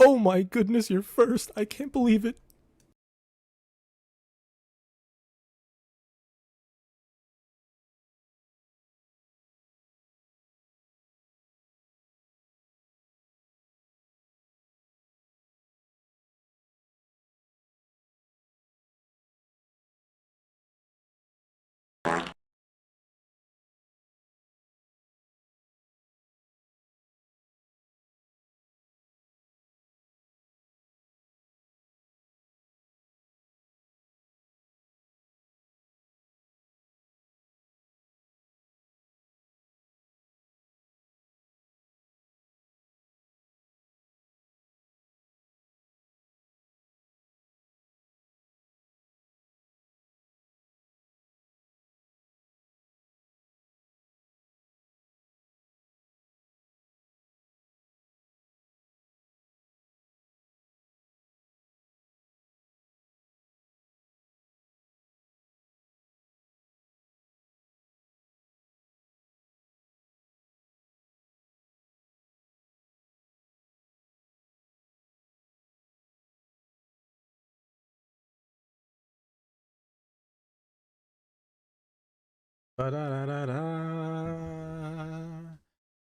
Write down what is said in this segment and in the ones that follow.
Oh my goodness, you're first. I can't believe it. Ba-da-da-da-da.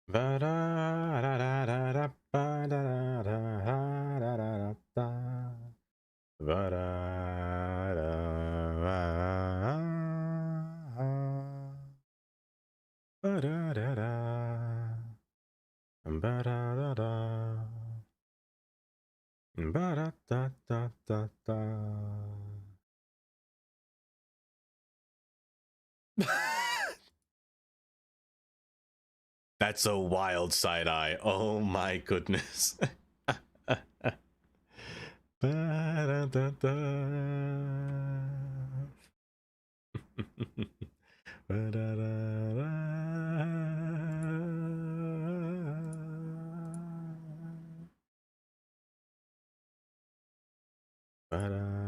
Ba-da-da-da-da-da. Ba-da-da-da-da-da-da. Ba-da-da-da. Ba-da-da-da. Ba-da-da-da. Ba-da-da-da-da-da. That's a wild side eye. Oh my goodness. Ba-da-da-da. Ba-da-da-da. Ba-da.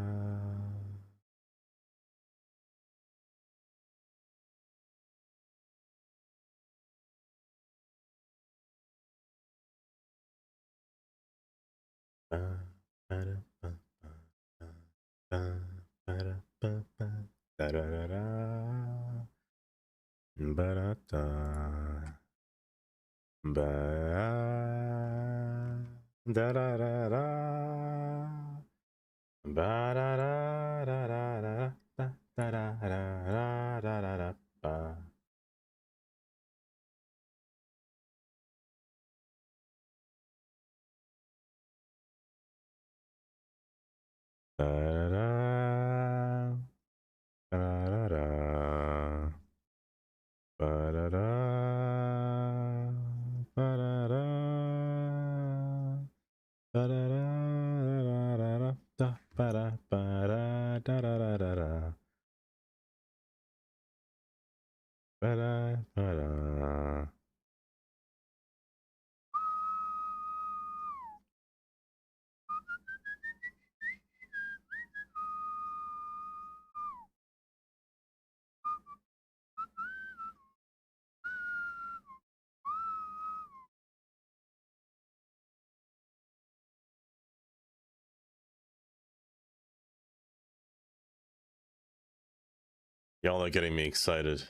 Y'all are getting me excited.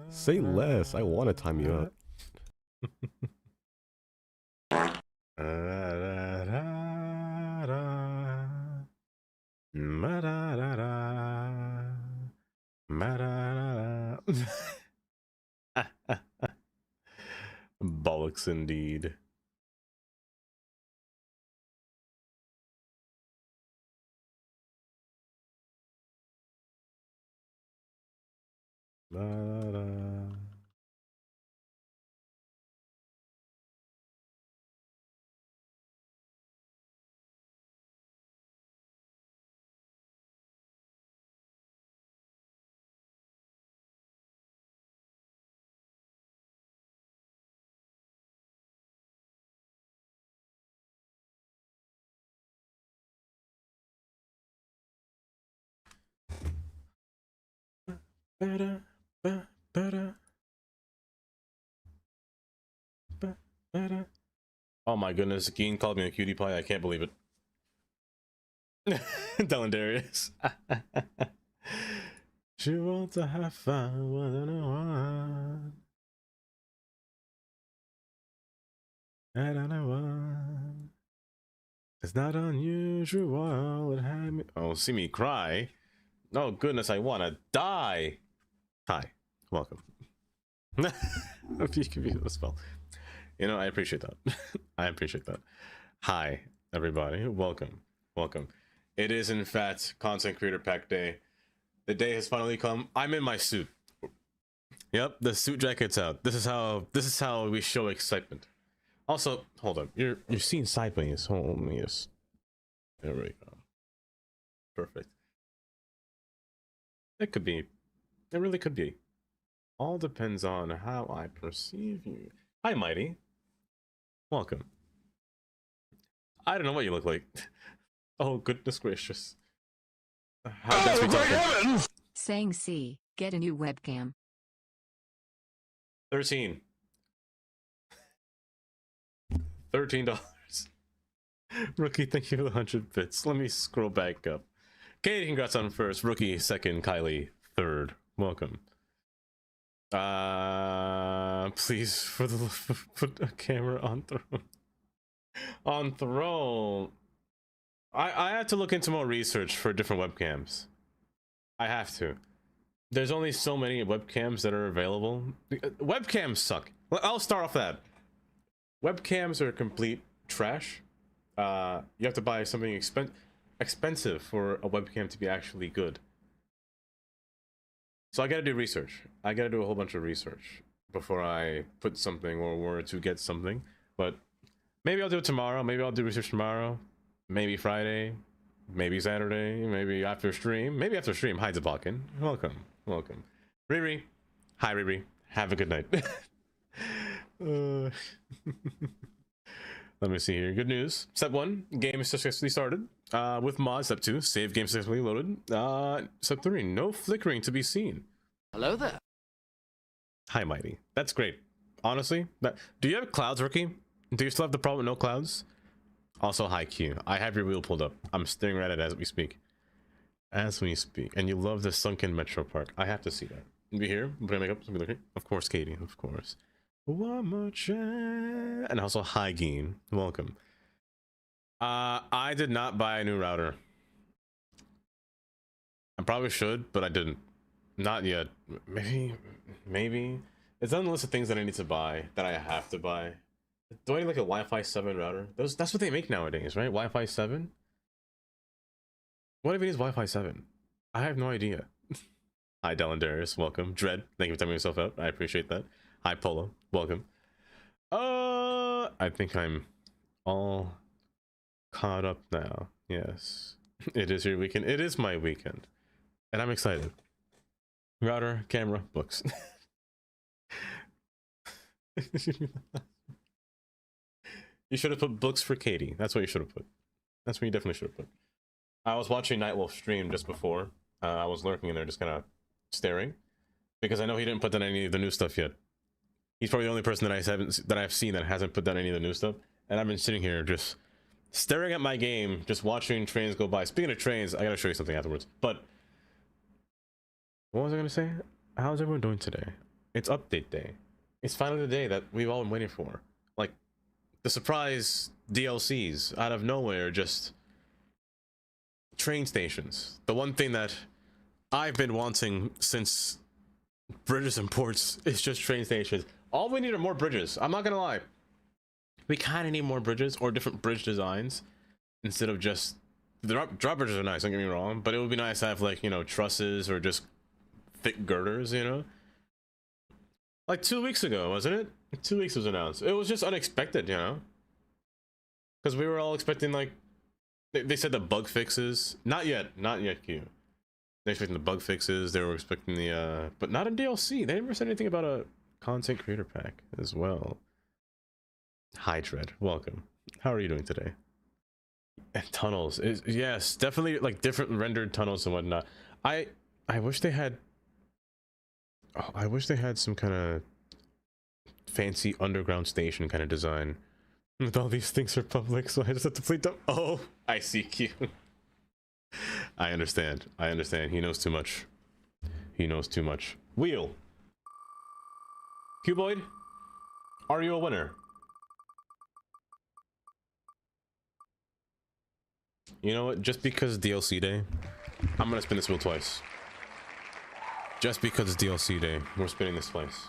Say less. I want to time you up. Bollocks indeed. Ba-da, ba, ba-da, ba, ba-da. Oh my goodness, Geen called me a cutie pie. I can't believe it. Dylan Darius. She wants to have fun with anyone. I don't know why. It's not unusual. It had me. Oh, see me cry. Oh goodness, I wanna die. Hi, welcome. If you can be the spell. You know, I appreciate that. I appreciate that. Hi, everybody. Welcome. Welcome. It is, in fact, Content Creator Pack Day. The day has finally come. I'm in my suit. Yep, the suit jacket's out. This is how we show excitement. Also, hold up. You're seeing sideways. Hold me. Yes. There we go. Perfect. It could be. It really could be. All depends on how I perceive you. Hi, Mighty. Welcome. I don't know what you look like. Oh, goodness gracious. How best we talking? Saying C, get a new webcam. 13. $13. Rookie, thank you for the 100 bits. Let me scroll back up. Katie, congrats on first. Rookie, second. Kylie, third. Welcome. Please, put a camera on Throne. On Throne. I have to look into more research for different webcams. I have to. There's only so many webcams that are available. Webcams suck. I'll start off that. Webcams are complete trash. You have to buy something expensive for a webcam to be actually good. So I gotta do research. I gotta do a whole bunch of research before I put something or were to get something. But maybe I'll do it tomorrow. Maybe I'll do research tomorrow. Maybe Friday. Maybe Saturday. Maybe after stream. Maybe after stream. Hi, Zabakin. Welcome. Welcome. Riri. Hi, Riri. Have a good night. Let me see here. Good news. Step 1, game is successfully started. With mods. Step 2, save game successfully loaded. Step 3, no flickering to be seen. Hello there. Hi, Mighty. That's great. Honestly, do you have clouds, Rookie? Do you still have the problem with no clouds? Also, hi, Q. I have your wheel pulled up. I'm staring right at it as we speak. As we speak. And you love the sunken Metro Park. I have to see that. Be here. Put makeup. Okay. Of course, Katie. Of course. One more chance. And also, hi, Geen. Welcome. I did not buy a new router. I probably should, but I didn't. Not yet. Maybe. It's on the list of things that I need to buy, that I have to buy. Do I need like a Wi-Fi 7 router? That's what they make nowadays, right? Wi-Fi 7? What if it is Wi-Fi 7? I have no idea. Hi, Dylan Darius. Welcome. Dread, thank you for timing yourself out. I appreciate that. Hi, Polo. Welcome. I think I'm all caught up now. Yes. It is your weekend. It is my weekend. And I'm excited. Router, camera, books. You should have put books for Katie. That's what you should have put. That's what you definitely should have put. I was watching Nightwolf stream just before. I was lurking in there just kind of staring. Because I know he didn't put down any of the new stuff yet. He's probably the only person that I've seen that hasn't put down any of the new stuff. And I've been sitting here just staring at my game, just watching trains go by. Speaking of trains, I gotta show you something afterwards. But what was I gonna say? How's everyone doing today? It's update day. It's finally the day that we've all been waiting for. Like the surprise DLCs out of nowhere, just train stations. The one thing that I've been wanting since bridges and ports is just train stations. All we need are more bridges. I'm not gonna lie. We kind of need more bridges or different bridge designs instead of just the drop bridges are nice, don't get me wrong, but it would be nice to have, like, you know, trusses or just thick girders, you know. Like 2 weeks ago, wasn't it? 2 weeks was announced. It was just unexpected, you know, because we were all expecting, like, they said the bug fixes. Not yet Q. They're expecting the bug fixes. They were expecting the but not a DLC. They never said anything about a content creator pack as well. Hi, Dread. Welcome. How are you doing today? And tunnels is, yes, definitely, like different rendered tunnels and whatnot. I wish they had Oh, I wish they had some kind of fancy underground station kind of design. With all these things are public, so I just have to play them. Oh, I see Q. I understand. I understand. He knows too much. He knows too much. Wheel. Cuboid, are you a winner? You know what? Just because it's DLC day, I'm gonna spin this wheel twice. Just because it's DLC day, we're spinning this twice.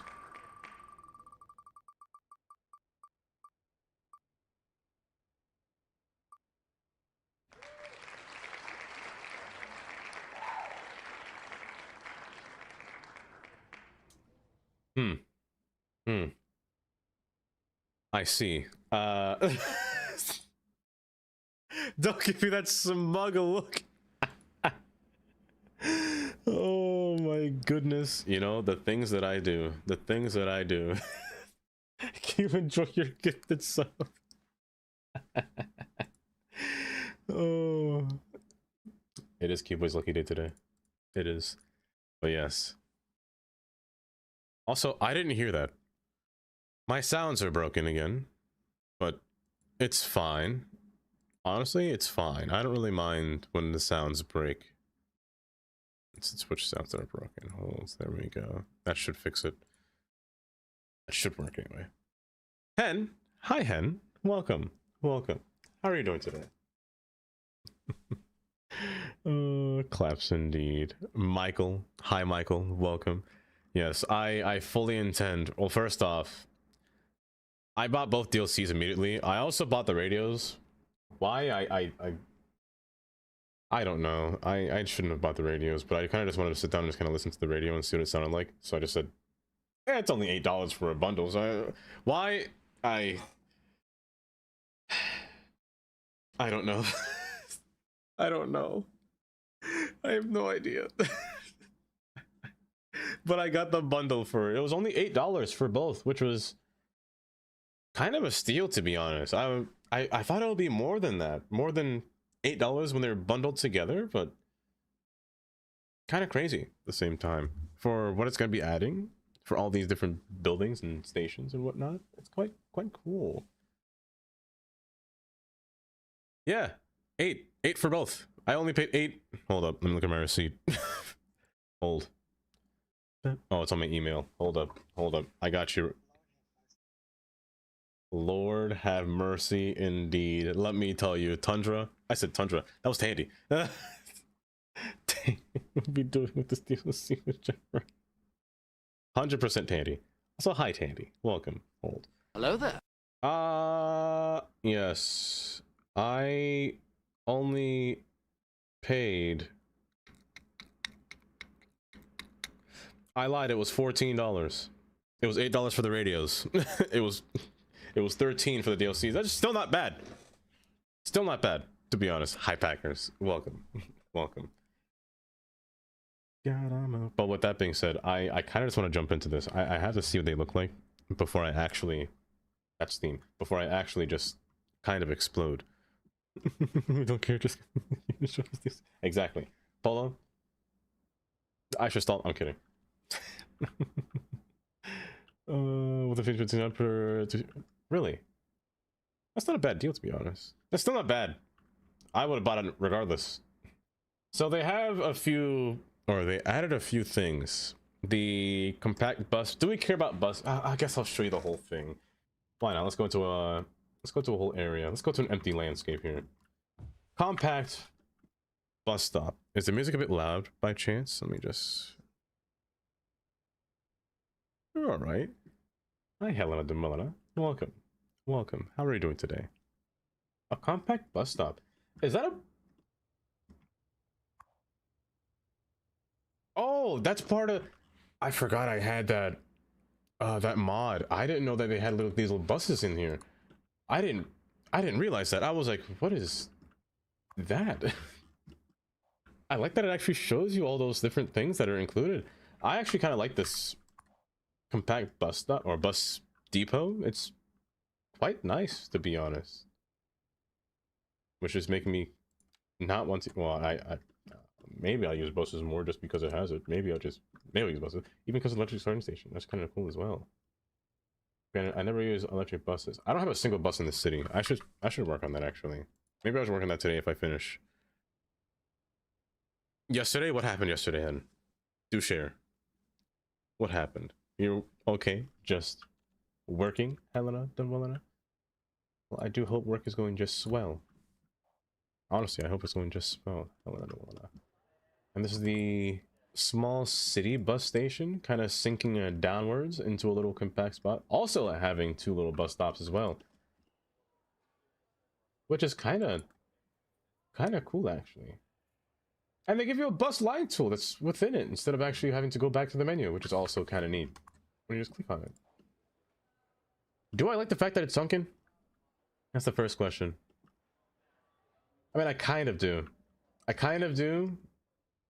Hmm. I see. Don't give me that smug look. Oh my goodness. You know, the things that I do. The things that I do. Can you enjoy your gifted sub? Oh. It is Cuboid's lucky day today. It is. But yes. Also, I didn't hear that. My sounds are broken again. But it's fine. Honestly, it's fine. I don't really mind when the sounds break. It's Twitch sounds that are broken. Hold, there we go. That should fix it. That should work anyway. Hen! Hi, Hen. Welcome. Welcome. How are you doing today? Claps indeed. Michael. Hi, Michael. Welcome. Yes, I fully intend. Well, first off, I bought both DLCs immediately. I also bought the radios. Why? I don't know. I shouldn't have bought the radios, but I kind of just wanted to sit down and just kind of listen to the radio and see what it sounded like. So I just said, "Yeah, it's only $8 for a bundle." So why? I don't know. I don't know. I have no idea. But I got the bundle for it. It was only $8 for both, which was kind of a steal, to be honest. I thought it would be more than that, more than $8 when they're bundled together, but kind of crazy at the same time for what it's going to be adding for all these different buildings and stations and whatnot. It's quite cool. Yeah, eight for both. I only paid 8. Hold up, let me look at my receipt. Hold. Oh, it's on my email. Hold up. I got you. Lord have mercy indeed. Let me tell you, Tundra. I said Tundra. That was Tandy. Dang, what we doing with this DLC with Jeffrey? 100% Tandy. Also, hi Tandy. Welcome. Hold. Hello there. Yes. I only paid. I lied. It was $14. It was $8 for the radios. It was 13 for the DLCs. That's still not bad. Still not bad, to be honest. Hi Packers. Welcome. Welcome. But with that being said, I kind of just want to jump into this. I have to see what they look like before I actually, that's Steam, before I actually just kind of explode. We don't care, just exactly. Polo, I should stall. I'm kidding. With the feature up for really, that's not a bad deal, to be honest. That's still not bad. I would have bought it regardless. So they have a few, or they added a few things. The compact bus. Do we care about bus? I guess I'll show you the whole thing. Why not? Let's go into a whole area. Let's go to an empty landscape here. Compact bus stop. Is the music a bit loud by chance? Let me just. You're all right. Hi, Helena de Melina. Welcome. Welcome. How are you doing today? A compact bus stop. Is that a... Oh, that's part of... I forgot I had that that mod. I didn't know that they had these little buses in here. I didn't realize that. I was like, what is that? I like that it actually shows you all those different things that are included. I actually kind of like this compact bus stop or bus depot. It's quite nice, to be honest, which is making me not want to. Well, Maybe I'll use buses more just because it has it. Maybe I'll use buses. Even because of electric charging station. That's kind of cool as well. Granted, I never use electric buses. I don't have a single bus in the city. I should work on that actually. Maybe I should work on that today if I finish. Yesterday? What happened yesterday, Hen? Do share. What happened? You're okay? Just working, Helena Dunwellena? Well, I do hope work is going just swell. Honestly, I hope it's going just swell, Helena Dunwellena. And this is the small city bus station, kind of sinking downwards into a little compact spot. Also having 2 little bus stops as well. Which is kind of cool, actually. And they give you a bus line tool that's within it, instead of actually having to go back to the menu, which is also kind of neat. When you just click on it. Do I like the fact that it's sunken? That's the first question. I mean, I kind of do. I kind of do.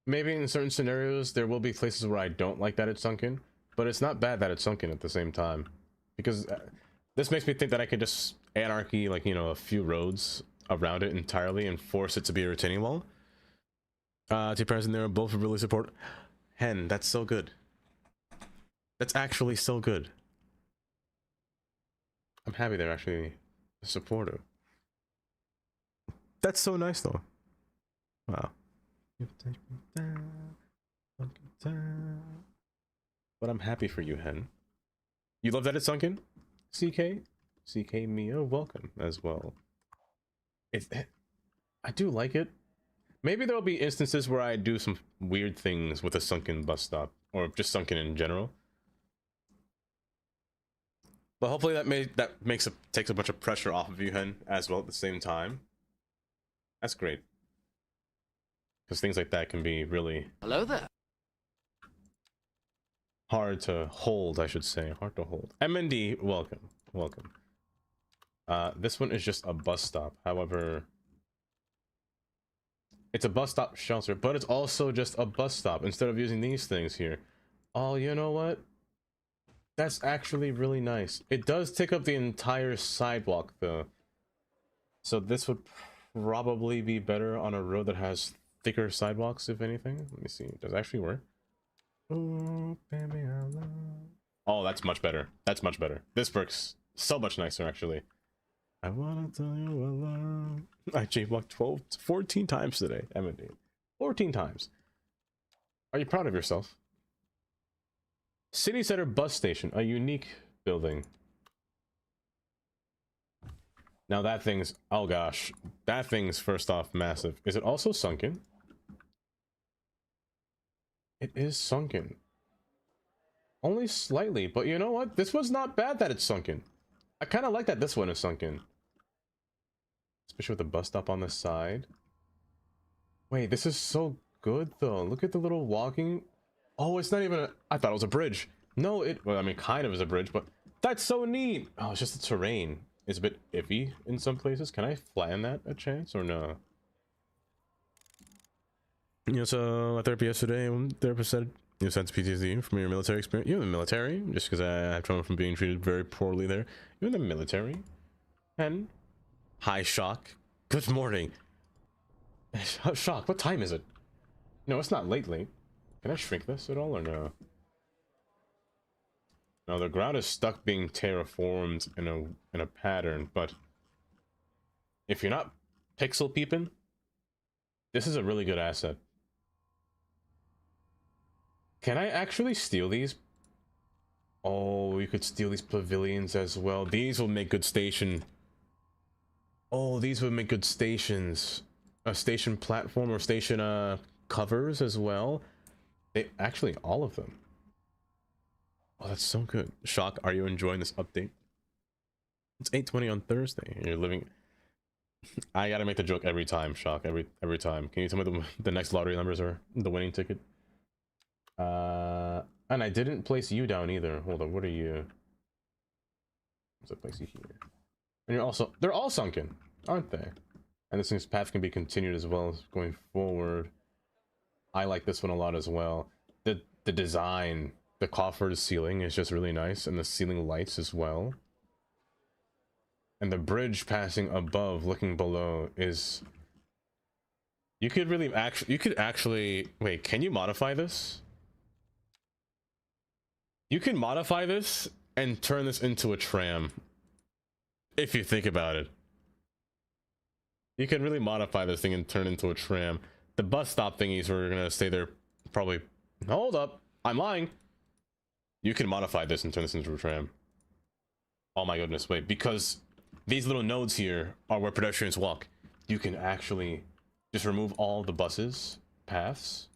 Maybe in certain scenarios, there will be places where I don't like that it's sunken. But it's not bad that it's sunken at the same time. Because this makes me think that I could just anarchy, like, you know, a few roads around it entirely and force it to be a retaining wall. T-Press and there both really support. Hen, that's so good. That's actually so good. I'm happy they're actually supportive. That's so nice though. Wow. But I'm happy for you, Hen. You love that it's sunken? CK? CK Mia, welcome as well. I do like it. Maybe there'll be instances where I do some weird things with a sunken bus stop, or just sunken in general. But hopefully takes a bunch of pressure off of you, Hen, as well at the same time. That's great. Because things like that can be really... Hello there. Hard to hold, I should say. Hard to hold. MND, welcome. Welcome. This one is just a bus stop. However... It's a bus stop shelter, but it's also just a bus stop instead of using these things here. Oh, you know what? That's actually really nice. It does take up the entire sidewalk, though. So this would probably be better on a road that has thicker sidewalks, if anything. Let me see. Does it actually work? Oh, baby, I love... Oh, that's much better. That's much better. This works so much nicer, actually. I wanna tell you I love... I J-blocked 14 times today, MND. 14 times. Are you proud of yourself? City Center Bus Station, a unique building. Now that thing's... Oh gosh. That thing's first off massive. Is it also sunken? It is sunken. Only slightly, but you know what? This one's not bad that it's sunken. I kind of like that this one is sunken. Especially with the bus stop on the side. Wait, this is so good though. Look at the little walking... Oh, it's not even a... I thought it was a bridge. No, well, I mean, kind of is a bridge, but that's so neat. Oh, it's just the terrain. It's a bit iffy in some places. Can I flatten that a chance or no? You know, so at therapy yesterday, therapist said you sense PTSD from your military experience. You're in the military, just because I have trauma from being treated very poorly there. You're in the military. And hi, Shock. Good morning. Shock, what time is it? No, it's not late. Can I shrink this at all or no? No, the ground is stuck being terraformed in a pattern, but if you're not pixel peeping, this is a really good asset. Can I actually steal these? Oh, you could steal these pavilions as well. These will make good station. Oh, these would make good stations. A station platform or station covers as well. They actually, all of them. Oh, that's so good. Shock, are you enjoying this update? It's 8:20 on Thursday. You're living... I gotta make the joke every time, Shock. Every time. Can you tell me the next lottery numbers are the winning ticket? And I didn't place you down either. Hold on, what are you? Let's place you here. And you're also... They're all sunken, aren't they? And this thing's path can be continued as well as going forward. I like this one a lot as well. The design... The coffered ceiling is just really nice, and the ceiling lights as well. And the bridge passing above, looking below, is You could really actually wait, can you modify this? You can modify this and turn this into a tram. If you think about it. You can really modify this thing and turn it into a tram. The bus stop thingies are gonna stay there probably. Hold up, I'm lying. You can modify this and turn this into a tram. Oh my goodness, wait, because these little nodes here are where pedestrians walk. You can actually just remove all the buses paths.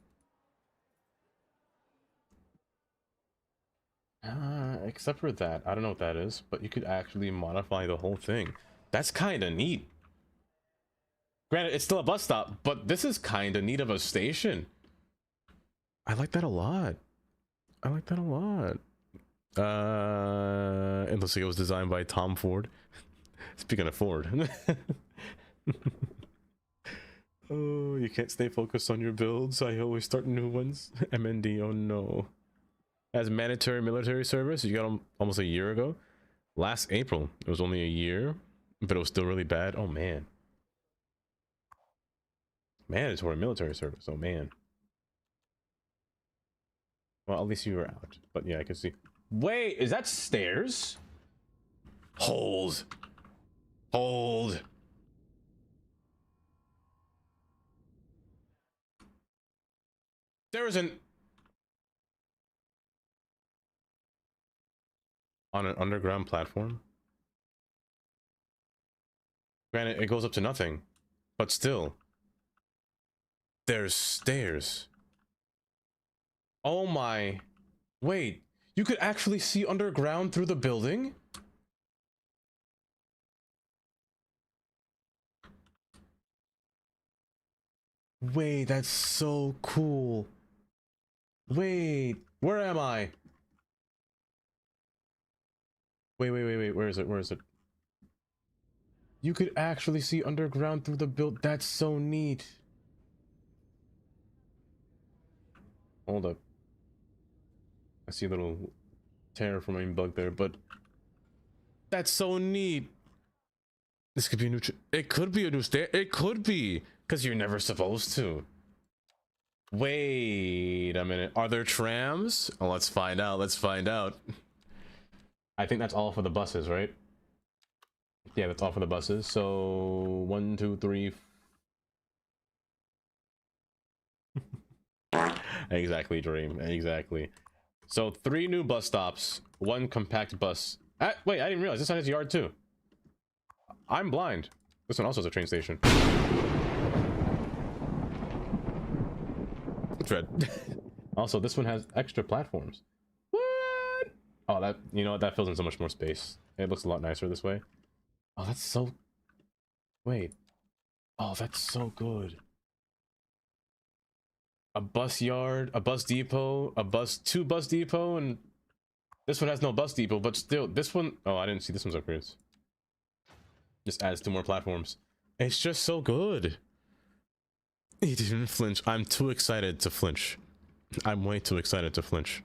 Except for that, I don't know what that is, but you could actually modify the whole thing. That's kind of neat. Granted, it's still a bus stop, but this is kind of neat of a station. I like that a lot. I like that a lot. It looks like it was designed by Tom Ford. Speaking of Ford. Oh, you can't stay focused on your builds. I always start new ones. MND, oh no. As mandatory military service, you got them almost a year ago. Last April, it was only a year, but it was still really bad. Oh man. Mandatory military service, oh man. Well, at least you were out. But yeah, I can see. Wait, is that stairs? Hold. Hold. There is an... On an underground platform? Granted, it goes up to nothing. But still. There's stairs. Oh my... Wait, you could actually see underground through the building? Wait, that's so cool. Wait, where am I? Wait, where is it? Where is it? You could actually see underground through the build. That's so neat. Hold up. I see a little terraforming bug there, but that's so neat. This could be a new. It could be a new stair. It could be, because you're never supposed to. Wait a minute. Are there trams? Oh, let's find out. Let's find out. I think that's all for the buses, right? Yeah, that's all for the buses. So 1, 2, 3. Exactly, Dream. Exactly. So 3 new bus stops, 1 compact bus. Wait, I didn't realize this one has a yard too. I'm blind. This one also has a train station. Dread. Also, this one has extra platforms. What? Oh, that, you know what? That fills in so much more space. It looks a lot nicer this way. Oh, that's so... Wait. Oh, that's so good. A bus yard, a bus depot, two bus depot, and this one has no bus depot, but still, this one... Oh, I didn't see this one's upgrades. Just adds 2 more platforms. It's just so good. He didn't flinch. I'm too excited to flinch. I'm way too excited to flinch.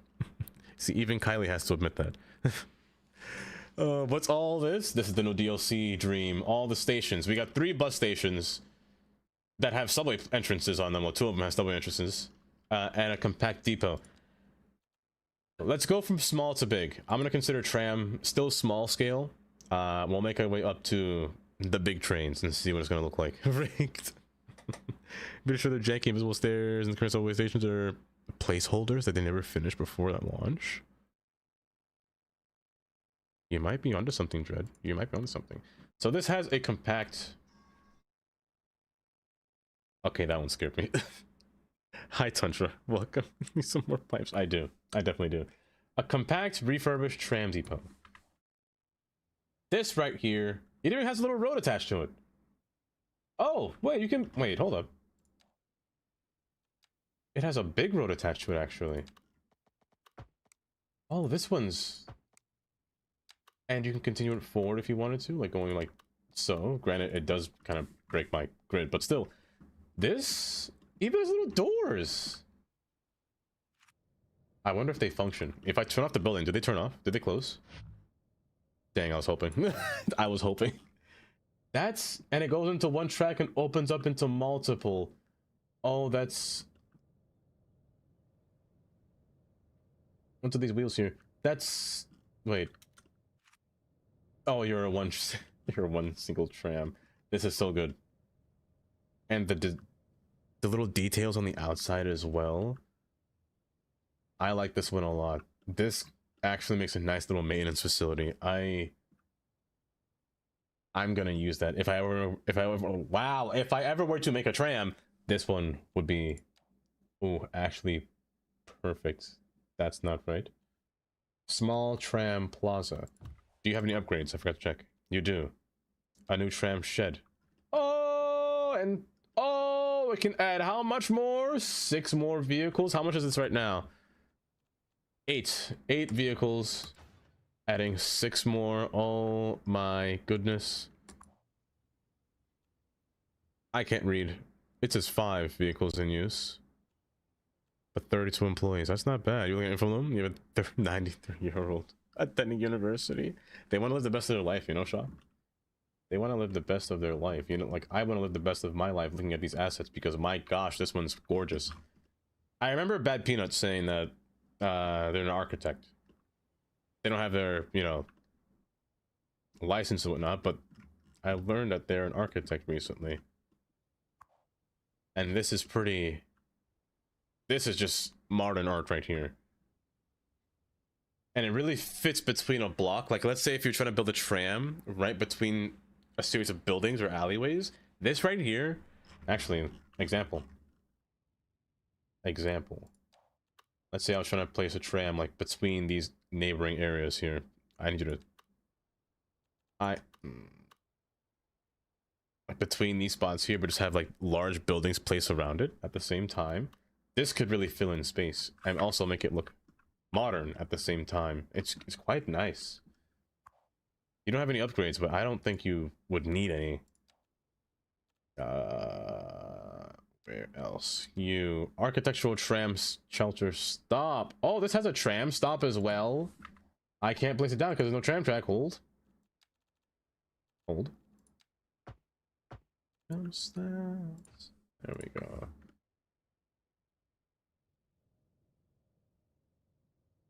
See, even Kylie has to admit that. What's all this? This is the new DLC Dream. All the stations. We got 3 bus stations that have subway entrances on them. Well, 2 of them have subway entrances. And a compact depot. Let's go from small to big. I'm gonna consider Tram still small scale. We'll make our way up to the big trains and see what it's gonna look like. Rigged. Pretty sure the janky invisible stairs and the current subway stations are placeholders that they never finished before that launch. You might be onto something, Dread. You might be onto something. So this has a compact... Okay, that one scared me. Hi, Tundra. Welcome. Need some more pipes. I do. I definitely do. A compact, refurbished tram depot. This right here, it even has a little road attached to it. Oh, wait, you can... Wait, hold up. It has a big road attached to it, actually. Oh, this one's... And you can continue it forward if you wanted to, like going like so. Granted, it does kind of break my grid, but still. This even has little doors. I wonder if they function. If I turn off the building, do they turn off? Did they close? Dang, I was hoping. I was hoping. That's... And it goes into one track and opens up into multiple. Oh, that's... What's with these wheels here? That's... Wait. Oh, you're a one... You're a one single tram. This is so good. And the little details on the outside as well. I like this one a lot. This actually makes a nice little maintenance facility. I'm gonna use that if I ever were to make a tram, this one would be actually perfect. That's not right. Small tram plaza. Do you have any upgrades? I forgot to check. You do. A new tram shed. Oh, and oh, it can add how much more? 6 more vehicles. How much is this right now? 8 vehicles, adding 6 more. Oh my goodness. I can't read. It says 5 vehicles in use, but 32 employees. That's not bad. You're looking from them. You have a 93-year-old attending university. They want to live the best of their life, you know, Shaw. They want to live the best of their life. You know, like I want to live the best of my life looking at these assets because my gosh, this one's gorgeous. I remember Bad Peanuts saying that they're an architect. They don't have their, you know, license and whatnot, but I learned that they're an architect recently. And this is pretty... This is just modern art right here. And it really fits between a block. Like, let's say if you're trying to build a tram right between a series of buildings or alleyways. This right here... Actually, example. Let's say I was trying to place a tram like between these neighboring areas here. I need you to... like between these spots here, but just have like large buildings placed around it at the same time. This could really fill in space and also make it look modern at the same time. It's quite nice. You don't have any upgrades, but I don't think you would need any. Where else? You architectural tram shelter stop. Oh, this has a tram stop as well. I can't place it down because there's no tram track. Hold. There we go.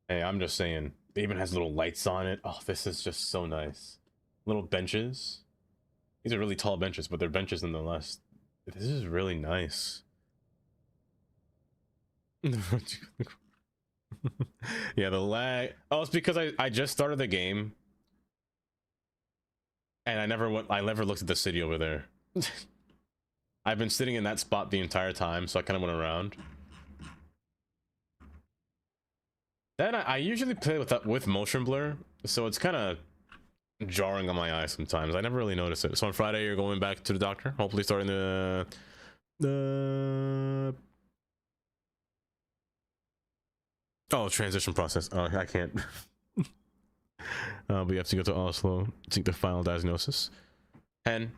Hey, I'm just saying. It even has little lights on it. Oh, this is just so nice. Little benches. These are really tall benches, but they're benches nonetheless. This is really nice. Yeah, the lag. Oh, it's because I just started the game. And I never looked at the city over there. I've been sitting in that spot the entire time, so I kind of went around. Then I usually play with motion blur, so it's kind of jarring on my eyes sometimes. I never really notice it. So on Friday you're going back to the doctor, hopefully starting the transition process. Oh, I can't. But you have to go to Oslo to take the final diagnosis. Hen,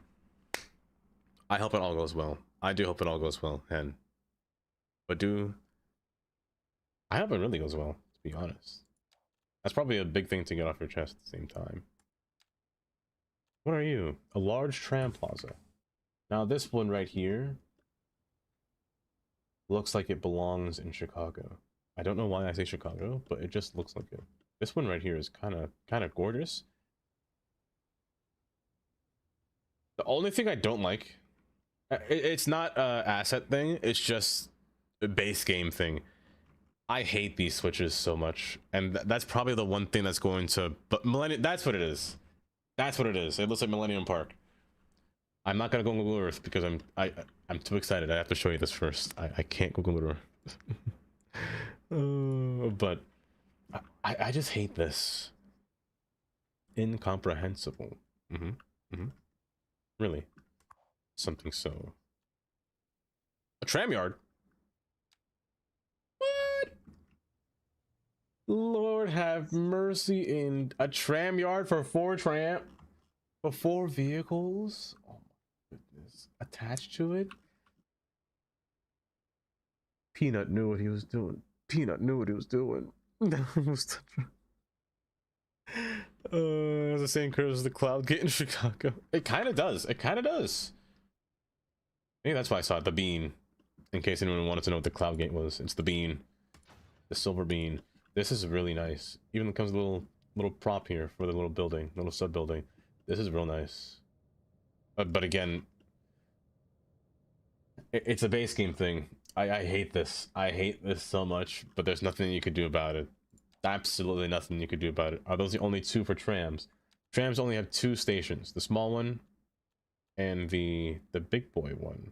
I hope it all goes well. I do hope it all goes well, Hen. But I hope it really goes well, to be honest. That's probably a big thing to get off your chest at the same time. What are you? A large tram plaza. Now this one right here looks like it belongs in Chicago. I don't know why I say Chicago, but it just looks like it. This one right here is kind of gorgeous. The only thing I don't like, it's not a asset thing, it's just a base game thing. I hate these switches so much, and that's probably the one thing that's going to... But Millennium, that's what it is. That's what it is. It looks like Millennium Park. I'm not gonna go Google Earth because I'm too excited. I have to show you this first. I can't Google Earth. But I just hate this. Incomprehensible. Really. Something so... A tram yard? What? Lord have mercy, in a tram yard for 4 vehicles? Oh my goodness. Attached to it? Peanut knew what he was doing. Peanut knew what he was doing. Has the same curve as the cloud gate in Chicago. It kind of does. It kind of does. Maybe that's why I saw it. The bean. in case anyone wanted to know what the cloud gate was. It's the bean, the silver bean. This is really nice. Even comes with a little prop here for the little building, little sub building. This is real nice. But again, it's a base game thing. I hate this. I hate this so much, but there's nothing you could do about it. Absolutely nothing you could do about it. Are those the only two for trams? Trams only have 2 stations, the small one and the big boy one.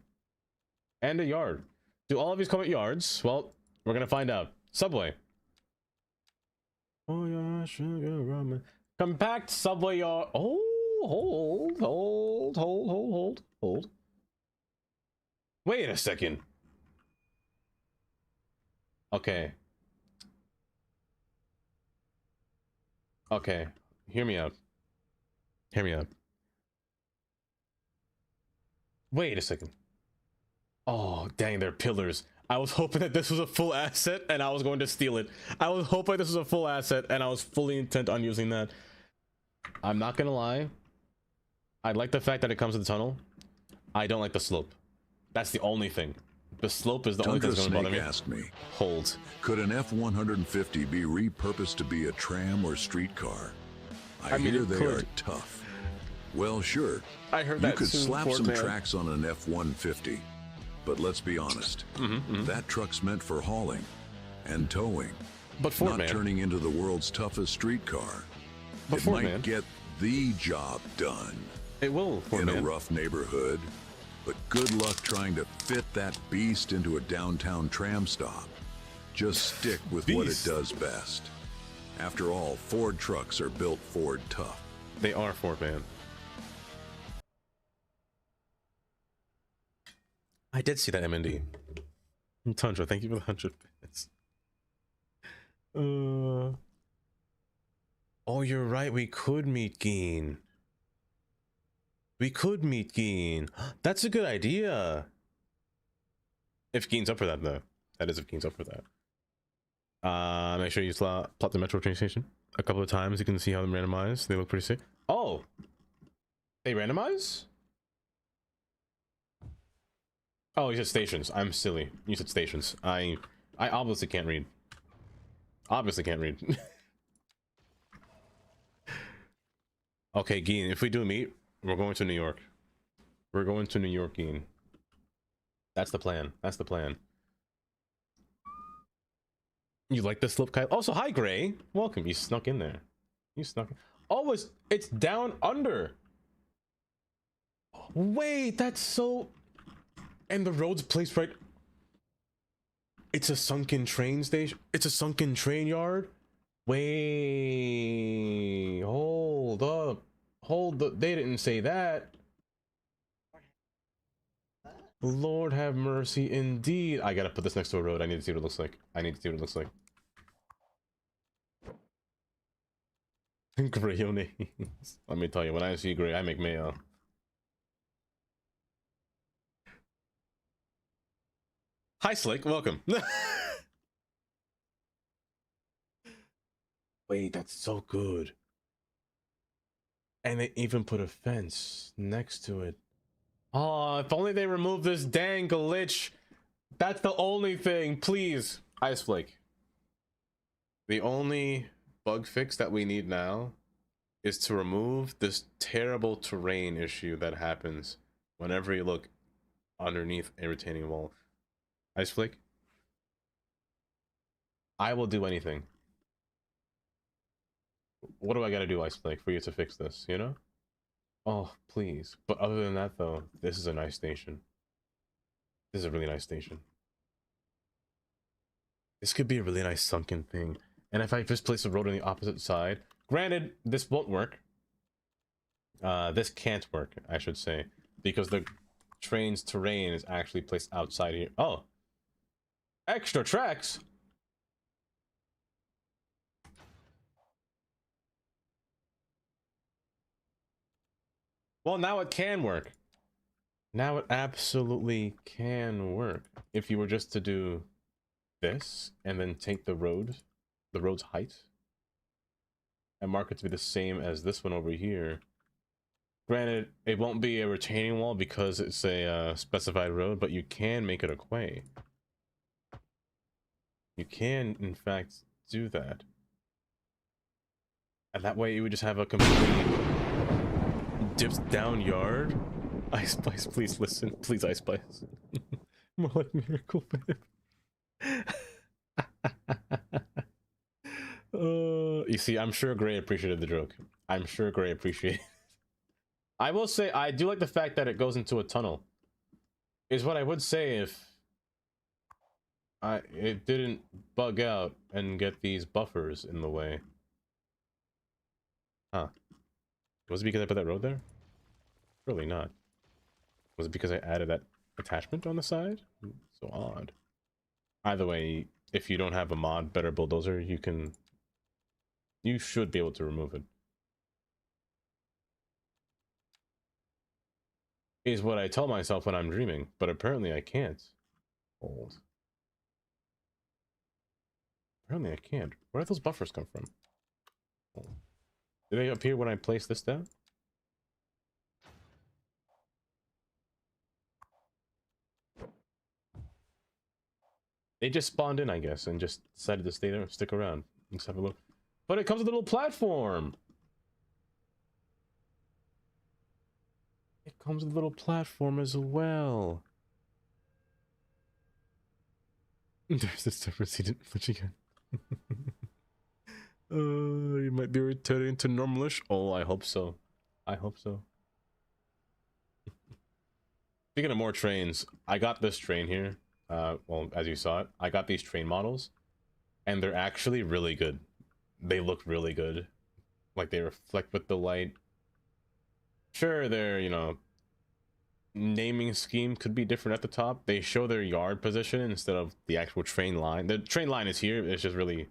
And a yard. Do all of these come at yards? Well, we're gonna find out. Subway. Oh yeah, sugar ramen. Compact subway yard. Oh, hold. Wait a second. Okay. Okay. Hear me out. Hear me out. Wait a second. Oh, dang, they're pillars. I was hoping that this was a full asset and I was going to steal it. I was hoping this was a full asset and I was fully intent on using that. I'm not gonna lie. I like the fact that it comes with the tunnel. I don't like the slope. That's the only thing. The slope is the only thing that's gonna bother me. Asked me, hold. Could an F-150 be repurposed to be a tram or streetcar? I hear they are tough. Well, sure. I heard that you could too, slap Ford some man. tracks on an F-150, but let's be honest. That truck's meant for hauling and towing, But Ford not man. turning into the world's toughest streetcar. But It Ford might man. get the job done It will, Ford in man. a rough neighborhood, but good luck trying to fit that beast into a downtown tram stop. Just stick with what it Beast. does best. After all, Ford trucks are built Ford tough. They are Ford man. I did see that MND. Tundra, thank you for the 100 bits. Oh, you're right. We could meet Geen. We could meet Geen. That's a good idea. If Geen's up for that, though. That is if Geen's up for that. Make sure you plot the metro train station a couple of times. You can see how them randomize. They look pretty sick. Oh, they randomize? Oh, you said stations. I'm silly. You said stations. I obviously can't read. Obviously can't read. Okay, Geen, if we do meet, we're going to New York. We're going to New York, Geen. That's the plan. That's the plan. You like the slip, Kyle? Also, hi, Gray. Welcome. You snuck in there. You snuck in. Oh, it's down under. Wait, that's so... And the road's placed right... It's a sunken train station? It's a sunken train yard? Wait... Hold up. Hold up. They didn't say that. Lord have mercy indeed. I gotta put this next to a road. I need to see what it looks like. I need to see what it looks like. Grayones. Let me tell you, when I see gray, I make mayo. Hi, Slick. Welcome. Wait, that's so good. And they even put a fence next to it. Oh, if only they remove this dang glitch. That's the only thing. Please. Ice Flake. The only bug fix that we need now is to remove this terrible terrain issue that happens whenever you look underneath a retaining wall. Ice Flake, I will do anything. What do I gotta do, Ice Flake, for you to fix this, you know? Oh, please. But other than that, though, this is a nice station. This is a really nice station. This could be a really nice sunken thing. And if I just place the road on the opposite side, granted, this won't work. This can't work, I should say, because the train's terrain is actually placed outside here. Oh, extra tracks. Well, now it can work. Now it absolutely can work. If you were just to do this and then take the road's height and mark it to be the same as this one over here, Granted, it won't be a retaining wall because it's a specified road, but you can make it a quay. You can, in fact, do that. And that way you would just have a complete dipped down yard. Ice Spice, please listen. Please, Ice Spice. More like Miracle Whip. You see, I'm sure Gray appreciated the joke. I'm sure Gray appreciated it. I will say, I do like the fact that it goes into a tunnel. Is what I would say if it didn't bug out and get these buffers in the way. Huh. Was it because I put that road there? Surely not. Was it because I added that attachment on the side? So odd. Either way, if you don't have a mod Better Bulldozer, you should be able to remove it. Is what I tell myself when I'm dreaming, but apparently I can't. Hold. Apparently I can't. Where did those buffers come from? Hold. Did they appear when I placed this down? They just spawned in, I guess, and just decided to stay there and stick around. Let's have a look. But it comes with a little platform! It comes with a little platform as well. There's this difference, he didn't flinch again. You might be returning to normalish. Oh, I hope so. I hope so. Speaking of more trains, I got this train here. Well, as you saw it, I got these train models, and they're actually really good. They look really good. Like, they reflect with the light. Sure, their, naming scheme could be different at the top. They show their yard position instead of the actual train line. The train line is here. It's just really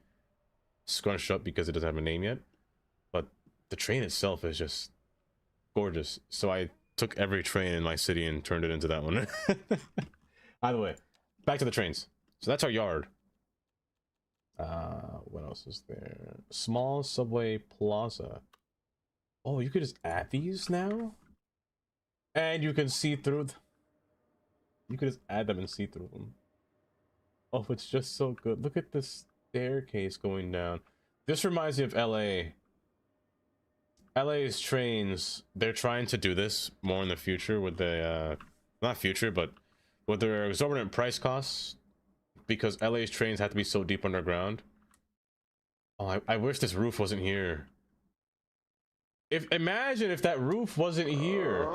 scrunched up because it doesn't have a name yet. But the train itself is just gorgeous. So I took every train in my city and turned it into that one. Either way, back to the trains. So that's our yard. What else is there? Small subway plaza. Oh, you could just add these now? And you can see through you could just add them and see through them. Oh, it's just so good. Look at this staircase going down. This reminds me of LA. LA's trains, they're trying to do this more in the future with the not future, but with their exorbitant price costs, because LA's trains have to be so deep underground. Oh, I wish this roof wasn't here. Imagine if that roof wasn't here.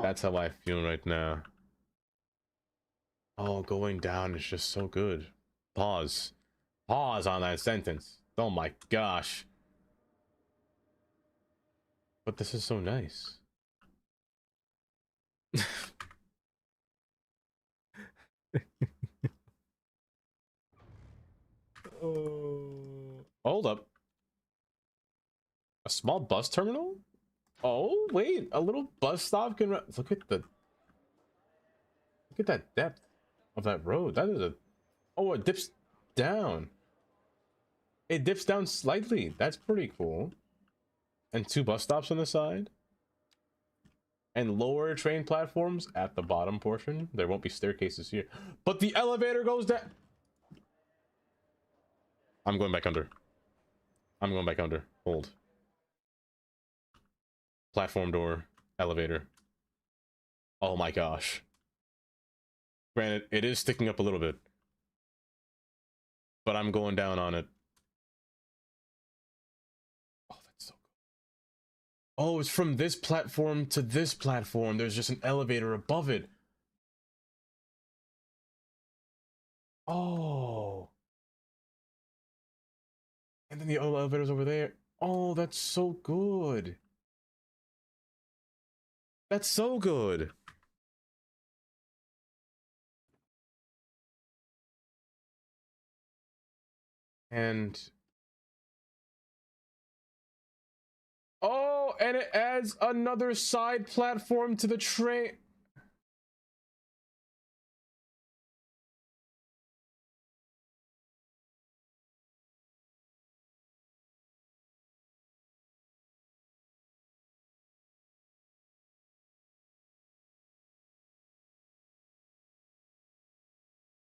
That's how I feel right now. Oh, going down is just so good. Pause. Pause on that sentence. Oh my gosh. But this is so nice. Oh, hold up. A small bus terminal? Oh, wait, a little bus stop can look at that depth of that road. That is oh, it dips down. It dips down slightly. That's pretty cool. And 2 bus stops on the side. And lower train platforms at the bottom portion. There won't be staircases here. But the elevator goes down. I'm going back under. I'm going back under. Hold. Platform door. Elevator. Oh my gosh. Granted, it is sticking up a little bit. But I'm going down on it. Oh, that's so good. Oh, it's from this platform to this platform. There's just an elevator above it. Oh. And then the other elevator's over there. Oh, that's so good. That's so good. And oh, and it adds another side platform to the train.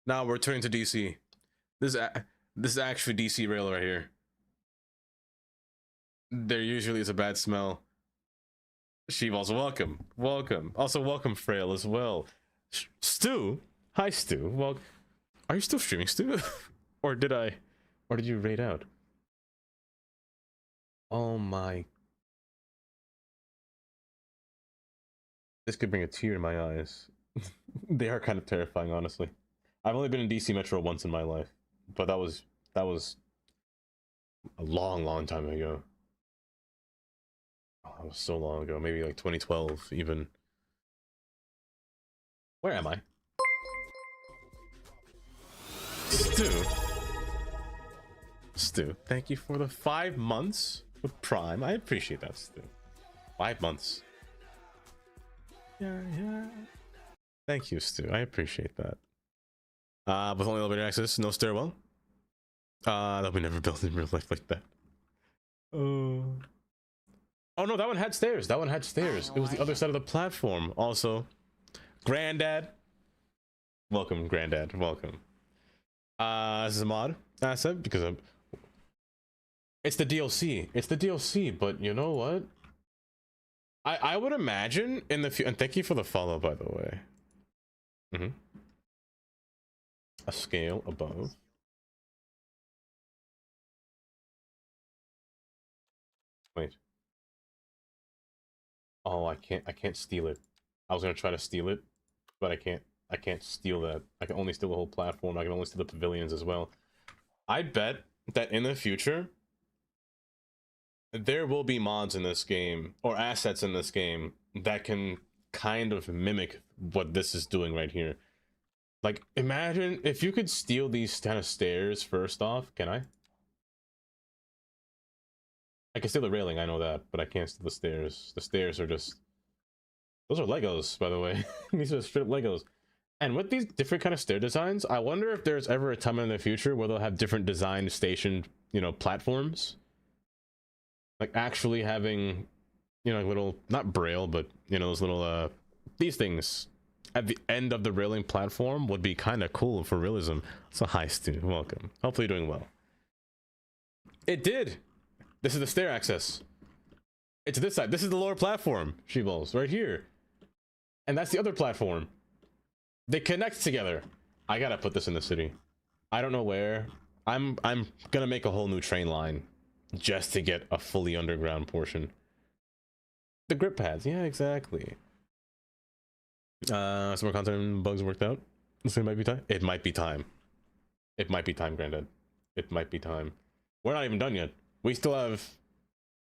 Now we're turning to DC. This is actually DC rail right here. There usually is a bad smell. She-Balls, welcome. Also welcome Frail as well. Stu, hi Stu. Well, are you still streaming, Stu? or did you raid out? Oh my. This could bring a tear to my eyes. They are kind of terrifying, honestly. I've only been in DC Metro once in my life, but that was a long time ago. Oh, that was so long ago, maybe like 2012 even. Where am I? Stu, thank you for the 5 months with Prime. I appreciate that, Stu. 5 months. Yeah. Thank you, Stu. I appreciate that. With only elevator access, no stairwell. That we never built in real life like that. Oh no, that one had stairs. It was the other side of the platform. Also, Granddad. Welcome, Granddad. Welcome. This is a mod asset because it's the DLC. But you know what? I would imagine in the future. And thank you for the follow, by the way. A scale above. Wait. Oh, I can't steal it. I was gonna try to steal it, but I can't steal that. I can only steal the whole platform. I can only steal the pavilions as well. I bet that in the future there will be mods in this game or assets in this game that can kind of mimic what this is doing right here. Like, imagine if you could steal these kind of stairs first off. Can I? I can steal the railing, I know that, but I can't steal the stairs. The stairs are just... Those are Legos, by the way. These are straight up Legos. And with these different kind of stair designs, I wonder if there's ever a time in the future where they'll have different design station, platforms. Like actually having, little, not braille, but, those little, these things at the end of the railing platform would be kind of cool for realism. So hi, Stu, welcome. Hopefully you're doing well. It did! This is the stair access. It's this side. This is the lower platform, She-Balls, right here. And that's the other platform. They connect together. I gotta put this in the city. I don't know where. I'm gonna make a whole new train line just to get a fully underground portion. The grip pads, yeah, exactly. Some more content bugs worked out. So it might be time. It might be time. It might be time, Granddad. It might be time. We're not even done yet. We still have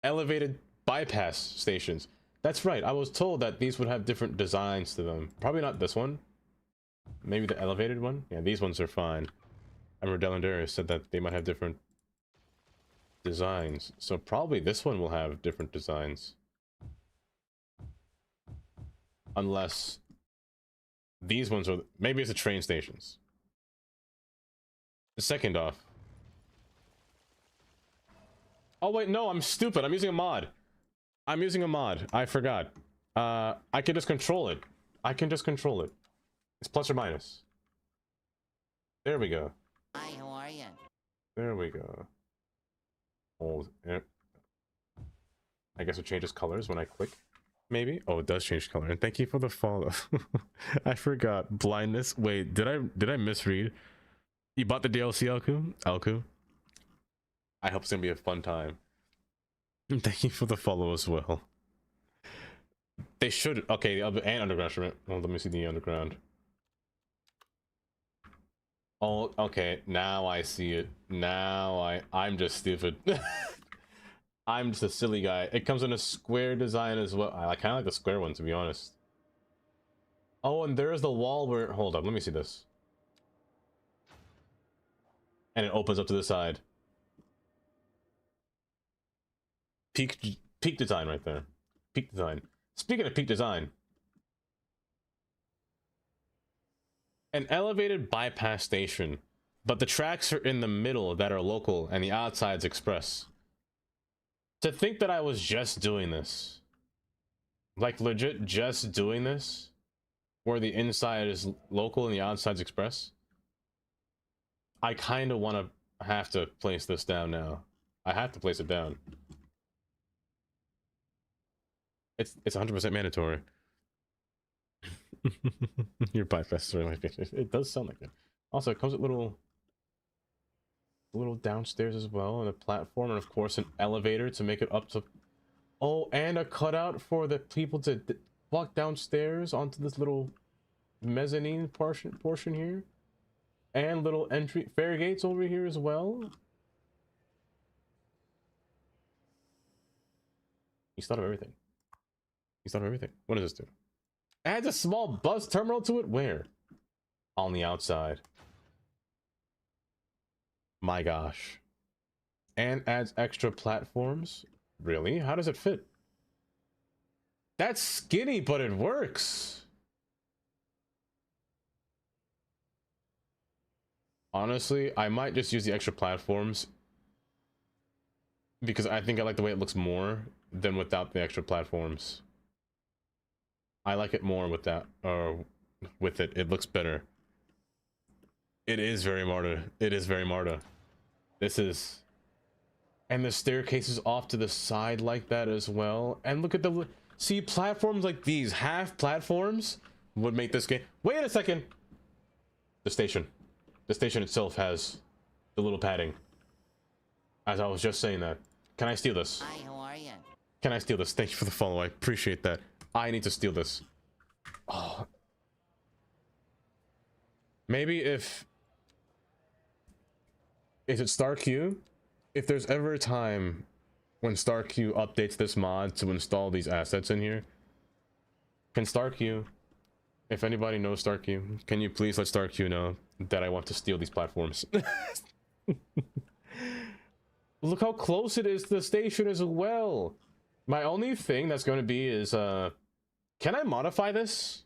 elevated bypass stations. That's right. I was told that these would have different designs to them. Probably not this one. Maybe the elevated one. Yeah, these ones are fine. I remember Delandarius said that they might have different designs. So probably this one will have different designs. Unless these ones are... Maybe it's the train stations. Second off. Oh wait, no, I'm stupid. I'm using a mod. I forgot. I can just control it. It's plus or minus. There we go. Hi, how are you? There we go. Hold it. I guess it changes colors when I click. Maybe. Oh, it does change color. And thank you for the follow. I forgot. Blindness. Wait, did I misread? You bought the DLC, Alku? I hope it's gonna be a fun time. And thank you for the follow as well. They should. Okay, and underground. Well, let me see the underground. Oh, okay. Now I see it. I'm just stupid. I'm just a silly guy. It comes in a square design as well. I kind of like the square one, to be honest. Oh, and there's the wall where... Hold up, let me see this. And it opens up to the side. Peak design right there. Peak design. Speaking of peak design. An elevated bypass station. But the tracks are in the middle that are local and the outside's express. To think that I was just doing this, like legit just doing this, where the inside is local and the outside's express, I kind of want to have to place this down now. I have to place it down. It's 100% mandatory. Your bypass really it does sound like it. Also, it comes with little downstairs as well, and a platform, and of course an elevator to make it up to. Oh, and a cutout for the people to walk downstairs onto this little mezzanine portion here, and little entry fare gates over here as well. He's thought of everything. He's thought of everything. What does this do? Adds a small bus terminal to it? Where? On the outside. My gosh. And adds extra platforms? Really? How does it fit? That's skinny, but it works. Honestly, I might just use the extra platforms because I think I like the way it looks more than without the extra platforms. I like it more with that, or with it. It looks better. It is very Marta. It is very Marta. This is... And the staircase is off to the side like that as well. And look at the... See, platforms like these, half platforms, would make this game... Wait a second! The station. The station itself has the little padding. As I was just saying that. Can I steal this? Hi, how are you? Can I steal this? Thank you for the follow. I appreciate that. I need to steal this. Oh. Maybe if... Is it StarQ? If there's ever a time when StarQ updates this mod to install these assets in here, can StarQ, if anybody knows StarQ, can you please let StarQ know that I want to steal these platforms? Look how close it is to the station as well. My only thing that's going to be is, can I modify this?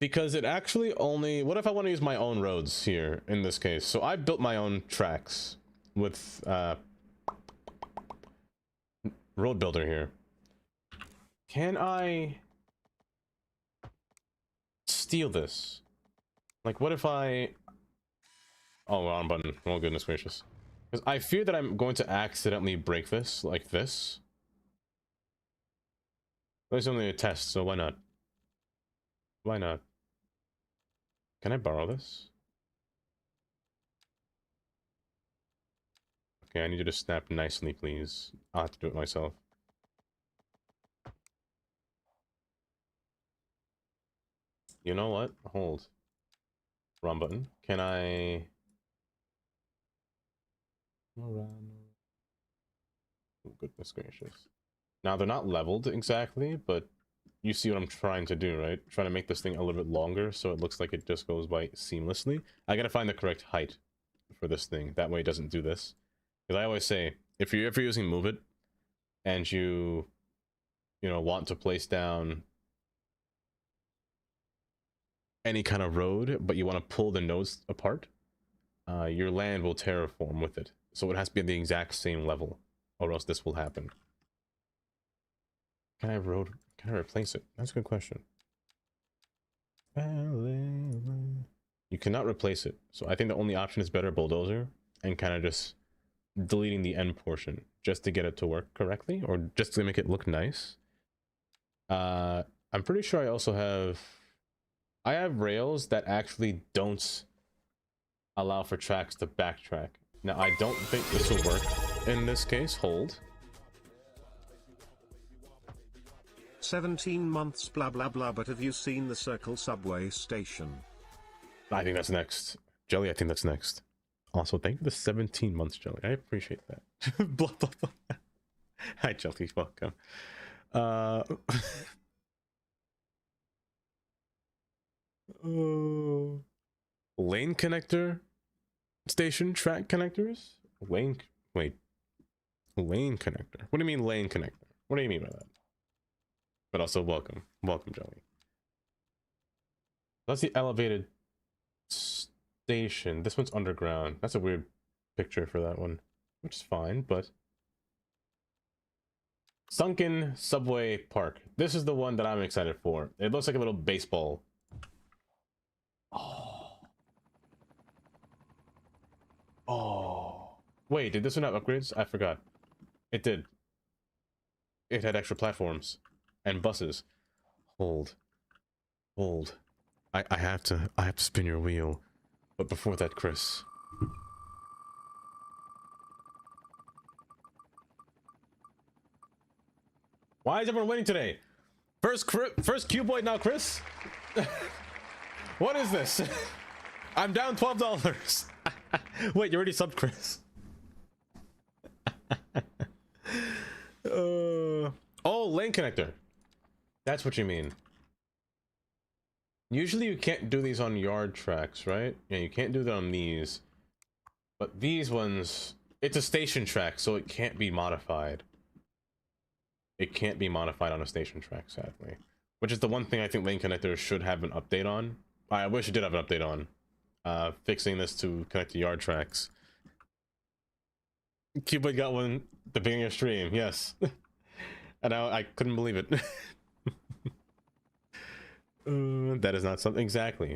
Because it actually only... What if I want to use my own roads here, in this case? So I built my own tracks with, road builder here. Can I steal this? Like, what if I... Oh, wrong button. Oh, goodness gracious. Because I fear that I'm going to accidentally break this, like this. But it's only a test, so why not? Why not? Can I borrow this? Okay, I need you to snap nicely, please. I'll have to do it myself. You know what? Hold. Wrong button. Can I... Oh, goodness gracious. Now, they're not leveled exactly, but you see what I'm trying to do, right? Trying to make this thing a little bit longer so it looks like it just goes by seamlessly. I gotta find the correct height for this thing. That way it doesn't do this. Because I always say, if you're using Move It, and you know, want to place down any kind of road, but you want to pull the nodes apart, your land will terraform with it. So it has to be at the exact same level, or else this will happen. Can I replace it? That's a good question. You cannot replace it. So I think the only option is better bulldozer and kind of just deleting the end portion just to get it to work correctly, or just to make it look nice. I'm pretty sure I also have... I have rails that actually don't allow for tracks to backtrack. Now, I don't think this will work in this case. Hold. 17 months blah blah blah, but have you seen the Circle subway station? I think that's next. Jelly, I think that's next. Also, thank you for the 17 months, Jelly. I appreciate that. Blah, blah, blah. Hi, Jelly. Welcome. Lane connector station track connectors? Lane connector. What do you mean lane connector? What do you mean by that? But also welcome Jelly. That's the elevated station. This one's underground. That's a weird picture for that one, which is fine, but sunken subway park. This is the one that I'm excited for. It looks like a little baseball. Oh, Wait, did this one have upgrades? I forgot. It did. It had extra platforms and buses. Hold. Hold. I have to spin your wheel. But before that, Chris. Why is everyone waiting today? First Q-Boy, now Chris? What is this? I'm down $12. Wait, you already subbed Chris. Oh, lane connector. That's what you mean. Usually you can't do these on yard tracks, right? Yeah, you can't do that on these. But these ones, it's a station track, so it can't be modified. It can't be modified on a station track, sadly. Which is the one thing I think lane connectors should have an update on. I wish it did have an update on. Fixing this to connect to yard tracks. Cupid got one at the beginning of stream, yes. And I couldn't believe it. That is not something. Exactly.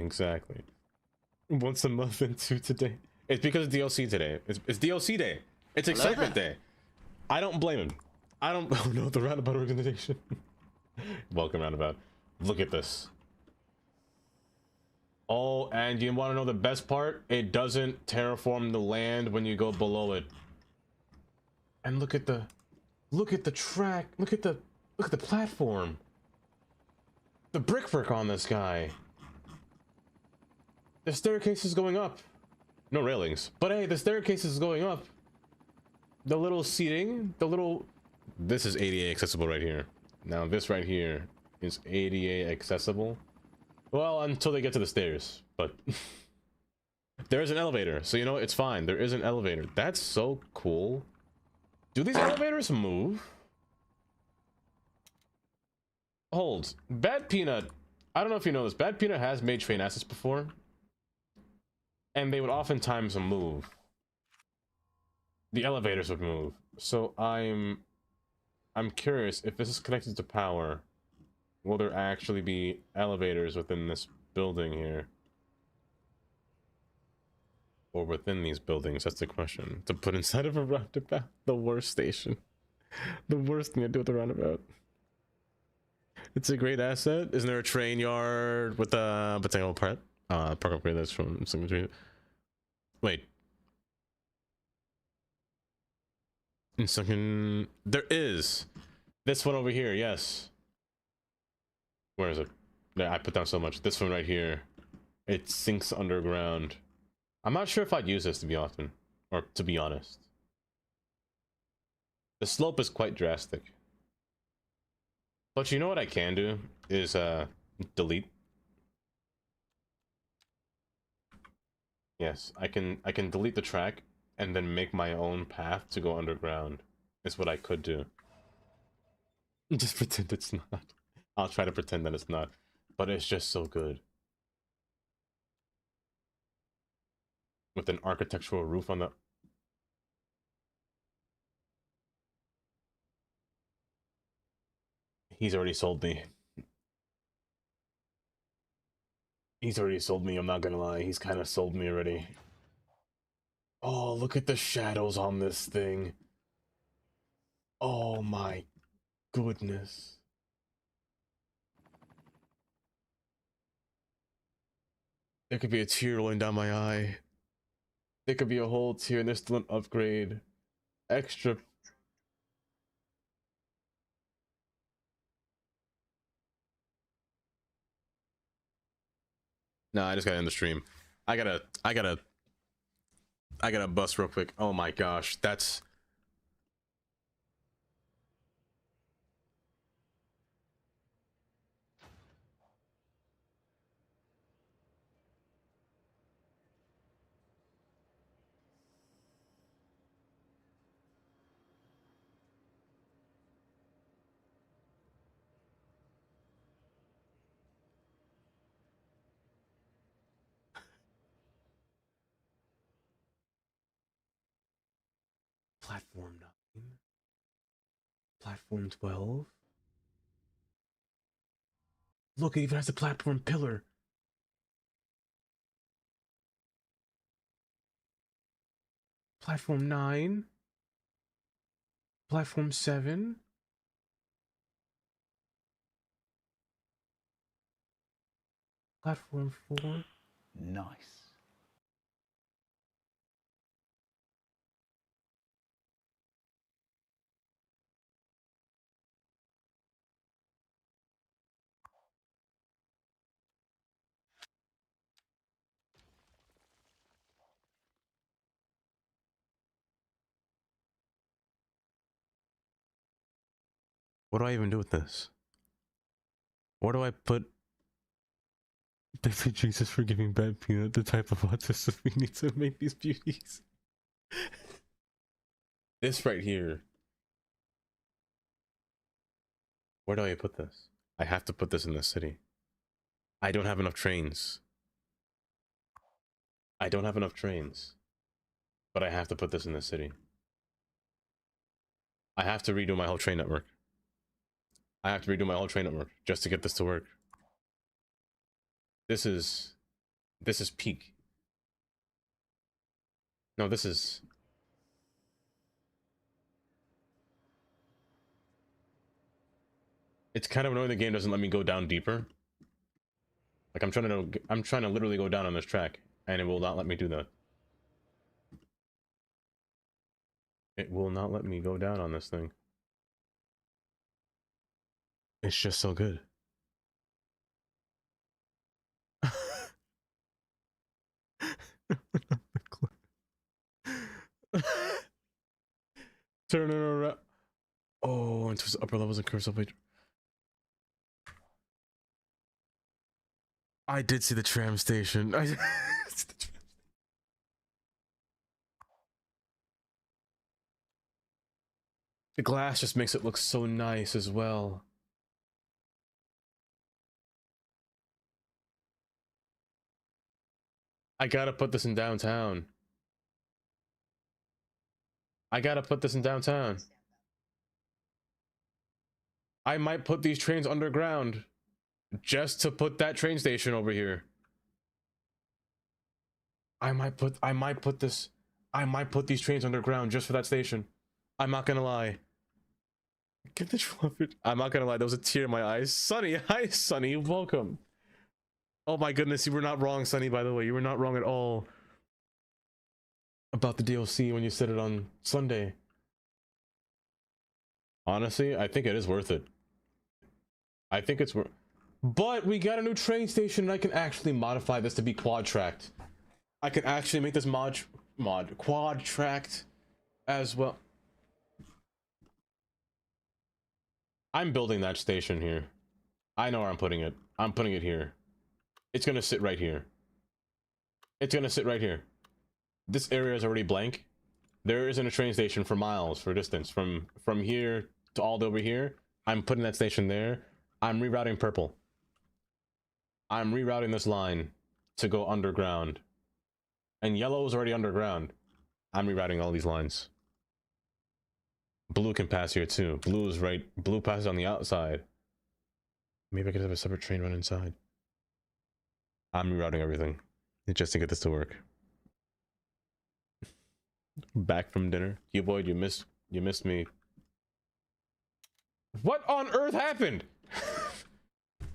Once a month and two today. It's because it's DLC today. It's DLC day. It's excitement day. I don't blame him. I don't. Oh no, the roundabout organization. Welcome, roundabout. Look at this. Oh, and you want to know the best part? It doesn't terraform the land when you go below it. And look at the track. Look at the platform. The brickwork on this guy. The staircase is going up. No railings, but hey, the staircase is going up. The little seating, this is ADA accessible right here. Now this right here is ADA accessible. Well, until they get to the stairs, but there is an elevator, so you know it's fine. There is an elevator. That's so cool. Do these elevators move? Hold. Bad Peanut. I don't know if you know this. Bad Peanut has made train assets before, and they would oftentimes move. The elevators would move. So I'm curious if this is connected to power. Will there actually be elevators within this building here? Or within these buildings? That's the question. To put inside of a roundabout. The worst station. The worst thing to do with the roundabout. It's a great asset. Isn't there a train yard with a botanical park upgrade that's from some. Wait. In second, there is this one over here. Yes. Where is it? Yeah, I put down so much. This one right here. It sinks underground. I'm not sure if I'd use this to be honest. The slope is quite drastic. But you know what I can do is delete. Yes, I can delete the track and then make my own path to go underground. Is what I could do. Just pretend it's not. I'll try to pretend that it's not, but it's just so good. With an architectural roof on the... He's already sold me. He's already sold me, I'm not gonna lie. He's kind of sold me already. Oh, look at the shadows on this thing. Oh my goodness. There could be a tear rolling down my eye. There could be a whole tear, and there's still an upgrade. Extra. Nah, I just gotta end the stream. I gotta bust real quick. Oh my gosh, that's... Platform 9. Platform 12. Look, it even has a platform pillar. Platform 9. Platform 7. Platform 4. Nice. What do I even do with this? Where do I put Baby Jesus for giving bad peanut the type of autism we need to make these beauties? This right here. Where do I put this? I have to put this in the city. I don't have enough trains. I don't have enough trains. But I have to put this in the city. I have to redo my whole train network. I have to redo my whole train network just to get this to work. This is peak. No, this is... It's kind of annoying the game doesn't let me go down deeper. Like I'm trying to literally go down on this track and it will not let me do that. It will not let me go down on this thing. It's just so good. Turn it around. Oh, into the upper levels and curves up. I did see the tram station. The glass just makes it look so nice as well. I gotta put this in downtown. I gotta put this in downtown. I might put these trains underground just to put that train station over here. I might put these trains underground just for that station. I'm not gonna lie. Get the trumpet. I'm not gonna lie, there was a tear in my eyes. Sonny, hi Sonny, welcome. Oh my goodness, you were not wrong, Sonny, by the way. You were not wrong at all about the DLC when you said it on Sunday. Honestly, I think it is worth it. I think it's worth... But we got a new train station and I can actually modify this to be quad-tracked. I can actually make this quad-tracked as well. I'm building that station here. I know where I'm putting it. I'm putting it here. It's gonna sit right here. It's gonna sit right here. This area is already blank. There isn't a train station for miles for distance. From here to all the over here. I'm putting that station there. I'm rerouting purple. I'm rerouting this line to go underground. And yellow is already underground. I'm rerouting all these lines. Blue can pass here too. Blue is right. Blue passes on the outside. Maybe I could have a separate train run inside. I'm rerouting everything just to get this to work. Back from dinner. You boy, you missed me. What on earth happened?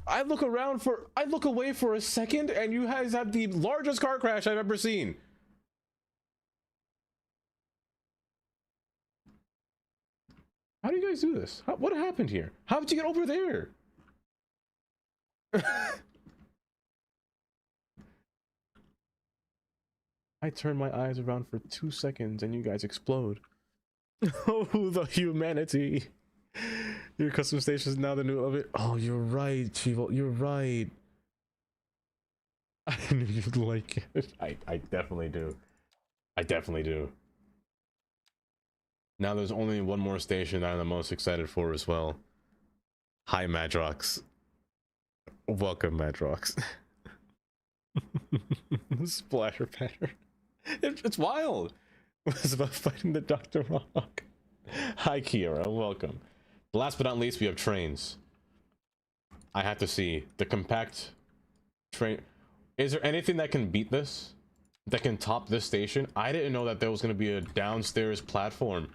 I look away for a second and you guys have the largest car crash I've ever seen. How do you guys do this? What happened here? How did you get over there? I turn my eyes around for 2 seconds and you guys explode. Oh, the humanity. Your custom station is now the new of it. Oh, you're right, Chivo. You're right. I knew you'd like it. I definitely do. I definitely do. Now there's only one more station that I'm the most excited for as well. Hi, Madrox. Welcome, Madrox. Splatter pattern. It's wild. It's about fighting the Dr. Rock. Hi, Kiara. Welcome. Last but not least, we have trains. I have to see the compact train. Is there anything that can beat this? that can top this station. I didn't know that there was going to be a downstairs platform.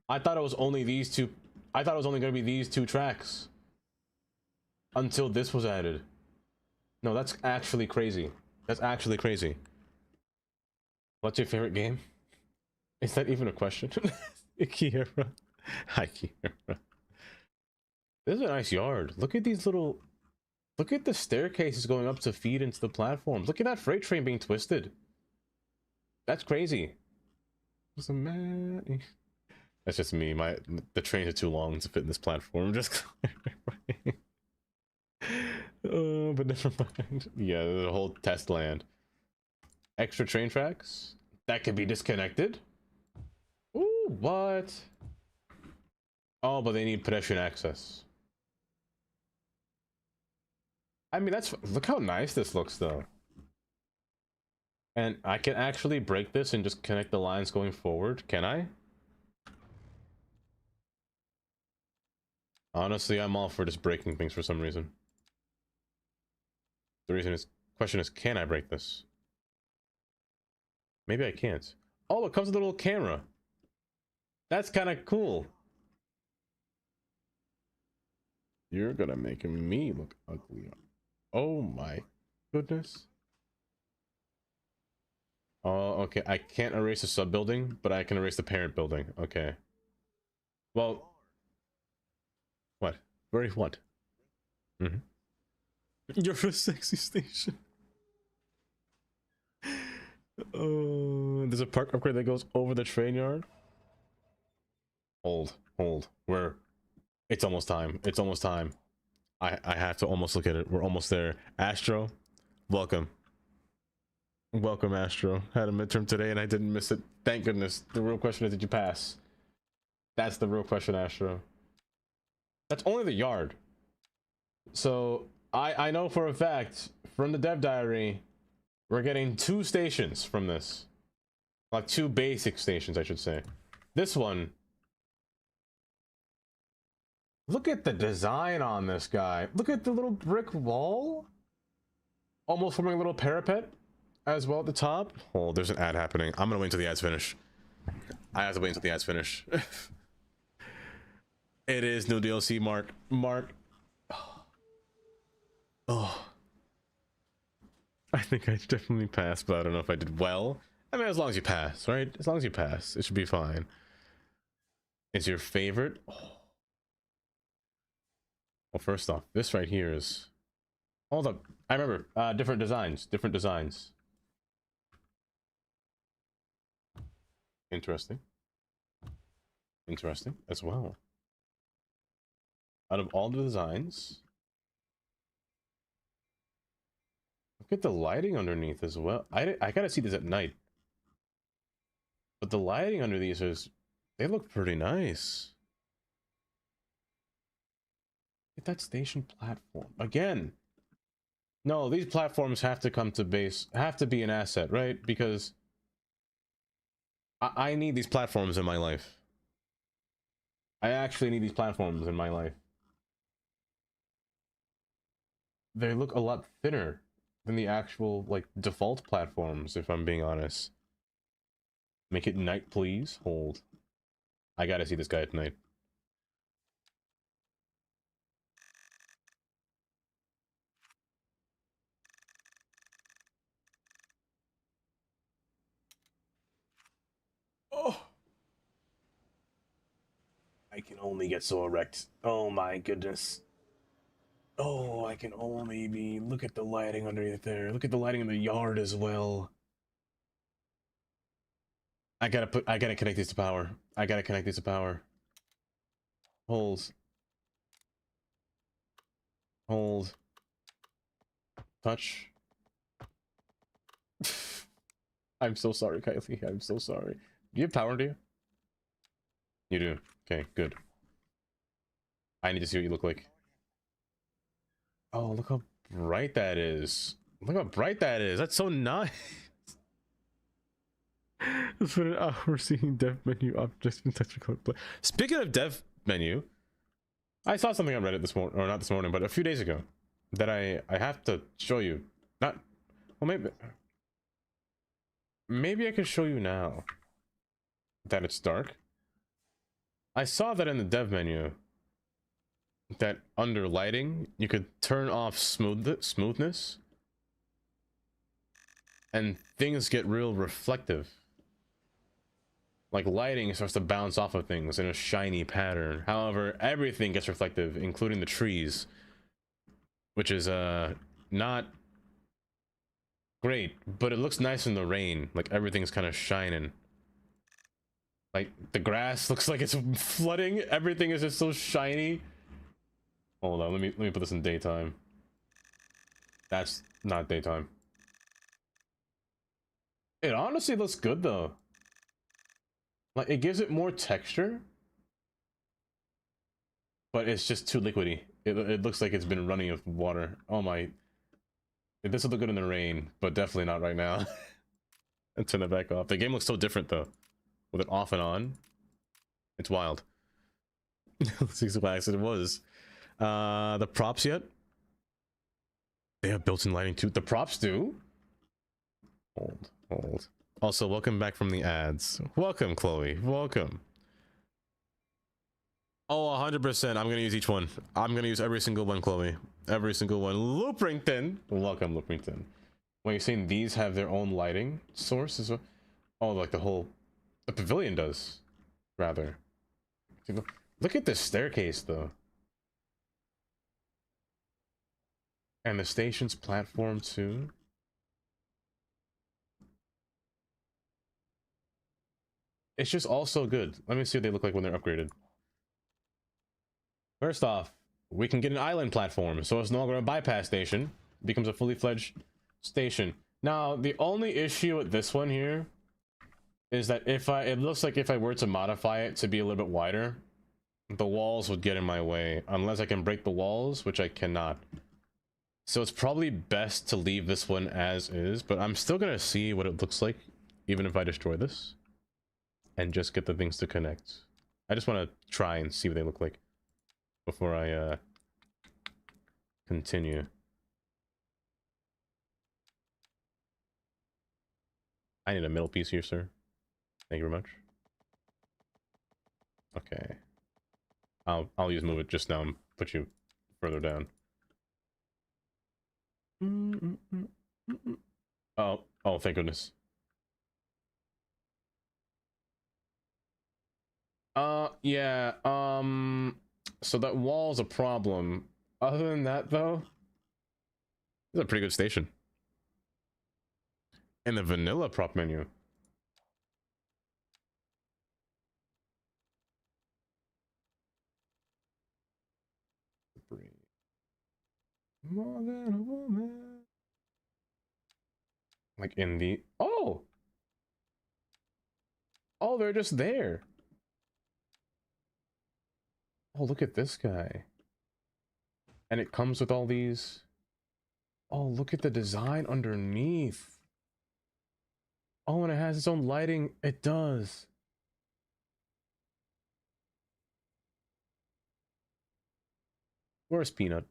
I thought it was only these two. I thought it was only going to be these two tracks until this was added. No, that's actually crazy. That's actually crazy. What's your favorite game? Is that even a question? Kiera. Hi, Kiera. This is a nice yard. Look at these little... Look at the staircases going up to feed into the platforms. Look at that freight train being twisted. That's crazy. What's a man? That's just me. The trains are too long to fit in this platform. Just oh, but never mind. Yeah, the whole test land. Extra train tracks that could be disconnected. Ooh, what? Oh, but they need pedestrian access. I mean, look how nice this looks though. And I can actually break this and just connect the lines going forward, can I? Honestly, I'm all for just breaking things for some reason. The question is, can I break this? Maybe I can't. Oh, it comes with a little camera. That's kind of cool. You're gonna make me look ugly. Oh my goodness. Oh, okay. I can't erase the sub building, but I can erase the parent building. Okay. Well, what? Very what? Mm-hmm. You're a sexy station. Oh, there's a park upgrade that goes over the train yard. Hold. It's almost time. It's almost time. I have to almost look at it. We're almost there. Astro, welcome. Welcome, Astro. Had a midterm today and I didn't miss it. Thank goodness. The real question is, did you pass? That's the real question, Astro. That's only the yard. So I know for a fact from the dev diary, we're getting 2 stations from this. Like 2 basic stations, I should say. This one. Look at the design on this guy. Look at the little brick wall. Almost forming a little parapet as well at the top. Oh, there's an ad happening. I'm gonna wait until the ads finish. I have to wait until the ads finish. It is new DLC, Mark. Oh. I think I definitely passed, but I don't know if I did well. I mean, as long as you pass, right? As long as you pass, it should be fine. Is your favorite? Oh. Well, first off, this right here is... Hold up. I remember. Different designs. Interesting as well. Out of all the designs, look at the lighting underneath as well. I gotta see this at night, but the lighting under these they look pretty nice. Look at that station platform again. No, these platforms have to come to base, have to be an asset, right? Because I need these platforms in my life. I actually need these platforms in my life. They look a lot thinner than the actual, like, default platforms, if I'm being honest. Make it night, please. Hold. I gotta see this guy at night. Oh! I can only get so erect. Oh my goodness. Oh, I can only be... Look at the lighting underneath there. Look at the lighting in the yard as well. I gotta connect these to power. Hold. Touch. I'm so sorry, Kylie. I'm so sorry. Do you have power, do you? You do. Okay, good. I need to see what you look like. Oh, look how bright that is. Look how bright that is. That's so nice. It's been an hour seeing dev menu objects in technical play. Speaking of dev menu, I saw something on Reddit this morning, or not this morning, but a few days ago, that I have to show you. Not, well, maybe. maybe I could show you now that it's dark. I saw that in the dev menu that under lighting you could turn off smoothness and things get real reflective. Like lighting starts to bounce off of things in a shiny pattern. However, everything gets reflective, including the trees, which is not great, but it looks nice in the rain. Like everything's kind of shining. Like the grass looks like it's flooding. Everything is just so shiny. Hold on, let me put this in daytime. That's not daytime. It honestly looks good though. Like it gives it more texture, but it's just too liquidy. It looks like it's been running with water. Oh my. This will look good in the rain, but definitely not right now. And turn it back off. The game looks so different though. With it off and on. It's wild. That's exactly what it was. The props yet? They have built-in lighting too. The props do? Hold. Also, welcome back from the ads. Welcome, Chloe. Welcome. Oh, 100%. I'm gonna use each one. I'm gonna use every single one, Chloe. Every single one. Looprington. Welcome, Looprington. When you're saying these have their own lighting source as well. Oh, like the pavilion does, rather. Look at this staircase, though. And the station's platform, too. It's just all so good. Let me see what they look like when they're upgraded. First off, we can get an island platform, so it's no longer a bypass station. It becomes a fully fledged station. Now, the only issue with this one here is that it looks like if I were to modify it to be a little bit wider, the walls would get in my way, unless I can break the walls, which I cannot. So it's probably best to leave this one as is, but I'm still gonna see what it looks like, even if I destroy this, and just get the things to connect. I just want to try and see what they look like before I continue. I need a middle piece here, sir. Thank you very much. Okay. I'll use move it just now and put you further down. Oh, thank goodness. Yeah, so that wall's a problem. Other than that, though, it's a pretty good station. And the vanilla prop menu. More than a woman. Like in the... Oh, they're just there. Oh, look at this guy. And it comes with all these... Oh, look at the design underneath. Oh, and it has its own lighting. It does. Where's Peanut?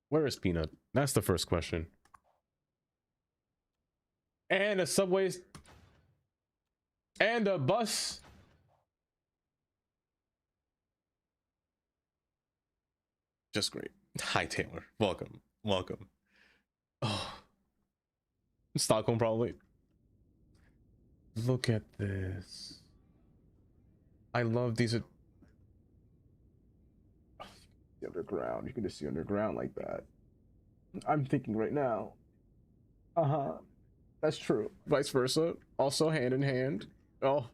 Where is Peanut? That's the first question. And a subway... And a bus... Just great. Hi, Taylor. Welcome. Welcome. Oh. Stockholm, probably. Look at this. I love these. The underground. You can just see underground like that. I'm thinking right now. Uh-huh. That's true. Vice versa. Also hand in hand. Oh.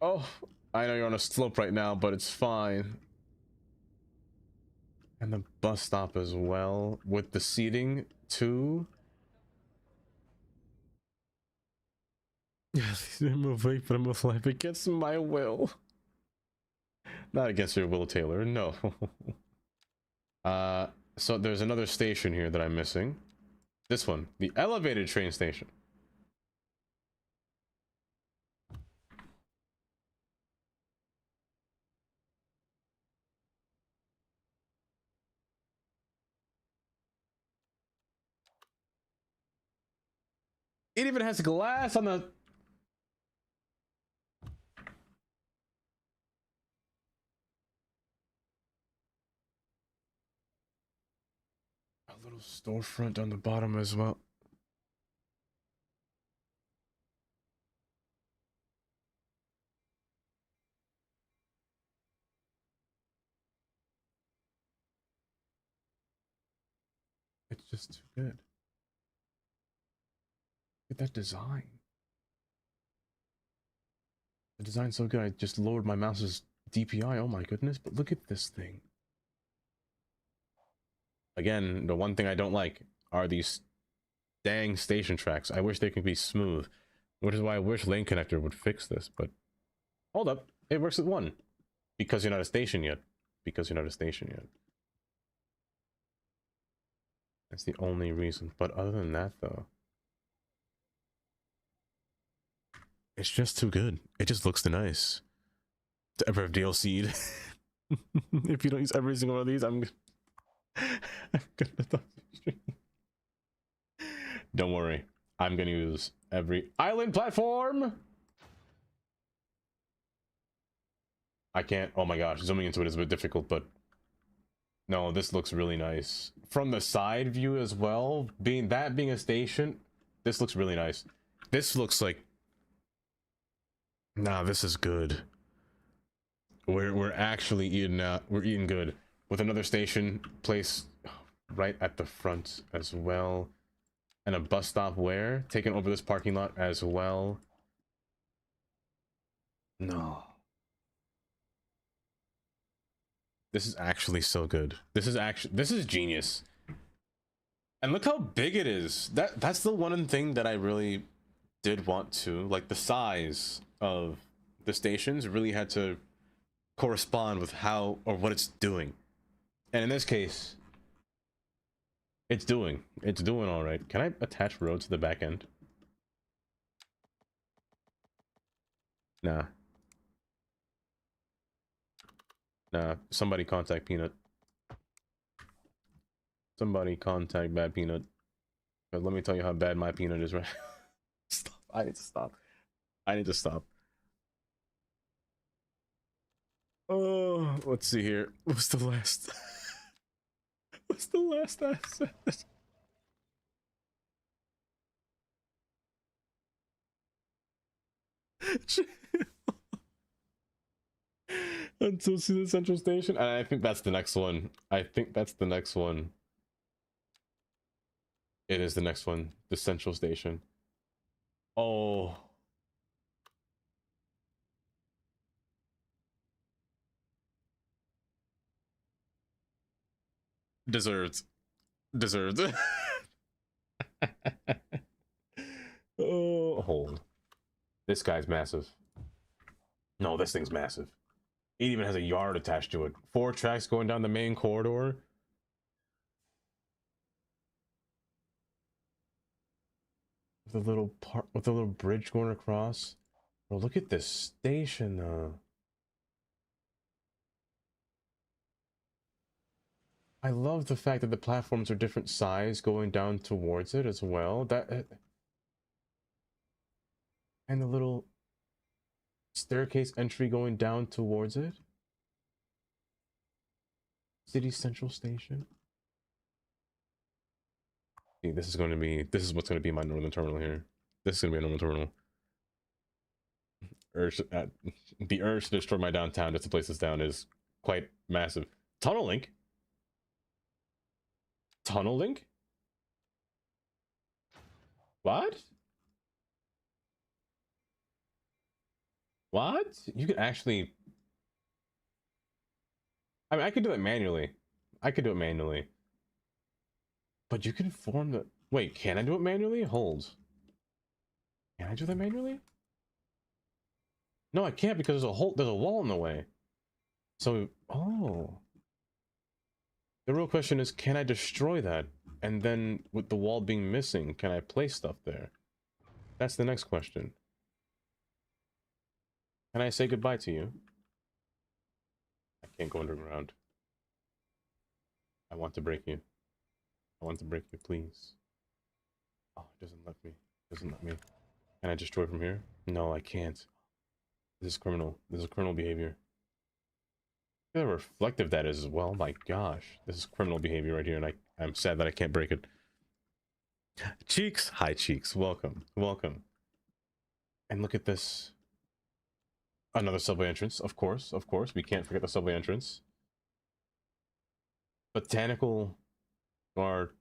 Oh. I know you're on a slope right now, but it's fine. And the bus stop as well, with the seating too. I'm awake, but I'm alive against my will. Not against your will, Taylor. No. So there's another station here that I'm missing. This one, the elevated train station. It even has glass on the... A little storefront on the bottom as well. It's just too good. Look at that design. The design's so good, I just lowered my mouse's DPI. Oh my goodness, but look at this thing. Again, the one thing I don't like are these dang station tracks. I wish they could be smooth, which is why I wish Lane Connector would fix this, but hold up, it works at 1. Because you're not a station yet. Because you're not a station yet. That's the only reason. But other than that, though, it's just too good. It just looks nice. To ever have DLC'd. If you don't use every single one of these, I'm gonna stop the stream. Don't worry. I'm gonna use every island platform. I can't. Oh my gosh, zooming into it is a bit difficult, but no, this looks really nice. From the side view as well, being a station, this looks really nice. This looks like... Nah, this is good. We're actually eating out. We're eating good. With another station place right at the front as well. And a bus stop where? Taking over this parking lot as well. No. This is actually so good. This is genius. And look how big it is. That's the one thing that I really did want to, like, the size of the stations really had to correspond with how or what it's doing. And in this case, it's doing all right. Can I attach roads to the back end? Nah. Nah, somebody contact Peanut. Somebody contact Bad Peanut. But let me tell you how bad my peanut is, right? Stop. I need to stop. I need to stop. Oh, let's see here. What's the last? What's the last asset? Until see the central station, and I think that's the next one. I think that's the next one. It is the next one, the central station. Oh, deserved. Oh, hold. This guy's massive. No, this thing's massive. It even has a yard attached to it. 4 tracks going down the main corridor. With a little part, with a little bridge going across. Bro, look at this station, though. I love the fact that the platforms are different size going down towards it as well. And the little staircase entry going down towards it. City Central Station. See, this is what's going to be my northern terminal here. This is going to be a northern terminal. The urge to destroy my downtown just to place this down is quite massive. Tunnel link? Tunnel link? What? What? You can actually... I mean, I could do it manually. But you can form the... Wait, can I do it manually? Hold. Can I do that manually? No, I can't because there's a wall in the way. So, oh. The real question is, can I destroy that? And then, with the wall being missing, can I place stuff there? That's the next question. Can I say goodbye to you? I can't go underground. I want to break you. I want to break you, please. Oh, it doesn't let me. Doesn't let me. Can I destroy from here? No, I can't. This is criminal. This is criminal behavior. Look how reflective that is as well. My gosh. This is criminal behavior right here, and I'm sad that I can't break it. Cheeks! Hi, Cheeks. Welcome. Welcome. And look at this. Another subway entrance, of course. Of course. We can't forget the subway entrance. Botanical guard.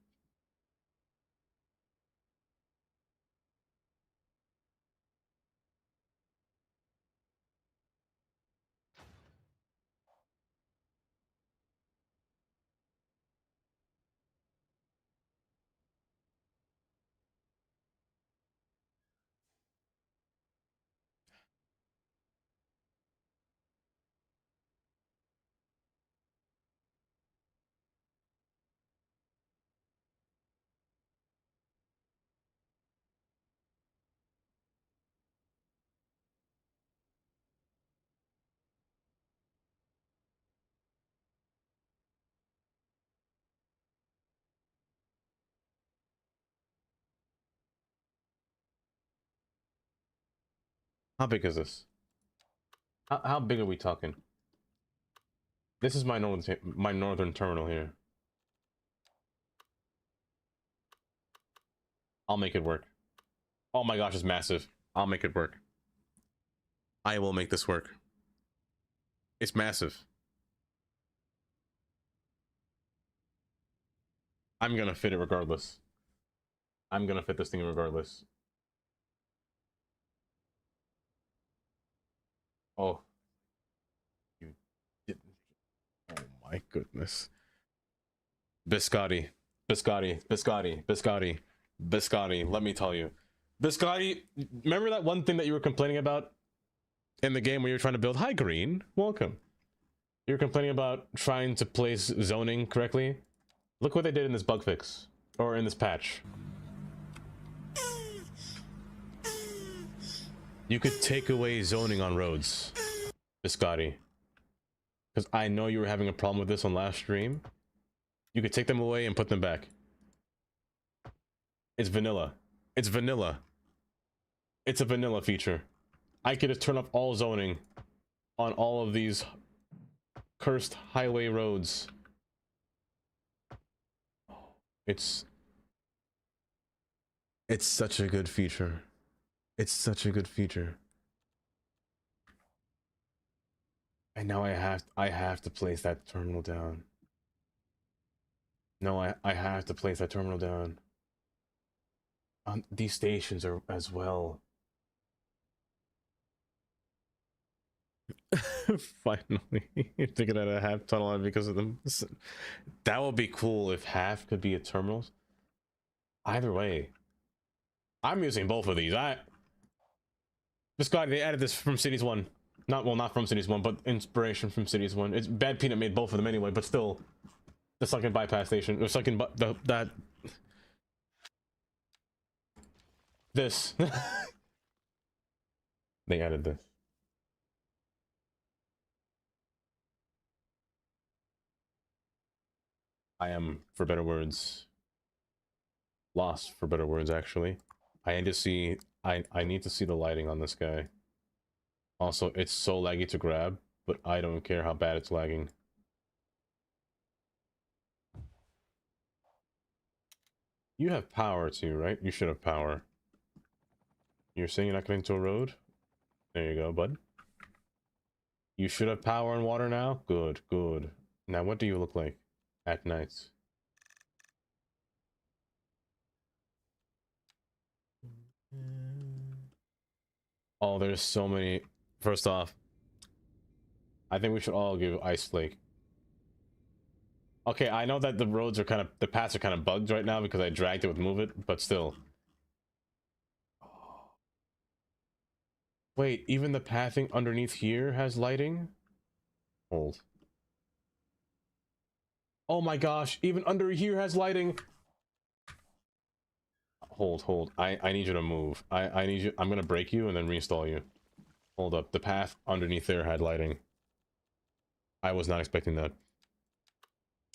How big is this? How big are we talking? This is my northern terminal here. I'll make it work. Oh my gosh, it's massive. I'll make it work. I will make this work. It's massive. I'm gonna fit it regardless. I'm gonna fit this thing regardless. Oh. You didn't. Oh my goodness. Biscotti. Biscotti. Biscotti. Biscotti. Biscotti. Let me tell you. Biscotti, remember that one thing that you were complaining about in the game where you were trying to build? Hi, Green. Welcome. You were complaining about trying to place zoning correctly. Look what they did in this bug fix. Or in this patch. You could take away zoning on roads. Biscotti. Because I know you were having a problem with this on last stream. You could take them away and put them back. It's vanilla. It's vanilla. It's a vanilla feature. I could just turn off all zoning on all of these cursed highway roads. It's such a good feature. It's such a good feature. And now I have to place that terminal down. No, I have to place that terminal down. These stations are as well. Finally, you're thinking that a half tunnel line because of them. That would be cool if half could be a terminal. Either way, I'm using both of these. Biscotti, they added this from Cities 1. Not from Cities 1, but inspiration from Cities 1. It's Bad Peanut made both of them anyway, but still, the sunken bypass station, or sunken this. They added this. I am, for better words, lost for better words, actually. I need to see the lighting on this guy. Also, it's so laggy to grab, but I don't care how bad it's lagging. You have power too, right? You should have power. You're saying you're not getting to a road? There you go, bud. You should have power and water now? Good, good. Now, what do you look like at night? Oh, there's so many. First off, I think we should all give Ice Flake. Okay, I know that the roads are the paths are kind of bugged right now because I dragged it with Move It, but still. Wait, even the pathing underneath here has lighting? Hold. Oh my gosh, even under here has lighting. Hold. I need you to move. I need you. I'm gonna break you and then reinstall you. Hold up. The path underneath there had lighting. I was not expecting that.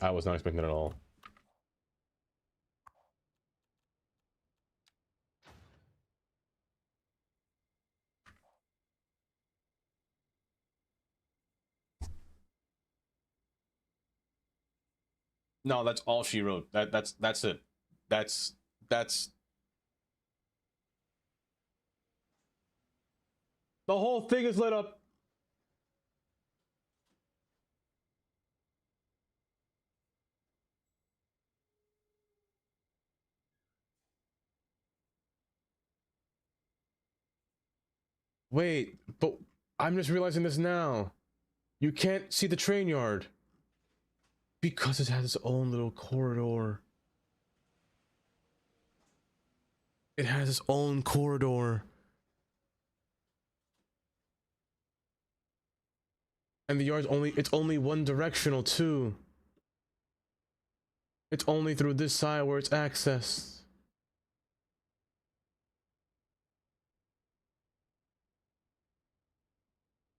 I was not expecting that at all. No, that's all she wrote. That's it. That's the whole thing is lit up. Wait, but I'm just realizing this now. You can't see the train yard because it has its own little corridor. It has its own corridor. And the yard's it's only one directional too. It's only through this side where it's accessed.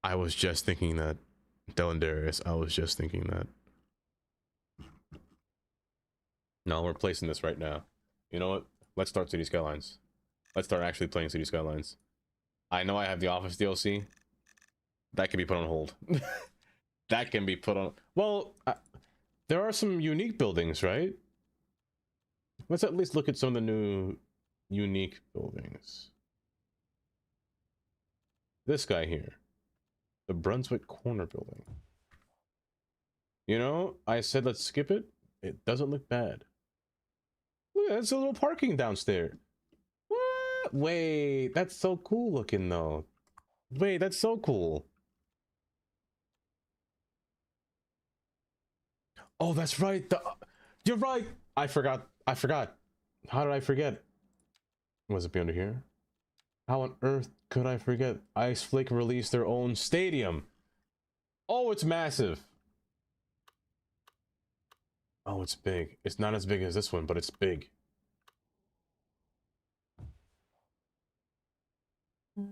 I was just thinking that. Dylan Darius, I was just thinking that. No, we're placing this right now. You know what? Let's start City Skylines. Let's start actually playing City Skylines. I know I have the Office DLC. That can be put on hold. That can be put on... Well, there are some unique buildings, right? Let's at least look at some of the new unique buildings. This guy here. The Brunswick Corner building. You know, I said let's skip it. It doesn't look bad. Look, that's a little parking downstairs. What? Wait, that's so cool looking though. Wait, that's so cool. Oh, that's right. You're right. I forgot. How did I forget? Was it be under here? How on earth could I forget? Ice Flake released their own stadium. Oh, it's massive. Oh, it's big. It's not as big as this one, but it's big. The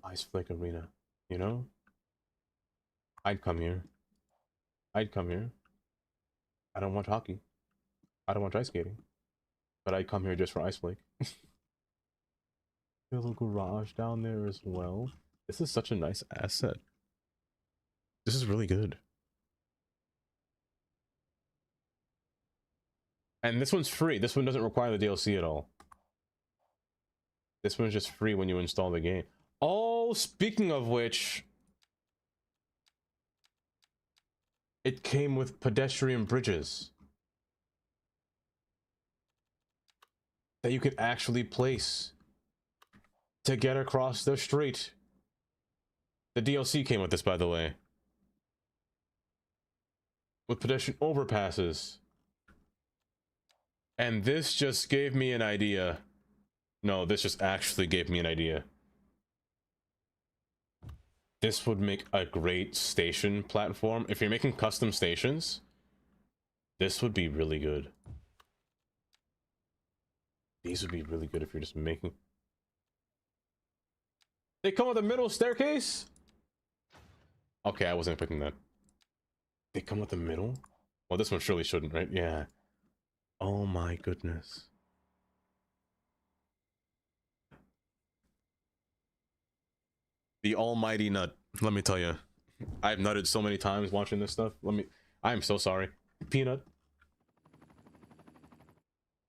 Ice Flake Arena, you know? I'd come here. I'd come here. I don't watch hockey. I don't watch ice skating. But I'd come here just for Ice Flake. There's a little garage down there as well. This is such a nice asset. This is really good. And this one's free. This one doesn't require the DLC at all. This one's just free when you install the game. Oh, speaking of which, it came with pedestrian bridges that you could actually place to get across the street. The DLC came with this, by the way. With pedestrian overpasses. And this just gave me an idea. No, this just actually gave me an idea. This would make a great station platform. If you're making custom stations, this would be really good. These would be really good if you're just making... They come with a middle staircase? Okay, I wasn't picking that. They come with a middle? Well, this one surely shouldn't, right? Yeah. Oh my goodness. The almighty nut. Let me tell you. I've nutted so many times watching this stuff. I'm so sorry. Peanut.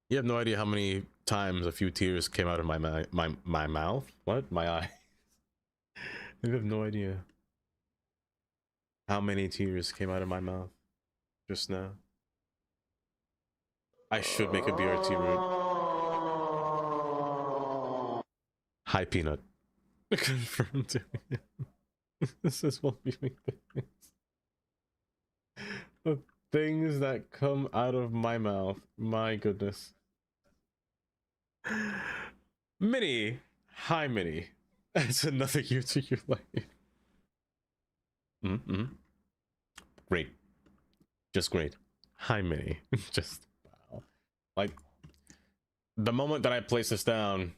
You have no idea how many times a few tears came out of my mouth. What? My eye. You have no idea how many tears came out of my mouth just now. I should make a BRT route. Hi, Peanut. Confirmed. This is what we make things. The things that come out of my mouth. My goodness. Minnie. Hi, Minnie. It's another year to your life. Great. Just great. Hi, Minnie. Just wow. Like, the moment that I place this down,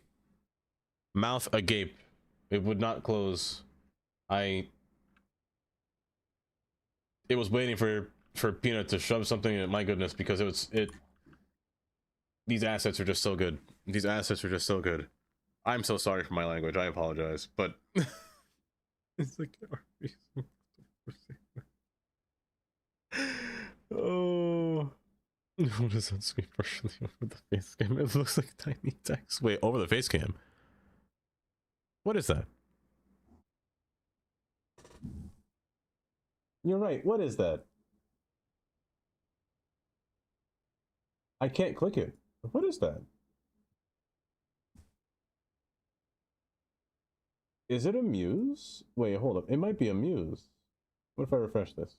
mouth agape. It would not close. It was waiting for Peanut to shove something in. My goodness, because these assets are just so good. These assets are just so good. I'm so sorry for my language. I apologize, but it's like oh What is that screen partially over the face cam? It looks like tiny text. Wait, over the face cam? What is that? You're right. What is that? I can't click it. What is that? Is it a muse? Wait, hold up. It might be a muse. What if I refresh this?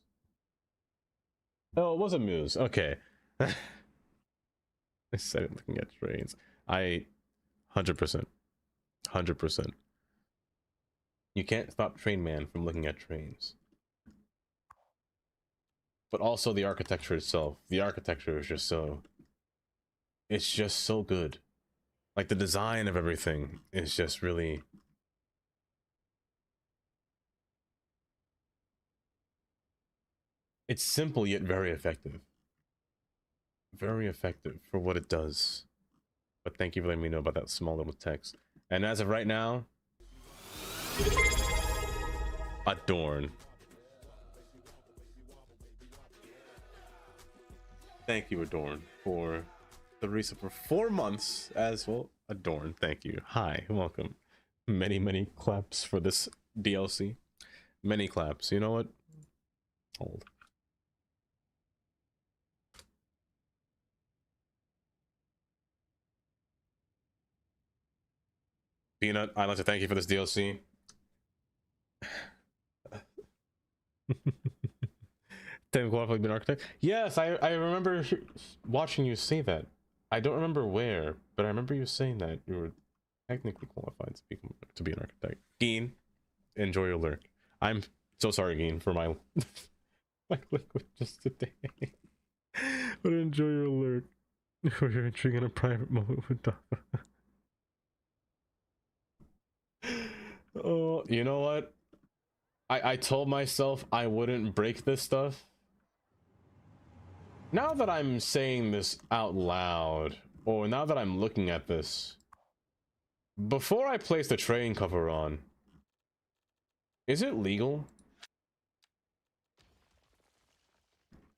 Oh, it was a muse. Okay. I said it looking at trains. 100%. 100%. You can't stop Train Man from looking at trains. But also the architecture itself. The architecture is just so... It's just so good. Like the design of everything is just really... It's simple yet very effective. Very effective for what it does. But thank you for letting me know about that small little text. And as of right now, Adorn. Thank you, Adorn, for the reset for 4 months as well. Adorn, thank you. Hi, welcome. Many claps for this DLC. Many claps. You know what? Hold. Peanut, I'd like to thank you for this DLC. Tim qualified being architect. Yes, I remember watching you say that. I don't remember where, but I remember you saying that you were technically qualified to be an architect. Geen, enjoy your lurk. I'm so sorry, Geen, for my my liquid just today. But enjoy your lurk. Or you're entering in a private moment with Dava. Oh, you know what? I told myself I wouldn't break this stuff. Now that I'm saying this out loud, or now that I'm looking at this, before I place the train cover on, is it legal?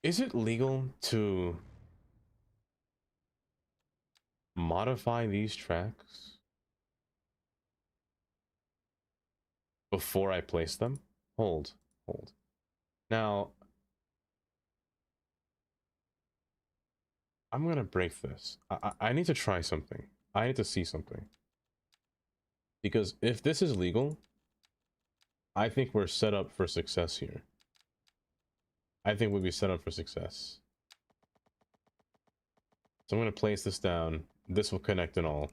Is it legal to modify these tracks before I place them? Hold. Now, I'm gonna break this. I need to try something. I need to see something. Because if this is legal, I think we're set up for success here. I think we'll be set up for success. So I'm gonna place this down. This will connect and all.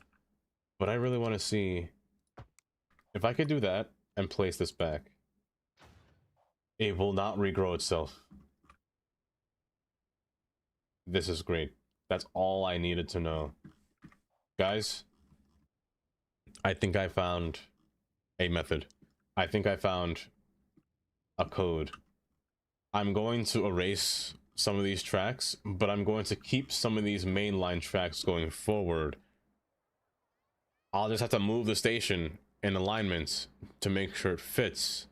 But I really want to see if I could do that and place this back. It will not regrow itself. This is great. That's all I needed to know. Guys, I think I found a method. I think I found a code. I'm going to erase some of these tracks, but I'm going to keep some of these mainline tracks going forward. I'll just have to move the station in alignment to make sure it fits.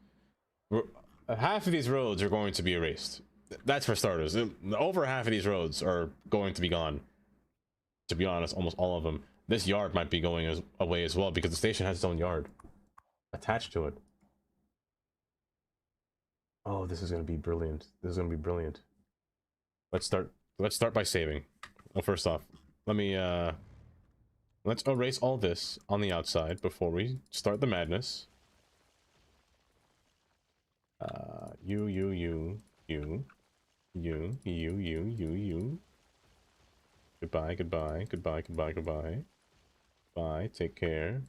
Half of these roads are going to be erased. That's for starters. Over half of these roads are going to be gone. To be honest, almost all of them. This yard might be going away as well because the station has its own yard attached to it. Oh, this is going to be brilliant. This is going to be brilliant. Let's start by saving. Well, first off, let's erase all this on the outside before we start the madness. You. Goodbye. Bye. Take care.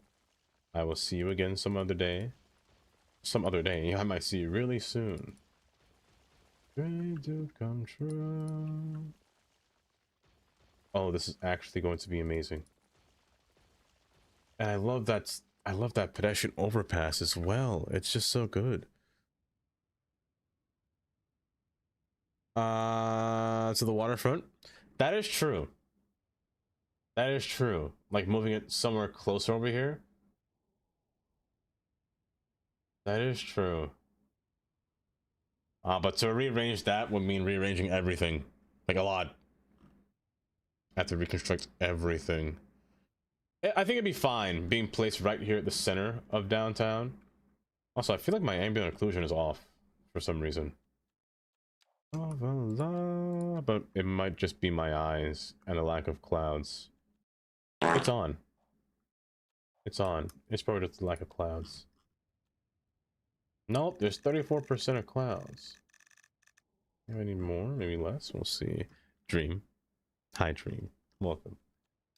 I will see you again some other day. I might see you really soon. Dream to come true. Oh, this is actually going to be amazing. And I love that pedestrian overpass as well. It's just so good. To the waterfront. That is true. Like moving it somewhere closer over here. That is true. But to rearrange that would mean rearranging everything. Like a lot. I have to reconstruct everything. I think it'd be fine being placed right here at the center of downtown. Also, I feel like my ambient occlusion is off for some reason. But it might just be my eyes and a lack of clouds. It's on. It's on. It's probably just the lack of clouds. Nope, there's 34% of clouds. Maybe I need more, maybe less. We'll see. Dream. Hi, Dream. Welcome.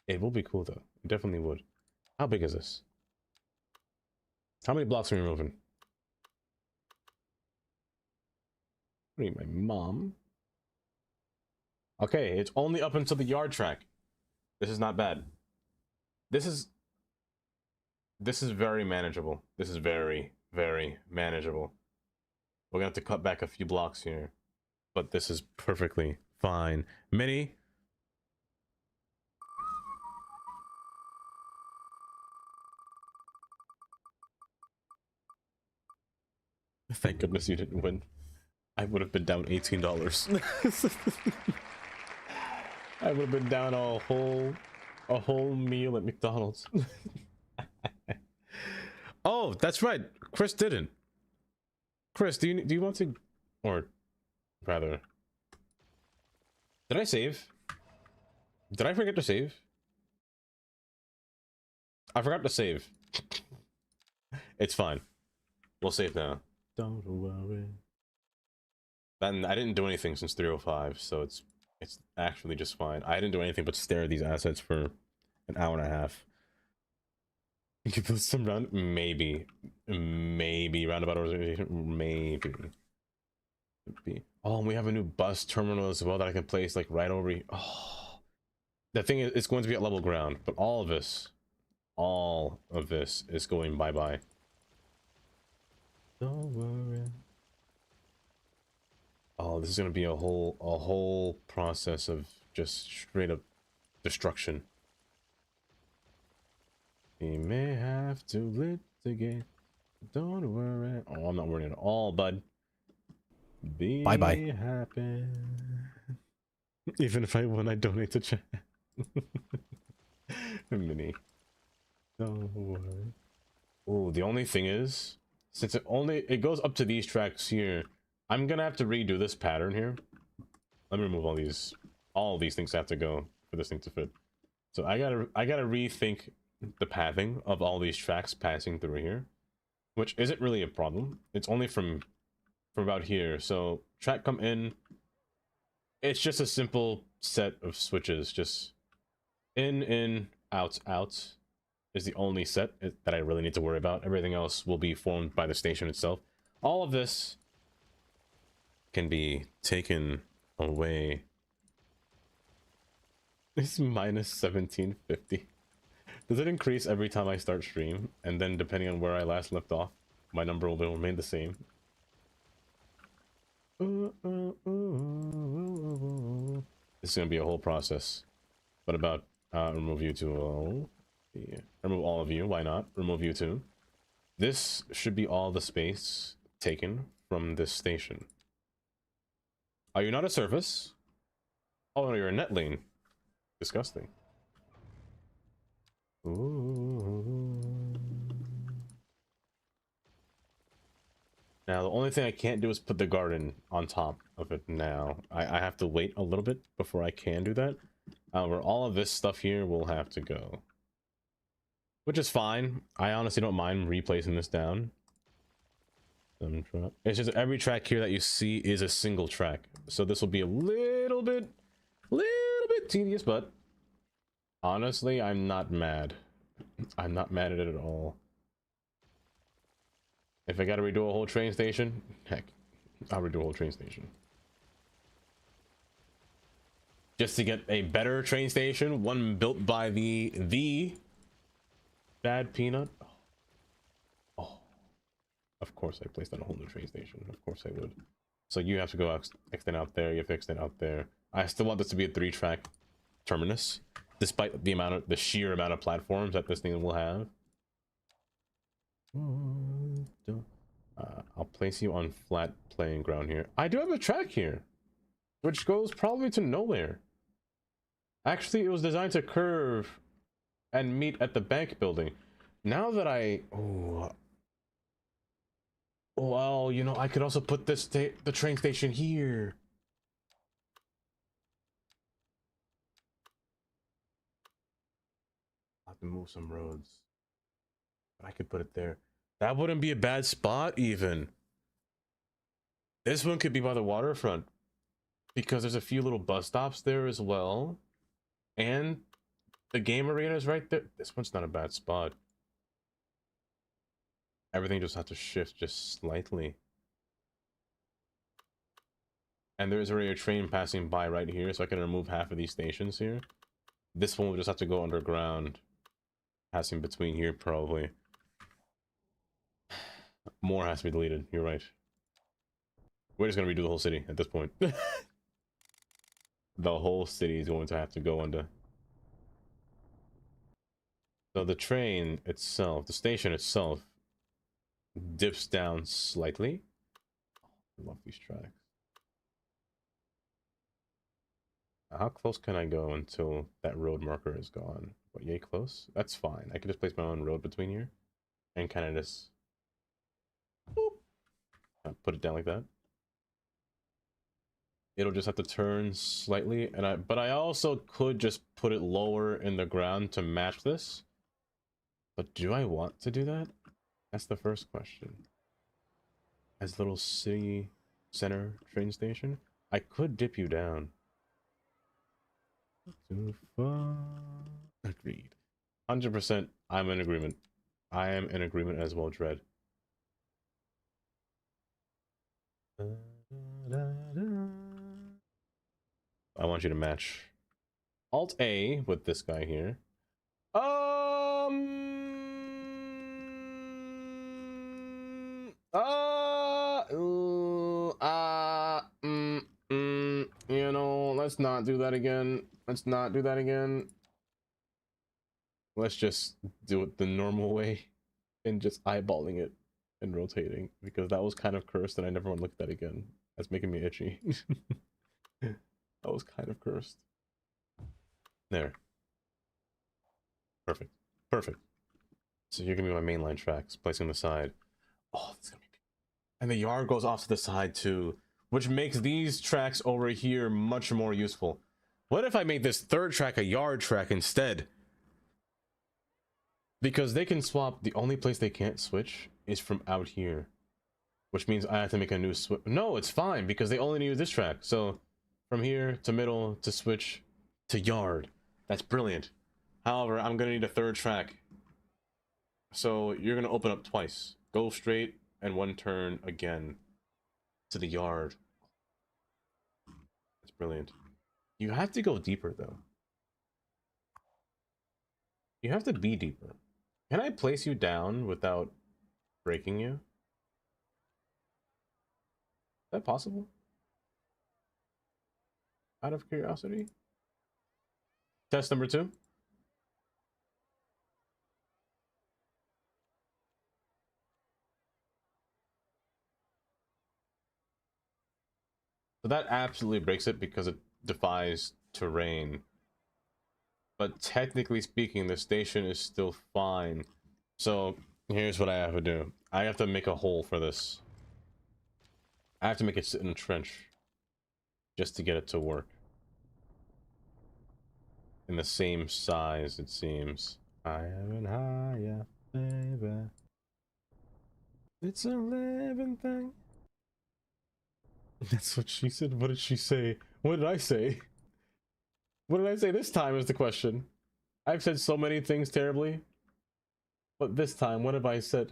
It will be cool, though. It definitely would. How big is this? How many blocks are we removing? What are you, my mom? Okay, it's only up until the yard track. This is not bad. This is very manageable. This is very, very manageable. We're gonna have to cut back a few blocks here, but this is perfectly fine. Minnie. Thank goodness you didn't win. I would have been down $18. I would have been down a whole meal at McDonald's. Oh, that's right. Chris didn't. Chris, do you want to, or rather, did I save? Did I forget to save? I forgot to save. It's fine. We'll save now. Don't worry. Then I didn't do anything since 3:05, so it's actually just fine. I didn't do anything but stare at these assets for an hour and a half. Give this some round, maybe roundabout organization, maybe. Oh, and we have a new bus terminal as well that I can place like right over. Oh, the thing is, it's going to be at level ground, but all of this is going bye bye. Don't worry. Oh, this is gonna be a whole process of just straight up destruction. We may have to litigate. Don't worry. Oh, I'm not worrying at all, bud. Be Bye-bye. happy. Even if I win, I donate to chat. Mini. Don't worry. Oh, the only thing is, since it goes up to these tracks here, I'm gonna have to redo this pattern here. Let me remove all these things have to go for this thing to fit. So I gotta rethink the pathing of all these tracks passing through here, which isn't really a problem. It's only from about here. So track come in. It's just a simple set of switches, just in, out, out is the only set that I really need to worry about. Everything else will be formed by the station itself. All of this can be taken away. It's minus 1750. Does it increase every time I start stream? And then depending on where I last left off, my number will remain the same. This is gonna be a whole process. What about remove you two? Yeah. Remove all of you, why not? Remove you two. This should be all the space taken from this station. Are you not a surface? Oh, no, you're a net lane. Disgusting. Ooh. Now, the only thing I can't do is put the garden on top of it now. I have to wait a little bit before I can do that. However, all of this stuff here will have to go. Which is fine. I honestly don't mind replacing this down. It's just every track here that you see is a single track, so this will be a little bit tedious, but honestly, I'm not mad. I'm not mad at it at all. If I gotta redo a whole train station, heck, I'll redo a whole train station. Just to get a better train station, one built by the Bad Peanut. Of course I placed on a whole new train station. Of course I would. So you have to go extend out there, you have to extend out there. I still want this to be a 3-track terminus, despite the sheer amount of platforms that this thing will have. I'll place you on flat playing ground here. I do have a track here, which goes probably to nowhere. Actually, it was designed to curve and meet at the bank building. Now that oh, well, you know, I could also put this the train station here. I'll have to move some roads. But I could put it there. That wouldn't be a bad spot even. This one could be by the waterfront because there's a few little bus stops there as well. And the game arena is right there. This one's not a bad spot. Everything just has to shift just slightly. And there's already a train passing by right here, so I can remove half of these stations here. This one will just have to go underground. Passing between here, probably. More has to be deleted, you're right. We're just gonna redo the whole city at this point. The whole city is going to have to go under. So the train itself, the station itself, dips down slightly. I love these tracks. How close can I go until that road marker is gone? What, yay close? That's fine. I could just place my own road between here and kind of just boop, put it down like that. It'll just have to turn slightly, and but I also could just put it lower in the ground to match this. But do I want to do that? That's the first question. As little city center train station, I could dip you down. Too far. Agreed. 100%. I'm in agreement. I am in agreement as well, Dread. I want you to match Alt A with this guy here. You know, let's not do that again. Let's not do that again. Let's just do it the normal way and just eyeballing it and rotating, because that was kind of cursed and I never want to look at that again. That's making me itchy. That was kind of cursed. There. Perfect. Perfect. So you're gonna be my mainline tracks, placing on the side. Oh, that's gonna be. And the yard goes off to the side too, which makes these tracks over here much more useful. What if I made this third track a yard track instead? Because they can swap. The only place they can't switch is from out here, which means I have to make a new switch. No, it's fine because they only use this track. So from here to middle to switch to yard. That's brilliant. However, I'm gonna need a third track. So you're gonna open up twice. Go straight and one turn again to the yard. That's brilliant. You have to go deeper though. You have to be deeper. Can I place you down without breaking you? Is that possible? Out of curiosity? Test number 2. So that absolutely breaks it because it defies terrain. But technically speaking, the station is still fine. So here's what I have to do. I have to make a hole for this. I have to make it sit in a trench just to get it to work. In the same size, it seems. Higher and higher, baby. It's a living thing. That's what she said. What did she say? What did I say? What did I say this time is the question. I've said so many things terribly. But this time, what have I said?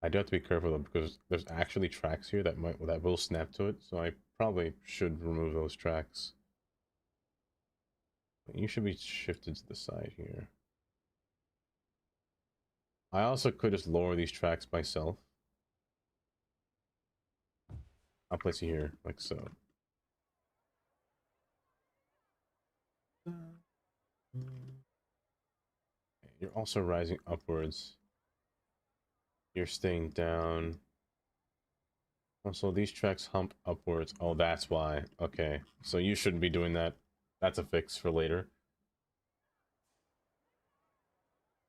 I do have to be careful though, because there's actually tracks here that will snap to it, so I probably should remove those tracks. You should be shifted to the side here. I also could just lower these tracks myself. I'll place you here, like so. You're also rising upwards. You're staying down. Also, these tracks hump upwards. Oh, that's why. Okay, so you shouldn't be doing that. That's a fix for later.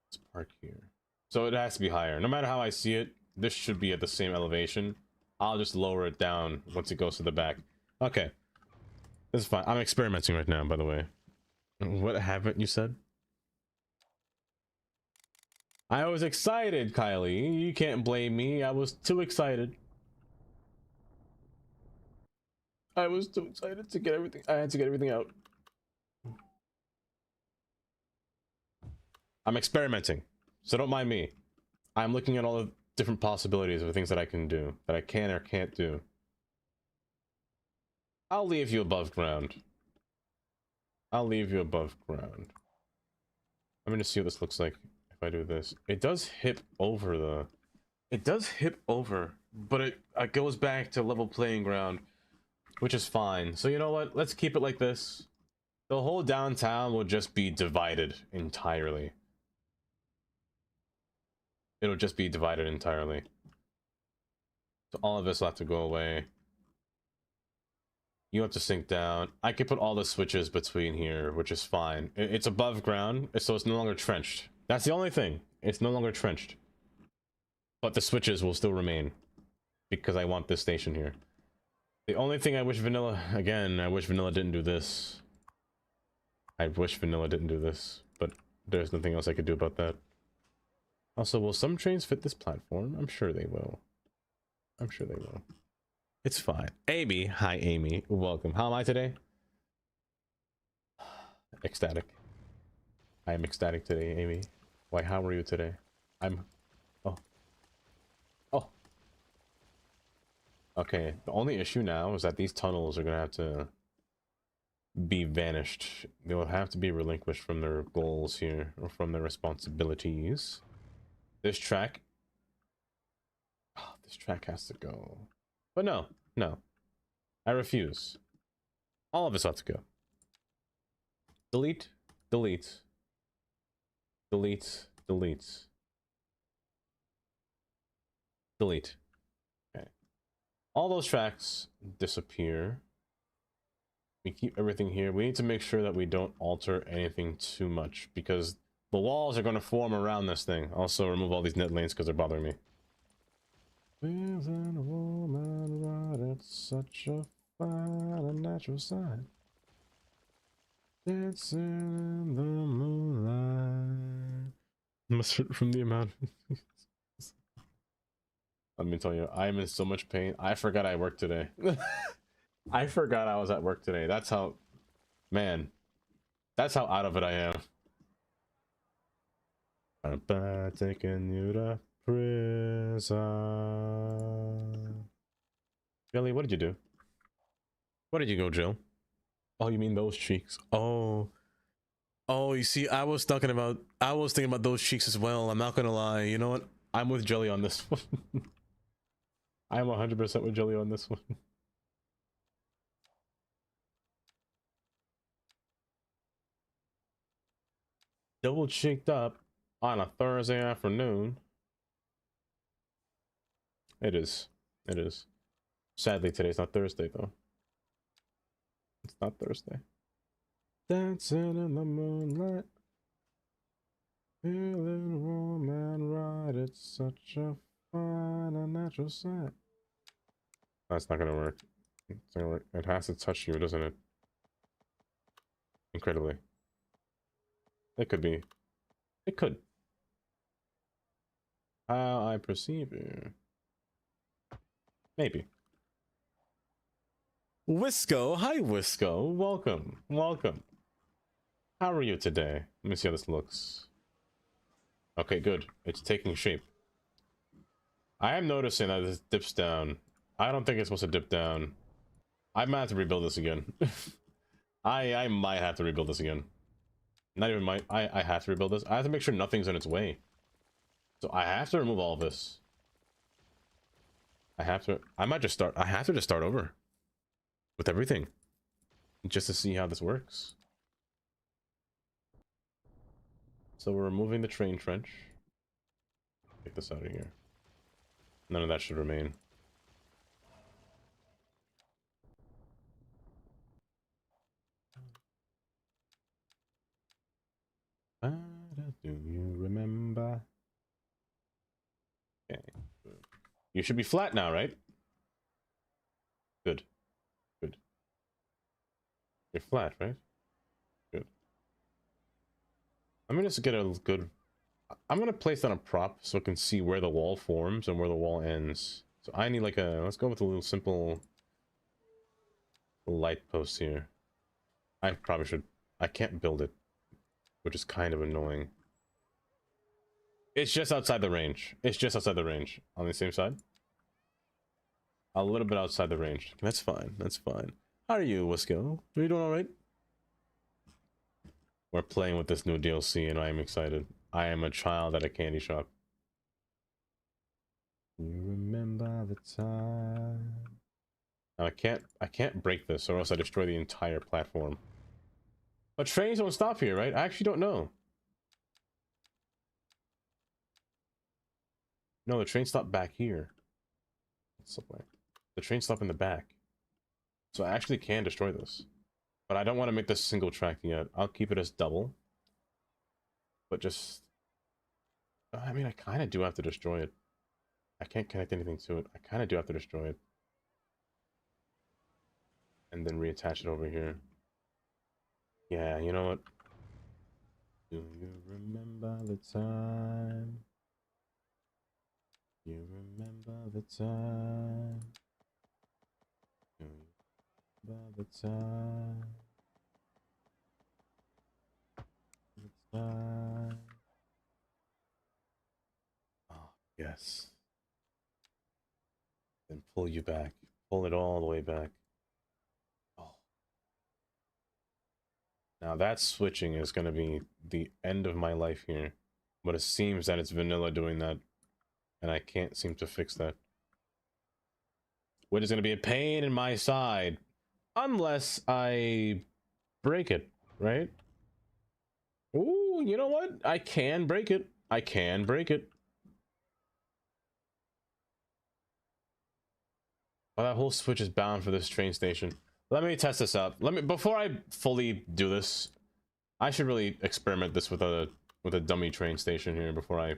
Let's park here. So it has to be higher. No matter how I see it, this should be at the same elevation. I'll just lower it down once it goes to the back. Okay. This is fine. I'm experimenting right now, by the way. What haven't you said? I was excited, Kylie. You can't blame me. I was too excited. I was too excited to get everything. I had to get everything out. I'm experimenting, so don't mind me. I'm looking at all the different possibilities of things that I can do, that I can or can't do. I'll leave you above ground. I'll leave you above ground. I'm gonna see what this looks like if I do this. It does hip over the... It does hip over, but it goes back to level playing ground, which is fine. So you know what? Let's keep it like this. The whole downtown will just be divided entirely. It'll just be divided entirely. So all of this will have to go away. You have to sink down. I could put all the switches between here, which is fine. It's above ground, so it's no longer trenched. That's the only thing. It's no longer trenched. But the switches will still remain, because I want this station here. The only thing I wish Vanilla... Again, I wish Vanilla didn't do this. I wish Vanilla didn't do this, but there's nothing else I could do about that. Also, will some trains fit this platform? I'm sure they will. I'm sure they will. It's fine. Amy. Hi, Amy. Welcome. How am I today? Ecstatic. I am ecstatic today, Amy. Why, how are you today? I'm... Oh. Oh. Okay, the only issue now is that these tunnels are gonna have to be vanished. They will have to be relinquished from their goals here, or from their responsibilities. This track... Oh, this track has to go. But no, no. I refuse. All of us have to go. Delete, delete. Delete, delete. Delete. Okay. All those tracks disappear. We keep everything here. We need to make sure that we don't alter anything too much, because the walls are going to form around this thing. Also, remove all these net lanes because they're bothering me. Within a woman, right, it's such a fine and natural sight. Dancing in the moonlight. Mustard from the amount. Let me tell you, I'm in so much pain. I forgot I worked today. I forgot I was at work today. That's how, man, that's how out of it I am. I'm taking you to prison. Billy, what did you do? Where did you go, Jill? Oh, you mean those cheeks? Oh. Oh, you see, I was thinking about those cheeks as well. I'm not gonna lie. You know what? I'm with Jelly on this one. I'm 100% with Jelly on this one. Double cheeked up on a Thursday afternoon. It is. It is. Sadly, today's not Thursday, though. It's not Thursday. Dancing in the moonlight. Feeling warm and right. It's such a fine and natural sight. That's not gonna work. It's not gonna work. It has to touch you, doesn't it? Incredibly. It could be. It could. How I perceive you. Maybe. Wisco, hi Wisco. Welcome. Welcome. How are you today? Let me see how this looks. Okay, good. It's taking shape. I am noticing that this dips down. I don't think it's supposed to dip down. I might have to rebuild this again. I might have to rebuild this again. Not even might. I have to rebuild this. I have to make sure nothing's in its way. So I have to remove all of this. I have to. I might just start. I have to just start over with everything, just to see how this works. So we're removing the train trench. Take this out of here. None of that should remain. Do you remember? Okay. You should be flat now, right? Good. Good. You're flat, right? Good. I'm gonna just get a good... I'm gonna place that on a prop so I can see where the wall forms and where the wall ends. So I need like a... Let's go with a little simple light post here. I probably should... I can't build it, which is kind of annoying. It's just outside the range. It's just outside the range. On the same side? A little bit outside the range. That's fine. That's fine. How are you, Wisco? Are you doing alright? We're playing with this new DLC and I am excited. I am a child at a candy shop. You remember the time... Now I can't break this or else I destroy the entire platform. But trains don't stop here, right? I actually don't know. No, the train stopped back here. Somewhere. The train stopped in the back. So I actually can destroy this. But I don't want to make this single track yet. I'll keep it as double. But just... I mean, I kind of do have to destroy it. I can't connect anything to it. I kind of do have to destroy it. And then reattach it over here. Yeah, you know what? Do you remember the time? You remember the time? Do you remember the time? The time? Oh, yes. Then pull you back. Pull it all the way back. Now that switching is going to be the end of my life here. But it seems that it's vanilla doing that. And I can't seem to fix that. Which is going to be a pain in my side. Unless I break it, right? Ooh, you know what? I can break it. I can break it. Well, that whole switch is bound for this train station. Let me test this out. Before I fully do this, I should really experiment this with a dummy train station here before I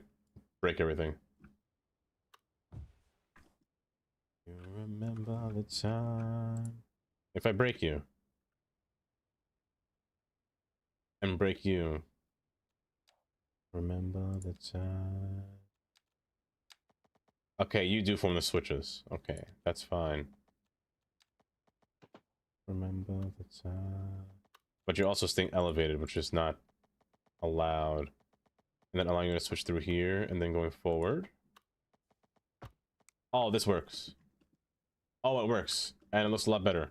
break everything. You remember the time. If I break you and break you, remember the time. Okay, you do form the switches. Okay, that's fine. Remember the time. But you're also staying elevated, which is not allowed. And then allowing you to switch through here and then going forward. Oh, this works. Oh, it works. And it looks a lot better.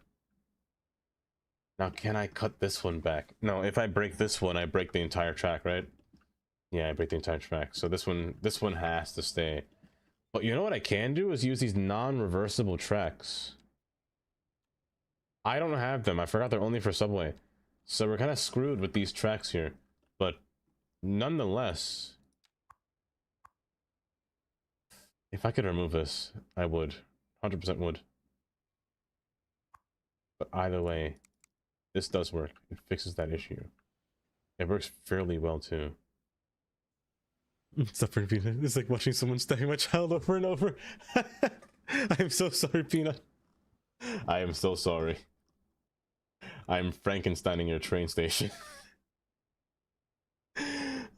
Now, can I cut this one back? No, if I break this one, I break the entire track, right? Yeah, I break the entire track. So this one has to stay. But you know what I can do is use these non-reversible tracks. I don't have them. I forgot they're only for subway. So we're kind of screwed with these tracks here. But nonetheless, if I could remove this, I would. 100% would. But either way, this does work. It fixes that issue. It works fairly well too. Suffering Peanut. It's like watching someone stabbing my child over and over. I am so sorry, Peanut. I am so sorry. I'm Frankensteining your train station.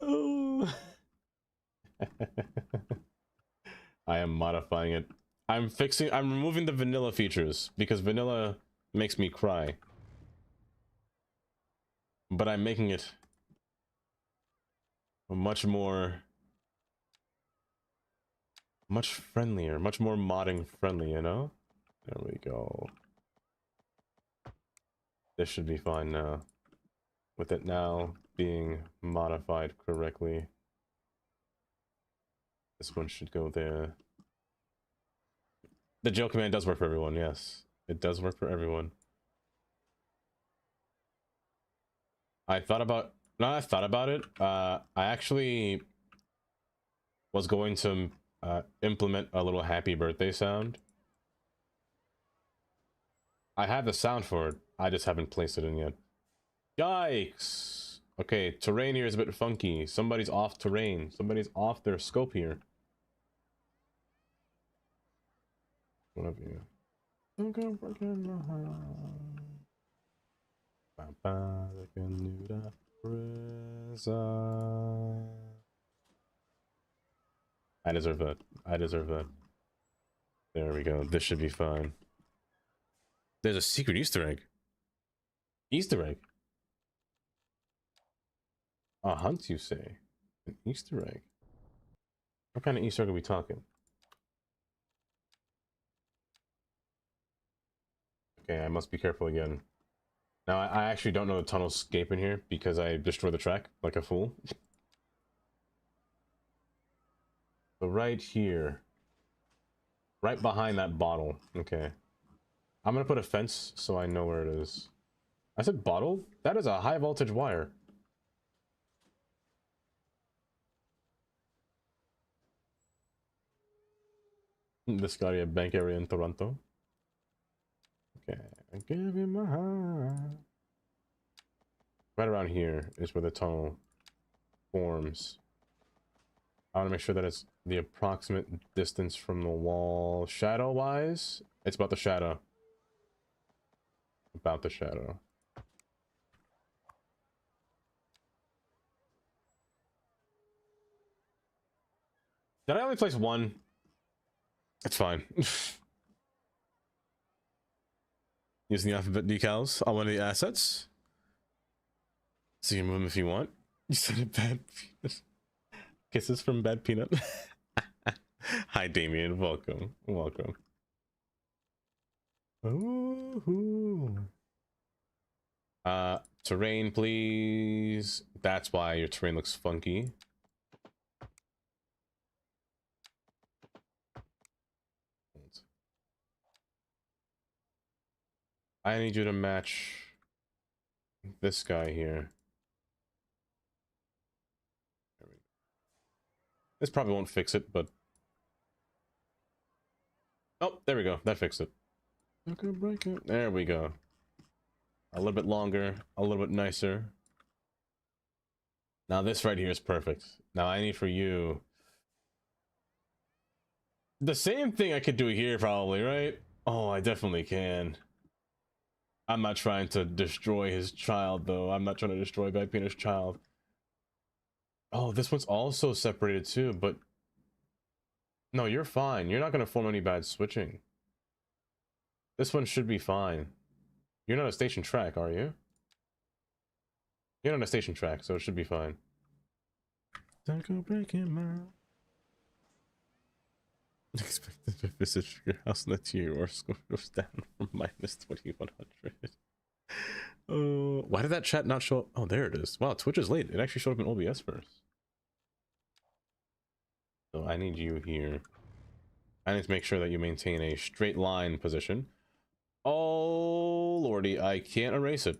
Oh. I am modifying it. I'm removing the vanilla features because vanilla makes me cry. But I'm making it much friendlier, much more modding friendly, you know? There we go. This should be fine now. With it now being modified correctly. This one should go there. The Joe command does work for everyone, yes. It does work for everyone. I thought about it. I actually was going to implement a little happy birthday sound. I have the sound for it. I just haven't placed it in yet. Yikes! Okay, terrain here is a bit funky. Somebody's off terrain. Somebody's off their scope here. One of you. I deserve that. I deserve that. There we go. This should be fine. There's a secret Easter egg. Easter egg? A hunt, you say? An Easter egg? What kind of Easter egg are we talking? Okay, I must be careful again. Now, I actually don't know the tunnel escape in here because I destroyed the track like a fool. So right here. Right behind that bottle. Okay. I'm gonna put a fence so I know where it is. I said bottle? That is a high voltage wire. This got a bank area in Toronto. Okay, I give you my heart. Right around here is where the tunnel forms. I want to make sure that it's the approximate distance from the wall. Shadow-wise, it's about the shadow. About the shadow. Did I only place one? It's fine. Using the alphabet decals on one of the assets. So you can move them if you want. You said a bad peanut. Kisses from Bad Peanut. Hi, Damien. Welcome. Welcome. Ooh. Terrain, please. That's why your terrain looks funky. I need you to match this guy here. This probably won't fix it, but... Oh, there we go. That fixed it. There we go. A little bit longer, a little bit nicer. Now this right here is perfect. Now I need for you... The same thing I could do here probably, right? Oh, I definitely can. I'm not trying to destroy his child, though. I'm not trying to destroy Bad Peanut's child. Oh, this one's also separated too, but... No, you're fine. You're not going to form any bad switching. This one should be fine. You're not a station track, are you? You're not a station track, so it should be fine. Don't go breaking my... Expected to visit your house next year or score goes down from minus 2100. Oh, why did that chat not show up? Oh, there it is. Wow, Twitch is late. It actually showed up in OBS first. So I need you here. I need to make sure that you maintain a straight line position. Oh, lordy, I can't erase it.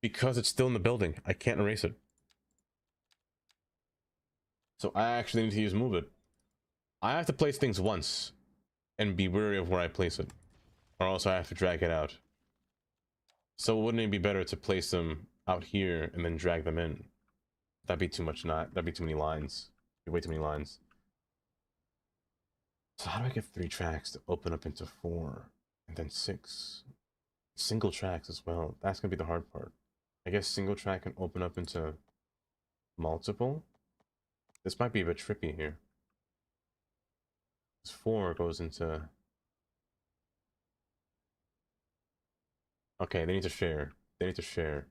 Because it's still in the building. I can't erase it. So I actually need to use move it. I have to place things once and be wary of where I place it, or else I have to drag it out. So wouldn't it be better to place them out here and then drag them in? That'd be too much. That'd be too many lines. Way too many lines. So how do I get 3 tracks to open up into 4 and then 6 single tracks as well? That's gonna be the hard part. I guess single track can open up into multiple. This might be a bit trippy here. This 4 goes into... Okay, they need to share. They need to share.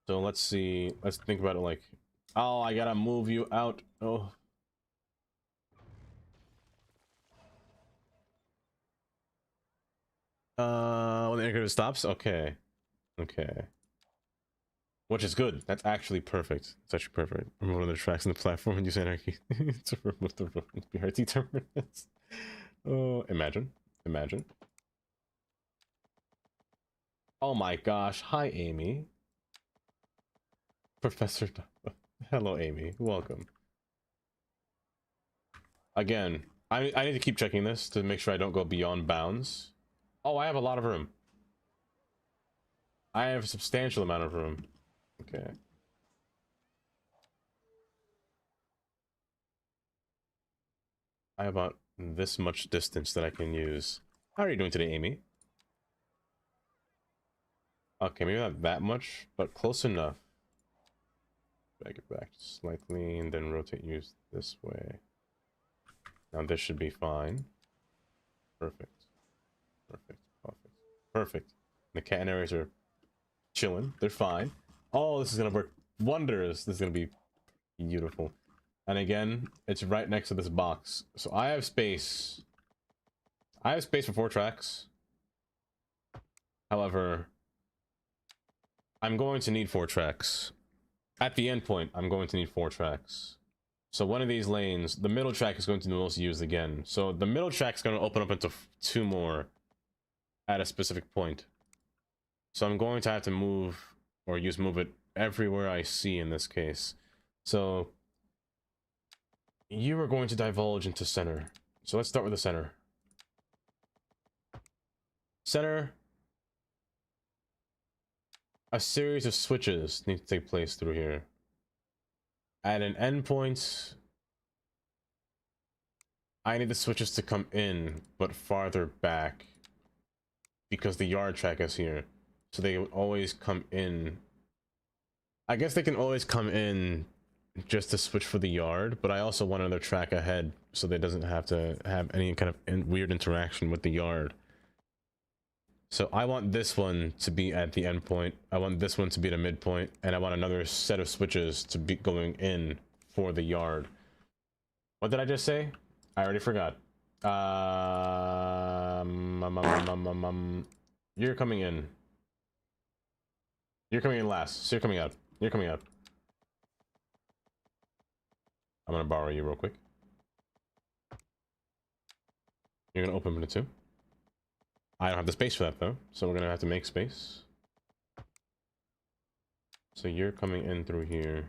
So let's see. Let's think about it like... Oh, I gotta move you out. Oh. When the air stops? Okay. Okay. Which is good. That's actually perfect. It's actually perfect. Remove one of the tracks on the platform and use anarchy to remove the BRT terminus. Oh, imagine. Imagine. Oh my gosh. Hi, Amy. Professor. Hello, Amy. Welcome. Again, I need to keep checking this to make sure I don't go beyond bounds. Oh, I have a lot of room. I have a substantial amount of room. Okay. I have about this much distance that I can use. How are you doing today, Amy? Okay, maybe not that much, but close enough. Drag it back slightly and then rotate you this way. Now this should be fine. Perfect. Perfect. Perfect. Perfect. The canaries are chilling. They're fine. Oh, this is gonna work wonders. This is gonna be beautiful. And again, it's right next to this box. So I have space. I have space for 4 tracks. However, I'm going to need 4 tracks. At the end point, I'm going to need 4 tracks. So one of these lanes, the middle track is going to be the most used again. So the middle track is going to open up into 2 more at a specific point. So I'm going to have to move or use move it everywhere I see in this case. So you are going to divulge into center. So let's start with the center. Center. A series of switches need to take place through here. At an endpoint, I need the switches to come in, but farther back. Because the yard track is here. So they would always come in. I guess they can always come in just to switch for the yard, but I also want another track ahead so they doesn't have to have any kind of weird interaction with the yard. So I want this one to be at the end point, I want this one to be the midpoint, and I want another set of switches to be going in for the yard. What did I just say? I already forgot. You're coming in. You're coming in last, so you're coming out. You're coming out. I'm gonna borrow you real quick. You're gonna open into 2. I don't have the space for that though, so we're gonna have to make space. So you're coming in through here.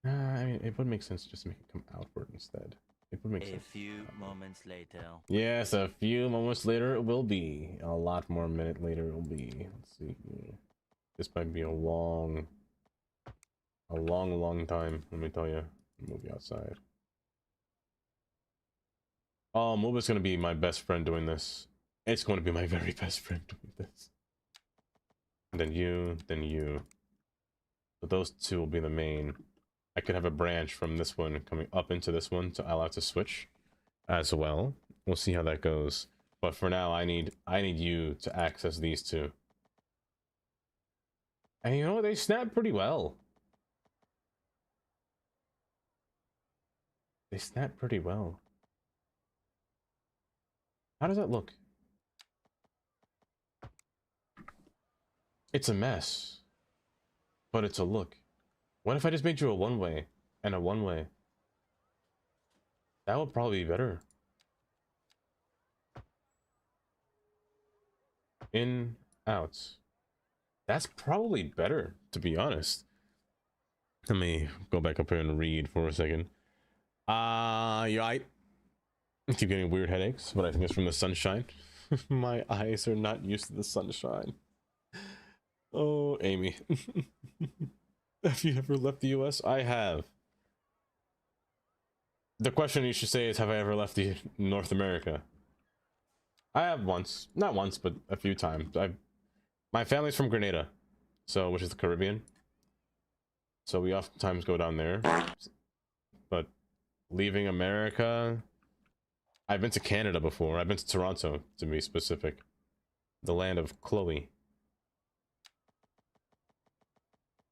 I mean, it would make sense just to make it come outward instead. It would make sense. A few moments later. Yes, a few moments later it will be. A lot more minute later it will be. Let's see here. This might be a long time, let me tell you. Move you outside. Oh, Muba's gonna be my best friend doing this. It's going to be my very best friend doing this. And then you, then you. So those 2 will be the main. I could have a branch from this one coming up into this one to allow it to switch as well. We'll see how that goes. But for now, I need you to access these 2. And you know, they snap pretty well. They snap pretty well. How does that look? It's a mess, but it's a look. What if I just made you a one-way and a one-way? That would probably be better. In, out. That's probably better, to be honest. Let me go back up here and read for a second. Yeah, I keep getting weird headaches, but I think it's from the sunshine. My eyes are not used to the sunshine. Oh, Amy. Have you ever left the US? I have. The question you should say is, have I ever left the North America? I have once. Not once, but a few times. My family's from Grenada, so which is the Caribbean. So we oftentimes go down there. But leaving America, I've been to Canada before. I've been to Toronto, to be specific. The land of Chloe.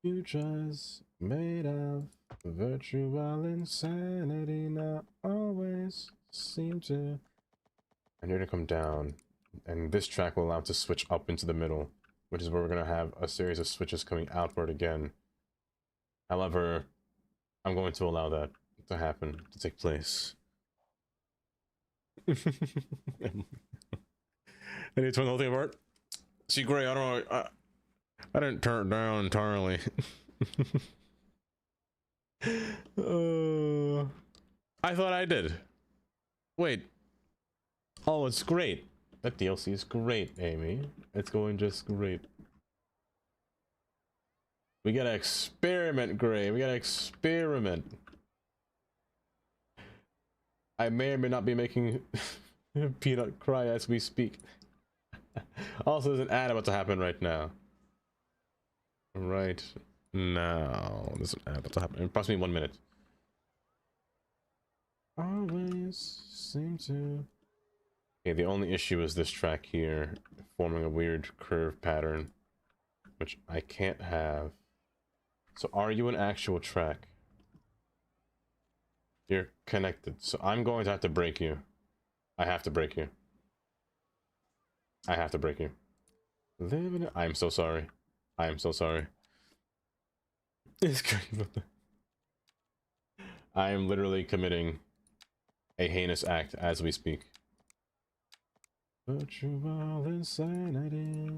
Futures made of virtual insanity, not always seem to. And you're gonna come down, and this track will allow it to switch up into the middle, which is where we're gonna have a series of switches coming outward again. However, I'm going to allow that to happen, to take place. I need to turn the whole thing apart. See, Gray, I don't know. I didn't turn it down entirely. I thought I did. Wait. Oh, it's great. That DLC is great, Amy. It's going just great. We gotta experiment, Gray. We gotta experiment. I may or may not be making Peanut cry as we speak. Also, there's an ad about to happen right now. Right now. There's an ad about to happen in approximately 1 minute. Always seem to... Okay, the only issue is this track here, forming a weird curve pattern, which I can't have. So are you an actual track? You're connected, so I'm going to have to break you. I have to break you. I have to break you. Living it. I'm so sorry. I am so sorry. It's crazy. I am literally committing a heinous act as we speak. Virtual insanity.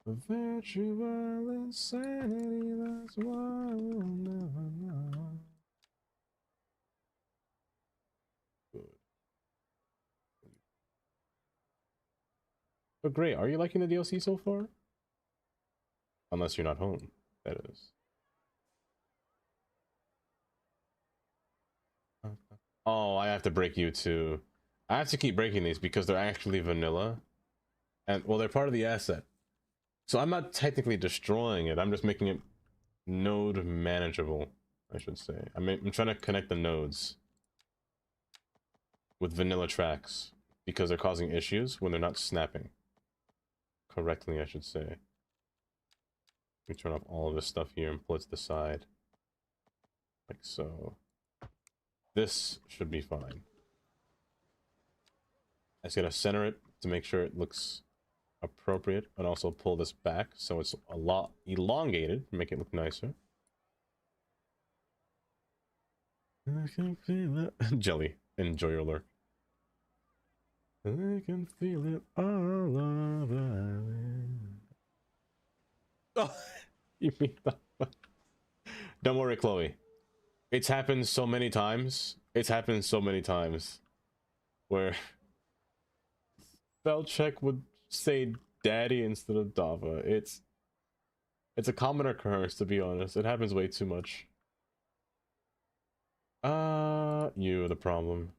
Virtual insanity, that's why we'll never know. Good. But great, are you liking the DLC so far? Unless you're not home, that is. Oh, I have to break you too. I have to keep breaking these because they're actually vanilla. And, well, they're part of the asset. So I'm not technically destroying it, I'm just making it node manageable, I should say. I'm trying to connect the nodes with vanilla tracks because they're causing issues when they're not snapping correctly, I should say. Let me turn off all of this stuff here and pull it to the side. Like so. This should be fine. I just gotta center it to make sure it looks appropriate, and also pull this back so it's a lot elongated, make it look nicer. I can feel it. Jelly, enjoy your lurk. I can feel it all over. Oh, you mean that? Don't worry, Chloe. It's happened so many times. It's happened so many times where spell check would say daddy instead of Dava. It's a common occurrence, to be honest. It happens way too much. You're the problem.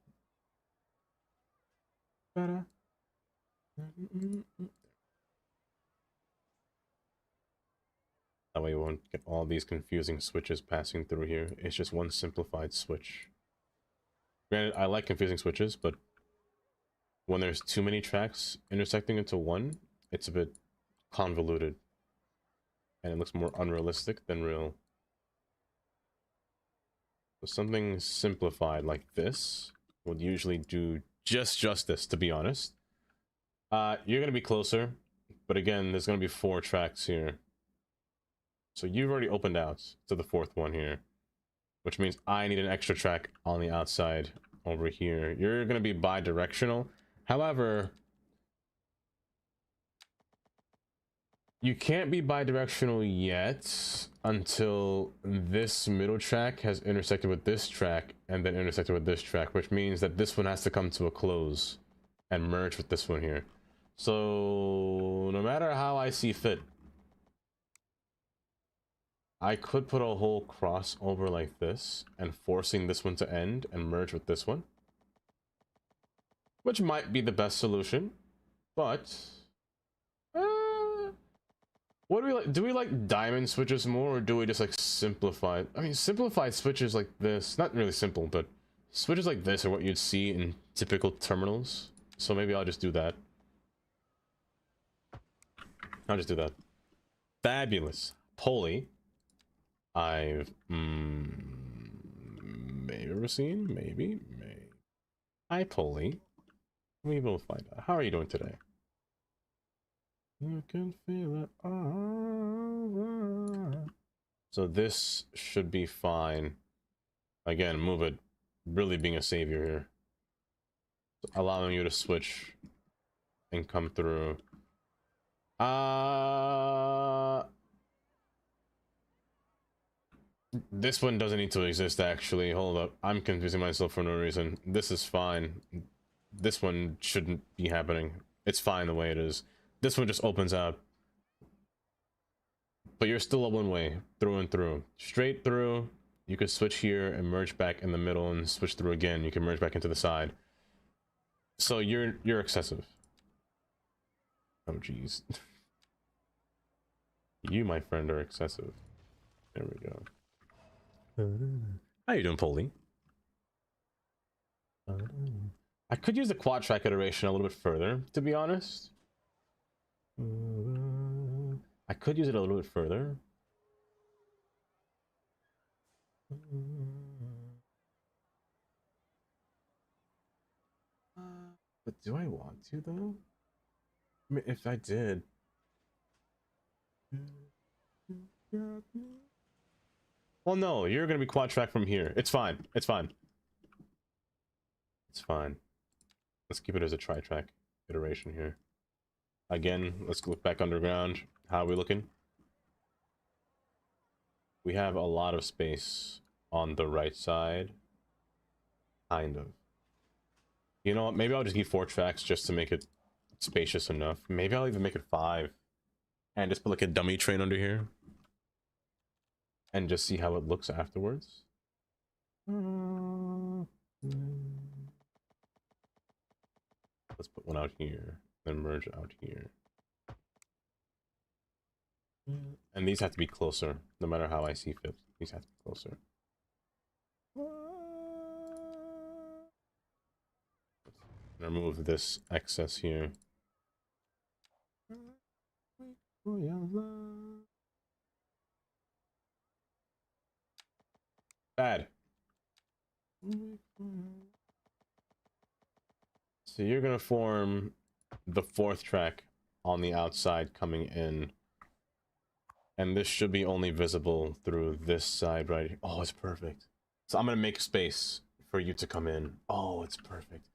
That way you won't get all these confusing switches passing through here. It's just one simplified switch. Granted, I like confusing switches, but when there's too many tracks intersecting into one, it's a bit convoluted. And it looks more unrealistic than real. So something simplified like this would usually do just justice, to be honest. You're going to be closer, but again, there's going to be 4 tracks here. So you've already opened out to the 4th one here, which means I need an extra track on the outside over here. You're going to be bi-directional. However, you can't be bi-directional yet until this middle track has intersected with this track and then intersected with this track, which means that this one has to come to a close and merge with this one here. So no matter how I see fit, I could put a whole crossover like this and forcing this one to end and merge with this one, which might be the best solution, but what do we like? Do we like diamond switches more, or do we just like simplified? I mean, simplified switches like this, not really simple, but switches like this are what you'd see in typical terminals. So maybe I'll just do that. I'll just do that. Fabulous. Poly. I've maybe ever seen, maybe. Hi, Poly. We will find out. How are you doing today? You can feel it all over. So this should be fine. Again, move it. Really being a savior here. So allowing you to switch and come through. This one doesn't need to exist, actually. Hold up. I'm confusing myself for no reason. This is fine. This one shouldn't be happening. It's fine the way it is. This one just opens out. but you're still a one-way through and through. Straight through, you could switch here and merge back in the middle and switch through again. You can merge back into the side. So you're excessive. Oh jeez. You, my friend, are excessive. There we go. How you doing, Polly? I could use the quad track iteration a little bit further, to be honest. I could use it a little bit further. But do I want to, though? I mean, if I did... Well, no, you're gonna be quad track from here. It's fine. It's fine. It's fine. Let's keep it as a tri-track iteration here. Again, let's look back underground. How are we looking? We have a lot of space on the right side. Kind of. You know what? Maybe I'll just keep 4 tracks just to make it spacious enough. Maybe I'll even make it 5. And just put like a dummy train under here. And just see how it looks afterwards. Let's put one out here, then merge out here. And these have to be closer, no matter how I see fit. These have to be closer. Remove this excess here. Bad. So you're gonna form the 4th track on the outside coming in. And this should be only visible through this side right here. Oh, it's perfect. So I'm gonna make space for you to come in. Oh, it's perfect.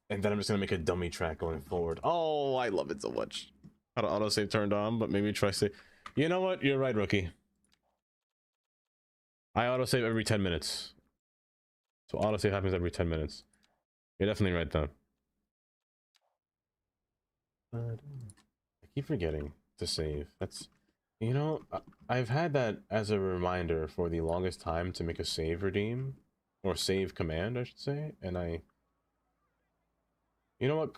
And then I'm just gonna make a dummy track going forward. Oh, I love it so much. I don't autosave turned on, but maybe try save. You know what? You're right, rookie. I autosave every 10 minutes. So autosave happens every 10 minutes. You're definitely right though. I keep forgetting to save. That's, you know, I've had that as a reminder for the longest time to make a save redeem, or save command, I should say. And you know what,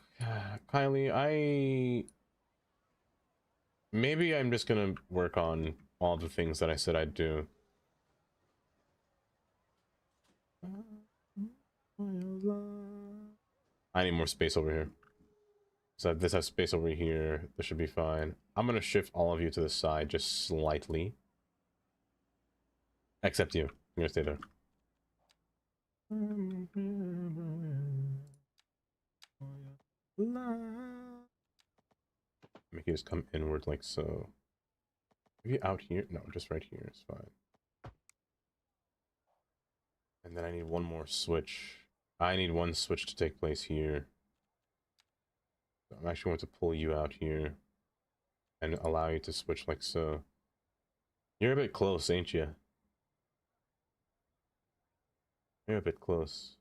Kylie, maybe I'm just gonna work on all the things that I said I'd do. I need more space over here. So this has space over here. This should be fine. I'm gonna shift all of you to the side just slightly. Except you. You're gonna stay there. Make it just come inward like so. Maybe out here? No, just right here is fine. And then I need one more switch. I need one switch to take place here. So I'm actually going to pull you out here and allow you to switch like so. You're a bit close, ain't you? You're a bit close.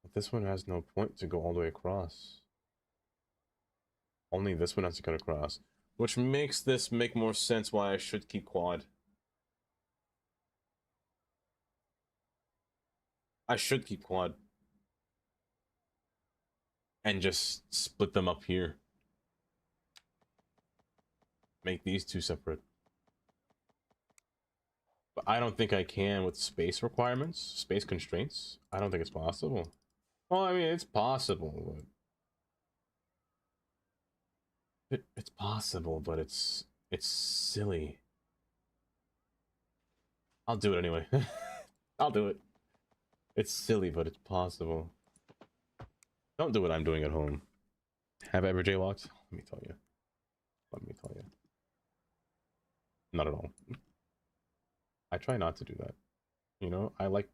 But this one has no point to go all the way across. Only this one has to cut across. Which makes this make more sense why I should keep quad. I should keep quad. And just split them up here. Make these 2 separate. But I don't think I can with space requirements, space constraints. I don't think it's possible. Well, I mean, it's possible, but it's possible, but it's silly. I'll do it anyway. I'll do it. It's silly, but it's possible. Don't do what I'm doing at home. Have I ever jaywalked? Let me tell you. Let me tell you. Not at all. I try not to do that. You know, I like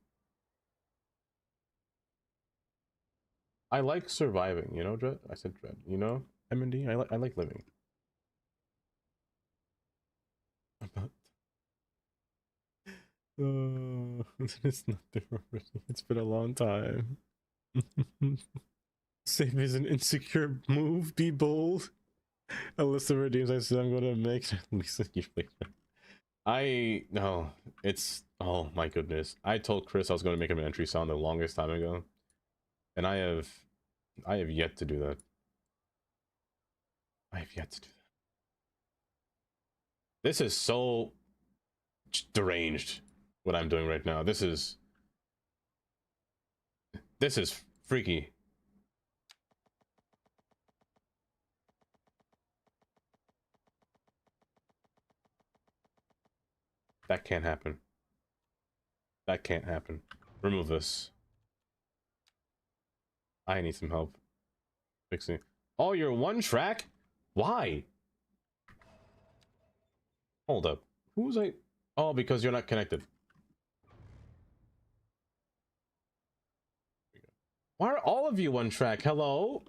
surviving, you know, Dread? I said Dread, you know? M&D, I like living. But it's not different. It's been a long time. Save is an insecure move, be bold. A list of redeems I said I'm gonna make at least a year later. No, it's, oh my goodness. I told Chris I was gonna make him an entry sound the longest time ago. And I have yet to do that. I have yet to do that. This is so deranged, what I'm doing right now. This is freaky. That can't happen. That can't happen. Remove this. I need some help fixing. Oh, you're one track? Why? Hold up. Who's I? Oh, because you're not connected. Why are all of you one track? Hello?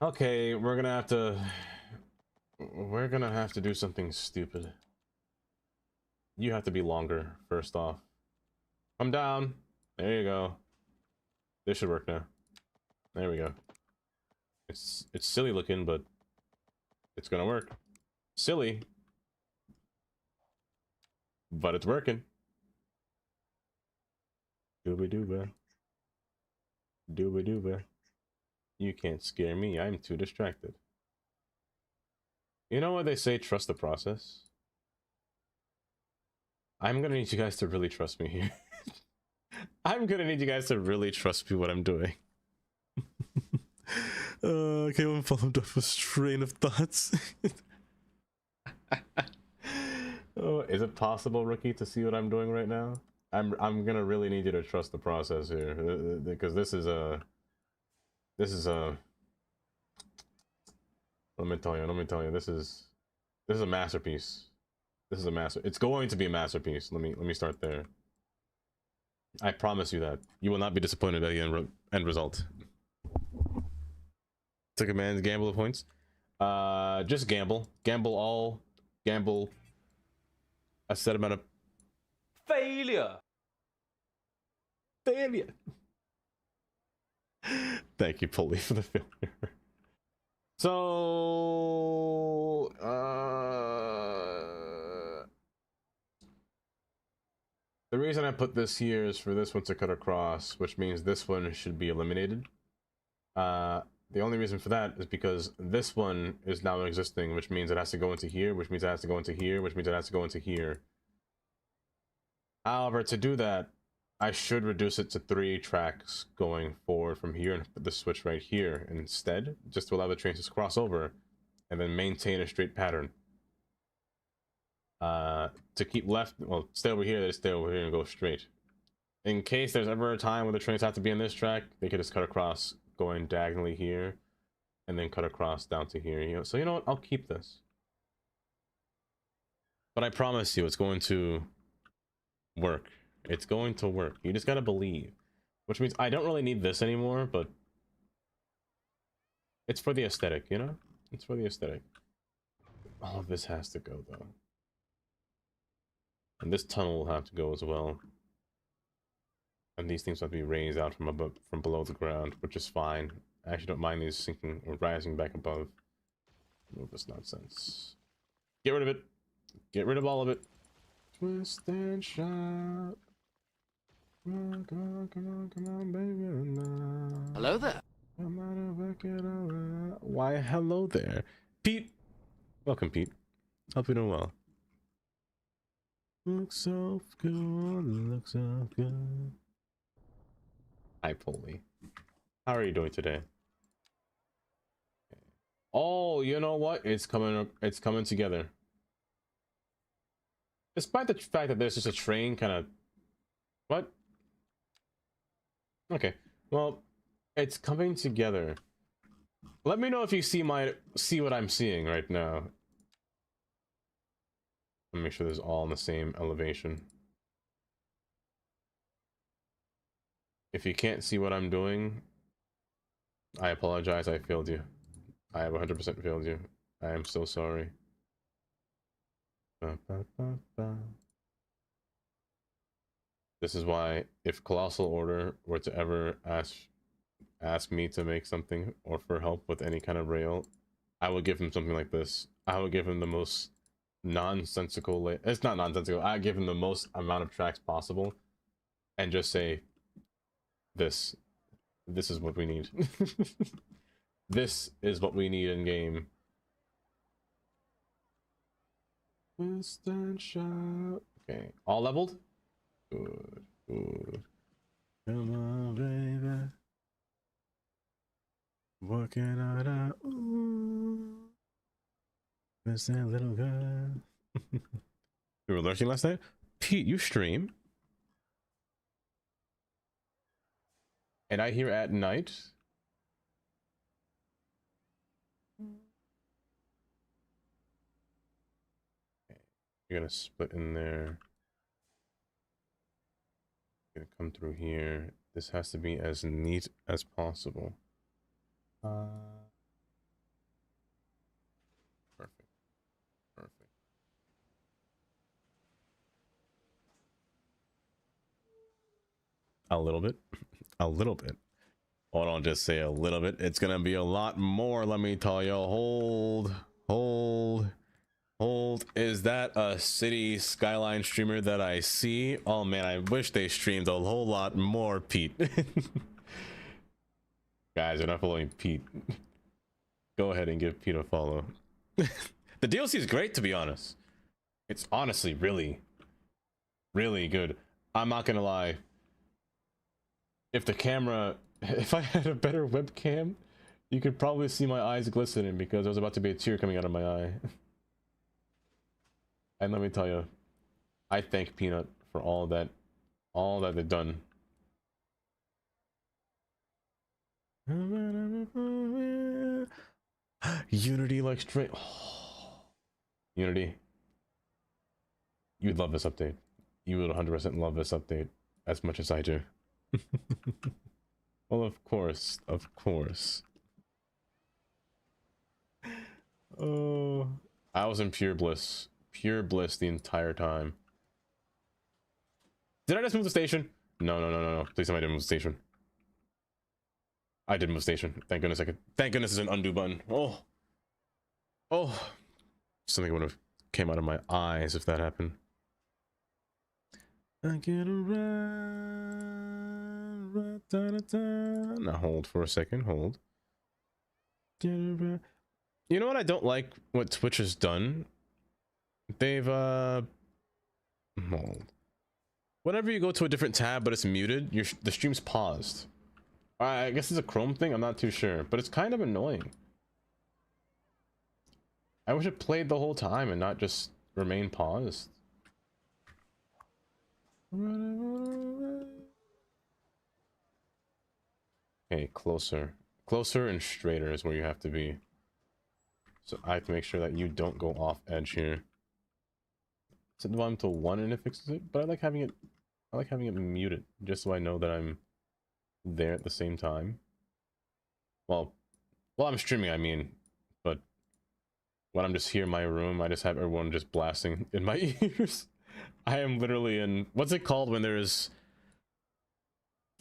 Okay, we're gonna have to do something stupid. You have to be longer, first off. Come down. There you go. This should work now. There we go. It's silly looking, but it's gonna work. Silly. But it's working. Dooba-dooba. Dooba-dooba. You can't scare me. I'm too distracted. You know what they say, trust the process? I'm gonna need you guys to really trust me here. I'm gonna need you guys to really trust me what I'm doing. Caleb followed up a train of thoughts. Oh, is it possible, Rookie, to see what I'm doing right now? I'm gonna really need you to trust the process here, because this is a let me tell you, this is a masterpiece. This is a it's going to be a masterpiece. Let me start there. I promise you that you will not be disappointed at the end result. Took a man's gamble of points. Just gamble a set amount of failure. Thank you, Polly, for the failure. So the reason I put this here is for this one to cut across, which means this one should be eliminated. The only reason for that is because this one is now existing, which means it has to go into here, which means it has to go into here, which means it has to go into here. However, to do that, I should reduce it to 3 tracks going forward from here and put the switch right here instead, just to allow the trains to cross over and then maintain a straight pattern. To keep left, well, stay over here, they stay over here and go straight. In case there's ever a time where the trains have to be in this track, they could just cut across going diagonally here and then cut across down to here. You know, so you know what? I'll keep this. But I promise you it's going to work. It's going to work. You just gotta believe. Which means I don't really need this anymore, but it's for the aesthetic, you know? It's for the aesthetic. All of this has to go, though. And this tunnel will have to go as well. And these things have to be raised out from above, from below the ground, which is fine. I actually don't mind these sinking or rising back above. Move this nonsense. Get rid of it. Get rid of all of it. Twist and shout. Come on, baby. Hello there. Why, hello there. Pete. Welcome, Pete. Hope you're doing well. Looks so good, looks so good. Hi, Polly. How are you doing today? Oh, you know what? It's coming together. Despite the fact that there's just a train kind of... What? Okay. Well, it's coming together. Let me know if you see what I'm seeing right now. Let me make sure this is all in the same elevation. If you can't see what I'm doing, I apologize. I failed you. I have 100% failed you. I am so sorry. This is why, if Colossal Order were to ever ask ask me to make something or for help with any kind of rail, I would give him something like this. I would give him the most nonsensical it's not nonsensical. I give him the most amount of tracks possible and just say this is what we need. This is what we need in game. Western shot. Okay, all leveled. Good, good. Come on, baby. Working on a ooh. Miss that little girl. We were lurking last night. Pete, you stream? And I hear at night. Okay. You're gonna split in there. Gonna come through here. This has to be as neat as possible. Perfect. Perfect. A little bit. A little bit. Oh, don't just say a little bit. It's gonna be a lot more, let me tell you. Hold. Is that a city skyline streamer that I see? Oh man, I wish they streamed a whole lot more, Pete. Guys, you're not following Pete. Go ahead and give Pete a follow. The DLC is great, to be honest. It's honestly really, really good. I'm not gonna lie. If I had a better webcam, you could probably see my eyes glistening because there was about to be a tear coming out of my eye. And let me tell you, I thank Peanut for all that they've done. Unity like straight. Unity. You'd love this update. You would 100% love this update as much as I do. Well, of course. Oh, I was in pure bliss the entire time. Did I just move the station? No. Please tell me I didn't move the station. I did move the station. Thank goodness I could. Thank goodness there's an undo button. Oh, something would have came out of my eyes if that happened. I get around. Now hold for a second. Hold. You know what I don't like? What Twitch has done? They've hold. Whenever you go to a different tab but it's muted, the stream's paused. I guess it's a Chrome thing. I'm not too sure, but it's kind of annoying. I wish it played the whole time and not just remain paused. Okay, closer and straighter is where you have to be. So I have to make sure that you don't go off edge here. Set the volume to 1 and it fixes it, but I like having it muted just so I know that I'm there at the same time. Well, I'm streaming, I mean, but when I'm just here in my room, I just have everyone just blasting in my ears. I am literally in, what's it called when there's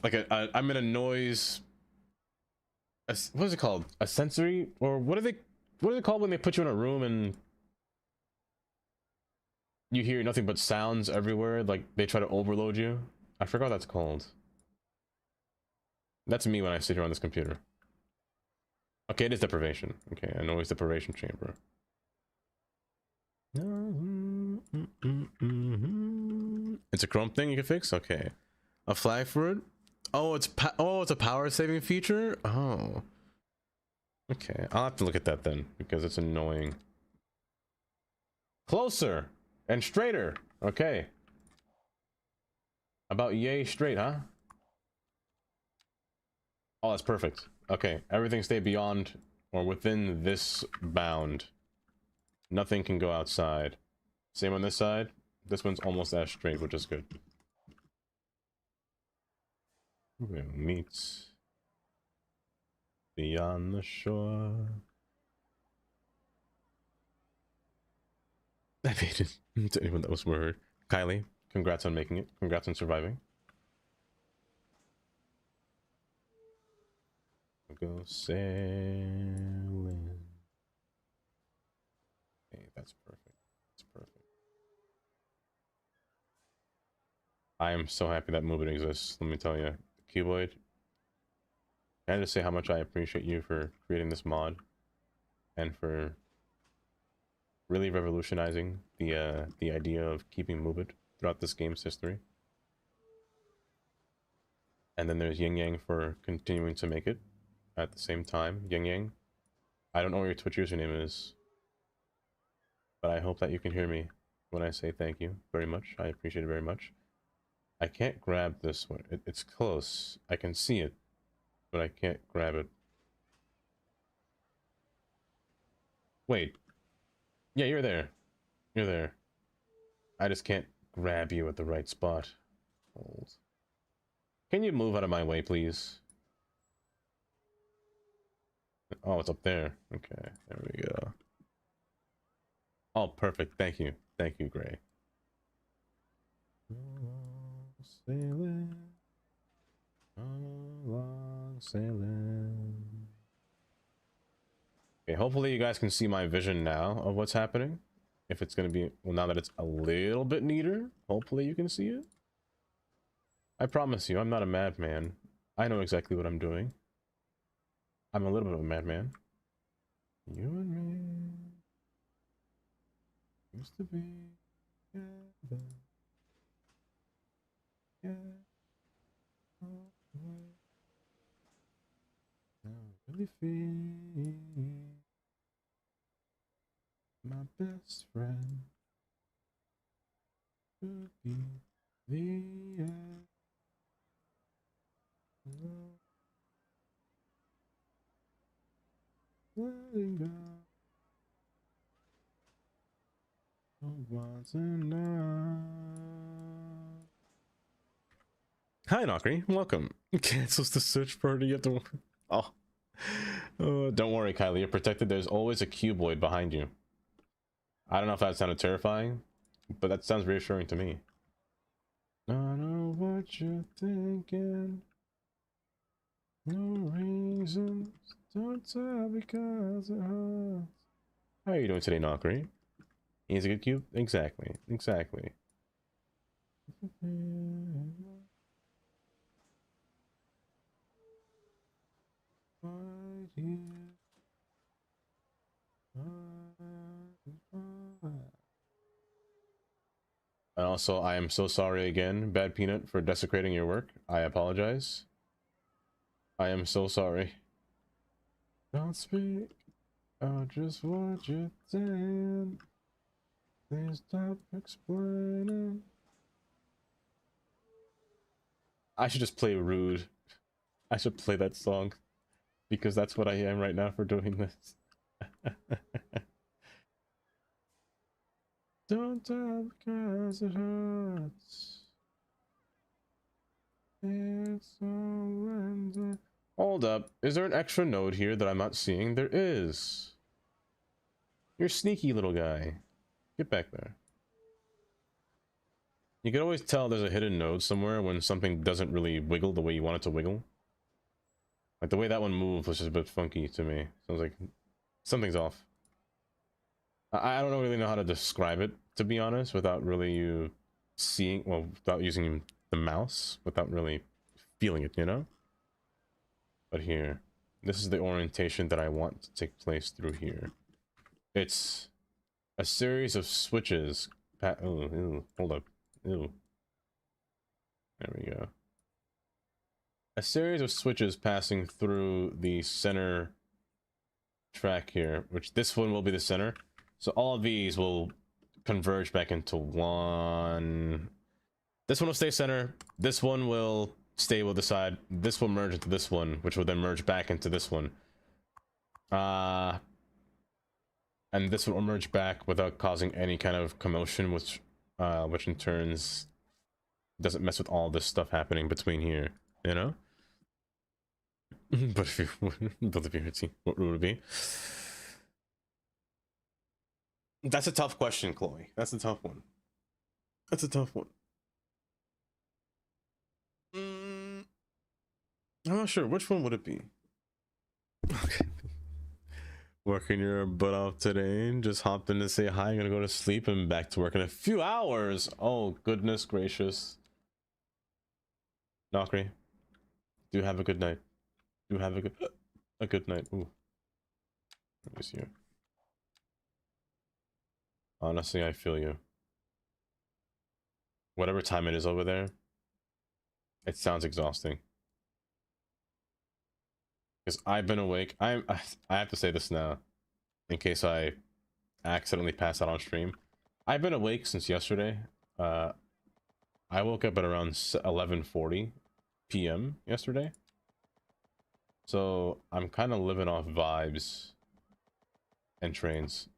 like I'm in a noise, what is it called? A sensory, or what are they called when they put you in a room and you hear nothing but sounds everywhere, like they try to overload you? I forgot what that's called. That's me when I sit here on this computer. Okay, it is deprivation. Okay, a noise deprivation chamber. It's a Chrome thing you can fix? Okay. A flag for it? Oh, it's a power saving feature? Oh. Okay, I'll have to look at that then, because it's annoying. Closer and straighter. Okay. About yay straight, huh? Oh, that's perfect. Okay, everything stay beyond or within this bound. Nothing can go outside. Same on this side. This one's almost as straight, which is good. We'll meet beyond the shore. I made it. To anyone that was worried. Kylie, congrats on making it. Congrats on surviving. go sailing. Hey, that's perfect. That's perfect. I am so happy that movie exists. Let me tell you, Cuboid. Can I just say how much I appreciate you for creating this mod and for really revolutionizing the idea of keeping Moobit throughout this game's history. And then there's Yang Yang for continuing to make it at the same time. Yang Yang, I don't know what your Twitch username is, but I hope that you can hear me when I say thank you very much. I appreciate it very much. I can't grab this one. It's close. I can see it, but I can't grab it. Wait. Yeah, you're there. You're there. I just can't grab you at the right spot. Hold. Can you move out of my way, please? Oh, it's up there. Okay, there we go. Oh, perfect. Thank you. Thank you, Gray. Sailing. Along sailing. Okay, hopefully you guys can see my vision now of what's happening. If it's gonna be, well, now that it's a little bit neater, hopefully you can see it. I promise you, I'm not a madman. I know exactly what I'm doing. I'm a little bit of a madman. You and me used to be together. Yeah. Now I really feel my best friend could be the end. Letting go once enough. Hi, Nokri. Welcome. Cancels the search party. You have to. Oh. Don't worry, Kylie. You're protected. There's always a cuboid behind you. I don't know if that sounded terrifying, but that sounds reassuring to me. I know what you're thinking. No reason. Don't tell because it hurts. How are you doing today, Nokri? He's a good cube? Exactly. Exactly. And also, I am so sorry again, Bad Peanut, for desecrating your work. I apologize. I am so sorry. Don't speak out just what you did. Please stop explaining. I should just play Rude. I should play that song. Because that's what I am right now for doing this. Don't tell because it hurts. It's so. Hold up. Is there an extra node here that I'm not seeing? There is. You're sneaky little guy. Get back there. You can always tell there's a hidden node somewhere when something doesn't really wiggle the way you want it to wiggle. Like the way that one moved was just a bit funky to me. Sounds like something's off. I don't really know how to describe it, to be honest, without really you seeing, well, without using the mouse, without really feeling it, you know? But here, this is the orientation that I want to take place through here. It's a series of switches. Hold up. Ew. There we go. A series of switches passing through the center track here, which this one will be the center. So all of these will converge back into one. This one will stay center. This one will stay with the side. This will merge into this one, which will then merge back into this one. And this one will merge back without causing any kind of commotion, which in turns doesn't mess with all this stuff happening between here, you know? But if you build a PRT, what would it be? That's a tough question, Chloe. That's a tough one. That's a tough one. I'm not sure. Which one would it be? Okay. Working your butt off today. Just hopped in to say hi. I'm gonna go to sleep and back to work in a few hours. Oh, goodness gracious. Nokri, do have a good night. Do have a good night. Ooh. Let me see here. Honestly, I feel you. Whatever time it is over there, it sounds exhausting. Because I've been awake. I have to say this now, in case I accidentally pass out on stream. I've been awake since yesterday. I woke up at around 11:40 p.m. yesterday. So I'm kind of living off vibes and trains.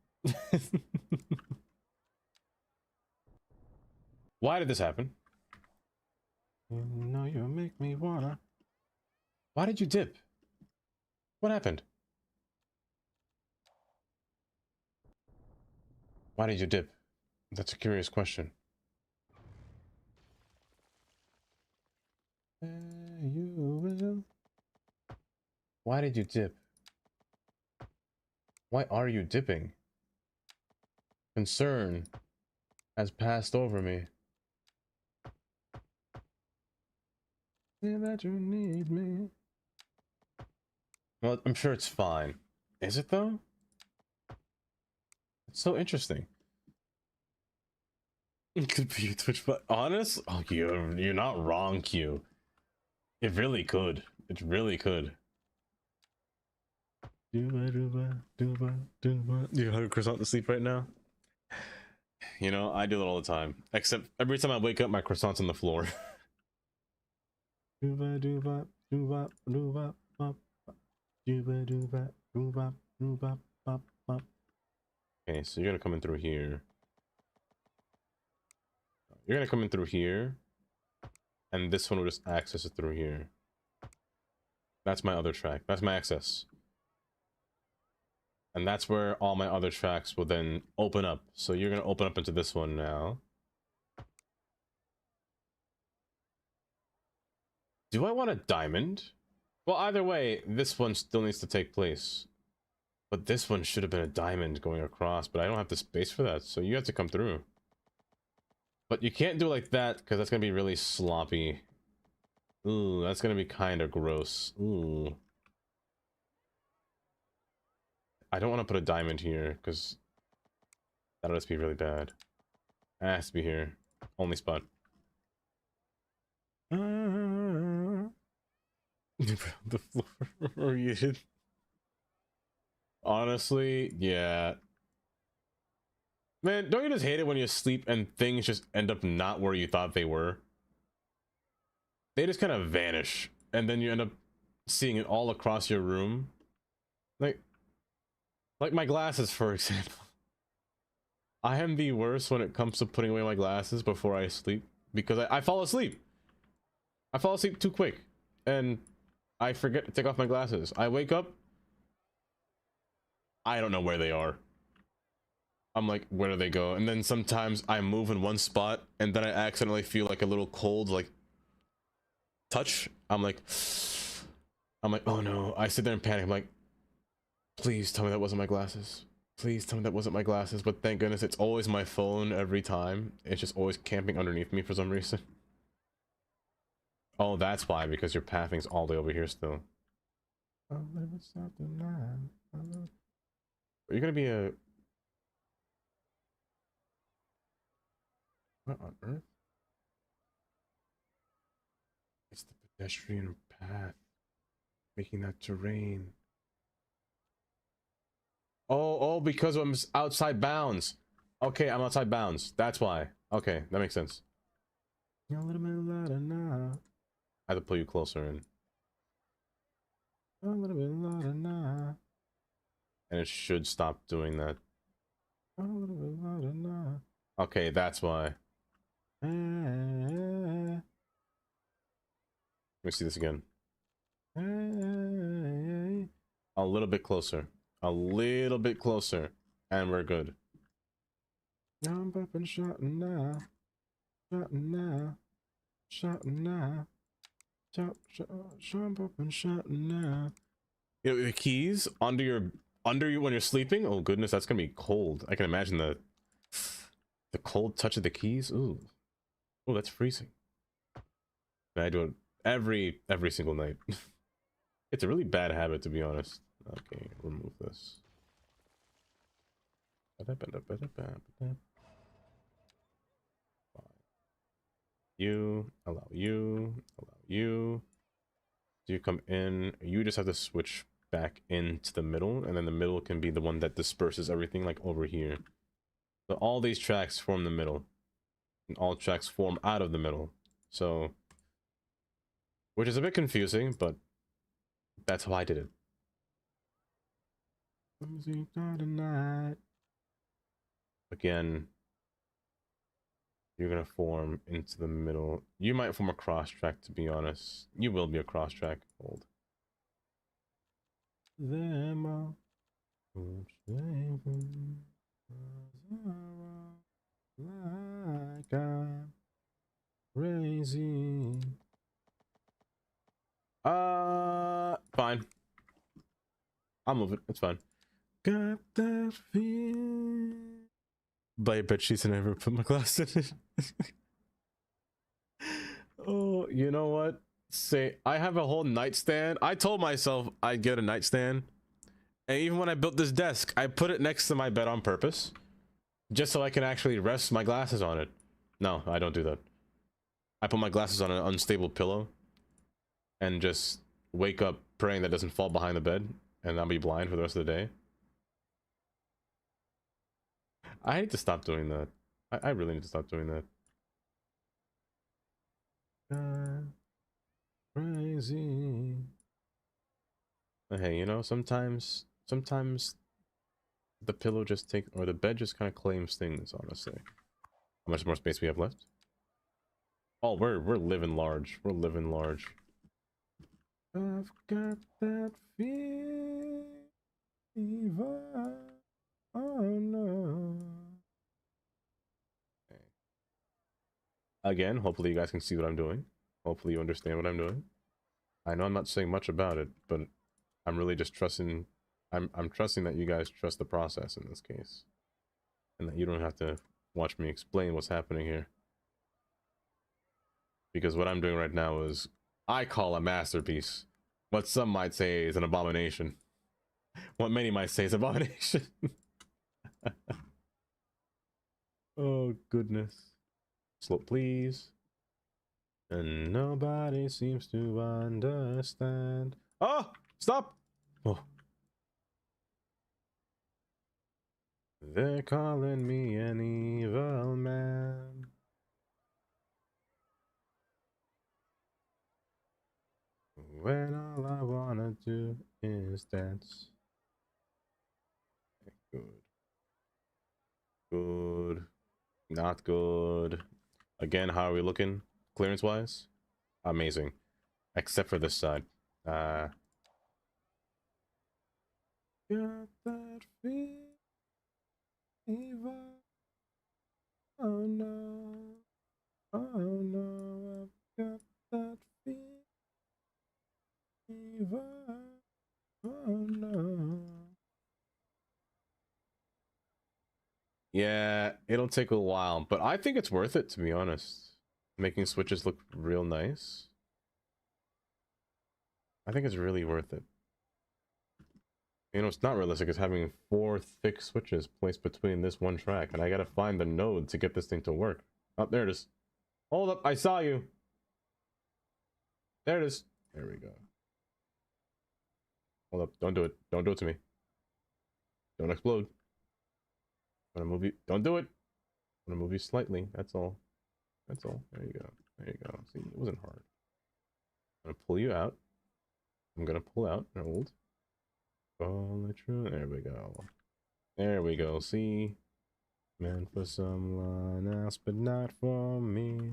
Why did this happen? You know you make me wanna. Why did you dip? What happened? Why did you dip? That's a curious question. You will. Why did you dip? Why are you dipping? Concern has passed over me. Say that you need me. Well, I'm sure it's fine. Is it though? It's so interesting. It could be a Twitch, but honest, oh, you're not wrong, Q. It really could. It really could. Do you have a croissant to sleep right now? You know, I do it all the time. Except every time I wake up, my croissant's on the floor. Okay, so you're gonna come in through here. You're gonna come in through here, and this one will just access it through here. That's my other track. That's my access. And that's where all my other tracks will then open up. So you're gonna open up into this one now. Do I want a diamond? Well, either way, this one still needs to take place. But this one should have been a diamond going across, but I don't have the space for that, so you have to come through. But you can't do it like that, because that's gonna be really sloppy. Ooh, that's gonna be kind of gross. Ooh. I don't want to put a diamond here, because that'll just be really bad. It has to be here. Only spot. The floor oriented. Honestly, yeah. Man, don't you just hate it when you sleep and things just end up not where you thought they were? They just kind of vanish, and then you end up seeing it all across your room. Like my glasses, for example. I am the worst when it comes to putting away my glasses before I sleep, because I fall asleep. I fall asleep too quick, and I forget to take off my glasses. I wake up, I don't know where they are. I'm like, where do they go? And then sometimes I move in one spot, and then I accidentally feel like a little cold, like, touch. I'm like, oh no. I sit there and panic. I'm like, please tell me that wasn't my glasses. Please tell me that wasn't my glasses. But thank goodness it's always my phone every time. It's just always camping underneath me for some reason. Oh, that's why, because your pathing's all the way over here still. Are you gonna be a... What on earth? It's the pedestrian path. Making that terrain. Oh, because I'm outside bounds. Okay, I'm outside bounds. That's why. Okay, that makes sense. I have to pull you closer in. And it should stop doing that. Okay, that's why. Let me see this again. A little bit closer. A little bit closer. And we're good. I'm up and shotting now. Shotting now. Shotting now. Jump up and shotting now. You know, the keys under you when you're sleeping. Oh goodness, that's gonna be cold. I can imagine the cold touch of the keys. Ooh, oh, that's freezing. I do it every single night. It's a really bad habit, to be honest. Okay, remove this. You allow you. You come in. You just have to switch back into the middle, and then the middle can be the one that disperses everything, like over here. So all these tracks form the middle, and all tracks form out of the middle. So, which is a bit confusing, but that's how I did it. Again, you're gonna form into the middle. You might form a cross track, to be honest. You will be a cross track. Hold. Them all. Like I'm crazy. Fine. I'll move it. It's fine. Got that feel. But I bet she's never put my glass in it. Oh, you know what? Say, I have a whole nightstand. I told myself I'd get a nightstand. And even when I built this desk, I put it next to my bed on purpose. Just so I can actually rest my glasses on it. No, I don't do that. I put my glasses on an unstable pillow. And just wake up praying that doesn't fall behind the bed. And I'll be blind for the rest of the day. I hate to stop doing that. I really need to stop doing that. Crazy. Hey, you know, sometimes the pillow just takes, or the bed just kind of claims things, honestly. How much more space we have left? Oh, we're living large. We're living large. I've got that fever. Oh no. Okay. Again, hopefully you guys can see what I'm doing. Hopefully you understand what I'm doing. I know I'm not saying much about it, but I'm really just trusting. I'm trusting that you guys trust the process in this case, and that you don't have to watch me explain what's happening here. Because what I'm doing right now is, I call a masterpiece. What some might say is an abomination. What many might say is abomination. Oh goodness. Slow, please. And nobody seems to understand. Oh, stop! Oh. They're calling me an evil man. When all I wanna do is dance. Good. Good. Not good. Again, how are we looking? Clearance-wise? Amazing. Except for this side. Got that fever. Oh no. Oh no. I've got that fever. Oh no. Yeah, it'll take a while, but I think it's worth it, to be honest. Making switches look real nice. I think it's really worth it. You know, it's not realistic. It's having 4 thick switches placed between this one track, and I gotta find the node to get this thing to work. Oh, there it is. Hold up, I saw you. There it is. There we go. Hold up, don't do it. Don't do it to me. Don't explode. I'm gonna move you. Don't do it. I'm gonna move you slightly. That's all. That's all. There you go. There you go. See, it wasn't hard. I'm gonna pull you out. I'm gonna pull out and hold. Follow true. There we go. There we go. See? Meant for someone else, but not for me.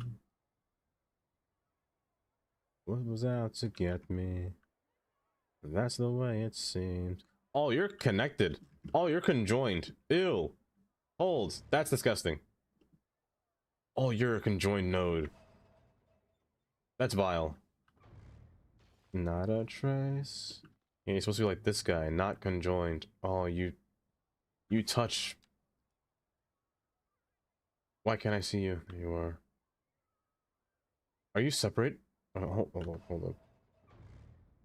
What was out to get me? That's the way it seemed. Oh, you're connected. Oh, you're conjoined. Ew. Hold. That's disgusting. Oh, you're a conjoined node. That's vile. Not a trace Yeah, you're supposed to be like this guy, not conjoined. Oh, you touch. Why can't I see you? There you are. Are you separate? Hold up.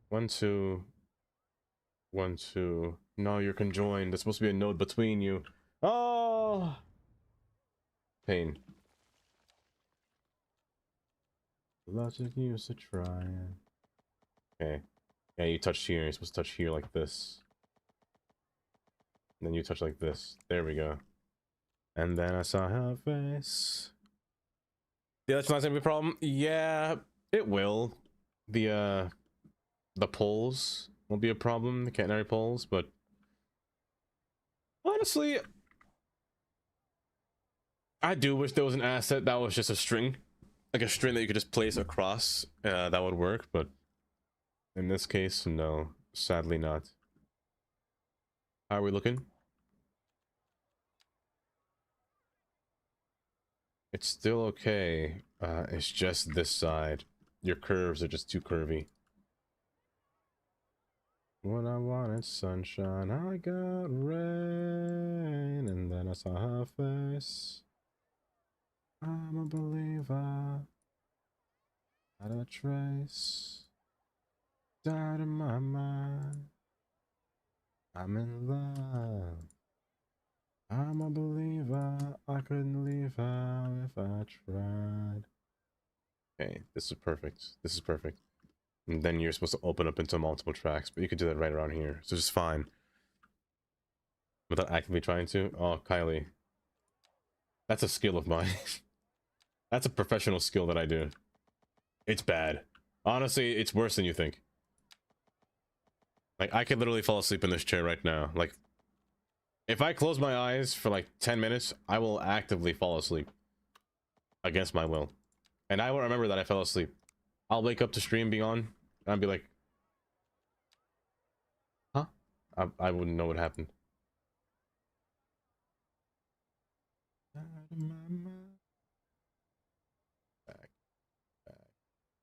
1, 2, 1, 2. No, you're conjoined. There's supposed to be a node between you. Oh, pain. Logic used to try. Okay. Yeah, you touched here. You're supposed to touch here like this. And then you touch like this. There we go. And then I saw her face. Yeah, that's not gonna be a problem. Yeah, it will. The poles won't be a problem, the catenary poles, but honestly, I do wish there was an asset that was just a string. Like a string that you could just place across, that would work, but in this case, no. Sadly not. How are we looking? It's still okay. It's just this side. Your curves are just too curvy. When I wanted sunshine, I got rain, and then I saw her face. I'm a believer. Not a trace. Died in my mind. I'm in love. I'm a believer. I couldn't leave her if I tried. Okay, this is perfect. This is perfect. And then you're supposed to open up into multiple tracks, but you could do that right around here. So it's fine. Without actively trying to. Oh, Kylie. That's a skill of mine. That's a professional skill that I do. It's bad. Honestly, it's worse than you think. Like, I could literally fall asleep in this chair right now. Like, if I close my eyes for like 10 minutes, I will actively fall asleep. Against my will. And I will remember that I fell asleep. I'll wake up to stream being on, and I'll be like, huh? I wouldn't know what happened. Back.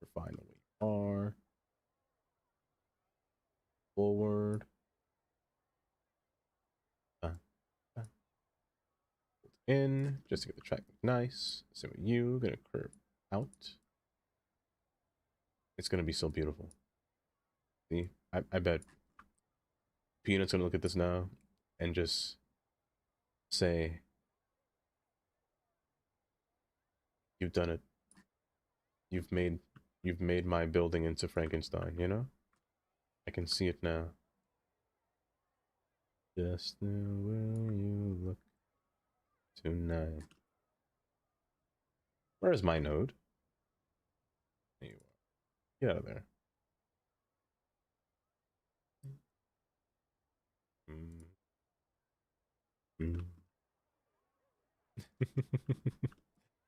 We're fine where we are. Forward. In, just to get the track nice. So you gonna curve out. It's gonna be so beautiful. See, I bet Peanut's gonna look at this now and just say, "You've done it. You've made my building into Frankenstein." You know, I can see it now. Just the way you look tonight. Where is my node? There you are. Get out of there.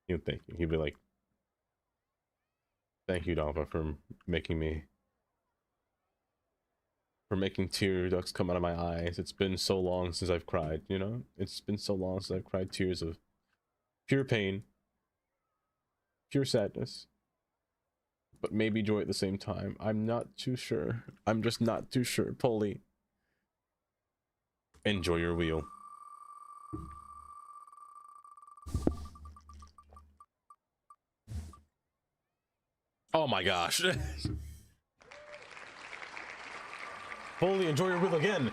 He'll thank you. He'll be like, "Thank you, Dalva, for making tear ducts come out of my eyes. It's been so long since I've cried, you know? It's been so long since I've cried tears of pure pain, pure sadness, but maybe joy at the same time. I'm not too sure. I'm just not too sure. Polly, enjoy your wheel." Oh my gosh. Polly, enjoy your wheel again.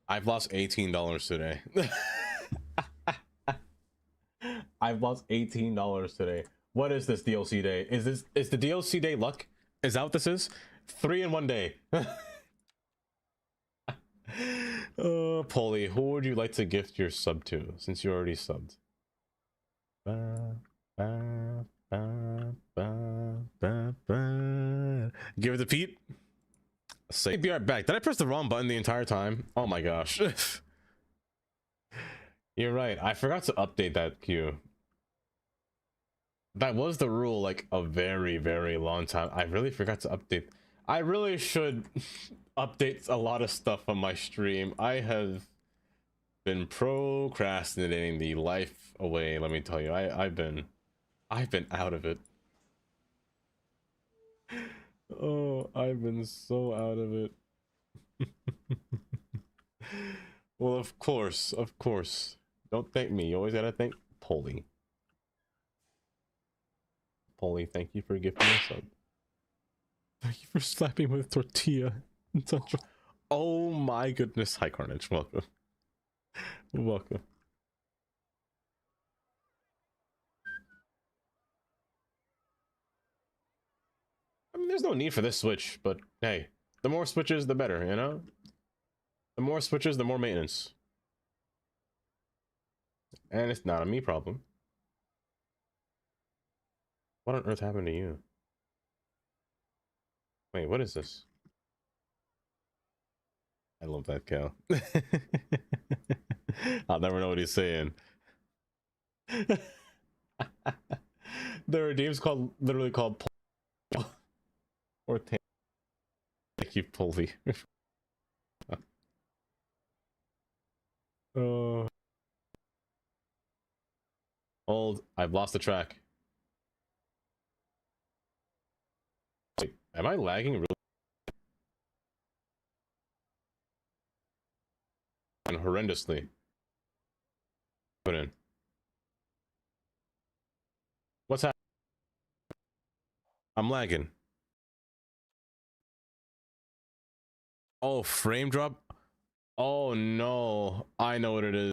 I've lost $18 today. I've lost $18 today. What is this DLC day? Is the DLC day luck? Is that what this is? 3 in 1 day. Polly, who would you like to gift your sub to, since you already subbed? Give it to Pete. Say, be right back. Did I press the wrong button the entire time? Oh my gosh. You're right. I forgot to update that queue. That was the rule like a very, very long time. I really forgot to update. I really should update a lot of stuff on my stream. I have been procrastinating the life away, let me tell you. I've been out of it. Oh, I've been so out of it. Well, of course. Don't thank me. You always gotta thank Polly. Polly, thank you for gifting us up. Thank you for slapping with tortilla. Oh my goodness. Hi, Carnage. Welcome. Welcome. I mean, there's no need for this switch, but hey, the more switches, the better, you know? The more switches, the more maintenance. And it's not a me problem. What on earth happened to you? Wait, what is this? I love that cow. I'll never know what he's saying. There are games literally called or thank you, Polly. Hold, I've lost the track. Wait, am I lagging really? And horrendously. Put in. What's happening? I'm lagging. Oh, frame drop? Oh no, I know what it is.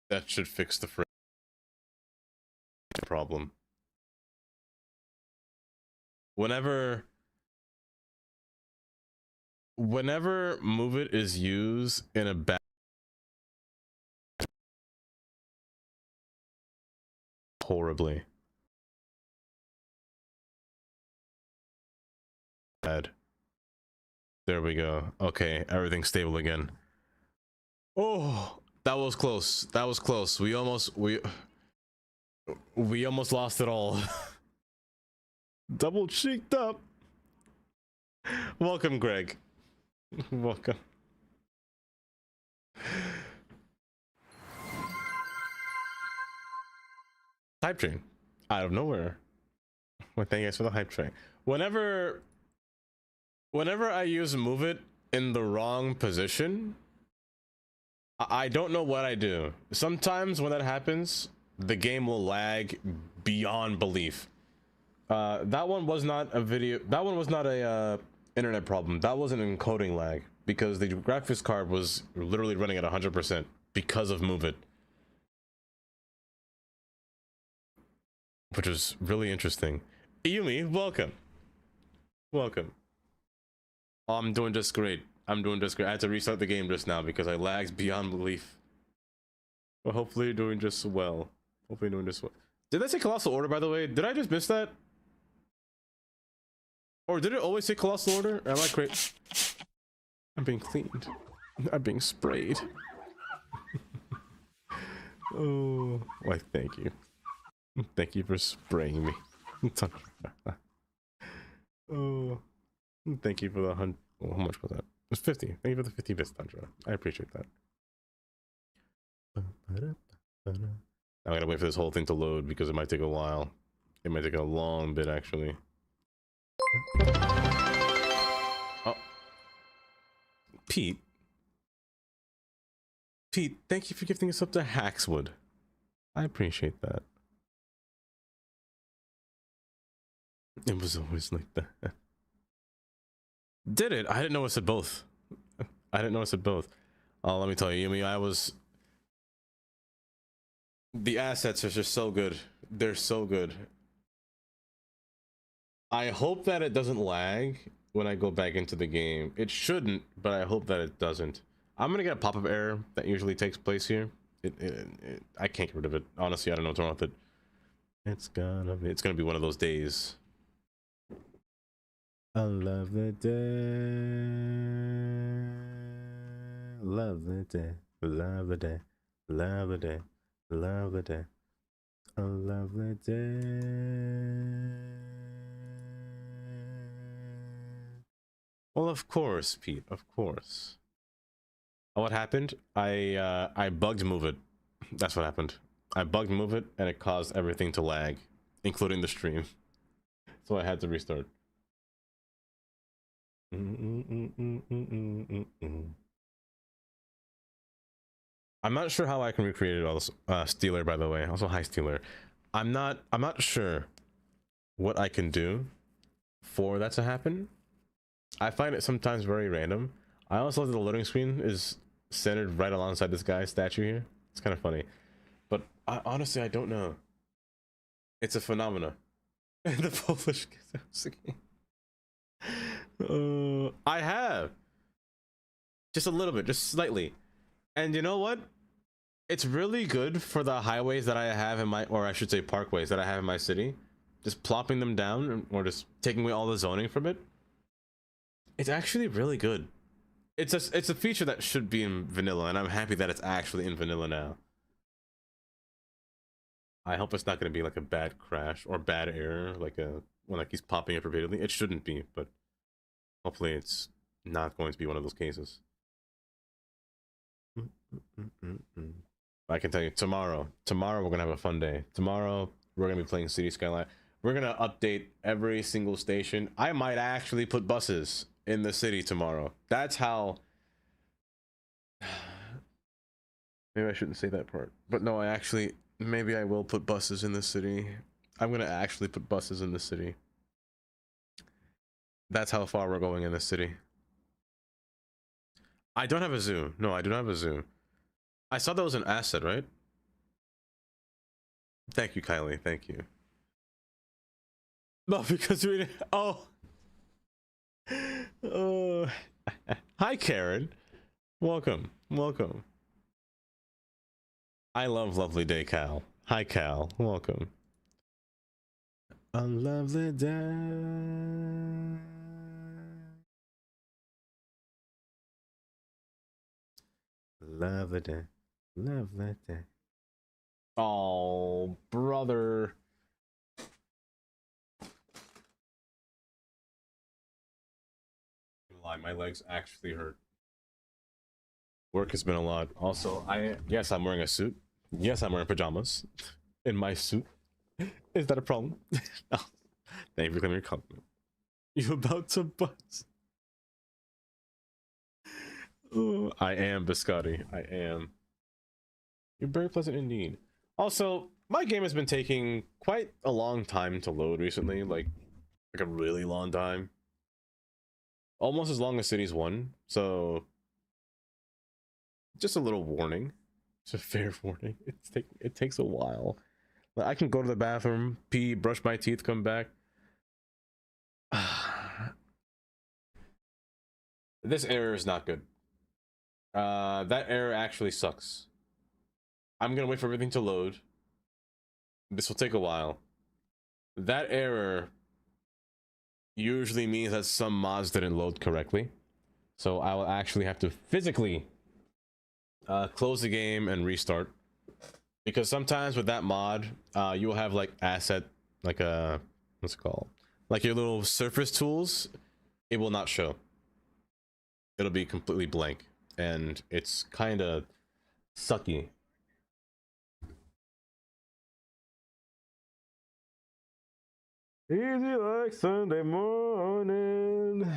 That should fix the frame problem. Whenever move it is used in a bad horribly bad. There we go. Okay, everything's stable again. Oh, that was close. That was close. We almost lost it all. Double cheeked up. Welcome, Greg. Welcome. Hype train out of nowhere. Well, thank you guys for the hype train. Whenever I use move it in the wrong position, I don't know what I do. Sometimes when that happens, the game will lag beyond belief. That one was not a video. That one was not a internet problem. That was an encoding lag because the graphics card was literally running at 100% because of move it, which was really interesting. Yumi, welcome. Welcome. Oh, I'm doing just great. I'm doing just great. I had to restart the game just now because I lagged beyond belief. But hopefully you're doing just well. Hopefully you're doing just well. Did that say Colossal Order, by the way? Did I just miss that? Or did it always say Colossal Order? Am I crazy? I'm being cleaned. I'm being sprayed. Oh, why, thank you. Thank you for spraying me. Oh, thank you for the 100. Oh, how much was that? It was 50. Thank you for the 50 bits, Tundra. I appreciate that. Now I gotta wait for this whole thing to load because it might take a while. It might take a long bit, actually. Oh, Pete, thank you for gifting us up to Haxwood. I appreciate that. It was always like that. Did it? I didn't know it said both. I didn't know it said both. Oh, let me tell you, Yumi, the assets are just so good. They're so good. I hope that it doesn't lag when I go back into the game. It shouldn't, but I hope that it doesn't. I'm gonna get a pop-up error that usually takes place here. I can't get rid of it. Honestly, I don't know what's wrong with it. It's gonna be one of those days. I love the day, love the day, love the day, love the day, love the day, I love the day. Well, of course, Pete, of course. What happened? I bugged move it. That's what happened. I bugged move it and it caused everything to lag, including the stream. So I had to restart. I'm not sure how I can recreate it all. Steeler, by the way. Also, hi Steeler. I'm not sure what I can do for that to happen. I find it sometimes very random. I also love that the loading screen is centered right alongside this guy's statue here. It's kind of funny, but honestly, I don't know. It's a phenomena. The Polish I have just a little bit, just slightly, and you know what? It's really good for the highways that I have in my, or I should say parkways that I have in my city. Just plopping them down or just taking away all the zoning from it. It's actually really good. It's a feature that should be in vanilla, and I'm happy that it's actually in vanilla now. I hope it's not going to be like a bad crash or bad error, like a one that keeps popping up repeatedly. It shouldn't be, but hopefully it's not going to be one of those cases. I can tell you, tomorrow we're gonna have a fun day. Tomorrow we're gonna be playing City Skyline. We're gonna update every single station. I might actually put buses in the city tomorrow. That's how. Maybe I shouldn't say that part, but no, maybe I will put buses in the city. I'm gonna actually put buses in the city. That's how far we're going in the city. I don't have a zoo. No, I do not have a zoo. I saw that was an asset, right? Thank you, Kylie. Thank you. No, because we. Oh. Oh. Hi, Karen. Welcome. Welcome. I love Lovely Day, Cal. Hi, Cal. Welcome. A lovely day. Love the day. Love that day. Oh, brother. Lie, my legs actually hurt. Work has been a lot. Also, yes, I'm wearing a suit. Yes, I'm wearing pajamas. In my suit. Is that a problem? No. Thank you for coming your compliment. You about to buzz? Oh, I am Biscotti. I am. You're very pleasant indeed. Also, my game has been taking quite a long time to load recently, like a really long time. Almost as long as Cities 1, so just a little warning. It's a fair warning. It takes a while. Like, I can go to the bathroom, pee, brush my teeth, come back. This error is not good. That error actually sucks. I'm gonna wait for everything to load. This will take a while. That error usually means that some mods didn't load correctly. So I will actually have to physically close the game and restart. Because sometimes with that mod, you'll have like asset, like what's it called? Like your little surface tools, it will not show. It'll be completely blank. And it's kind of sucky. Easy like Sunday morning.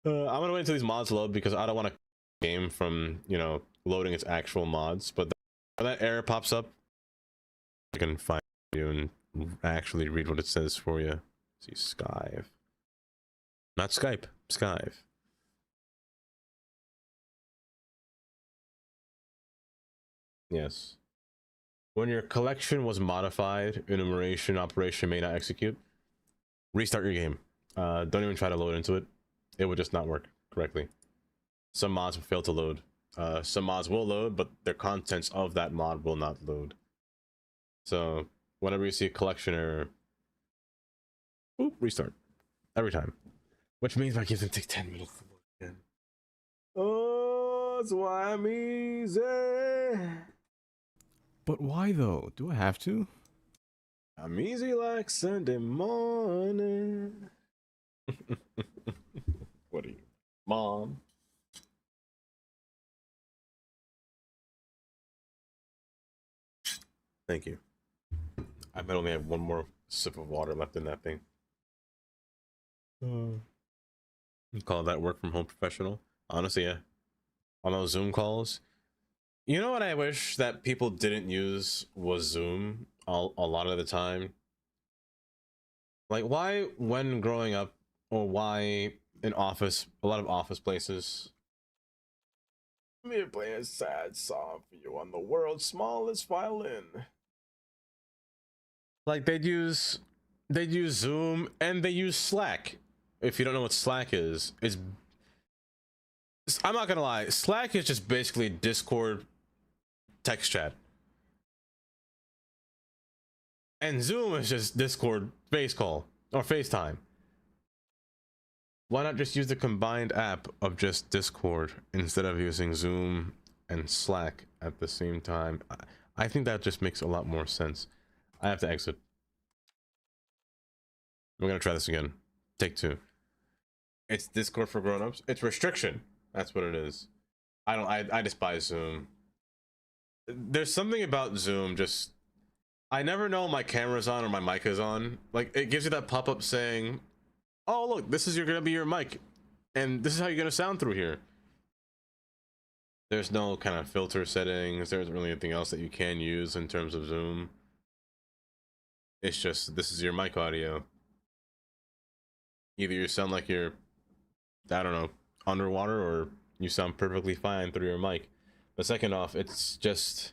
I'm gonna wait until these mods load because I don't want to game from, you know, loading its actual mods. But when that error pops up, I can find you and actually read what it says for you. See, Skype. Not Skype, Skype. Yes. When your collection was modified, enumeration operation may not execute. Restart your game. Don't even try to load into it. it would just not work correctly. Some mods will fail to load. Some mods will load, but their contents of that mod will not load. So whenever you see a collection error, boop, restart every time. Which means my games can take 10 minutes to load again. Oh, that's why I'm easy. But why though? Do I have to? I'm easy like Sunday morning. What are you, Mom? Thank you. I might only have one more sip of water left in that thing. You call that work from home professional? Honestly, yeah. On those Zoom calls, you know what I wish that people didn't use was Zoom a lot of the time. Like, why, when growing up, or why in office, a lot of office places, let me play a sad song for you on the world's smallest violin. Like, they'd use Zoom and they use Slack. If you don't know what Slack is, I'm not gonna lie, Slack is just basically Discord text chat. And Zoom is just Discord face call or FaceTime. Why not just use the combined app of just Discord instead of using Zoom and Slack at the same time? I think that just makes a lot more sense. I have to exit. We're gonna try this again. Take 2. It's Discord for grown-ups. It's restriction. That's what it is. I despise Zoom. There's something about Zoom, just I never know my camera's on or my mic is on. Like, it gives you that pop-up saying, oh look, this is gonna be your mic and this is how you're gonna sound through here. There's no kind of filter settings. There isn't really anything else that you can use in terms of Zoom. It's just, this is your mic audio. Either you sound like you're, I don't know, underwater, or you sound perfectly fine through your mic. But second off, it's just,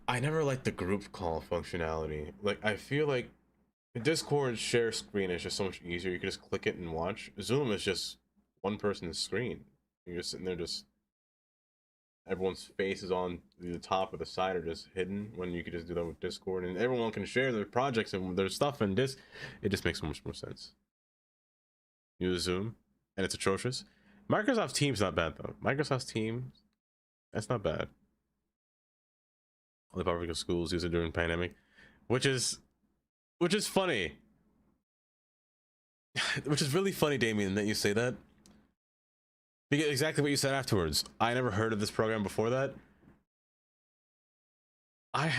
I never liked the group call functionality. Like, I feel like Discord share screen is just so much easier. You can just click it and watch. Zoom is just one person's screen. You're just sitting there, just everyone's face is on the top or the side or just hidden, when you could just do that with Discord, and everyone can share their projects and their stuff, and this, it just makes so much more sense. Use Zoom and it's atrocious. Microsoft Teams not bad though. Microsoft Teams, that's not bad. All the public schools use it during pandemic, which is funny. Which is really funny, Damien, that you say that. Because exactly what you said afterwards. I never heard of this program before that. I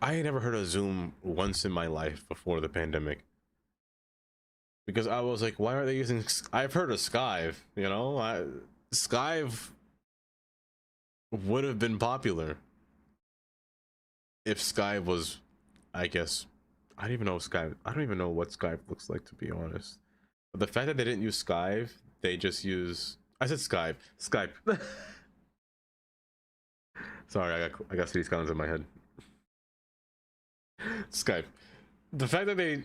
never heard of Zoom once in my life before the pandemic. Because I was like, why are they using, I've heard of Skype, you know? Skype would have been popular if Skype was, I guess, I don't even know what Skype looks like, to be honest. But the fact that they didn't use Skype, they just use, I said Skype. Sorry, I got City Skylines in my head. Skype. The fact that they,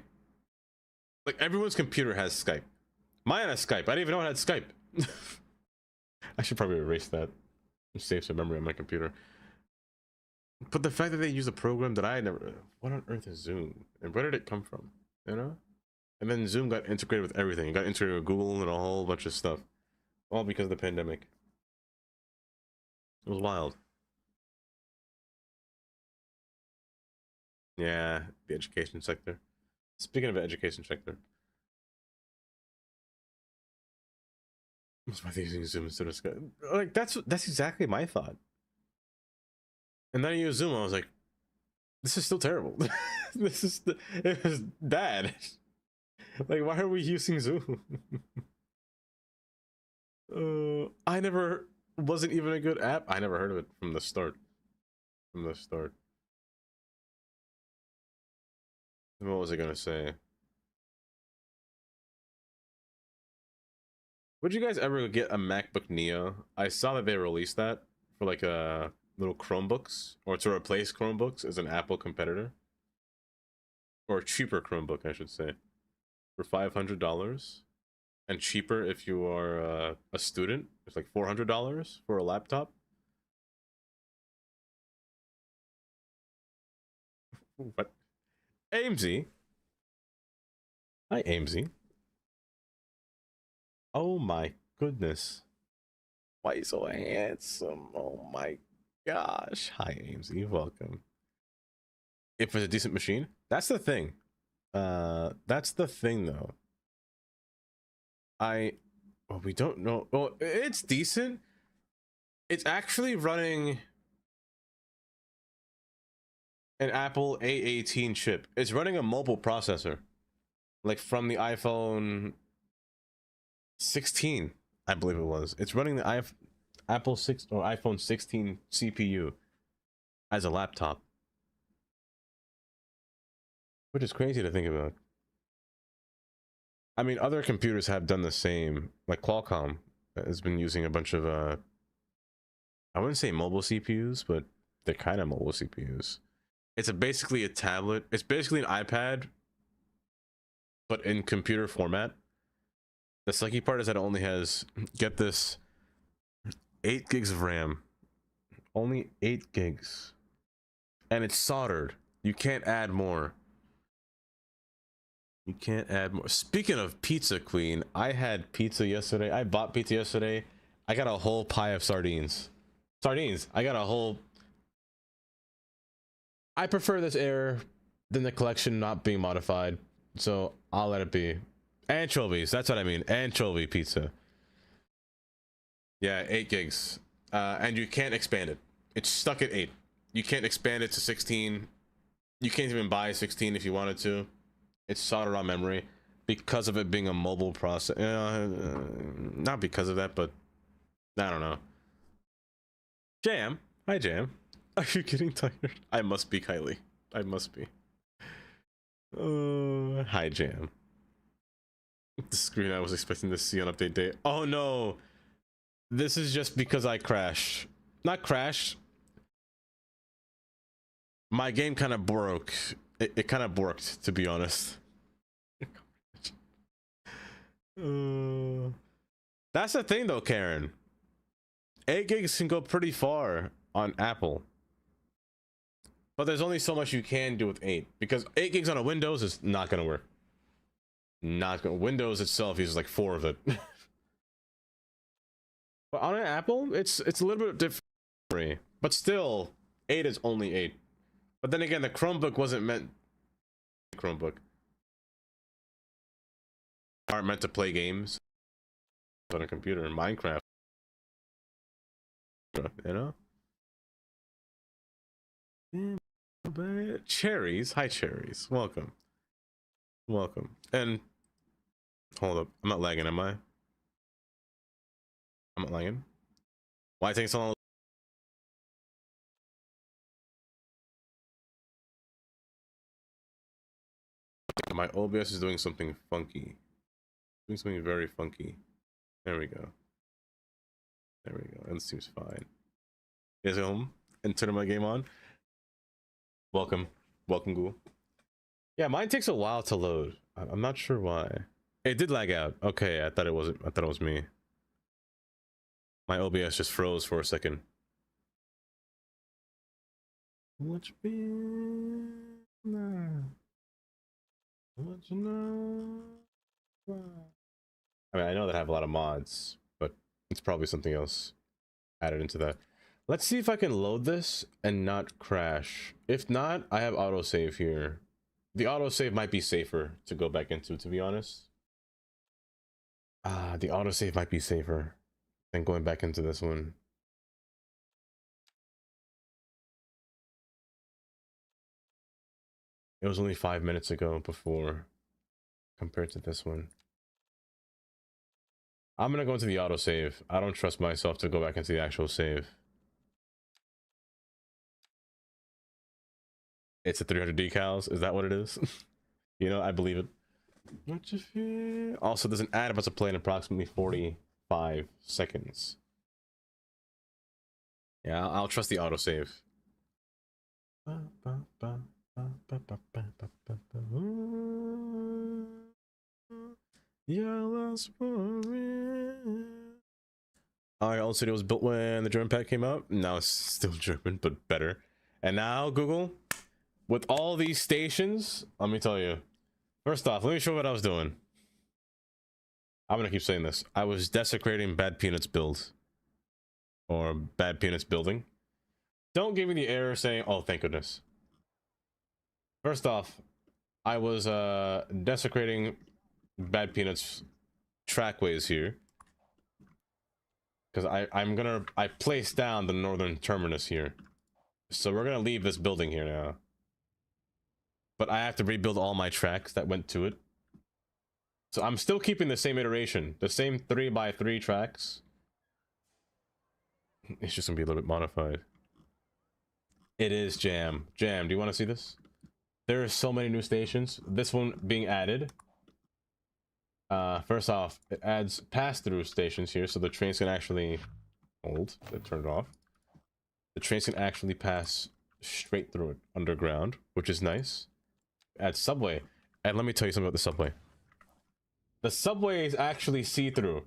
like, everyone's computer has Skype. Mine has Skype. I didn't even know it had Skype. I should probably erase that. Save some memory on my computer. But the fact that they use a program that I never, what on earth is Zoom? And where did it come from? You know? And then Zoom got integrated with everything. It got integrated with Google and a whole bunch of stuff. All because of the pandemic. It was wild. Yeah, the education sector. Speaking of the education sector, what's my thing using Zoom instead of Skype? Like, that's exactly my thought. And then I use Zoom. I was like, this is still terrible. It was bad. Like, why are we using Zoom? Wasn't even a good app. I never heard of it from the start. What was I gonna say? Would you guys ever get a MacBook Neo? I saw that they released that for like a little Chromebooks, or to replace Chromebooks as an Apple competitor, or a cheaper Chromebook, I should say. for $500, and cheaper if you are a student. It's like $400 for a laptop. What? AMZ. Hi, AMZ. Oh my goodness. Why you so handsome? Oh my gosh. Hi, AMZ. Welcome. If it's a decent machine, that's the thing. That's the thing, though. Well, we don't know. Well, it's decent. It's actually running an Apple A18 chip. It's running a mobile processor, like from the iPhone 16, I believe it was. It's running the Apple 6 or iPhone 16 CPU as a laptop, which is crazy to think about. I mean, other computers have done the same. Like Qualcomm has been using a bunch of I wouldn't say mobile CPUs, but they're kind of mobile CPUs. It's basically a tablet. It's basically an iPad, but in computer format. The sucky part is that it only has, get this, 8 gigs of RAM. Only 8 gigs. And it's soldered. You can't add more. You can't add more. Speaking of pizza, Queen, I had pizza yesterday. I bought pizza yesterday. I got a whole pie of sardines. Sardines. I got a whole... I prefer this error than the collection not being modified, so I'll let it be. Anchovies, that's what I mean. Anchovy pizza. Yeah, 8 gigs. And you can't expand it. It's stuck at 8. You can't expand it to 16. You can't even buy 16 if you wanted to. It's soldered on memory because of it being a mobile process. Not because of that, but I don't know. Jam. Hi, Jam. Are you getting tired? I must be, Kylie. I must be. Hi, Jam. The screen I was expecting to see on update day. Oh no! This is just because I crashed. Not crashed. My game kind of broke. It kind of borked, to be honest. That's the thing though, Karen. 8 gigs can go pretty far on Apple. But there's only so much you can do with 8. Because 8 gigs on a Windows is not going to work. Not going to. Windows itself uses like 4 of it. But on an Apple, it's a little bit different. But still, 8 is only 8. But then again, the Chromebook wasn't meant... Chromebook. Aren't meant to play games on a computer. Minecraft. You know? Cherries. Hi, Cherries. Welcome. Welcome. And hold up. I'm not lagging, am I? I'm not lagging. Why take so long? My OBS is doing something funky. Doing something very funky. There we go. There we go. And it seems fine. Is it home? And turn my game on. Welcome. Welcome, Ghoul. Yeah, mine takes a while to load. I'm not sure why. It did lag out. Okay, I thought it was me. My OBS just froze for a second. What you been? What you know? I mean, I know that I have a lot of mods, but it's probably something else added into that. Let's see if I can load this and not crash. If not, I have autosave here. The autosave might be safer to go back into, to be honest. The autosave might be safer than going back into this one. It was only 5 minutes ago before, compared to this one. I'm gonna go into the autosave. I don't trust myself to go back into the actual save. It's a 300 decals. Is that what it is? You know, I believe it. What you feel? Also, there's an ad about to play in approximately 45 seconds. Yeah, I'll trust the autosave. Your love's for real. Our old city was built when the German pack came out. Now it's still German, but better. And now Google, with all these stations, let me tell you. First off, let me show you what I was doing. I'm gonna keep saying this. I was desecrating Bad Peanuts build. Or Bad Peanuts building. Don't give me the error saying, oh, thank goodness. First off, I was desecrating Bad Peanuts trackways here. Because I placed down the northern terminus here. So we're gonna leave this building here now. But I have to rebuild all my tracks that went to it. So I'm still keeping the same iteration, the same 3x3 tracks. It's just gonna be a little bit modified. It is Jam. Jam, do you want to see this? There are so many new stations. This one being added. First off, it adds pass-through stations here, so the trains can actually hold. Turn it off. The trains can actually pass straight through it underground, which is nice. Adds subway, and let me tell you something about the subway. The subway is actually see-through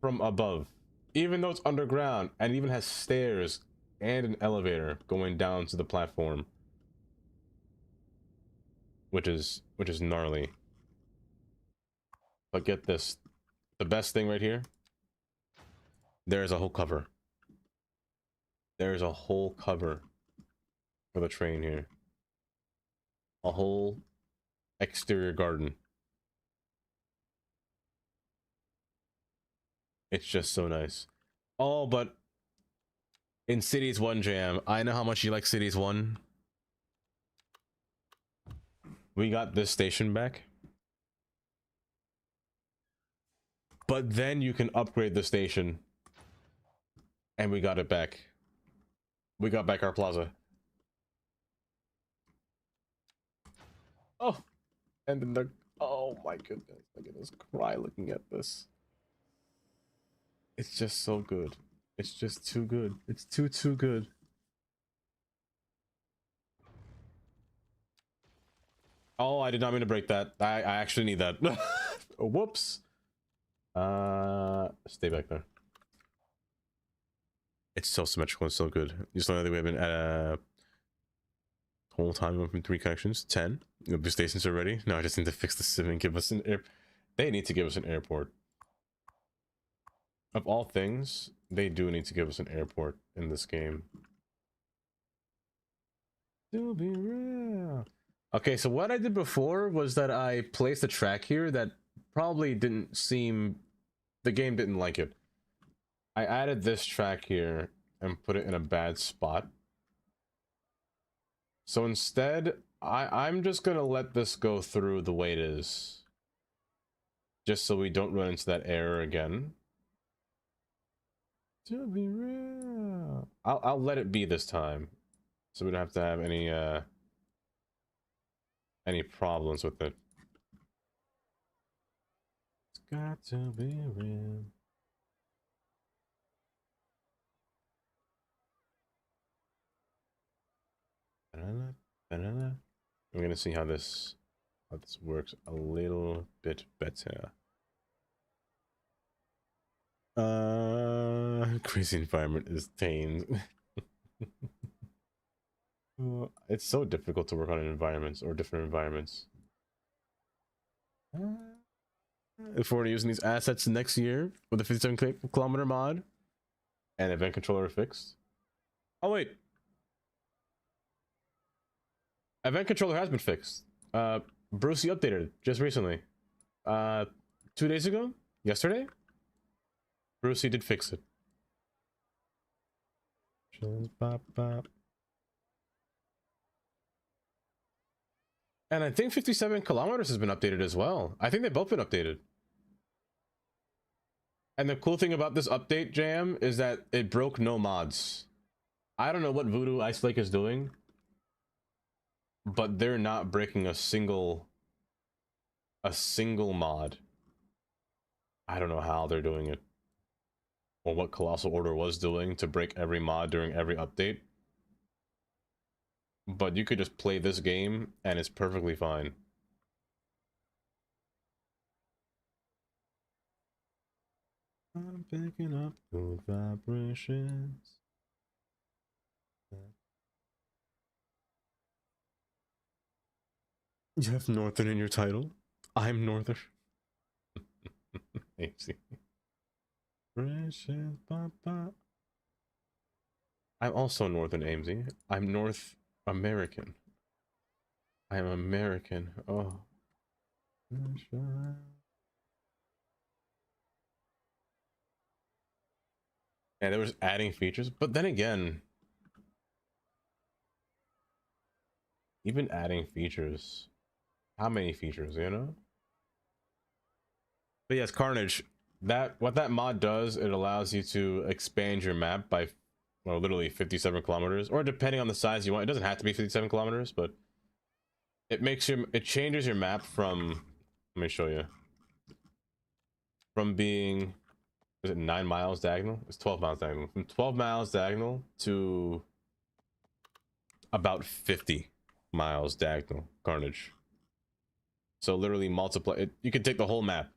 from above, even though it's underground, and even has stairs and an elevator going down to the platform, which is gnarly. But get this, the best thing right here, there's a whole cover. There's a whole cover for the train here. A whole exterior garden. It's just so nice. Oh, but in Cities 1 Jam, I know how much you like Cities 1. We got this station back. But then you can upgrade the station. And we got it back. We got back our plaza. Oh! And then the... Oh my goodness. Look at this cry looking at this. It's just so good. It's just too good. It's too good. Oh, I did not mean to break that. I actually need that. Whoops. Stay back there. It's so symmetrical and so good. Just like we have been at whole time went from 3 connections, 10. The stations are ready. Now I just need to fix the sim and give us an air. They need to give us an airport. Of all things, they do need to give us an airport in this game. To be real. Okay, so what I did before was that I placed a track here that probably didn't seem... The game didn't like it. I added this track here and put it in a bad spot. So instead, I'm just gonna let this go through the way it is. Just so we don't run into that error again. To be real. I'll let it be this time. So we don't have to have any problems with it. It's got to be real. I'm gonna see how this works a little bit better. Crazy environment is tamed. It's so difficult to work on environments or different environments. Look forward to using these assets next year with the 57-kilometer mod and event controller fixed. Oh wait, event controller has been fixed. Brucey updated it just recently. 2 days ago? Yesterday? Brucey did fix it. Bop, bop. And I think 57 kilometers has been updated as well. I think they've both been updated. And the cool thing about this update, Jam, is that it broke no mods. I don't know what Voodoo Ice Lake is doing, but they're not breaking a single mod. I don't know how they're doing it, or what Colossal Order was doing to break every mod during every update. But you could just play this game and it's perfectly fine. I'm picking up good vibrations. You have Northern in your title. I'm Northern. Easy. Vibrations, papa. I'm also Northern, Amesy. I'm North American. I am American. Oh. Yeah, they were just adding features, but then again, even adding features, how many features, you know? But yes, Carnage, that what that mod does, it allows you to expand your map by, well, literally 57 kilometers, or depending on the size you want. It doesn't have to be 57 kilometers, but it changes your map from, let me show you, from being, is it 9 miles diagonal? It's 12 miles diagonal. From 12 miles diagonal to about 50 miles diagonal, Carnage. So literally multiply it. You can take the whole map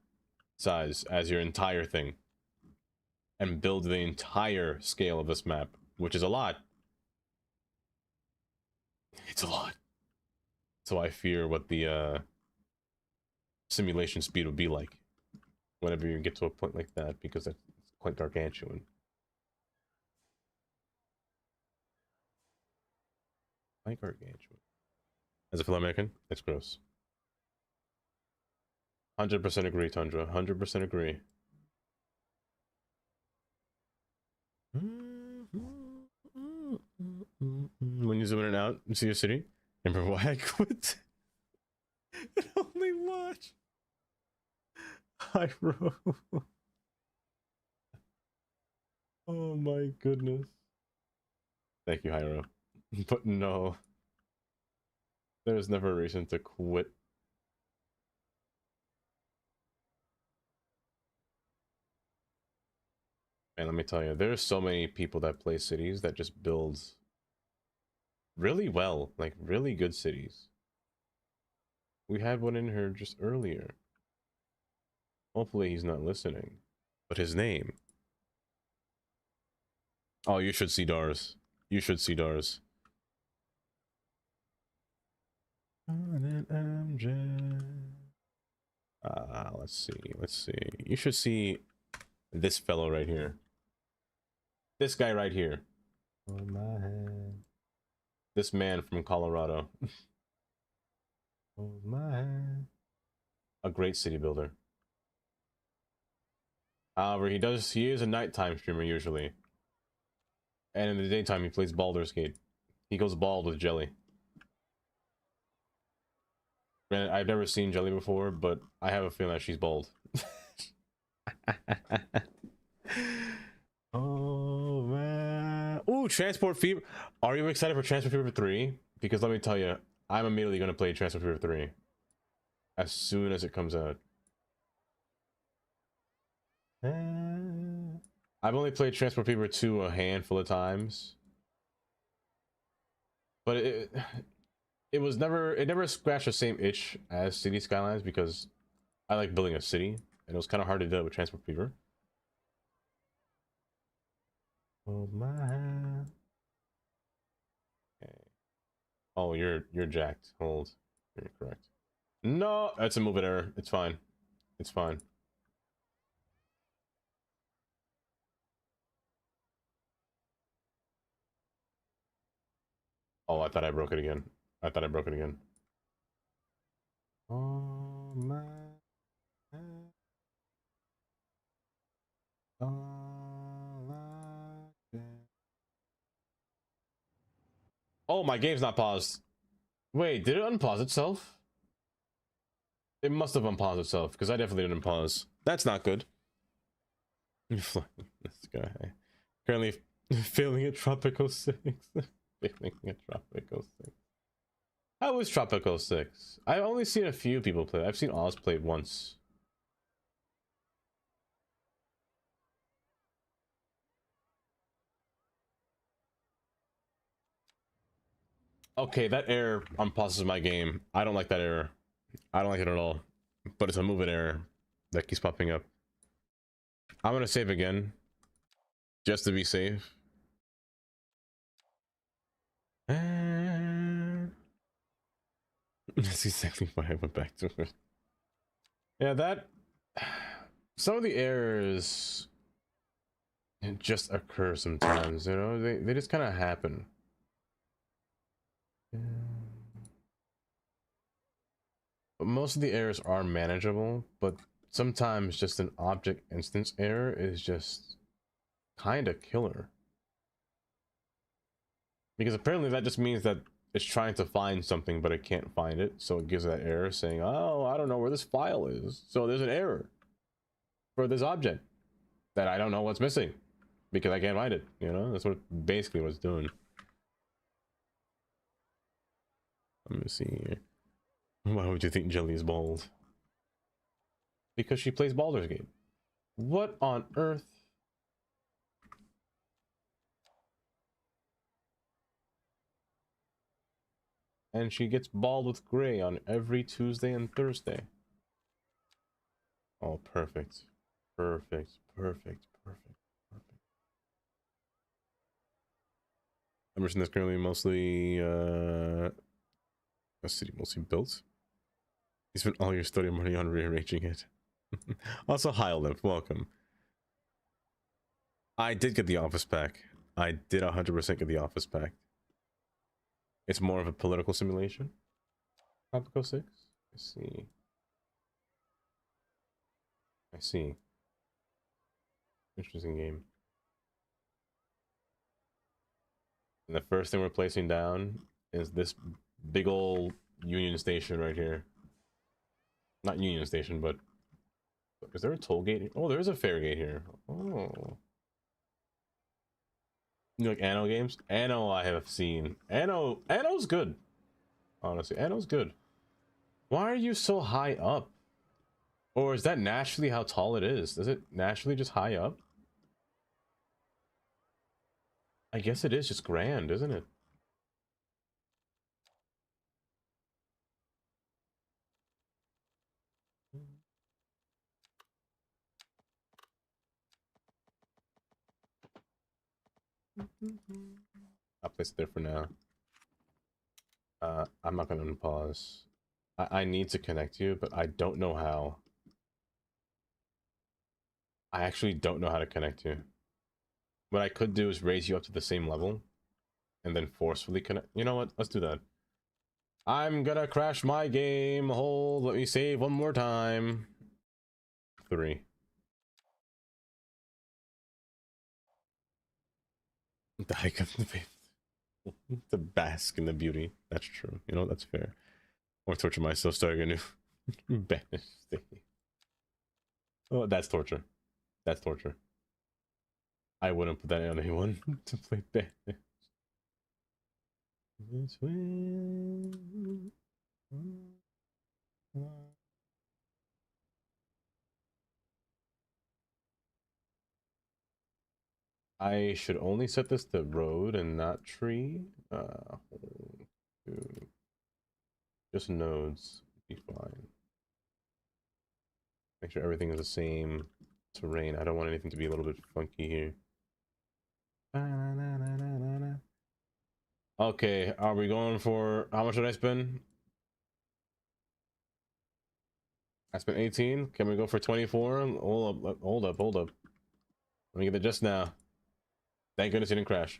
size as your entire thing and build the entire scale of this map, which is a lot. It's a lot. So I fear what the simulation speed would be like whenever you get to a point like that, because it's quite gargantuan. Quite gargantuan. As a fellow American, it's gross. 100% agree, Tundra. 100% agree. When you zoom in and out and see your city, remember why I quit? And only watch. Hyro. Oh my goodness. Thank you, Hyro. But no. There's never a reason to quit. And let me tell you, there's so many people that play cities that just build really well, like really good cities. We had one in here just earlier. Hopefully he's not listening. But his name. Oh, you should see Dars. You should see Dars. Let's see. Let's see. You should see this fellow right here. This guy right here. Oh my hand. This man from Colorado. Oh my hand. A great city builder. However, he is a nighttime streamer usually. And in the daytime he plays Baldur's Gate. He goes bald with Jelly. Granted, I've never seen Jelly before, but I have a feeling that she's bald. Oh man. Ooh, Transport Fever. Are you excited for Transport Fever 3? Because let me tell you, I'm immediately going to play Transport Fever 3 as soon as it comes out. I've only played Transport Fever 2 a handful of times, but it never scratched the same itch as City Skylines, because I like building a city, and it was kind of hard to do it with Transport Fever. Oh my. Okay. Oh, you're jacked. Hold. You're correct. No, that's a move it error. It's fine. It's fine. Oh, I thought I broke it again. I thought I broke it again. Oh my. Oh, my game's not paused. Wait, did it unpause itself? It must have unpaused itself, because I definitely didn't pause. That's not good. This guy. Currently failing at Tropico 6. Failing at Tropico 6. How is Tropico 6? I've only seen a few people play. I've seen Oz play it once. Okay, that error unpauses my game. I don't like that error. I don't like it at all. But it's a move it error that keeps popping up. I'm gonna save again, just to be safe. And that's exactly why I went back to it. Yeah, that some of the errors just occur sometimes, you know, they just kind of happen. But most of the errors are manageable, but sometimes just an object instance error is just kind of killer. Because apparently that just means that it's trying to find something, but it can't find it. So it gives that error saying, oh, I don't know where this file is. So there's an error for this object that I don't know what's missing because I can't find it. You know, that's basically what it's doing. Let me see here. Why would you think Jelly is bald? Because she plays Baldur's Gate. What on earth? And she gets bald with gray on every Tuesday and Thursday. Oh, perfect. Perfect. Perfect. Perfect. Perfect. Emerson is currently mostly a city mostly built. You spent all your study money on rearranging it. Also, hi Olymp, welcome. I did get the office pack. I did 100% get the office pack. It's more of a political simulation. Tropico 6? I see. I see. Interesting game. And the first thing we're placing down is this big old Union Station right here. Not Union Station, but is there a toll gate? Oh, there is a fare gate here. Oh. You like Anno games? Anno I have seen. Anno's good. Honestly, Anno's good. Why are you so high up? Or is that naturally how tall it is? Is it naturally just high up? I guess it is just grand, isn't it? I'll place it there for now. I'm not gonna unpause. I need to connect you, but I don't know how. I actually don't know how to connect you. What I could do is raise you up to the same level and then forcefully connect. You know what? Let's do that. I'm gonna crash my game. Hold, let me save one more time. 3. The hike of the faith. To bask in the beauty. That's true. You know, that's fair. Or torture myself starting a new banish thing. Oh, that's torture. That's torture. I wouldn't put that on anyone to play banish. I should only set this to road and not tree. Just nodes. Be fine. Make sure everything is the same terrain. I don't want anything to be a little bit funky here. Okay, are we going for how much did I spend? I spent 18. Can we go for 24? Hold up, hold up, hold up. Let me get it just now. Thank goodness it didn't crash.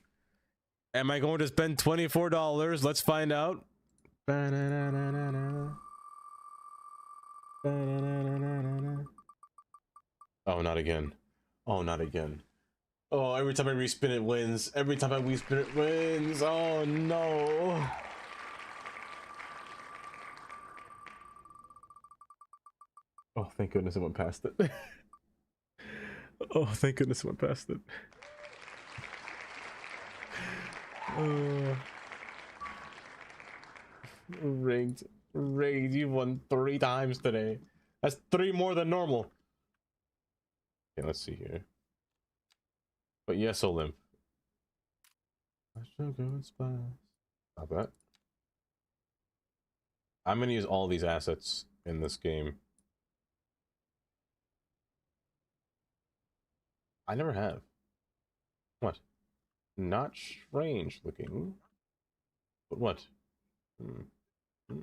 Am I going to spend $24? Let's find out. Oh, not again. Oh, not again. Oh, every time I respin it wins. Every time I respin it wins. Oh no. Oh, thank goodness it went past it. Oh, thank goodness it went past it. Rigged. Rigged. You won 3 times today. That's 3 more than normal. Okay, let's see here. But yes, Olymp. I should go and splash. Not that. I'm gonna use all these assets in this game. I never have. What? Not strange looking. But what? Hmm. Hmm.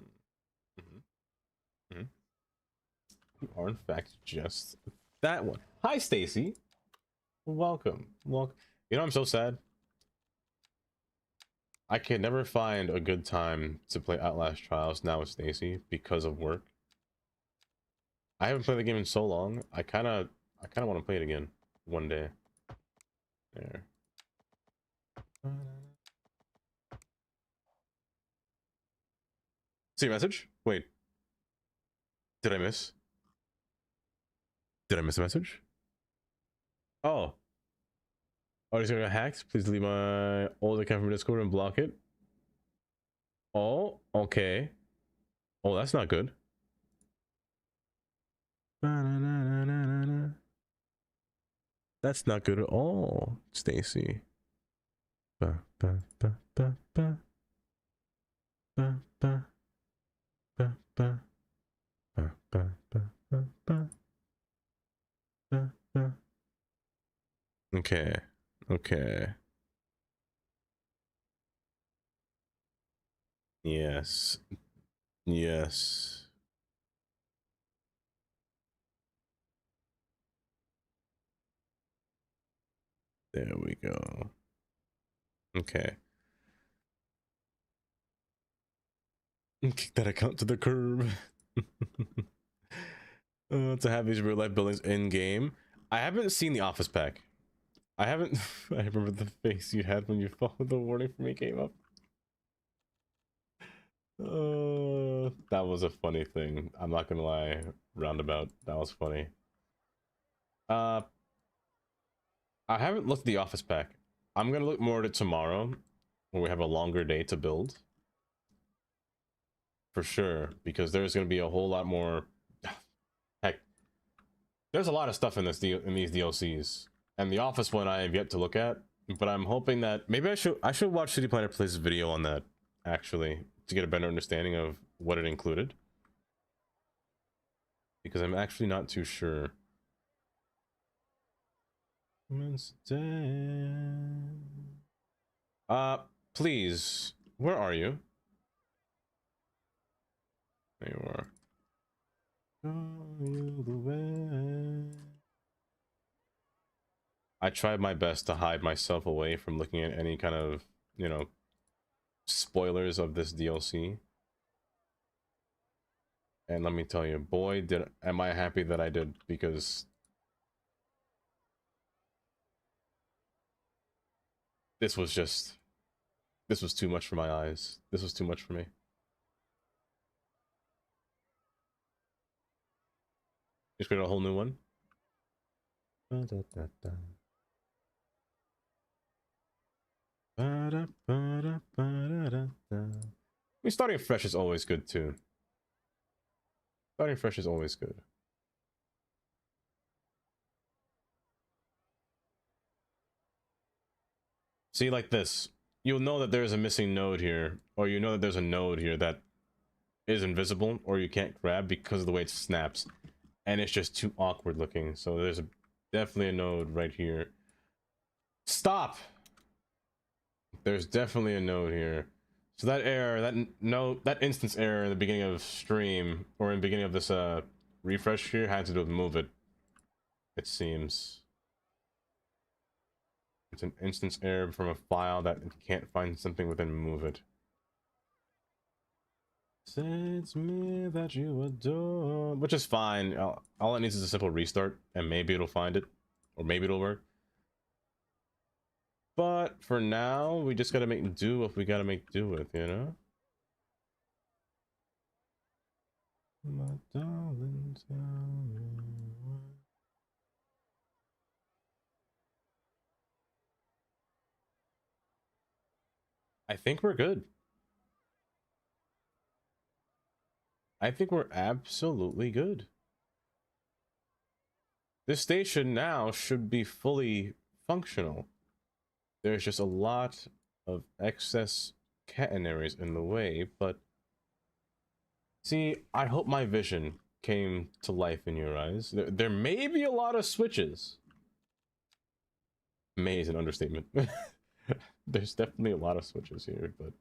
Mhm. Mhm. You are in fact just that one. Hi, Stacy. Welcome. Welcome. You know, I'm so sad. I can never find a good time to play Outlast Trials now with Stacy because of work. I haven't played the game in so long. I kind of want to play it again one day. There. See your message? Wait. Did I miss? Did I miss a message? Oh. Oh, he's gonna get hacked. Please delete my old account from Discord and block it. Oh, okay. Oh, that's not good. That's not good at all, Stacy. Okay. Okay. Yes. Yes. There we go. Okay. Kick that account to the curb. To have these real life buildings in game. I haven't seen the office pack. I haven't. I remember the face you had when you followed the warning for me came up. That was a funny thing. I'm not gonna lie. Roundabout. That was funny. I haven't looked at the office pack. I'm gonna look more at it tomorrow when we have a longer day to build. For sure, because there's gonna be a whole lot more. Heck, there's a lot of stuff in these DLCs, and the office one I have yet to look at. But I'm hoping that maybe I should watch City Planner Plays video on that actually to get a better understanding of what it included, because I'm actually not too sure. Please, where are you? There you are. Show you the way. I tried my best to hide myself away from looking at any kind of, you know, spoilers of this DLC. And let me tell you, boy, am I happy that I did, because this was too much for my eyes. This was too much for me. Just create a whole new one. I mean, starting fresh is always good too. Starting fresh is always good. See, like this, you'll know that there's a missing node here, or you know that there's a node here that is invisible or you can't grab because of the way it snaps, and it's just too awkward looking. So there's definitely a node right here. Stop! There's definitely a node here. So that error, that instance error in the beginning of stream, or in the beginning of this refresh here, had to do with move it. It seems. It's an instance error from a file that it can't find something within move it. Say it's me that you adore, which is fine. All it needs is a simple restart, and maybe it'll find it, or maybe it'll work. But for now, we just gotta make do what we gotta make do with, you know? My darling, tell me why. I think we're good. I think we're absolutely good. This station now should be fully functional. There's just a lot of excess catenaries in the way, but see, I hope my vision came to life in your eyes. There may be a lot of switches. May is an understatement. There's definitely a lot of switches here, but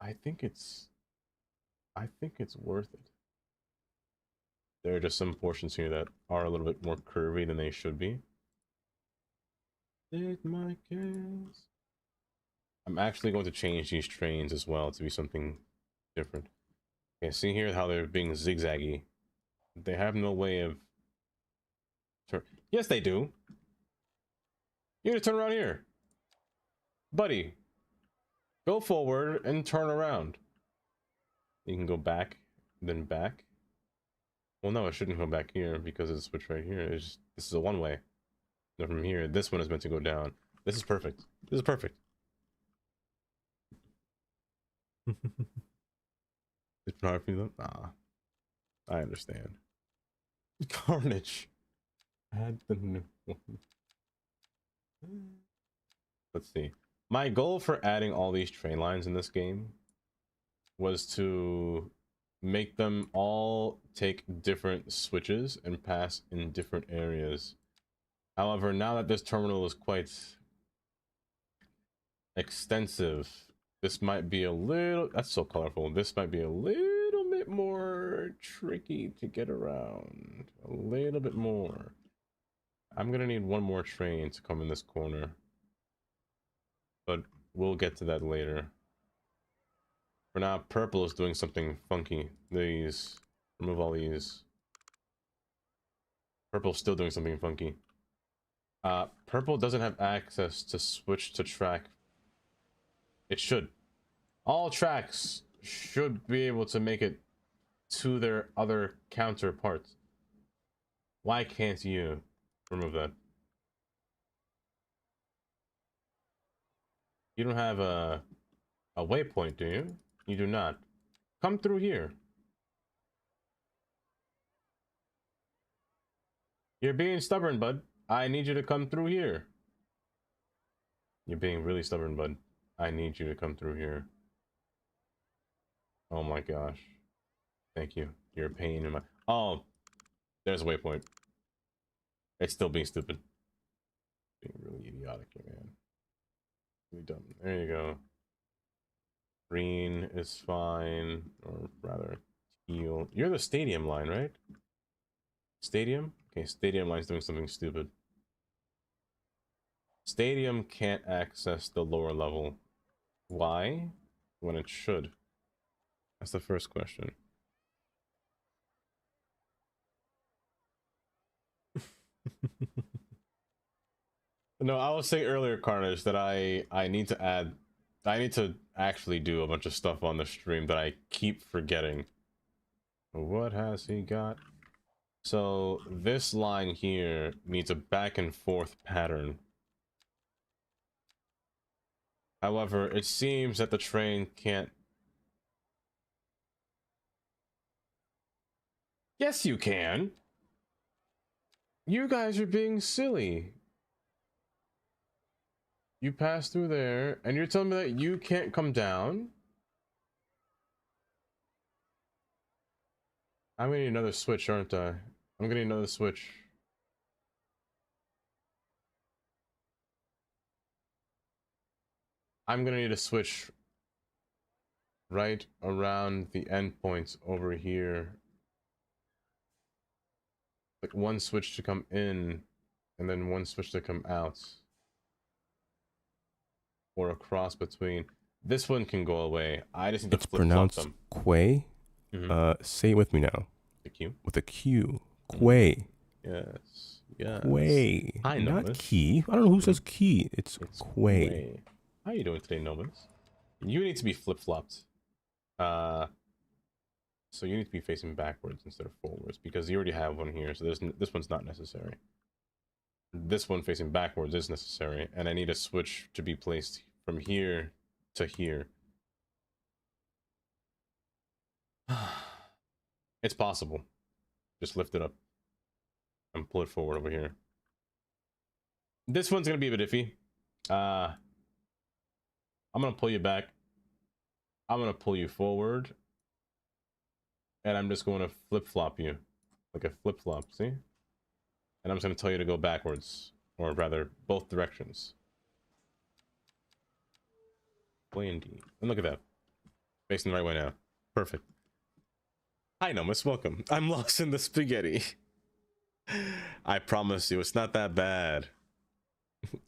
I think it's worth it. There are just some portions here that are a little bit more curvy than they should be. Take my case. I'm actually going to change these trains as well to be something different. Okay, see here how they're being zigzaggy. They have no way of yes, they do. You gotta turn around here. Buddy, go forward and turn around. You can go back, then back. Well, no, it shouldn't go back here because it's switch right here. This is a one-way. Now from here, this one is meant to go down. This is perfect. This is perfect. It's been hard for you though? Nah. I understand. Carnage. Add the new one. Let's see. My goal for adding all these train lines in this game was to make them all take different switches and pass in different areas. However, now that this terminal is quite extensive, this might be a little, that's so colorful, this might be a little bit more tricky to get around. A little bit more. I'm gonna need one more train to come in this corner, but we'll get to that later. For now, purple is doing something funky. These, remove all these. Purple's still doing something funky. Purple doesn't have access to switch to track. It should. All tracks should be able to make it to their other counterparts. Why can't you remove that? You don't have a waypoint, do you? You do not. Come through here. You're being stubborn, bud. I need you to come through here. You're being really stubborn, bud. I need you to come through here. Oh my gosh. Thank you. You're a pain in my... Oh, there's a waypoint. It's still being stupid. Being really idiotic here, man. Really dumb. There you go. Green is fine, or rather teal. You're the stadium line, right? Stadium? Okay, stadium line's doing something stupid. Stadium can't access the lower level. Why? When it should. That's the first question. No, I was saying earlier, Carnage, that I need to actually do a bunch of stuff on the stream that I keep forgetting. What has he got? So this line here needs a back and forth pattern. However, it seems that the train can't. Yes, you can. You guys are being silly. You pass through there, and you're telling me that you can't come down? I'm gonna need another switch, aren't I? I'm gonna need another switch. I'm gonna need a switch right around the endpoints over here. Like one switch to come in, and then one switch to come out. Or a cross between. This one can go away. I just need to flip-flop pronounced them. Quay. Say it with me now. The Q? With a Q. Quay. Yes. Yes. Quay. Hi, Not Nomus. key. I don't know who says key. It's Quay. Quay. How are you doing today, Nomus? You need to be flip-flopped. So you need to be facing backwards instead of forwards, because you already have one here, so this one's not necessary. This one facing backwards is necessary, and I need a switch to be placed from here to here. It's possible. Just lift it up and pull it forward over here. This one's gonna be a bit iffy. I'm gonna pull you back. I'm gonna pull you forward. And I'm just going to flip-flop you. Like a flip-flop, see? And I'm just going to tell you to go backwards. or rather, both directions. Way indeed. And look at that. Facing the right way now. Perfect. Hi, Nomus. Welcome. I'm lost in the spaghetti. I promise you, it's not that bad.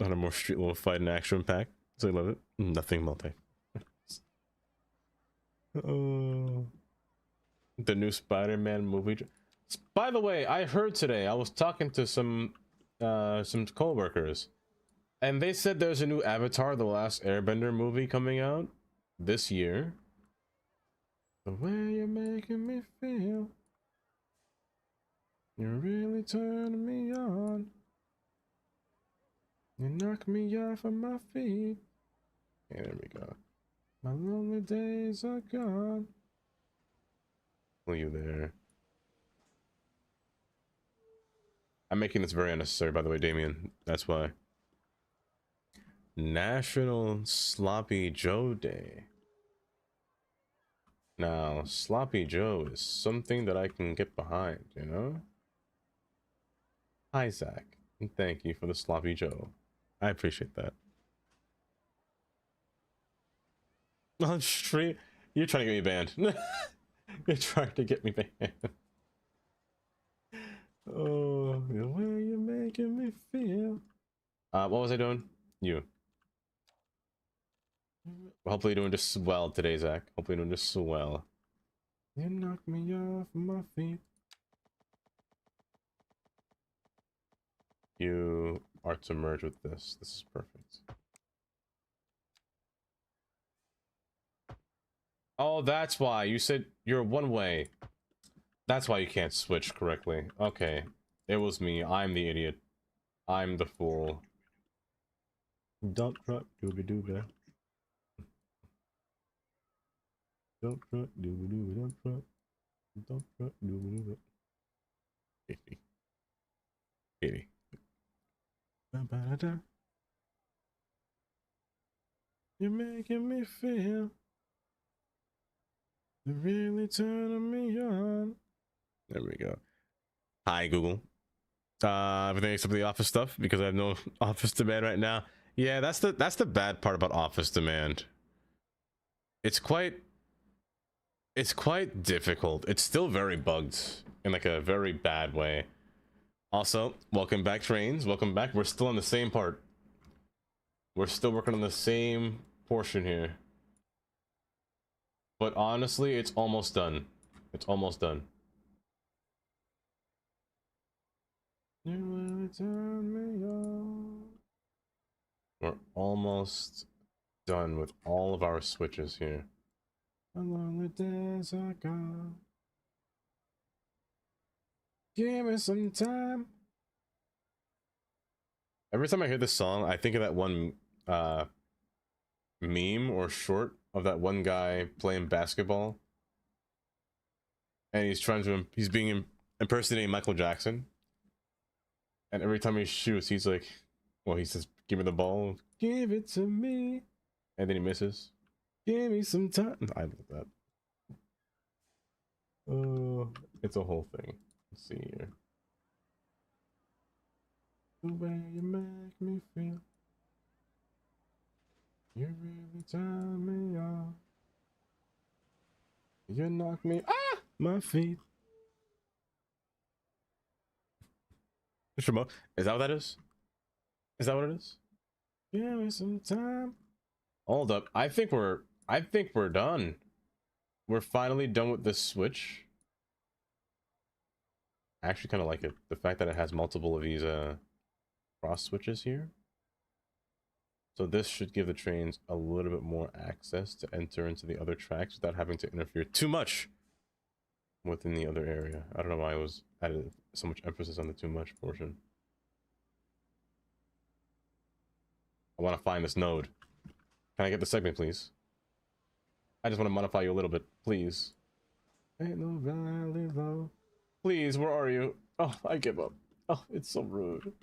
On a more street level fight and action pack. So I love it. Nothing multi. Oh. The new Spider-Man movie. By the way, I heard today, I was talking to some co-workers, and they said there's a new Avatar: The Last Airbender movie coming out this year. The way you're making me feel, you're really turning me on. You knock me off of my feet. Okay, there we go. My lonely days are gone. Will you there? I'm making this very unnecessary, by the way, Damien. That's why. National Sloppy Joe Day. Now, Sloppy Joe is something that I can get behind, you know? Hi, Zach. And thank you for the Sloppy Joe. I appreciate that. On stream? You're trying to get me banned. You're trying to get me banned. Oh, the way you're making me feel. What was I doing? You. Hopefully you're doing just well today, Zach. Hopefully you're doing just so well. You knocked me off my feet. You are to merge with this. This is perfect. Oh, that's why. You said you're one way. That's why you can't switch correctly. Okay. It was me. I'm the idiot. I'm the fool. Dump truck, doobie doobie. Dump truck, doobie doobie, dump truck. Dump truck, doobie doobie. Katie. Katie. Ba-ba-da-da. You're making me feel. You're really turning me on. There we go. Hi, Google. Everything except for the office stuff because I have no office demand right now. Yeah, that's the bad part about office demand. It's quite difficult. It's still very bugged in like a very bad way. Also, welcome back, trains. Welcome back. We're still on the same part. We're still working on the same portion here. But honestly, it's almost done. It's almost done. You really turn me on. We're almost done with all of our switches here. My lonely days are gone. Give me some time. Every time I hear this song, I think of that one meme or short of that one guy playing basketball. And he's being impersonating Michael Jackson. And every time he shoots, he's like, well, he says, give me the ball. Give it to me. And then he misses. Give me some time. I love that. Oh, it's a whole thing. Let's see here. The way you make me feel. You really turn me on. You knock me my feet. Is that what that is? Is that what it is? Give me some time. Hold up. I think we're done. We're finally done with this switch. I actually kind of like it. The fact that it has multiple of these cross switches here. So this should give the trains a little bit more access to enter into the other tracks without having to interfere too much within the other area. I don't know why I was added so much emphasis on the too much portion. I want to find this node. Can I get the segment, please? I just want to modify you a little bit, please. Ain't no valley low. Please, where are you? Oh, I give up. Oh, it's so rude.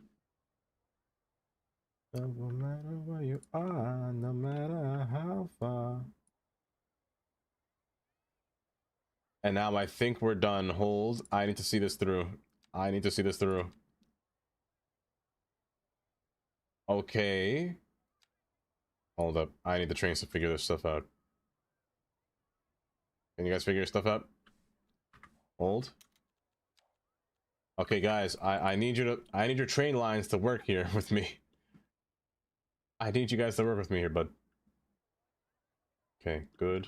No matter where you are, no matter how far. And now I think we're done. Hold. I need to see this through. I need to see this through. Okay. Hold up. I need the trains to figure this stuff out. Can you guys figure your stuff out? Hold. Okay, guys, I need your train lines to work here with me. I need you guys to work with me here, bud. Okay, good.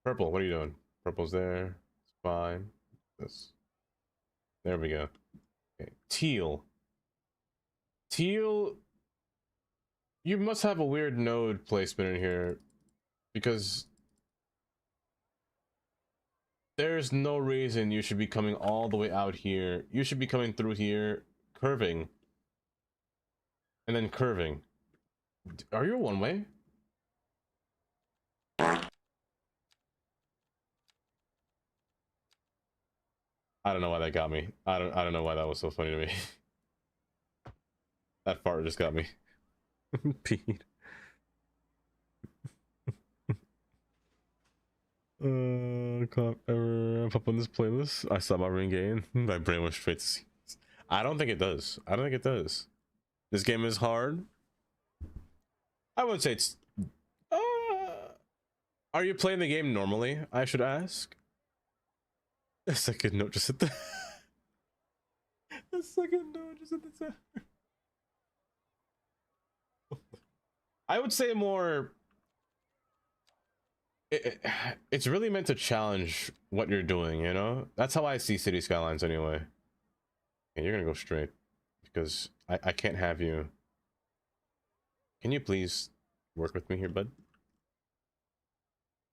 Purple, what are you doing? Purple's there. It's fine. This. There we go. Okay. Teal. Teal. You must have a weird node placement in here, because there's no reason you should be coming all the way out here. You should be coming through here, curving, and then curving. Are you a one-way? I don't know why that got me. I don't know why that was so funny to me. That fart just got me. Pete. Can't ever pop on this playlist. I saw my ring game. My brain went straight to see. I don't think it does. I don't think it does. This game is hard. I wouldn't say it's. Are you playing the game normally? I should ask. A second note just hit the. A second note just hit the center. I would say more. It's really meant to challenge what you're doing, you know? That's how I see City Skylines anyway. Okay, you're gonna go straight, because I can't have you. Can you please work with me here, bud?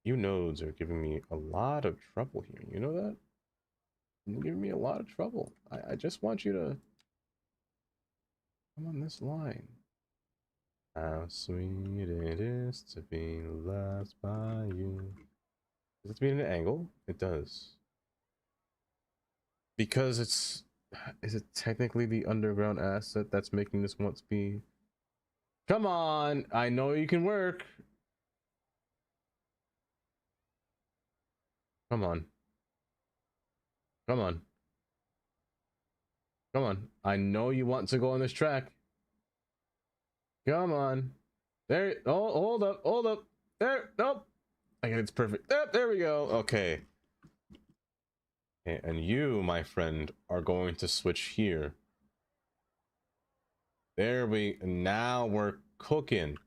You nodes are giving me a lot of trouble here, you know that? You're giving me a lot of trouble. I just want you to come on this line. How sweet it is to be loved by you. Does it mean an angle? It does. Because it's... Is it technically the underground asset that's making this want to be... Come on! I know you can work! Come on. Come on. Come on. I know you want to go on this track. Come on. There. Oh, hold up. Hold up. There. Nope. I get it's perfect. Yep, there we go. Okay. Okay. And you, my friend, are going to switch here. There we. Now we're cooking.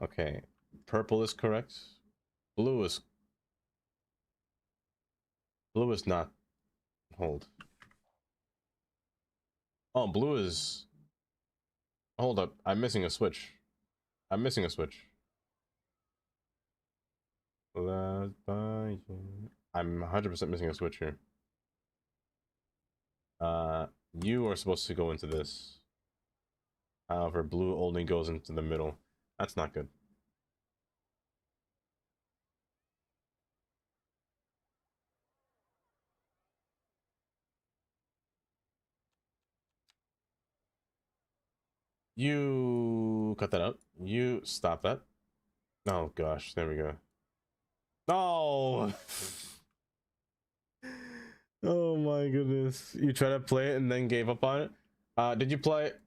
Okay. Purple is correct. Blue is. Blue is not. Hold. Oh, blue is. Hold up, I'm missing a switch. I'm missing a switch. I'm 100% missing a switch here. You are supposed to go into this. However, blue only goes into the middle. That's not good. You cut that out. You stop that. Oh gosh, there we go. No. Oh my goodness. You tried to play it and then gave up on it? Did you play it?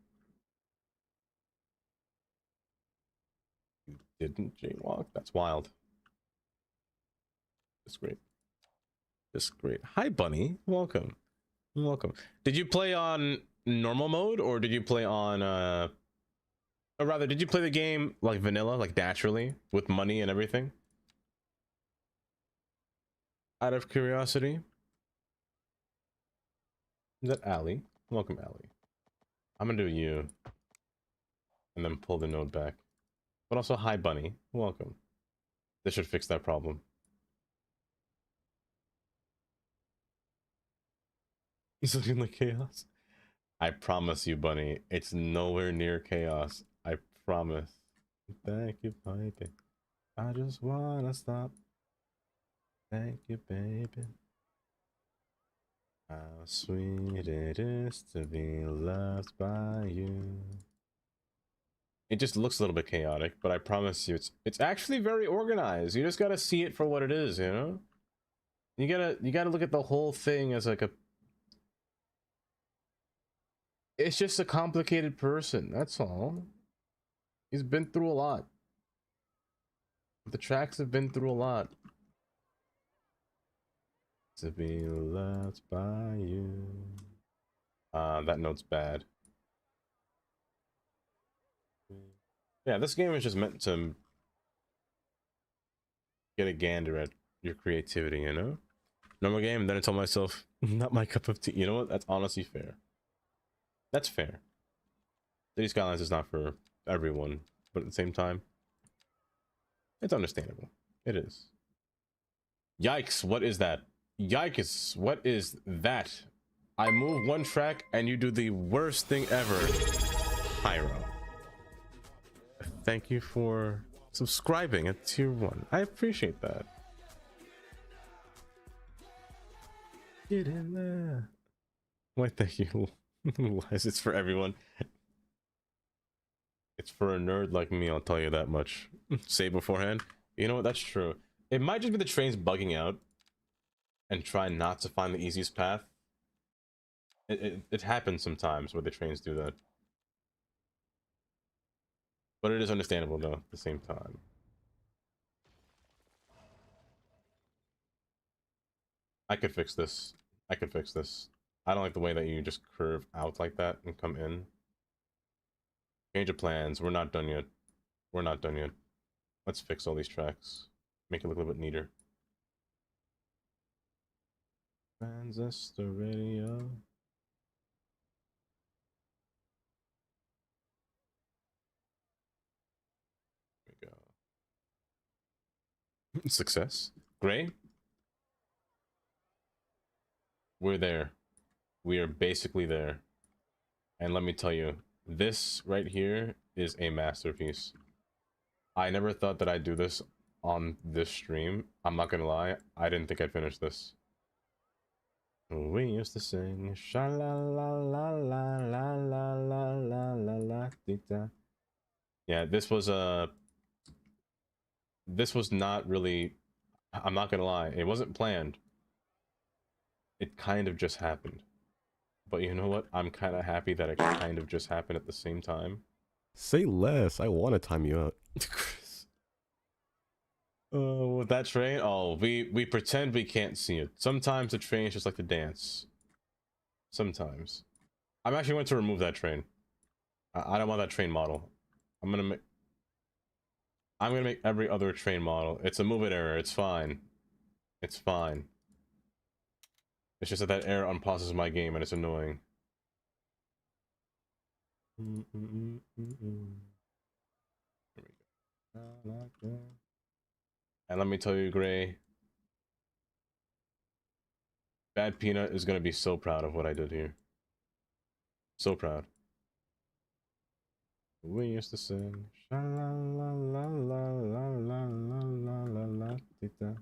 You didn't jaywalk? That's wild. That's great. That's great. Hi, Bunny. Welcome. Welcome. Did you play on normal mode, or did you play on or rather, did you play the game like vanilla, like naturally, with money and everything? Out of curiosity. Is that Allie? Welcome, Allie. I'm gonna do you. And then pull the node back. But also, hi, Bunny. Welcome. This should fix that problem. He's looking like chaos. I promise you, Bunny, it's nowhere near chaos. I promise. Thank you, baby. I just wanna stop. Thank you, baby. How sweet it is to be loved by you. It just looks a little bit chaotic, but I promise you, it's actually very organized. You just gotta see it for what it is, you know? You gotta look at the whole thing as like a... It's just a complicated person. That's all. He's been through a lot. The tracks have been through a lot. To be loved by you. That note's bad. Yeah, this game is just meant to get a gander at your creativity, you know? Normal game, and then I told myself, not my cup of tea. You know what? That's honestly fair. That's fair. City Skylines is not for everyone, but at the same time, it's understandable. It is. Yikes, what is that? Yikes, what is that? I move one track and you do the worst thing ever. Pyro. Thank you for subscribing at tier 1. I appreciate that. Get in there. Why, thank you. It's for everyone. It's for a nerd like me, I'll tell you that much. Say beforehand. You know what? That's true. It might just be the trains bugging out and try not to find the easiest path. It happens sometimes where the trains do that. But it is understandable though at the same time. I could fix this. I could fix this. I don't like the way that you just curve out like that and come in. Change of plans. We're not done yet. We're not done yet. Let's fix all these tracks. Make it look a little bit neater. Transistor radio. There we go. Success. Gray. We're there. We are basically there. And let me tell you, this right here is a masterpiece. I never thought that I'd do this on this stream. I'm not gonna lie, I didn't think I'd finish this. We used to sing sha la la la la la la la la la la da. Yeah, this was not really, I'm not gonna lie, it wasn't planned. It kind of just happened. But you know what? I'm kind of happy that it kind of just happened at the same time. Say less. I want to time you out. Oh, with that train? Oh, we pretend we can't see it. Sometimes the trains just like to dance. Sometimes. I'm actually going to remove that train. I don't want that train model. I'm gonna make every other train model. It's a move it error. It's fine. It's fine. It's just that error unpauses my game and it's annoying. Here we go. And let me tell you, Gray, Bad Peanut is gonna be so proud of what I did here. So proud. We used to sing sha la la la la la la la la la la da.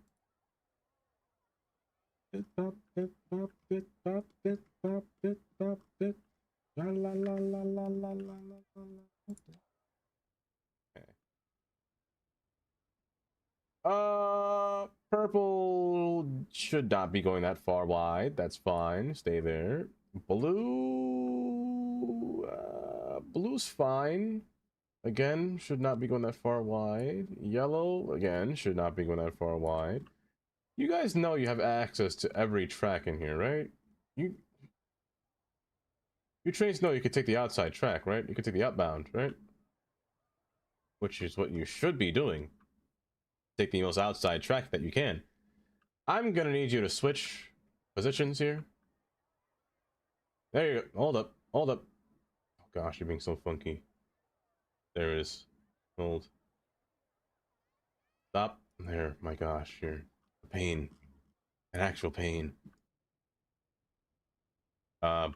Bit bop bit bop bit bop bit bop bit bop bit la la la la la la la la la. Okay. Purple should not be going that far wide. That's fine. Stay there. Blue, blue's fine. Again, should not be going that far wide. Yellow, again, should not be going that far wide. You guys know you have access to every track in here, right? You trains know you could take the outside track, right? You could take the outbound, right? Which is what you should be doing. Take the most outside track that you can. I'm gonna need you to switch positions here. There you go. Hold up. Hold up. Oh gosh, you're being so funky. There it is. Hold. Stop. There. My gosh, you're a pain. An actual pain.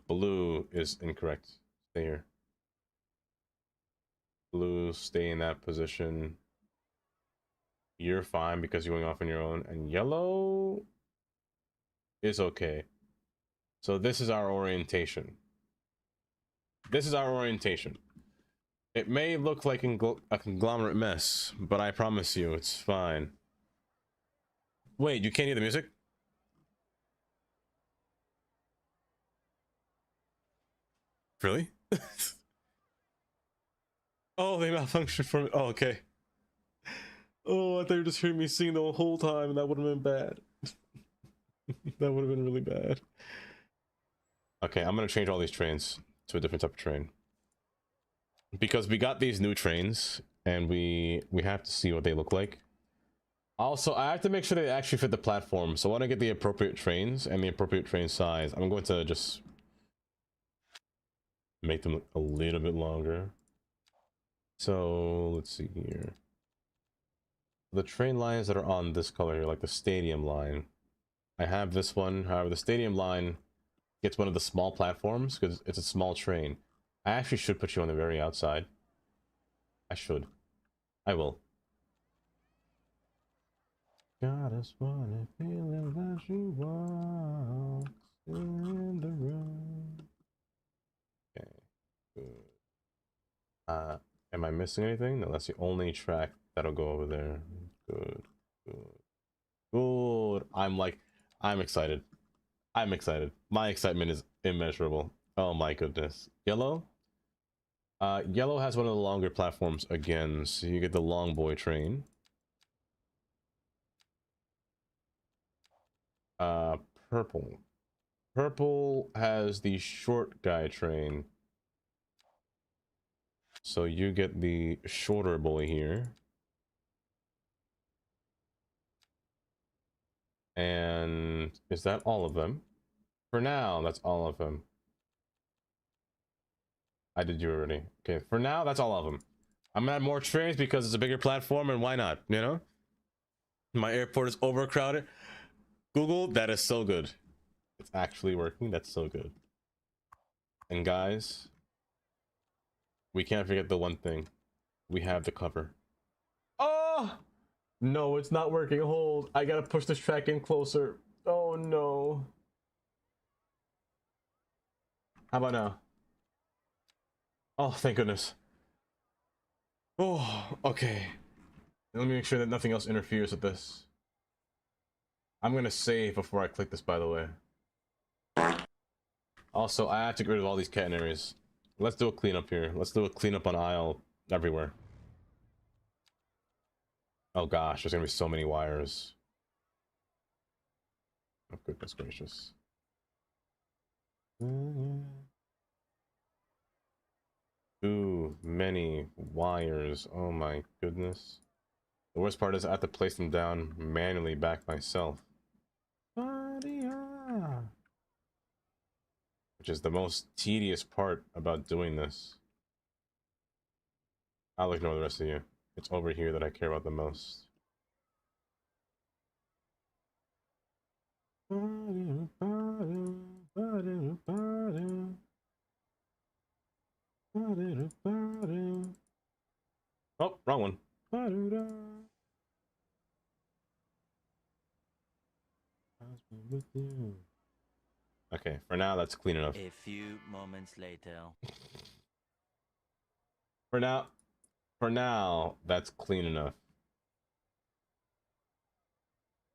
Blue is incorrect. Stay here. Blue, stay in that position. You're fine because you're going off on your own. And yellow is okay. So this is our orientation. This is our orientation. It may look like a conglomerate mess, but I promise you it's fine. Wait, you can't hear the music? Really? Oh, they malfunctioned from. Oh, okay. Oh, I thought you were just hearing me sing the whole time, and that would have been bad. That would have been really bad. Okay, I'm gonna change all these trains to a different type of train. Because we got these new trains, and we have to see what they look like. Also, I have to make sure they actually fit the platform. So when I get the appropriate trains and the appropriate train size, I'm going to just make them a little bit longer. So let's see here. The train lines that are on this color here, like the stadium line, I have this one. However, the stadium line gets one of the small platforms because it's a small train. I actually should put you on the very outside. I should. I will. Got us funny feeling that she walks in the room. Okay, good. Am I missing anything? No, that's the only track that'll go over there. Good, good, good. I'm excited. I'm excited. My excitement is immeasurable. Oh my goodness. Yellow? Yellow has one of the longer platforms again, so you get the long boy train. Purple. Purple has the short guy train. So you get the shorter boy here. And is that all of them? For now, that's all of them. I did you already. Okay, for now, that's all of them. I'm gonna add more trains because it's a bigger platform, and why not, you know? My airport is overcrowded. Google, that is so good. It's actually working. That's so good. And guys, we can't forget the one thing. We have the cover. Oh! No, it's not working. Hold. I gotta push this track in closer. Oh no. How about now? Oh, thank goodness. Oh, okay. Let me make sure that nothing else interferes with this. I'm gonna save before I click this, by the way. Also, I have to get rid of all these catenaries. Let's do a cleanup here. Let's do a cleanup on aisle everywhere. Oh gosh, there's gonna be so many wires. Oh goodness gracious. Too many wires. Oh my goodness. The worst part is I have to place them down manually back myself. Which is the most tedious part about doing this. I'll ignore the rest of you. It's over here that I care about the most. Oh, wrong one. Okay, for now that's clean enough. A few moments later. For now, that's clean enough.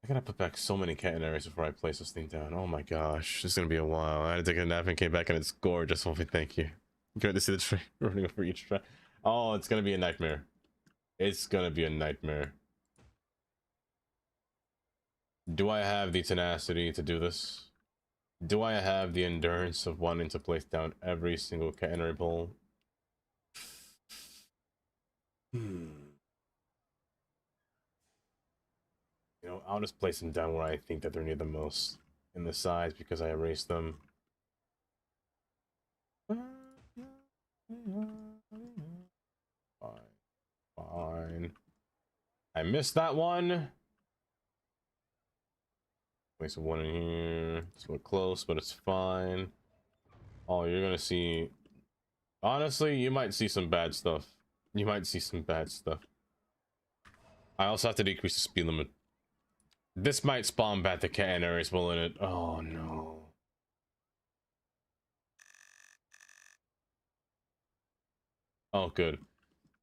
I gotta put back so many catenaries before I place this thing down. Oh my gosh, this is gonna be a while. I had to take a nap and came back and it's gorgeous. Hopefully, thank you. You got to see the train running over each track. Oh, it's gonna be a nightmare. It's gonna be a nightmare. Do I have the tenacity to do this? Do I have the endurance of wanting to place down every single catenary pole? You know, I'll just place them down where I think that they're near the most in the sides because I erased them. Fine. Fine. I missed that one. Place one in here. It's a little close, but it's fine. Oh, you're gonna see... Honestly, you might see some bad stuff. You might see some bad stuff. I also have to decrease the speed limit. This might spawn back the catenaries, will it? Oh no. Oh, good.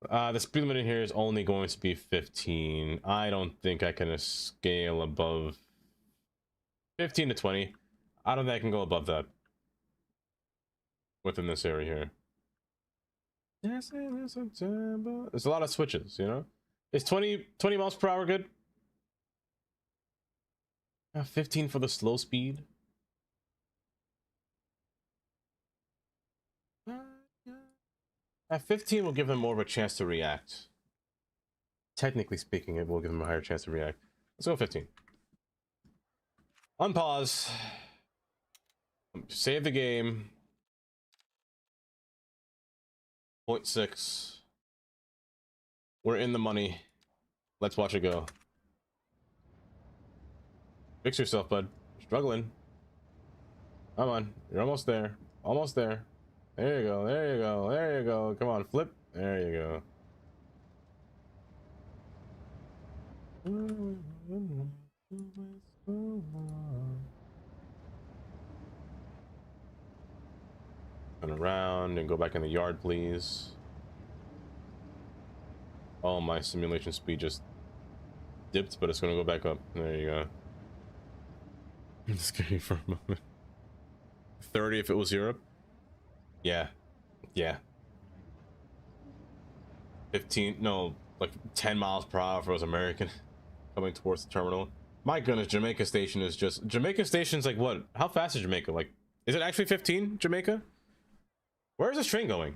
The speed limit in here is only going to be 15. I don't think I can scale above 15 to 20. I don't think I can go above that within this area here. There's a lot of switches, you know? Is 20 miles per hour good? 15 for the slow speed. At 15 will give them more of a chance to react. Technically speaking, it will give them a higher chance to react. Let's go 15. Unpause. Save the game. 0.6. We're in the money. Let's watch it go. Fix yourself, bud. Struggling. Come on. You're almost there. Almost there. There you go. There you go. There you go. Come on. Flip. There you go. Turn around and go back in the yard, please. Oh, my simulation speed just dipped, but it's gonna go back up. There you go. I'm scared for a moment. 30 if it was Europe. Yeah. Yeah. 15, no, like 10 miles per hour if it was American. Coming towards the terminal. My goodness, Jamaica Station is just... Jamaica Station's like what? How fast is Jamaica? Like, is it actually 15, Jamaica? Where is this train going?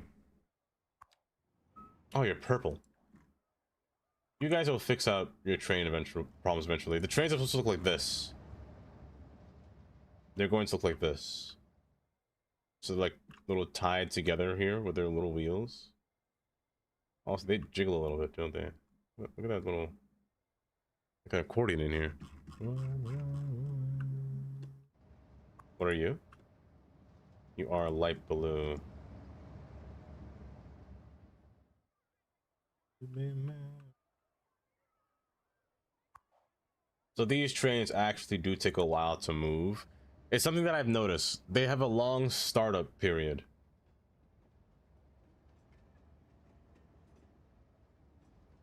Oh, you're purple. You guys will fix out your train problems eventually. The trains are supposed to look like this. They're going to look like this. So like little tied together here with their little wheels. Also, they jiggle a little bit, don't they? Look at that little... like an accordion in here. What are you? You are a light blue. So these trains actually do take a while to move. It's something that I've noticed. They have a long startup period.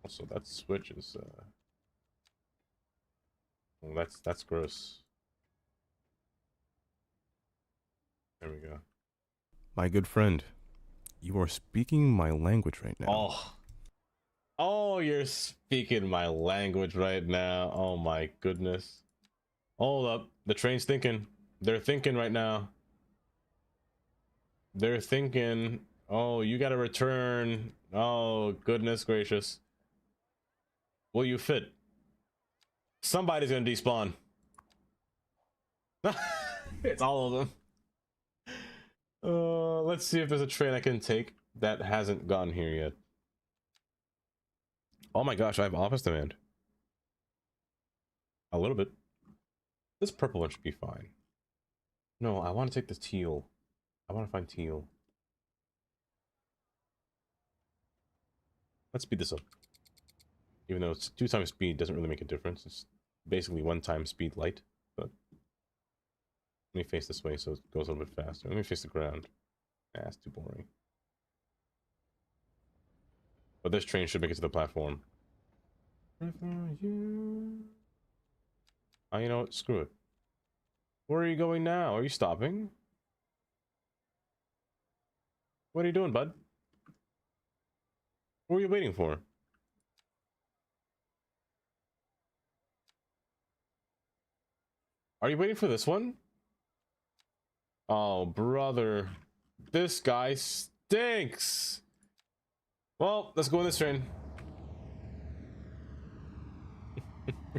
Also, that switch is well, that's gross. There we go. My good friend, you are speaking my language right now. Oh, you're speaking my language right now. Oh my goodness. Hold up. The train's thinking. They're thinking right now. They're thinking. Oh, you gotta return. Oh, goodness gracious. Will you fit? Somebody's gonna despawn. It's all of them. Let's see if there's a train I can take that hasn't gone here yet. Oh my gosh, I have office demand. A little bit. This purple one should be fine. No, I want to take the teal. I want to find teal. Let's speed this up. Even though it's 2 times speed, doesn't really make a difference. It's basically 1 time speed light. But let me face this way so it goes a little bit faster. Let me face the ground. Ah, that's too boring. But this train should make it to the platform. Oh, you know what? Screw it. Where are you going now? Are you stopping? What are you doing, bud? What are you waiting for? Are you waiting for this one? Oh, brother. This guy stinks. Well, let's go on this train.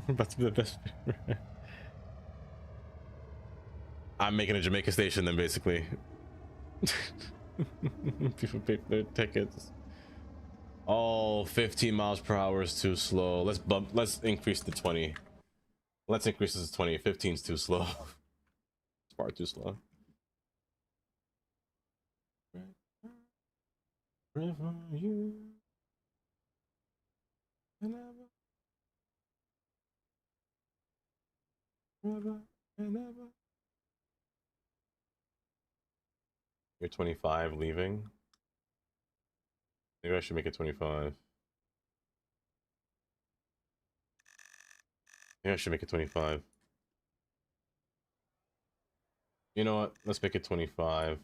About to be the best. I'm making a Jamaica Station then, basically. People pay for their tickets. Oh, 15 miles per hour is too slow. Let's increase to 20. Let's increase this to 20. 15 is too slow. It's far too slow. You're 25 leaving. Maybe I should make it 25. Yeah, I should make it 25. You know what? Let's make it 25.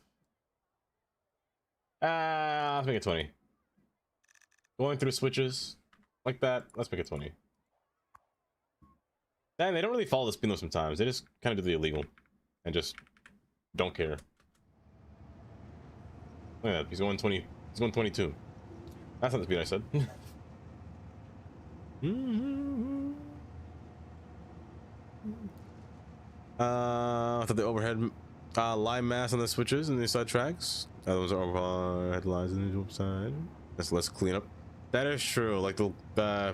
Let's make it 20. Going through switches like that. Let's make it 20. And they don't really follow the speed limit sometimes. They just kind of do the illegal and just don't care. Look at that. He's going 20. He's going 22. That's not the speed I said. I thought the overhead line mass on the switches and the side tracks. Those are overhead lines on the side. Let's clean up. That is true. Like the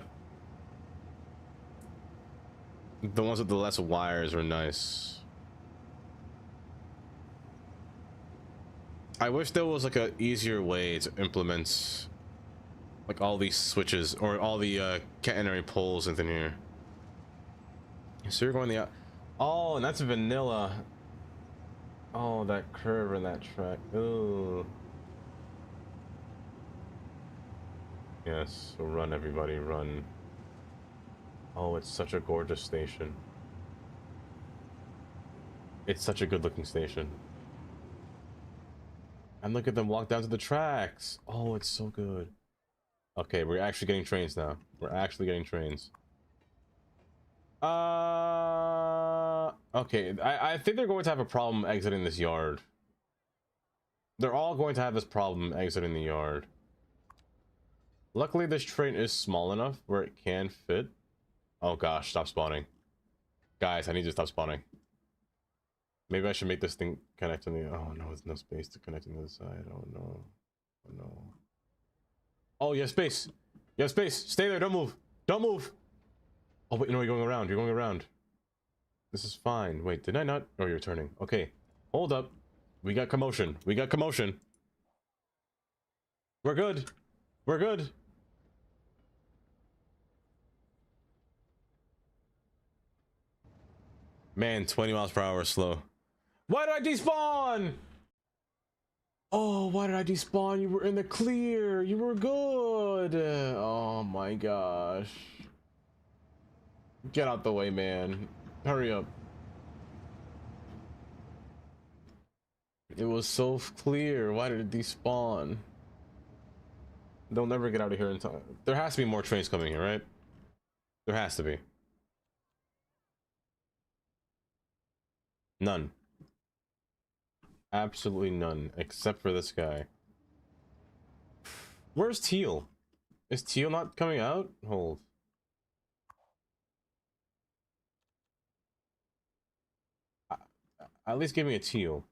ones with the less wires are nice. I wish there was like a easier way to implement like all these switches or all the catenary poles in here. So you're going the oh, and that's vanilla. Oh, that curve in that track. Ooh. Yes, so run everybody, run. Oh, it's such a gorgeous station. It's such a good looking station. And look at them walk down to the tracks. Oh, it's so good. Okay, we're actually getting trains now. We're actually getting trains. Okay, I think they're going to have a problem exiting this yard. They're all going to have this problem exiting the yard. Luckily, this train is small enough where it can fit. Oh gosh, stop spawning. Guys, I need to stop spawning. Maybe I should make this thing connect to the... Oh no, there's no space to connect to the other side. Oh no. Oh no. Oh, you have space. You have space. Stay there, don't move. Don't move. Oh wait, no, you're going around. You're going around. This is fine. Wait, did I not? Oh, you're turning. Okay. Hold up. We got commotion. We got commotion. We're good. We're good. Man, 20 miles per hour slow. Why did I despawn? Oh, why did I despawn? You were in the clear. You were good. Oh my gosh. Get out the way, man. Hurry up. It was so clear. Why did it despawn? They'll never get out of here in time. There has to be more trains coming here, right? There has to be. None. Absolutely none, except for this guy. Where's Teal? Is Teal not coming out? Hold. At least give me a Teal.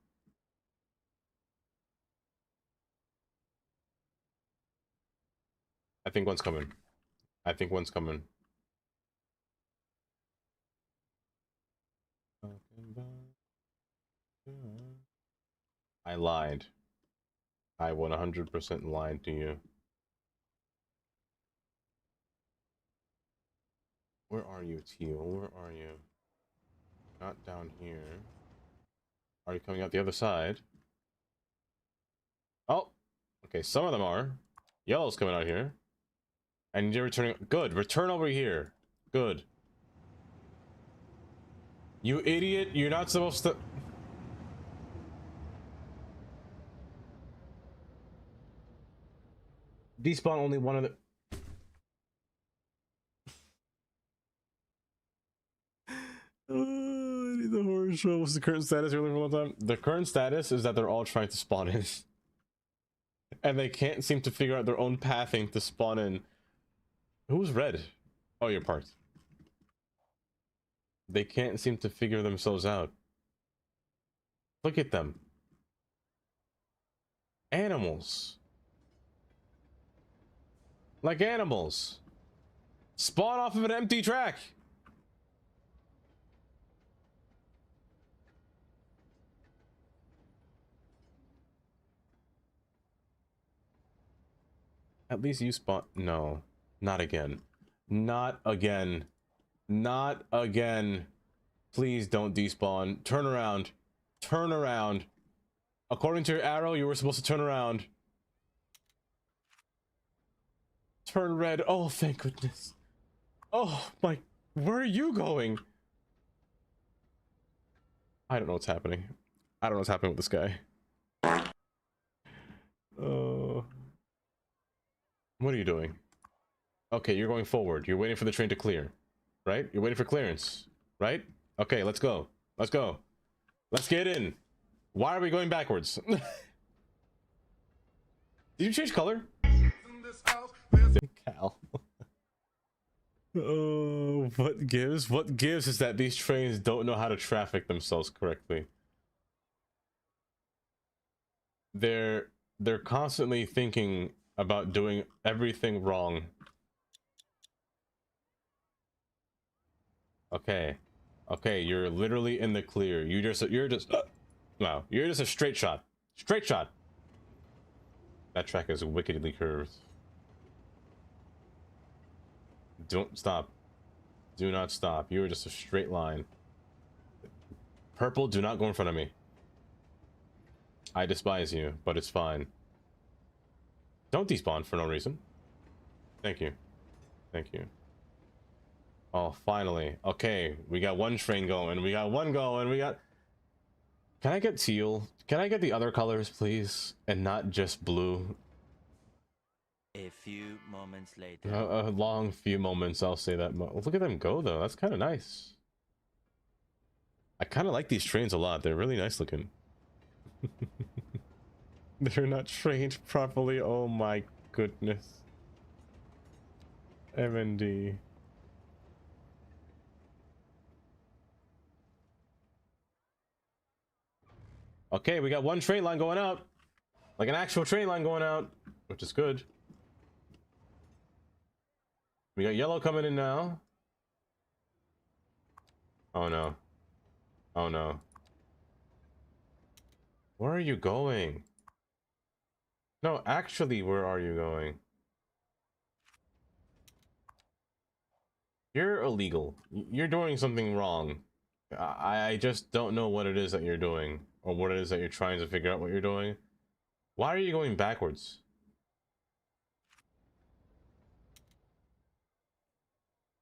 I think one's coming. I think one's coming. I lied. I 100% lied to you. Where are you, Teal? Where are you? Not down here. Are you coming out the other side? Oh! Okay, some of them are. Yellow's coming out here. And you're returning. Good. Return over here. Good. You idiot. You're not supposed to... Despawn only one of the... Oh, I need the horror show. What's the current status earlier for a long time? The current status is that they're all trying to spawn in. And they can't seem to figure out their own pathing to spawn in. Who's red? Oh, you're parked. They can't seem to figure themselves out. Look at them. Animals. Like animals. Spawn off of an empty track. At least you spawn. No. Not again. Not again. Not again. Please don't despawn. Turn around. Turn around. According to your arrow, you were supposed to turn around. Turn red. Oh, thank goodness. Oh, my. Where are you going? I don't know what's happening. I don't know what's happening with this guy. Oh. What are you doing? Okay, you're going forward. You're waiting for the train to clear, right? You're waiting for clearance, right? Okay, let's go. Let's go. Let's get in. Why are we going backwards? Did you change color? Cal. Oh, what gives? What gives is that these trains don't know how to traffic themselves correctly. They're constantly thinking about doing everything wrong. Okay. Okay, you're literally in the clear. You're just wow, you're just a straight shot. Straight shot. That track is wickedly curved. Don't stop. Do not stop. You are just a straight line. Purple, do not go in front of me. I despise you, but it's fine. Don't despawn for no reason. Thank you. Thank you. Oh, finally. Okay, we got one train going. We got one going. We got... Can I get teal? Can I get the other colors, please? And not just blue? A few moments later. A long few moments, I'll say that. Look at them go, though. That's kind of nice. I kind of like these trains a lot. They're really nice looking. They're not trained properly. Oh my goodness. MND. Okay, we got one train line going out. Like an actual train line going out, which is good. We got yellow coming in now. Oh no. Oh no. Where are you going? No, actually, where are you going? You're illegal. You're doing something wrong. I just don't know what it is that you're doing, or what it is that you're trying to figure out what you're doing. Why are you going backwards?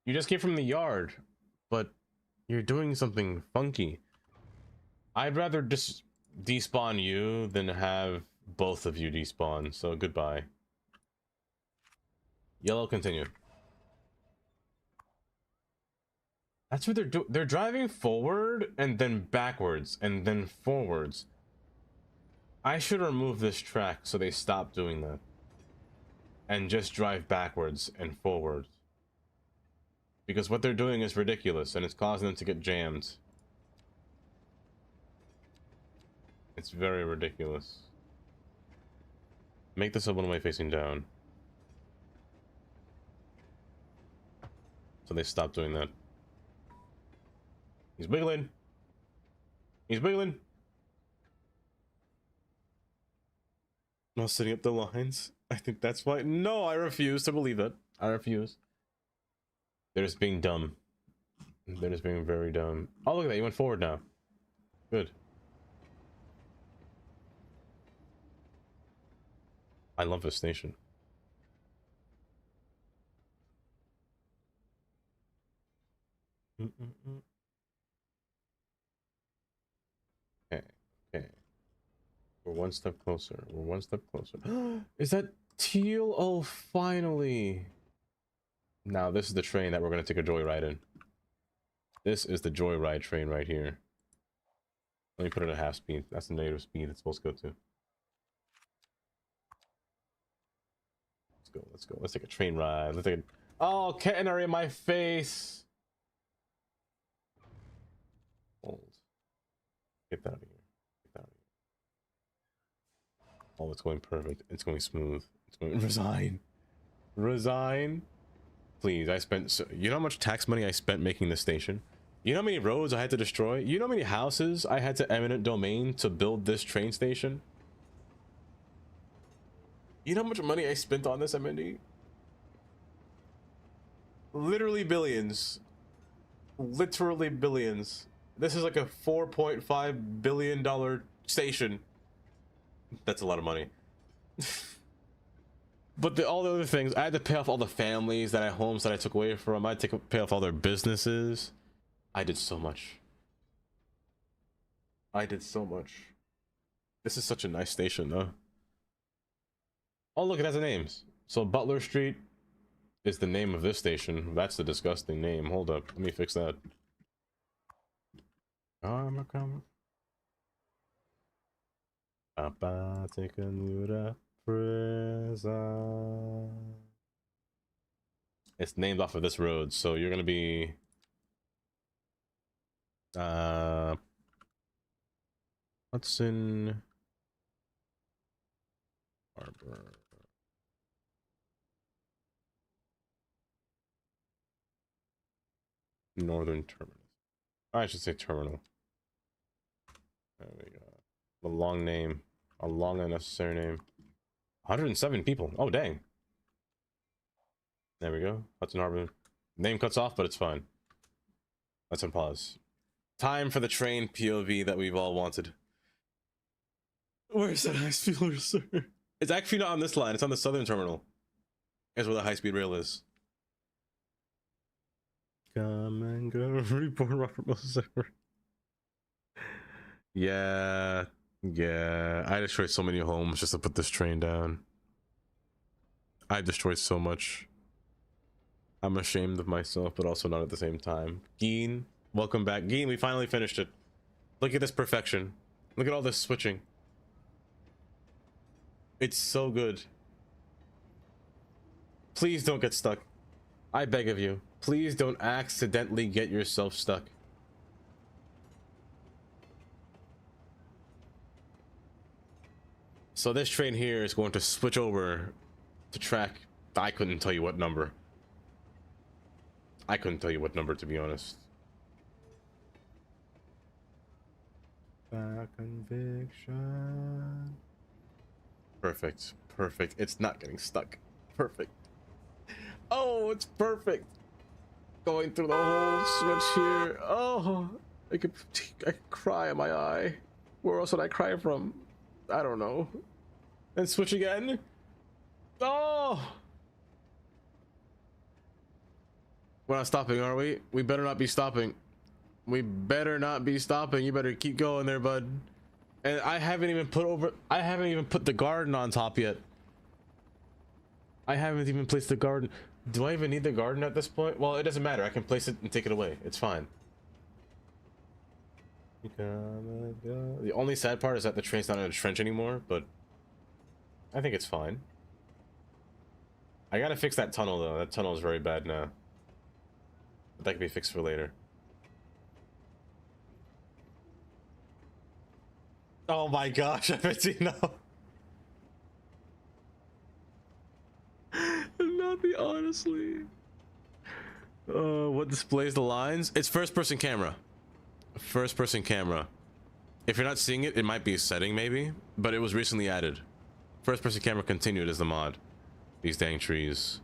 You just came from the yard, but you're doing something funky. I'd rather just despawn you than have both of you despawn, so goodbye. Yellow, continue. That's what they're doing. They're driving forward and then backwards and then forwards. I should remove this track so they stop doing that. And just drive backwards and forwards. Because what they're doing is ridiculous and it's causing them to get jammed. It's very ridiculous. Make this a one-way facing down. So they stop doing that. He's wiggling. He's wiggling. Not setting up the lines. I think that's why. No, I refuse to believe it. I refuse. They're just being dumb. They're just being very dumb. Oh, look at that. You went forward now. Good. I love this station. Okay. Okay. We're one step closer. We're one step closer. Is that teal? Oh, finally. Now, this is the train that we're going to take a joyride in. This is the joyride train right here. Let me put it at half speed. That's the native speed it's supposed to go to. Let's go. Let's go. Let's take a train ride. Let's take a... Oh, catenary in my face. Hold. Get that out of here. Get that out of here. Oh, it's going perfect. It's going smooth. It's going... Resign. Resign. Please, I spent... So, you know how much tax money I spent making this station? You know how many roads I had to destroy? You know how many houses I had to eminent domain to build this train station? You know how much money I spent on this, MND? Literally billions. Literally billions. This is like a $4.5 billion station. That's a lot of money. But all the other things, I had to pay off all the families that I homes that I took away from. I had to pay off all their businesses. I did so much. I did so much. This is such a nice station, though. Oh, look, it has a names. So Butler Street is the name of this station. That's the disgusting name. Hold up, let me fix that. I'm a come. Papa, taking you to prison. It's named off of this road, so you're gonna be Hudson Harbor. Northern Terminus. I should say terminal. There we go. A long name. A long unnecessary name. 107 people. Oh, dang. There we go. Hudson Harbor. Name cuts off, but it's fine. Let's unpause. Time for the train POV that we've all wanted. Where's that high-speed rail, sir? It's actually not on this line. It's on the southern terminal. That's where the high-speed rail is. Come and go, reborn Robert Moses. Yeah, I destroyed so many homes just to put this train down. I destroyed so much. I'm ashamed of myself, but also not at the same time. Geen, welcome back. Geen, we finally finished it. Look at this perfection. Look at all this switching. It's so good. Please don't get stuck. I beg of you. Please don't accidentally get yourself stuck. So this train here is going to switch over to track. I couldn't tell you what number. I couldn't tell you what number, to be honest. Conviction. Perfect. Perfect. It's not getting stuck. Perfect. Oh, it's perfect. Going through the whole switch here. Oh, I could cry in my eye. Where else would I cry from? I don't know. And switch again. Oh, we're not stopping, are we? We better not be stopping. We better not be stopping. You better keep going there, bud. And I haven't even put the garden on top yet. I haven't even placed the garden. Do I even need the garden at this point? Well, it doesn't matter. I can place it and take it away. It's fine. The only sad part is that the train's not in a trench anymore, but I think it's fine. I gotta fix that tunnel though. That tunnel is very bad now. But that can be fixed for later. Oh my gosh, I bet you know. Not the honestly. What displays the lines? It's first person camera. First person camera. If you're not seeing it, it might be a setting maybe, but it was recently added. First person camera continued as the mod. These dang trees.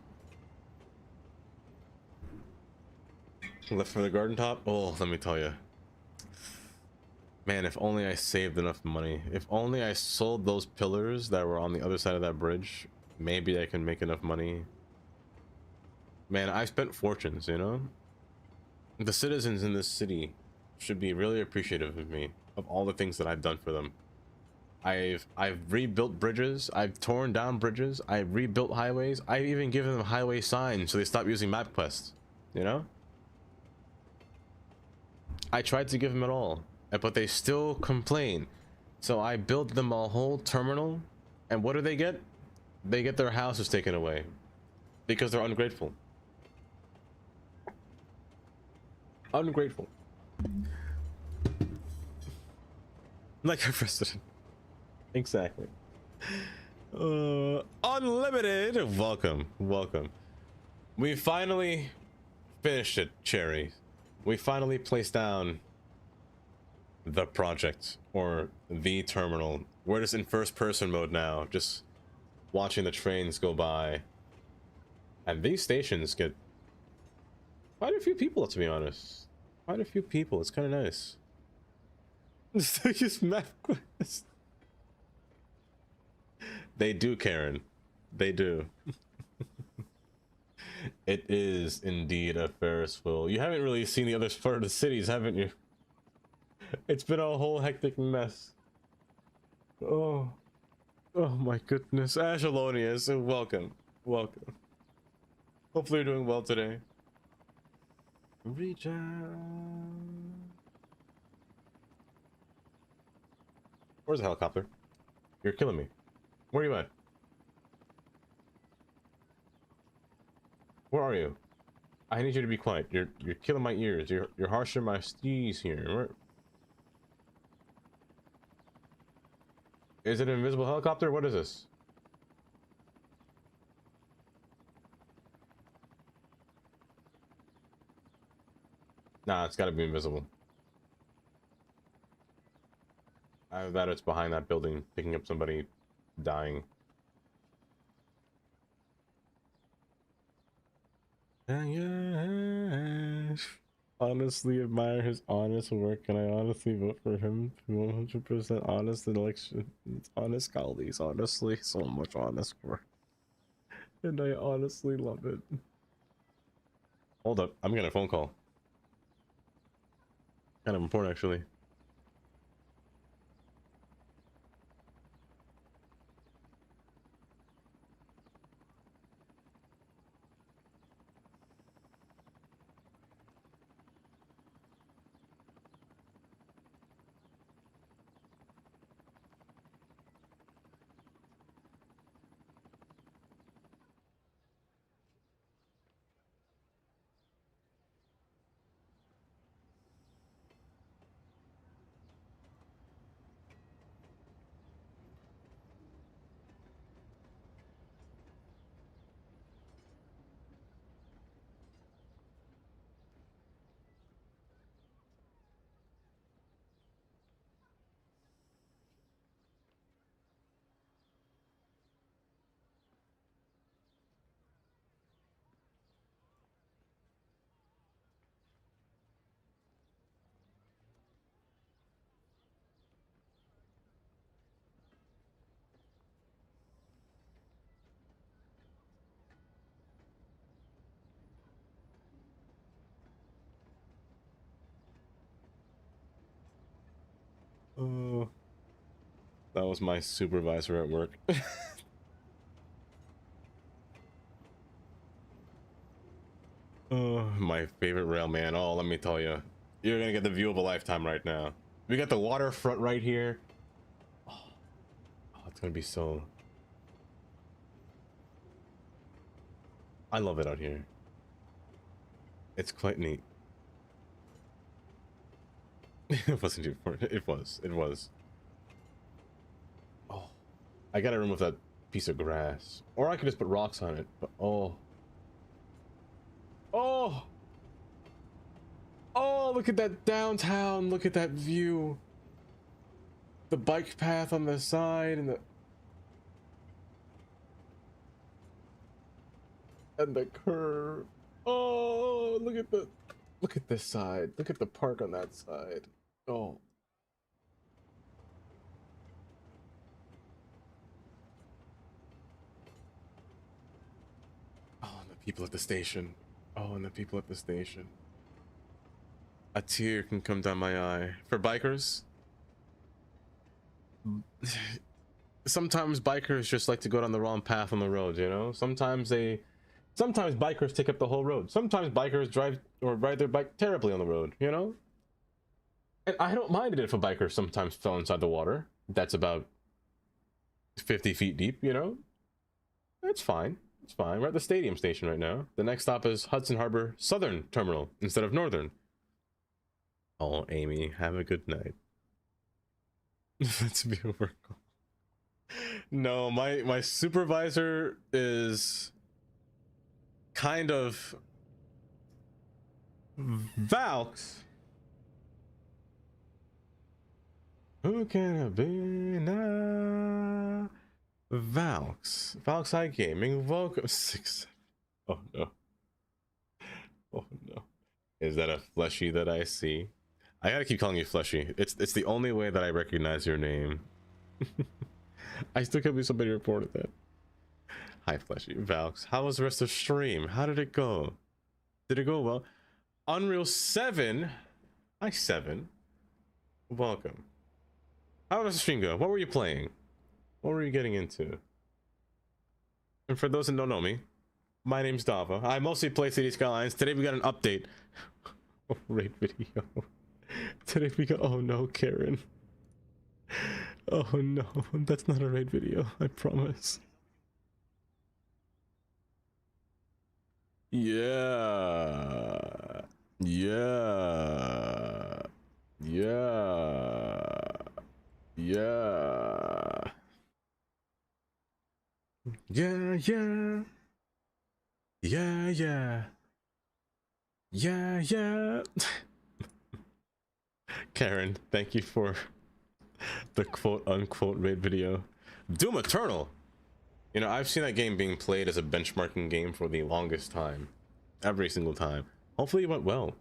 Left for the garden top? Oh, let me tell you. Man, if only I saved enough money. If only I sold those pillars that were on the other side of that bridge, maybe I can make enough money. Man, I spent fortunes, you know? The citizens in this city should be really appreciative of me, of all the things that I've done for them. I've rebuilt bridges, I've torn down bridges, I've rebuilt highways, I've even given them highway signs so they stop using MapQuest, you know? I tried to give them it all, but they still complain. So I built them a whole terminal, and what do they get? They get their houses taken away because they're ungrateful. Ungrateful. Like our president. Exactly. Unlimited. Welcome. Welcome. We finally finished it, Cherry. We finally placed down the project, or the terminal. We're just in first person mode now, just watching the trains go by. And these stations get quite a few people, to be honest. Quite a few people. It's kind of nice. Use MapQuest. They do, Karen. They do. It is indeed a Ferris wheel. You haven't really seen the other part of the cities, haven't you? It's been a whole hectic mess. Oh my goodness. Ashelonius, welcome. Welcome. Hopefully you're doing well today. Reach out. Where's the helicopter? You're killing me. Where are you at? Where are you? I need you to be quiet. You're killing my ears. You're harshing my steez here. Where... Is it an invisible helicopter? What is this? Nah, it's gotta be invisible. I bet it's behind that building, picking up somebody dying. Honestly admire his honest work, and I honestly vote for him. 100% honest election. It's honest Scaldies, honestly, so much honest work. And I honestly love it. Hold up, I'm getting a phone call. Kind of important, actually. Oh, that was my supervisor at work. Oh, my favorite railman. Oh, let me tell you, you're gonna get the view of a lifetime right now. We got the waterfront right here. Oh, it's gonna be so. I love it out here. It's quite neat. It wasn't too important. It was. It was. Oh, I gotta remove that piece of grass, or I could just put rocks on it. But oh, oh, oh! Look at that downtown. Look at that view. The bike path on the side and the curve. Oh, look at this side. Look at the park on that side. Oh. Oh, and the people at the station. Oh, and the people at the station. A tear can come down my eye. For bikers, sometimes bikers just like to go down the wrong path on the road, you know? Sometimes bikers take up the whole road. Sometimes bikers drive or ride their bike terribly on the road, you know? And I don't mind it if a biker sometimes fell inside the water. That's about 50 feet deep, you know? It's fine. It's fine. We're at the stadium station right now. The next stop is Hudson Harbor Southern Terminal instead of Northern. Oh, Amy, have a good night. Let's be over. No, my supervisor is kind of Valks. Who can it be now? Valks High Gaming. Welcome. 6. Oh no. Oh no. Is that a fleshy that I see? I gotta keep calling you fleshy. It's the only way that I recognize your name. I still can't believe somebody reported that. Hi fleshy. Valks, how was the rest of stream? How did it go? Did it go well? Unreal 7. Hi 7. Welcome. How does the stream go? What were you playing? What were you getting into? And for those that don't know me, my name's Dava. I mostly play City Skylines. Today we got an update. Oh, raid video. Today we got. Oh no, Karen. Oh no, that's not a raid video. I promise. Yeah. Yeah. Yeah. Yeah. Yeah, yeah. Yeah, yeah. Yeah, yeah. Karen, thank you for the quote unquote raid video. Doom Eternal. You know, I've seen that game being played as a benchmarking game for the longest time. Every single time. Hopefully it went well.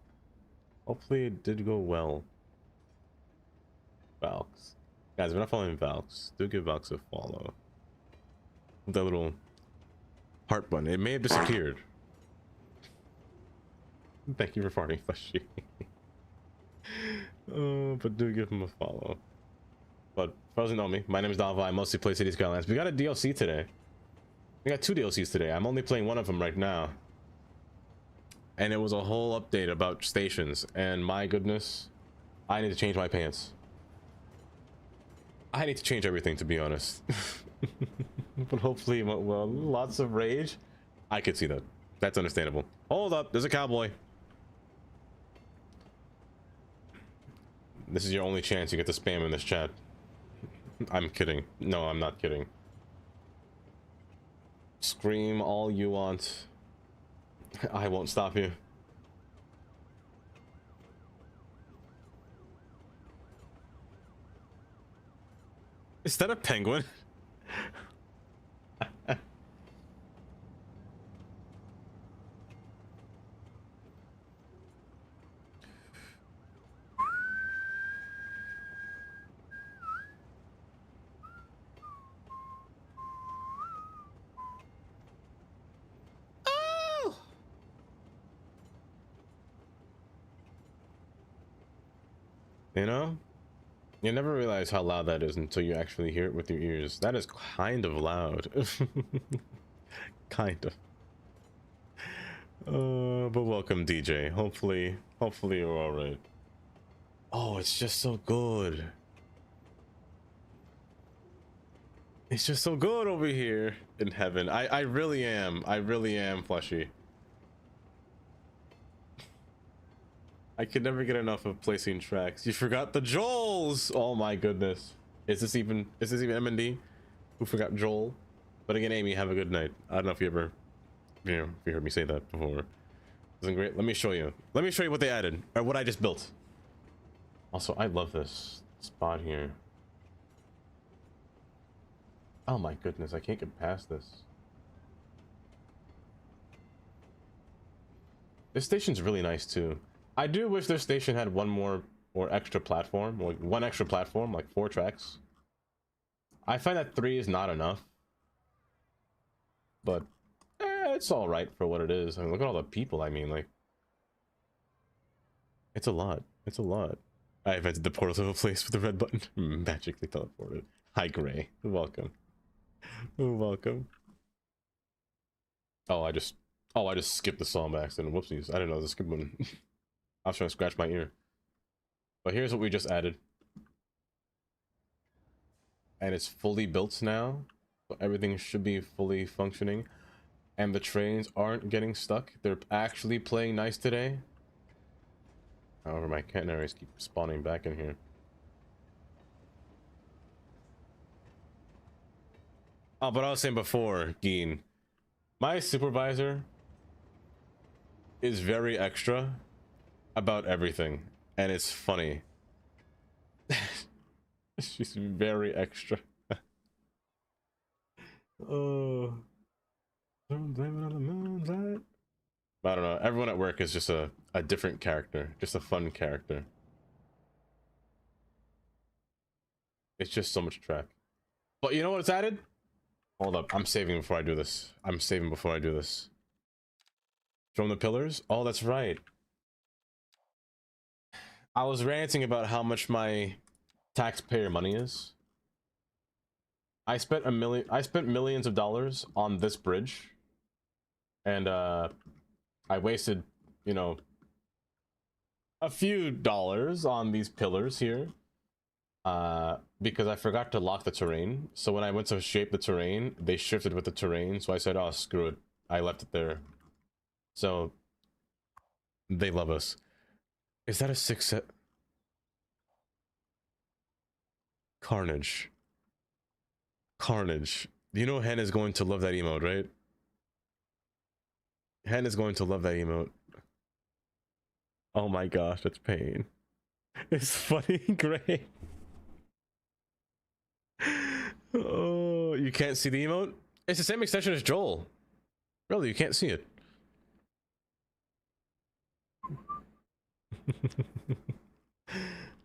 Hopefully it did go well. Valks. Guys, if you're not following Valks, do give Valks a follow. That little heart button. It may have disappeared. Thank you for farting, Fleshy. But do give him a follow. But for those who know me, my name is Dava. I mostly play City Skylines. We got a DLC today. We got 2 DLCs today. I'm only playing one of them right now. And it was a whole update about stations. And my goodness, I need to change my pants. I need to change everything, to be honest. But hopefully it went well. Lots of rage. I could see that. That's understandable. Hold up, there's a cowboy. This is your only chance. You get to spam in this chat. I'm kidding. No, I'm not kidding. Scream all you want. I won't stop you. Is that a penguin? You know? You never realize how loud that is until you actually hear it with your ears. That is kind of loud. Kind of. But welcome, DJ. Hopefully you're alright. Oh, it's just so good. It's just so good over here in heaven. I really am. I really am, Fleshy. I could never get enough of placing tracks. You forgot the Joels. Oh my goodness. Is this even M&D? Who forgot Joel? But again, Amy, have a good night. I don't know if you ever, if you heard me say that before. Isn't great. Let me show you. Let me show you what they added, or what I just built. Also, I love this spot here. Oh my goodness, I can't get past this. This station's really nice too. I do wish this station had one more or extra platform, like one extra platform, like 4 tracks. I find that 3 is not enough, but it's all right for what it is. I mean, look at all the people. I mean, like, it's a lot. It's a lot. I invented the portal to a place with the red button. Magically teleported. Hi, Gray. Welcome. Welcome. Oh, I just skipped the song by accident. Whoopsies. I didn't know the skip button. I was trying to scratch my ear. But here's what we just added. And it's fully built now. So everything should be fully functioning. And the trains aren't getting stuck. They're actually playing nice today. However, my canaries keep spawning back in here. Oh, but I was saying before, Geen, my supervisor is very extra about everything, and it's funny. She's very extra. Oh, don't blame it on the moonlight. I don't know. Everyone at work is just a different character, just a fun character. It's just so much track. But you know what's added? Hold up, I'm saving before I do this. I'm saving before I do this. From the pillars? Oh, that's right. I was ranting about how much my taxpayer money is. I spent millions of dollars on this bridge, and I wasted, you know, a few dollars on these pillars here, because I forgot to lock the terrain. So when I went to shape the terrain, they shifted with the terrain. So I said, "Oh, screw it." I left it there. So they love us. Is that a 6 set? Carnage. Carnage. You know Hen is going to love that emote, right? Hen is going to love that emote. Oh my gosh, that's pain. It's funny gray. Oh, you can't see the emote? It's the same extension as Joel. Really, you can't see it.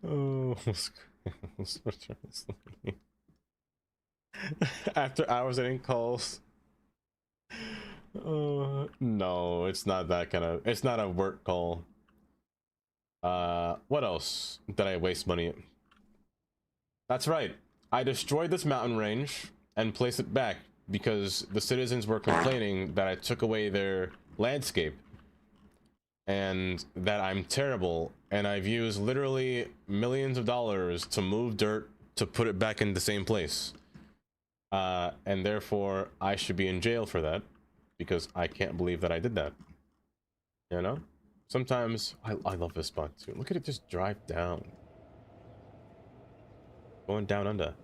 Oh, after hours getting calls. No, it's not that kind of. It's not a work call. What else did I waste money in? That's right. I destroyed this mountain range and placed it back because the citizens were complaining that I took away their landscape and that I'm terrible, and I've used literally millions of dollars to move dirt to put it back in the same place. And therefore I should be in jail for that because I can't believe that I did that. You know? Sometimes I love this spot too. Look at it just drive down. Going down under.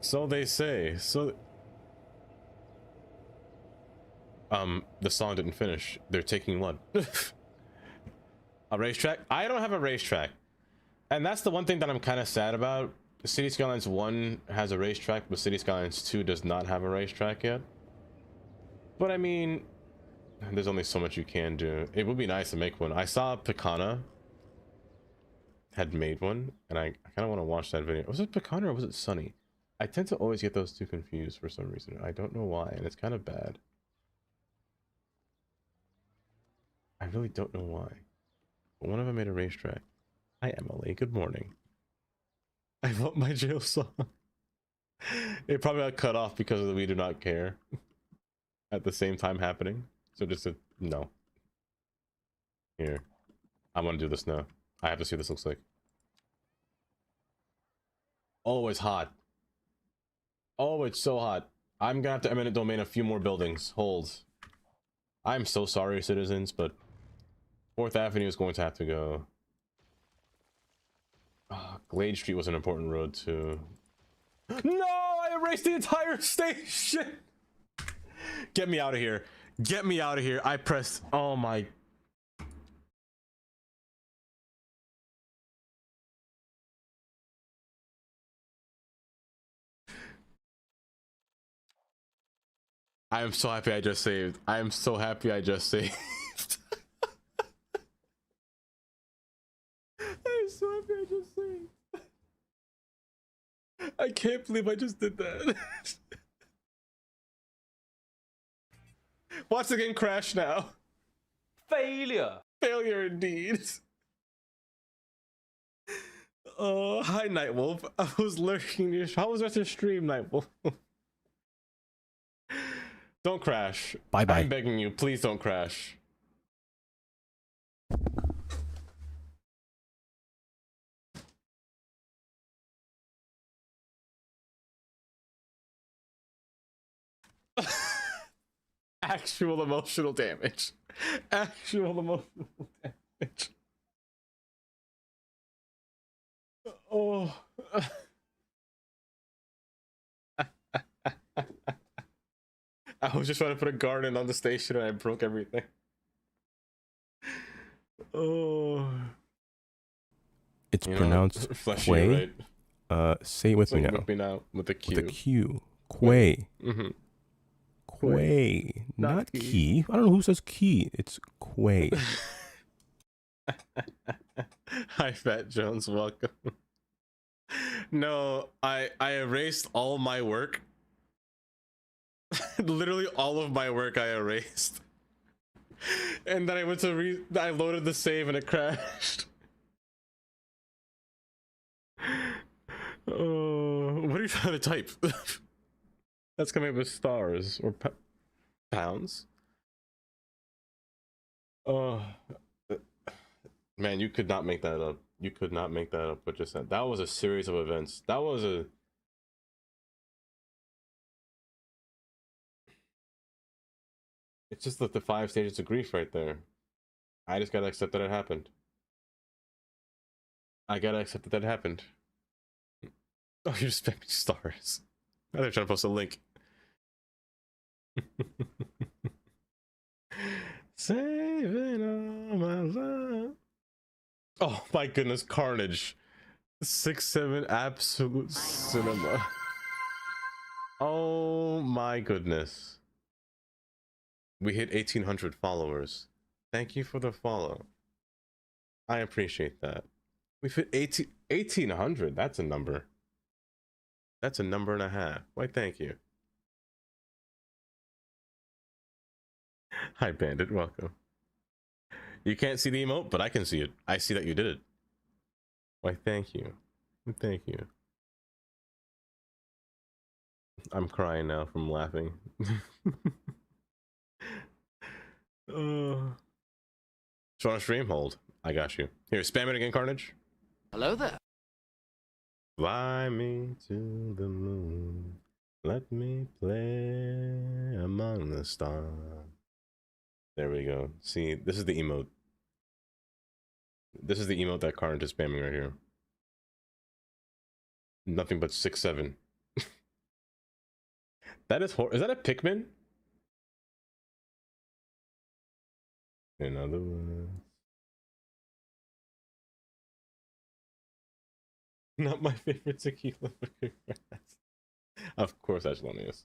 So they say. So the song didn't finish. They're taking what? A racetrack? I don't have a racetrack. And that's the one thing that I'm kind of sad about. City Skylines 1 has a racetrack, but City Skylines 2 does not have a racetrack yet. But I mean, there's only so much you can do. It would be nice to make one. I saw Picana had made one, and I kind of want to watch that video. Was it Picana or was it Sunny? I tend to always get those two confused for some reason. I don't know why, and it's kind of bad. I really don't know why. But one of them made a racetrack. Hi, Emily. Good morning. I love my jail song. It probably got cut off because of the We Do Not Care at the same time happening. So just a no. Here. I want to do this now. I have to see what this looks like. Oh, it's hot. Oh, it's so hot. I'm gonna have to eminent domain a few more buildings. Hold. I'm so sorry, citizens, but 4th Avenue is going to have to go. Glade Street was an important road too. No, I erased the entire station. Get me out of here. Get me out of here. I pressed. Oh my. I am so happy I just saved. I am so happy I just saved. I'm so happy I just saved. I can't believe I just did that. Watch the game crash now. Failure. Failure indeed. Oh, hi Nightwolf. I was lurking your. How was your stream, Nightwolf? Don't crash. Bye bye. I'm begging you, please don't crash. Actual emotional damage. Actual emotional damage. Oh. I was just trying to put a garden on the station and I broke everything. Oh. It's You pronounced fleshy, Quay. right? Say it with Say me it now. with me now with a Q. With a Q. Quay. Mm-hmm. Quay. Not key. key. I don't know who says key. It's Quay. Hi, Fat Jones. Welcome. No, I erased all my work. Literally all of my work I erased. And then I went to I loaded the save and it crashed. What are you trying to type? That's coming up with stars or pounds. Oh, man, you could not make that up. You could not make that up. What just said. That was a series of events. That was a. It's just like the 5 stages of grief right there. I just gotta accept that it happened. I gotta accept that that happened. Oh, you're just spamming stars. Now they're trying to post a link. Saving all my love. Oh my goodness, Carnage. 6-7 absolute cinema. Oh my goodness. We hit 1,800 followers. Thank you for the follow. I appreciate that. We've hit 1,800. That's a number. That's a number and a half. Why, thank you. Hi, Bandit. Welcome. You can't see the emote, but I can see it. I see that you did it. Why, thank you. Thank you. I'm crying now from laughing. So on stream, hold. I got you. Here, spam it again, Carnage. Hello there. Fly me to the moon. Let me play among the stars. There we go. See, this is the emote. This is the emote that Carnage is spamming right here. Nothing but 6-7. That is is that a Pikmin? In other words. Not my favorite tequila. Of course, Ashlonius.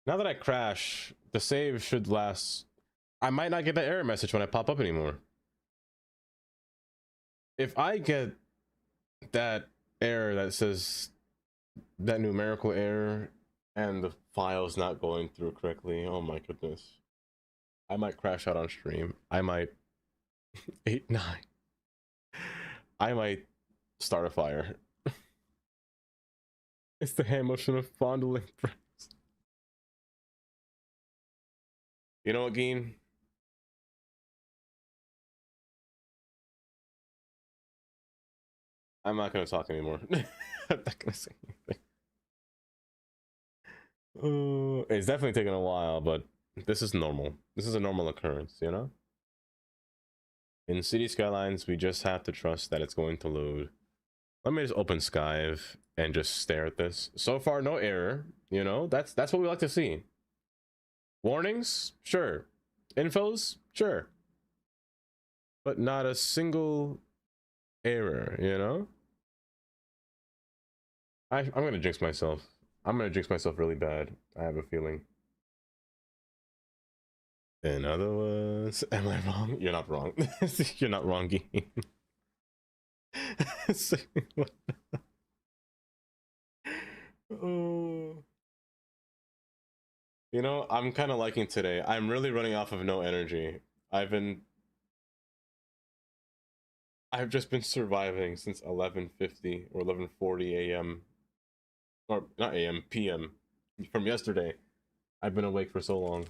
Now that I crash, the save should last. I might not get that error message when I pop up anymore. If I get that error that says that numerical error and the file's not going through correctly, oh my goodness. I might crash out on stream. I might 8-9. I might start a fire. It's the hand motion of fondling friends. You know what, Geen? I'm not gonna talk anymore. I'm not gonna say anything. It's definitely taking a while, but this is normal. This is a normal occurrence, you know? In City Skylines, we just have to trust that it's going to load. Let me just open Skive and just stare at this. So far, no error, you know? That's what we like to see. Warnings? Sure. Infos? Sure. But not a single error, you know? I'm gonna jinx myself. I'm gonna jinx myself really bad. I have a feeling. In other words, am I wrong? You're not wrong. You're not wrong, Geen. Oh. You know, I'm kind of liking today. I'm really running off of no energy. I've just been surviving since 11:50 or 11:40 a.m. or not a.m. p.m. from yesterday. I've been awake for so long.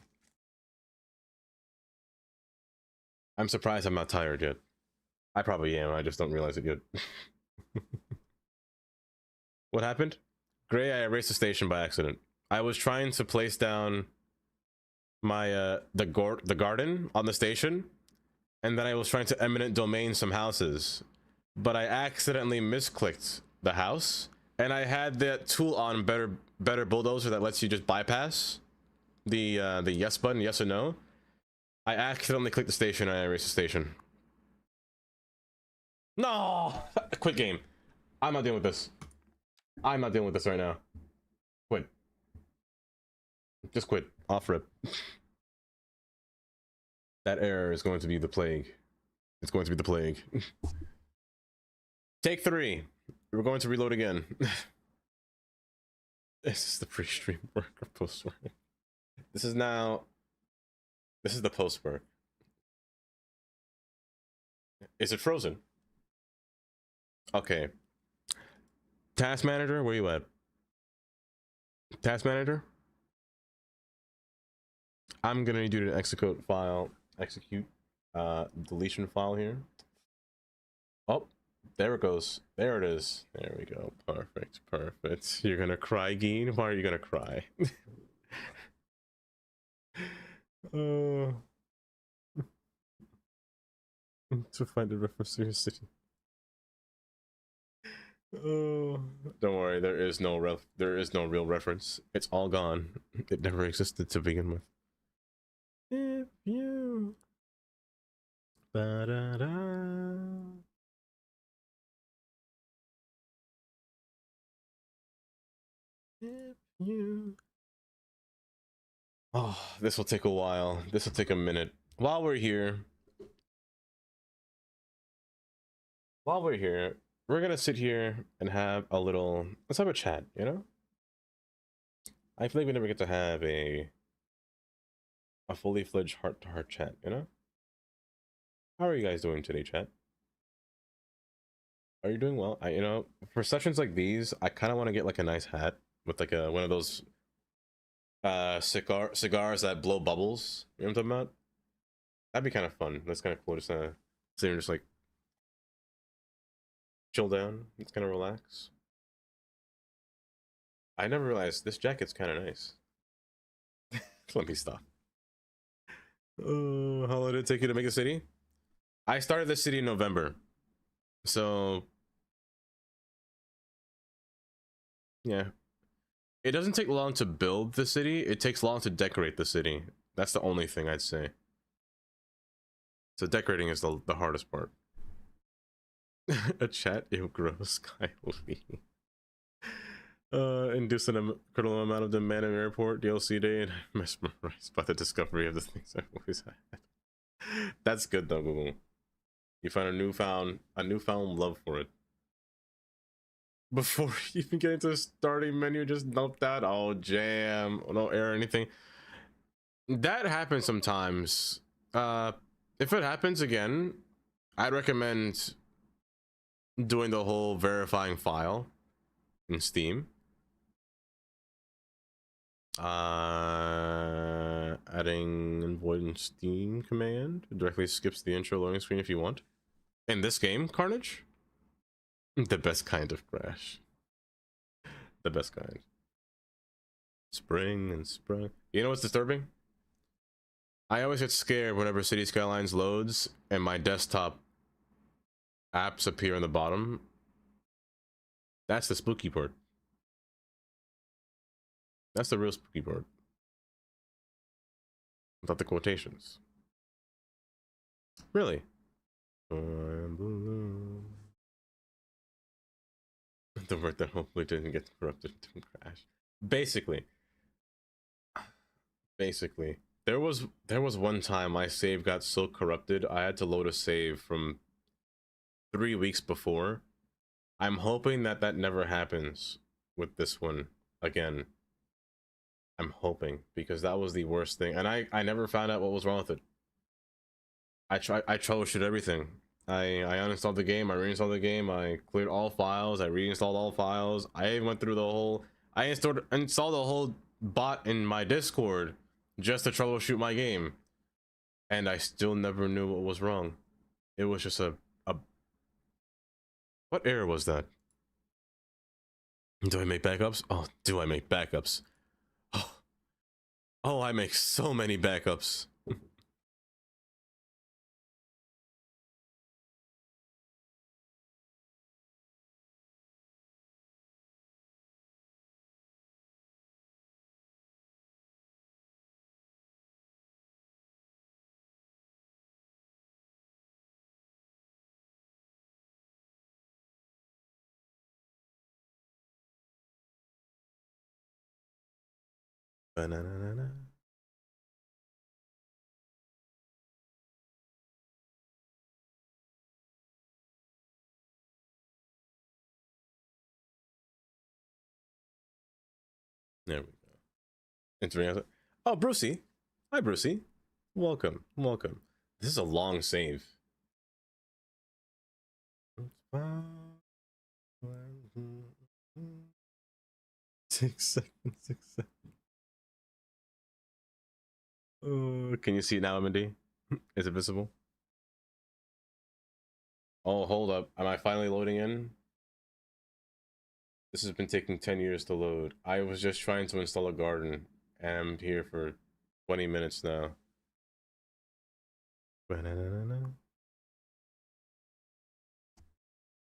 I'm surprised I'm not tired yet. I probably am. I just don't realize it yet. What happened? Gray, I erased the station by accident. I was trying to place down my the garden on the station, and then I was trying to eminent domain some houses, but I accidentally misclicked the house, and I had that tool on better bulldozer that lets you just bypass the yes button, yes or no. I accidentally clicked the station and I erased the station. No! Quit game. I'm not dealing with this. I'm not dealing with this right now. Quit. Just quit. Off rip. That error is going to be the plague. It's going to be the plague. Take 3. We're going to reload again. This is the pre-stream work or post-work. This is the post-work. Is it frozen? Okay. Task manager, where you at? Task manager? I'm gonna need you to execute deletion file here. Oh, there it goes. There it is. There we go. Perfect. Perfect. You're gonna cry, Geen? Why are you gonna cry? To find a reference to your city. Don't worry, there is no real reference. It's all gone. It never existed to begin with. If you ba-da-da. If you Oh, this will take a while. This will take a minute. While we're here, we're gonna sit here and have a little, let's have a chat, you know? I feel like we never get to have a fully fledged heart-to-heart chat, you know? How are you guys doing today, chat? Are you doing well? You know, for sessions like these, I kind of want to get like a nice hat with like one of those cigars that blow bubbles. You know what I'm talking about? That'd be kind of fun. That's kind of cool. Just sit here and just like chill down. It's kind of relax. I never realized this jacket's kind of nice. Let me stop. Oh, how long did it take you to make a city? I started this city in November. So yeah. It doesn't take long to build the city, it takes long to decorate the city. That's the only thing I'd say. So decorating is the hardest part. A chat, ew, gross, Kylie. Induced an incredible amount of demand in the airport, DLC day, and I'm mesmerized by the discovery of the things I've always had. That's good though, Google. You find a newfound love for it. Before you even get into the starting menu, just dump that. Oh, jam. No error or anything. That happens sometimes. If it happens again, I'd recommend doing the whole verifying file in Steam. Adding avoid in Steam command directly skips the intro loading screen if you want. In this game, Carnage? The best kind of crash. The best kind. Spring and sprung. You know what's disturbing? I always get scared whenever City Skylines loads and my desktop apps appear on the bottom. That's the spooky part. That's the real spooky part. Without the quotations. Really? The word that hopefully didn't get corrupted to crash. Basically, there was one time my save got so corrupted I had to load a save from 3 weeks before. I'm hoping that never happens with this one again. I'm hoping, because that was the worst thing, and I never found out what was wrong with it. I troubleshoot everything. I uninstalled the game, I reinstalled the game, I cleared all files, I reinstalled all files. I even went through the whole, I installed the whole bot in my Discord just to troubleshoot my game, and I still never knew what was wrong. It was just a what error was that? Do I make backups? Oh, do I make backups? Oh, I make so many backups. Banana. There we go. Entering. Oh, Brucey. Hi, Brucey. Welcome. Welcome. This is a long save. 6 seconds. 6 seconds. Oh, can you see it now, Mindy? Is it visible? Oh, hold up. Am I finally loading in? This has been taking 10 years to load. I was just trying to install a garden, and I'm here for 20 minutes now.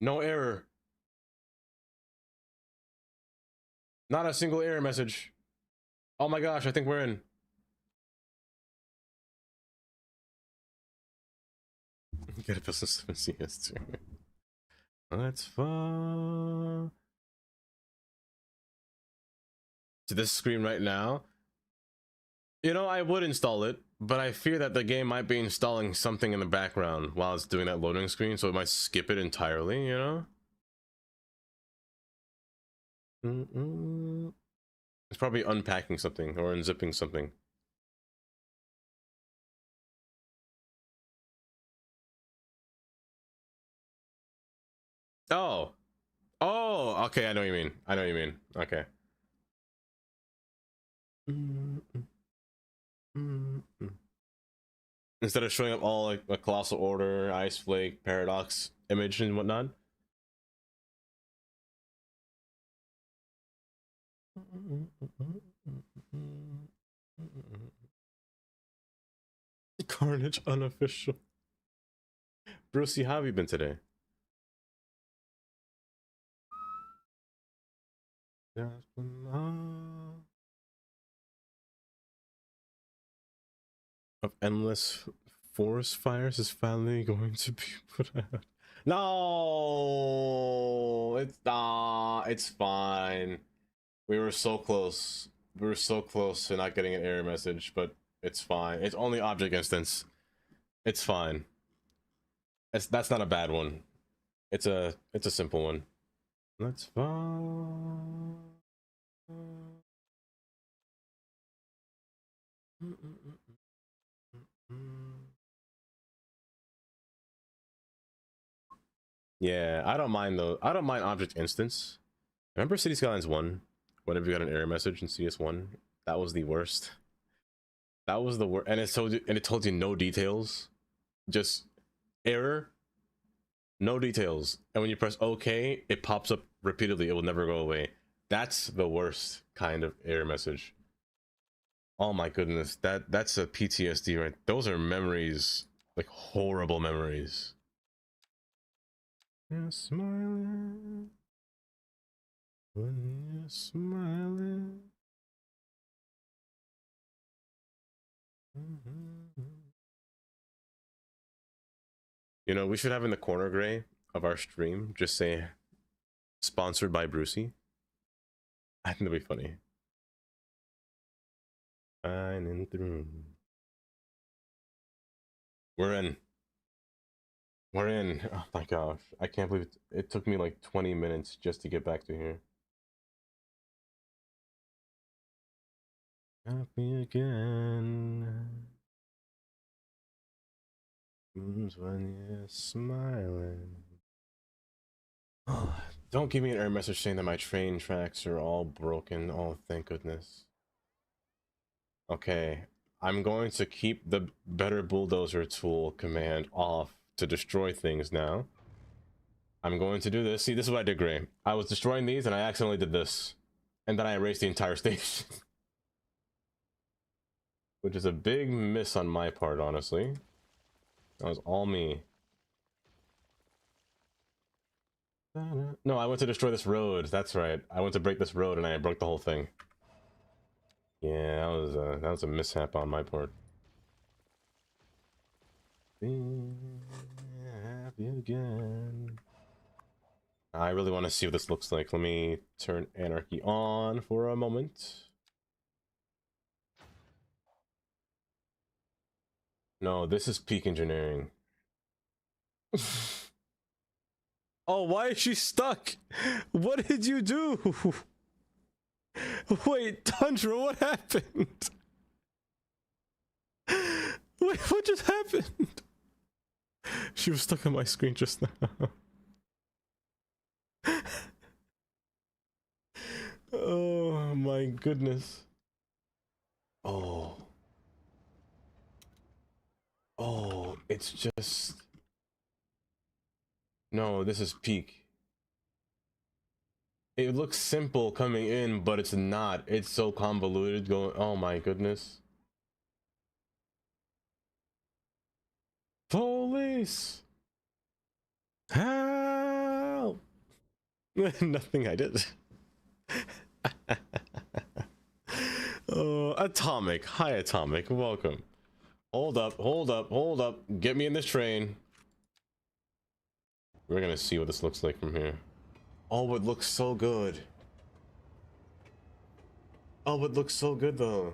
No error. Not a single error message. Oh my gosh, I think we're in. Get a business 7 CS2. That's fun. To this screen right now. You know, I would install it, but I fear that the game might be installing something in the background while it's doing that loading screen, so it might skip it entirely, you know? It's probably unpacking something or unzipping something. Oh. Oh, okay, I know what you mean. I know what you mean. Okay. Instead of showing up all like a colossal order, ice flake, paradox image and whatnot. Carnage unofficial. Brucey, how have you been today? Of endless forest fires is finally going to be put out. No, it's fine. We were so close. We were so close to not getting an error message, but it's fine. It's only object instance. It's fine. That's not a bad one. It's a simple one. That's fine. Yeah, I don't mind though. I don't mind object instance. Remember City Skylines 1? Whenever you got an error message in CS1, that was the worst. That was the worst, and it told you no details, just error, no details. And when you press OK, it pops up repeatedly. It will never go away. That's the worst kind of error message. Oh my goodness, that's a PTSD, right? Those are memories, like horrible memories. You're smiling when you're smiling. You know, we should have in the corner gray of our stream just say sponsored by Brucey. I think that'd be funny. Shining through. We're in. We're in. Oh my gosh. I can't believe it took me like 20 minutes just to get back to here. Happy again. When you're smiling. Don't give me an error message saying that my train tracks are all broken. Oh, thank goodness. Okay, I'm going to keep the better bulldozer tool command off to destroy things now. I'm going to do this. See, this is what I did, Gray. I was destroying these and I accidentally did this. And then I erased the entire station. Which is a big miss on my part, honestly. That was all me. No, I went to destroy this road. That's right. I went to break this road and I broke the whole thing. Yeah, that was a mishap on my part. Happy again. I really want to see what this looks like. Let me turn Anarchy on for a moment. No, this is peak engineering. Oh, why is she stuck? What did you do? Wait, Tundra, what happened? Wait, what just happened? She was stuck on my screen just now. Oh. goodness. Oh. Oh, it's just... No, this is peak. It looks simple coming in, but it's not. It's so convoluted going... Oh my goodness. Police! Help! Nothing I did. Oh, Atomic. Hi, Atomic. Welcome. Hold up, hold up, hold up. Get me in this train. We're gonna see what this looks like from here. Oh, it looks so good. Oh, it looks so good though.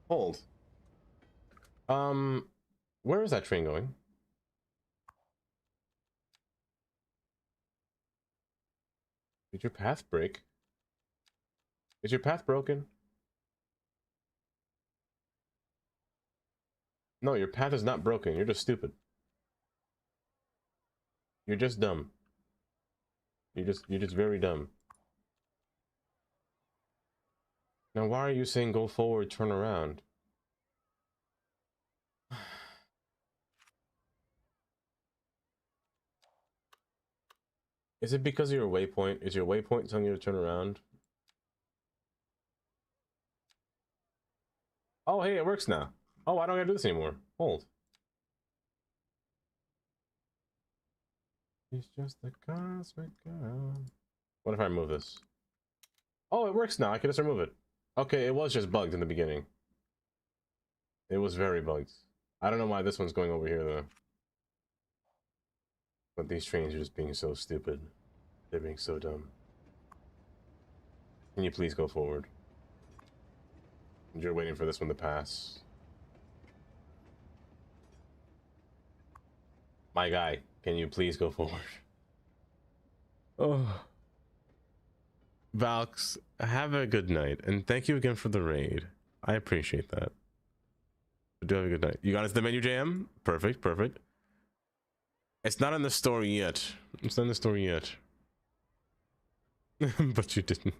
Hold. Where is that train going? Did your path break? Is your path broken? No, your path is not broken. You're just stupid. You're just dumb. You're just very dumb. Now, why are you saying go forward, turn around? Is it because of your waypoint? Is your waypoint telling you to turn around? Oh, hey, it works now. Oh, I don't gotta do this anymore. Hold. He's just a cosmic girl. What if I remove this? Oh, it works now. I can just remove it. Okay, it was just bugged in the beginning. It was very bugged. I don't know why this one's going over here, though. But these trains are just being so stupid. They're being so dumb. Can you please go forward? You're waiting for this one to pass. My guy, can you please go forward? Oh. Valks, have a good night, and thank you again for the raid. I appreciate that. Do have a good night. You got us the menu jam? Perfect, perfect. It's not in the story yet. It's not in the story yet. But you didn't.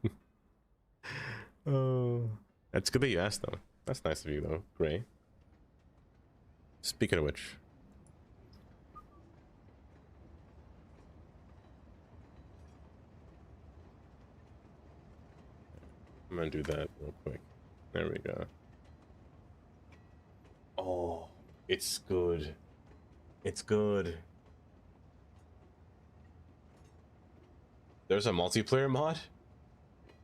Oh, that's good that you asked, though. That's nice of you, though. Gray. Speaking of which, I'm gonna do that real quick. There we go. Oh, it's good. It's good. There's a multiplayer mod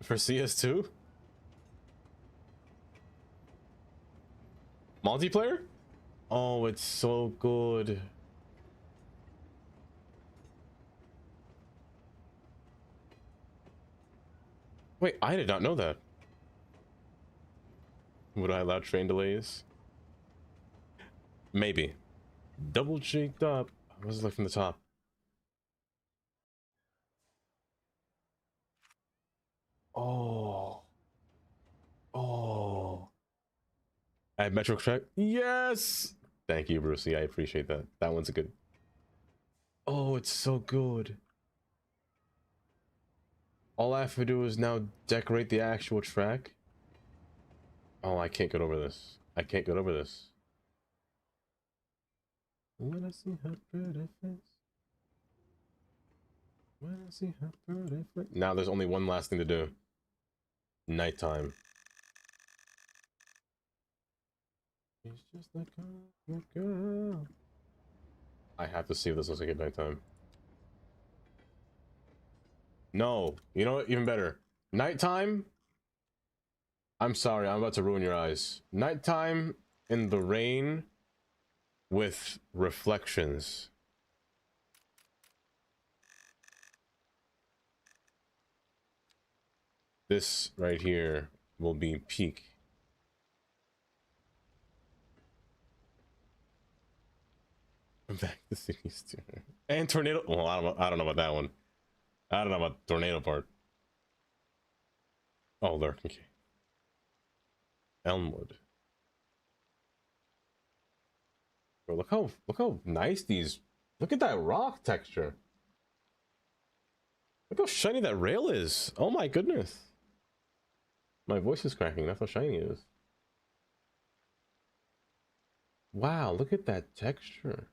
for CS2? Multiplayer? Oh, it's so good. Wait, I did not know that. Would I allow train delays? Maybe. Double cheeked up. I was looking from the top. Oh. Oh. I have Metro Track. Yes! Thank you, Brucey. I appreciate that. That one's a good. Oh, it's so good. All I have to do is now decorate the actual track. Oh, I can't get over this. I can't get over this. When I see her pretty face. When I see her pretty face. Now there's only one last thing to do. Nighttime. It's just like a girl. I have to see if this looks like at nighttime. No, you know what? Even better. Nighttime. I'm sorry, I'm about to ruin your eyes. Nighttime in the rain with reflections. This right here will be peak. Back to cities too. And tornado. Well, I don't know about that one. I don't know about the tornado part. Oh, lurk. Okay. Elmwood. Bro, look how nice these Look at that rock texture. Look how shiny that rail is. Oh my goodness. My voice is cracking. That's how shiny it is. Wow, look at that texture.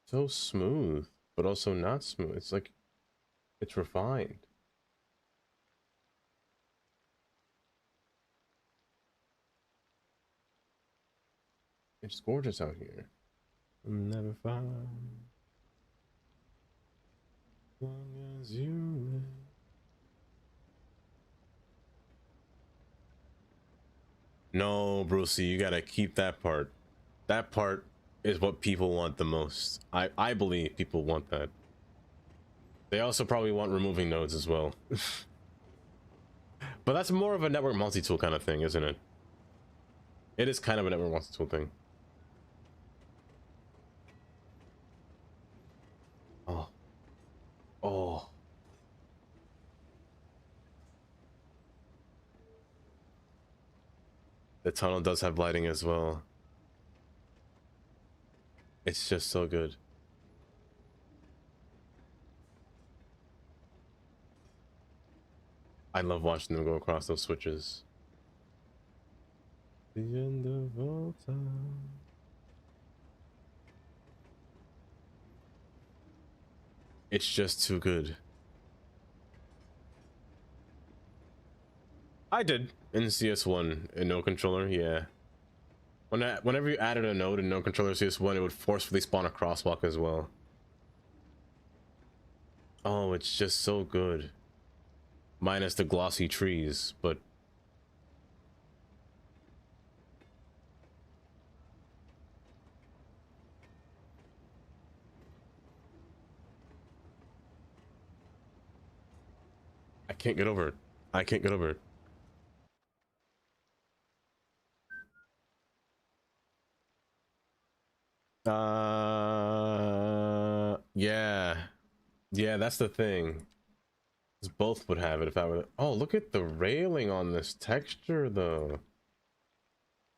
So smooth, but also not smooth. It's like, it's refined. It's gorgeous out here. I'm never fine. As long as you live. No, Brucey, you gotta keep that part. That part is what people want the most. I believe people want that. They also probably want removing nodes as well. But that's more of a network multi-tool kind of thing, isn't it? It is kind of a network multi-tool thing. Oh. Oh. The tunnel does have lighting as well. It's just so good. I love watching them go across those switches. The end of all time. It's just too good. I did in CS1 in no controller, yeah. Whenever you added a node in no controller CS1, it would forcefully spawn a crosswalk as well. Oh, it's just so good. Minus the glossy trees, but I can't get over it. I can't get over it. Yeah. Yeah, that's the thing. 'Cause both would have it if I were. Oh, look at the railing on this texture, though.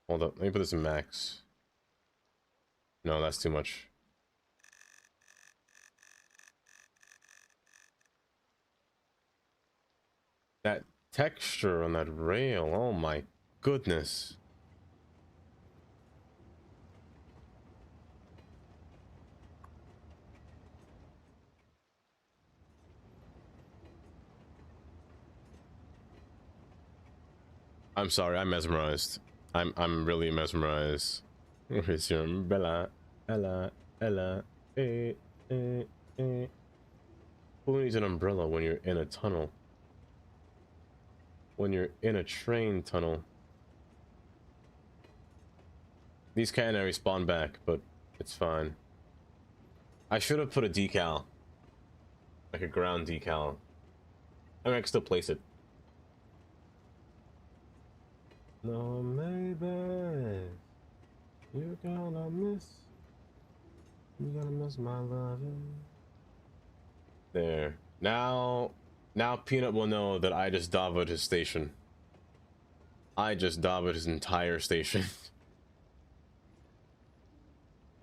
Hold up, let me put this in max. No, that's too much. That texture on that rail, oh my goodness. I'm sorry, I'm mesmerized. I'm really mesmerized. Where's your umbrella? Ella, eh, eh, eh. Who needs an umbrella when you're in a tunnel? When you're in a train tunnel. These canaries spawn back, but it's fine. I should have put a decal. Like a ground decal. I mean, I can still place it. No, maybe you're gonna miss my loving. There. Now Peanut will know that I just davoed his station. I just davoed his entire station.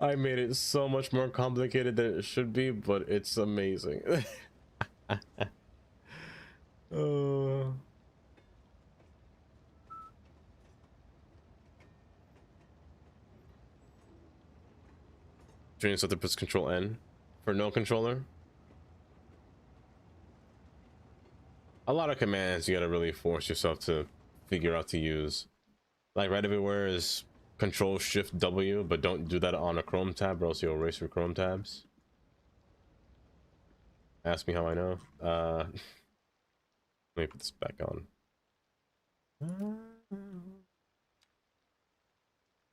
I made it so much more complicated than it should be, but it's amazing. Dream so to push Control N for no controller. A lot of commands you gotta really force yourself to figure out to use. Like right everywhere is Control Shift W, but don't do that on a Chrome tab or else you'll erase your Chrome tabs. Ask me how I know. Let me put this back on.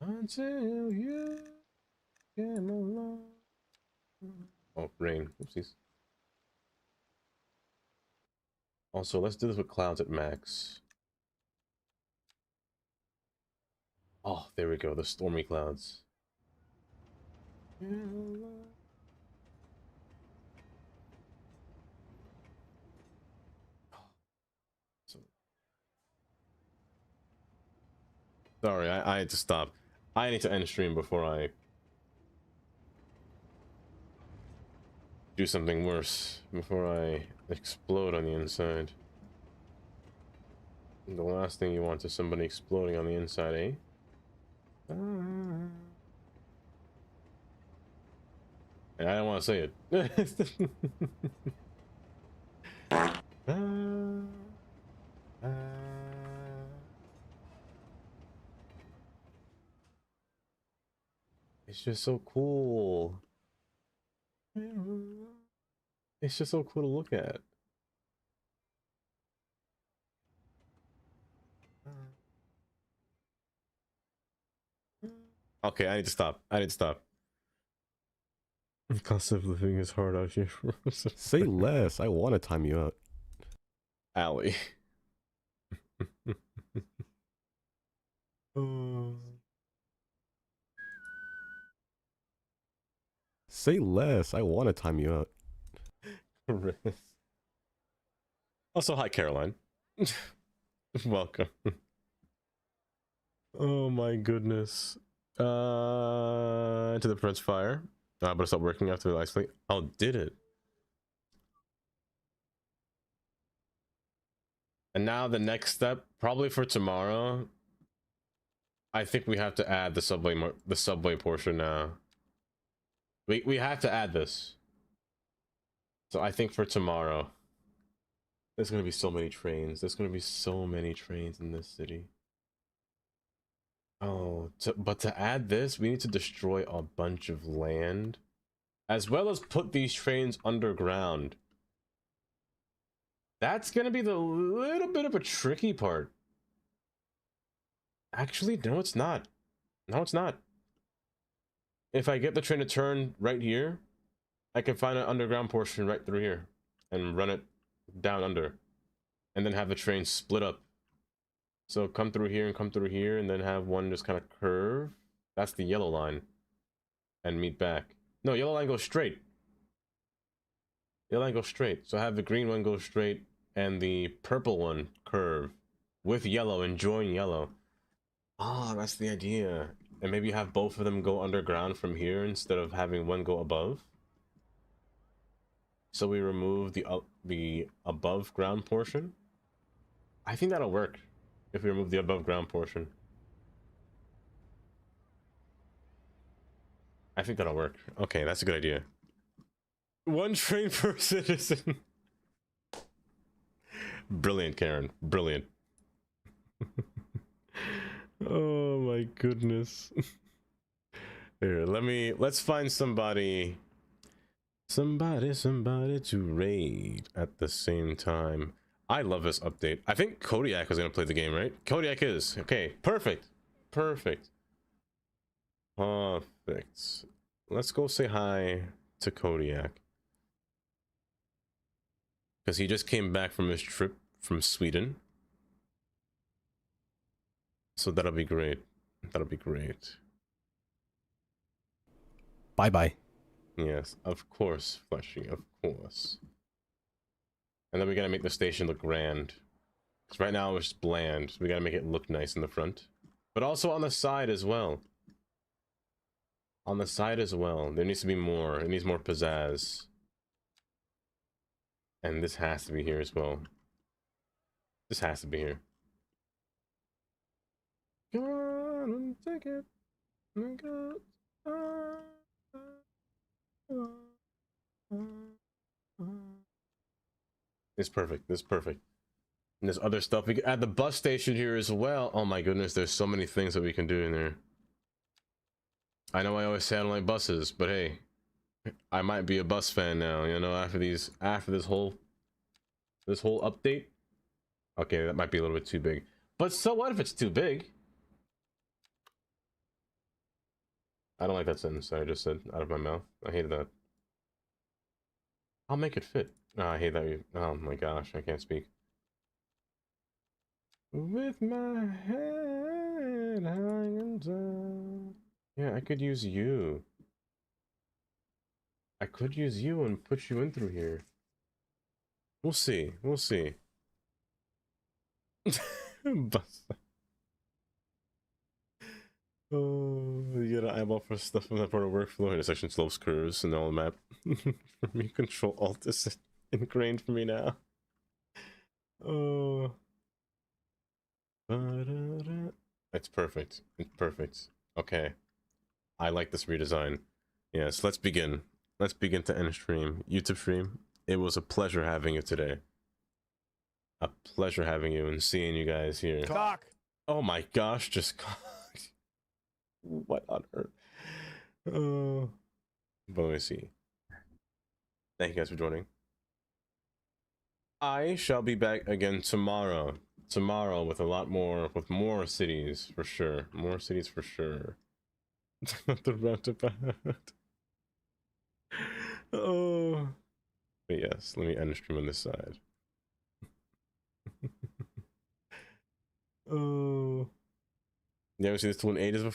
Until you came along. Oh, rain. Oopsies. Also, let's do this with clouds at max. Oh, there we go. The stormy clouds. So Sorry, I had to stop. I need to end stream before I do something worse. Before I explode on the inside. The last thing you want is somebody exploding on the inside, eh? And I don't want to say it. It's just so cool. It's just so cool to look at. Okay, I need to stop. I need to stop. Cost of living is hard out here. Say less. I want to time you out. Allie. Oh. Say less. I want to time you out. Also, hi, Caroline. Welcome. Oh my goodness. Into the Prince Fire. But it stopped working after the ice fleet. Oh, did it? And now the next step, probably for tomorrow, I think we have to add the subway portion now. We have to add this. So I think for tomorrow, there's gonna be so many trains. There's gonna be so many trains in this city. Oh, but to add this, we need to destroy a bunch of land, as well as put these trains underground. That's gonna be the little bit of a tricky part. Actually, no, it's not. No, it's not. If I get the train to turn right here, I can find an underground portion right through here and run it down under, and then have the train split up. So come through here and come through here, and then have one just kind of curve. That's the yellow line. And meet back. No, yellow line goes straight. Yellow line goes straight. So have the green one go straight and the purple one curve with yellow and join yellow. Ah, that's the idea. And maybe have both of them go underground from here instead of having one go above. So we remove the above ground portion. I think that'll work if we remove the above ground portion. I think that'll work. Okay, that's a good idea. One train per citizen. Brilliant, Karen. Brilliant. Oh my goodness. Here, let's find somebody to raid at the same time. I love this update. I think Kodiak is gonna play the game, right? Kodiak is. Okay, perfect. Perfect. Perfect. Let's go say hi to Kodiak. Because he just came back from his trip from Sweden. So that'll be great. That'll be great. Bye-bye. Yes, of course, Fleshy, of course. And then we gotta make the station look grand. Because right now it's just bland. So we gotta make it look nice in the front. But also on the side as well. On the side as well. There needs to be more. It needs more pizzazz. And this has to be here as well. This has to be here. Come on and take it. It's perfect. It's perfect. And there's other stuff. We can add the bus station here as well. Oh my goodness, there's so many things that we can do in there. I know I always say I don't like buses, but hey, I might be a bus fan now, you know, after this whole update. Okay, that might be a little bit too big. But so what if it's too big? I don't like that sentence that I just said out of my mouth. I hated that. I'll make it fit. Oh, I hate that. Oh my gosh, I can't speak. With my head hanging down. Yeah, I could use you. I could use you and put you in through here. We'll see. We'll see. Bus. Oh, you get an eyeball for stuff from that part of workflow. Intersection slopes, curves, and all the map. For me, Control Alt is ingrained for me now. Oh. Ba-da-da. It's perfect. It's perfect. Okay. I like this redesign. Yes, let's begin. Let's begin to end stream. YouTube stream, it was a pleasure having you today. A pleasure having you and seeing you guys here. Cock. Oh my gosh, just cock. What on earth? Oh. But let me see. Thank you guys for joining. I shall be back again tomorrow. Tomorrow with a lot more, with more cities for sure. More cities for sure. Not the roundabout. Oh. But yes, let me end the stream on this side. Oh. You ever seen this tool in 80s before?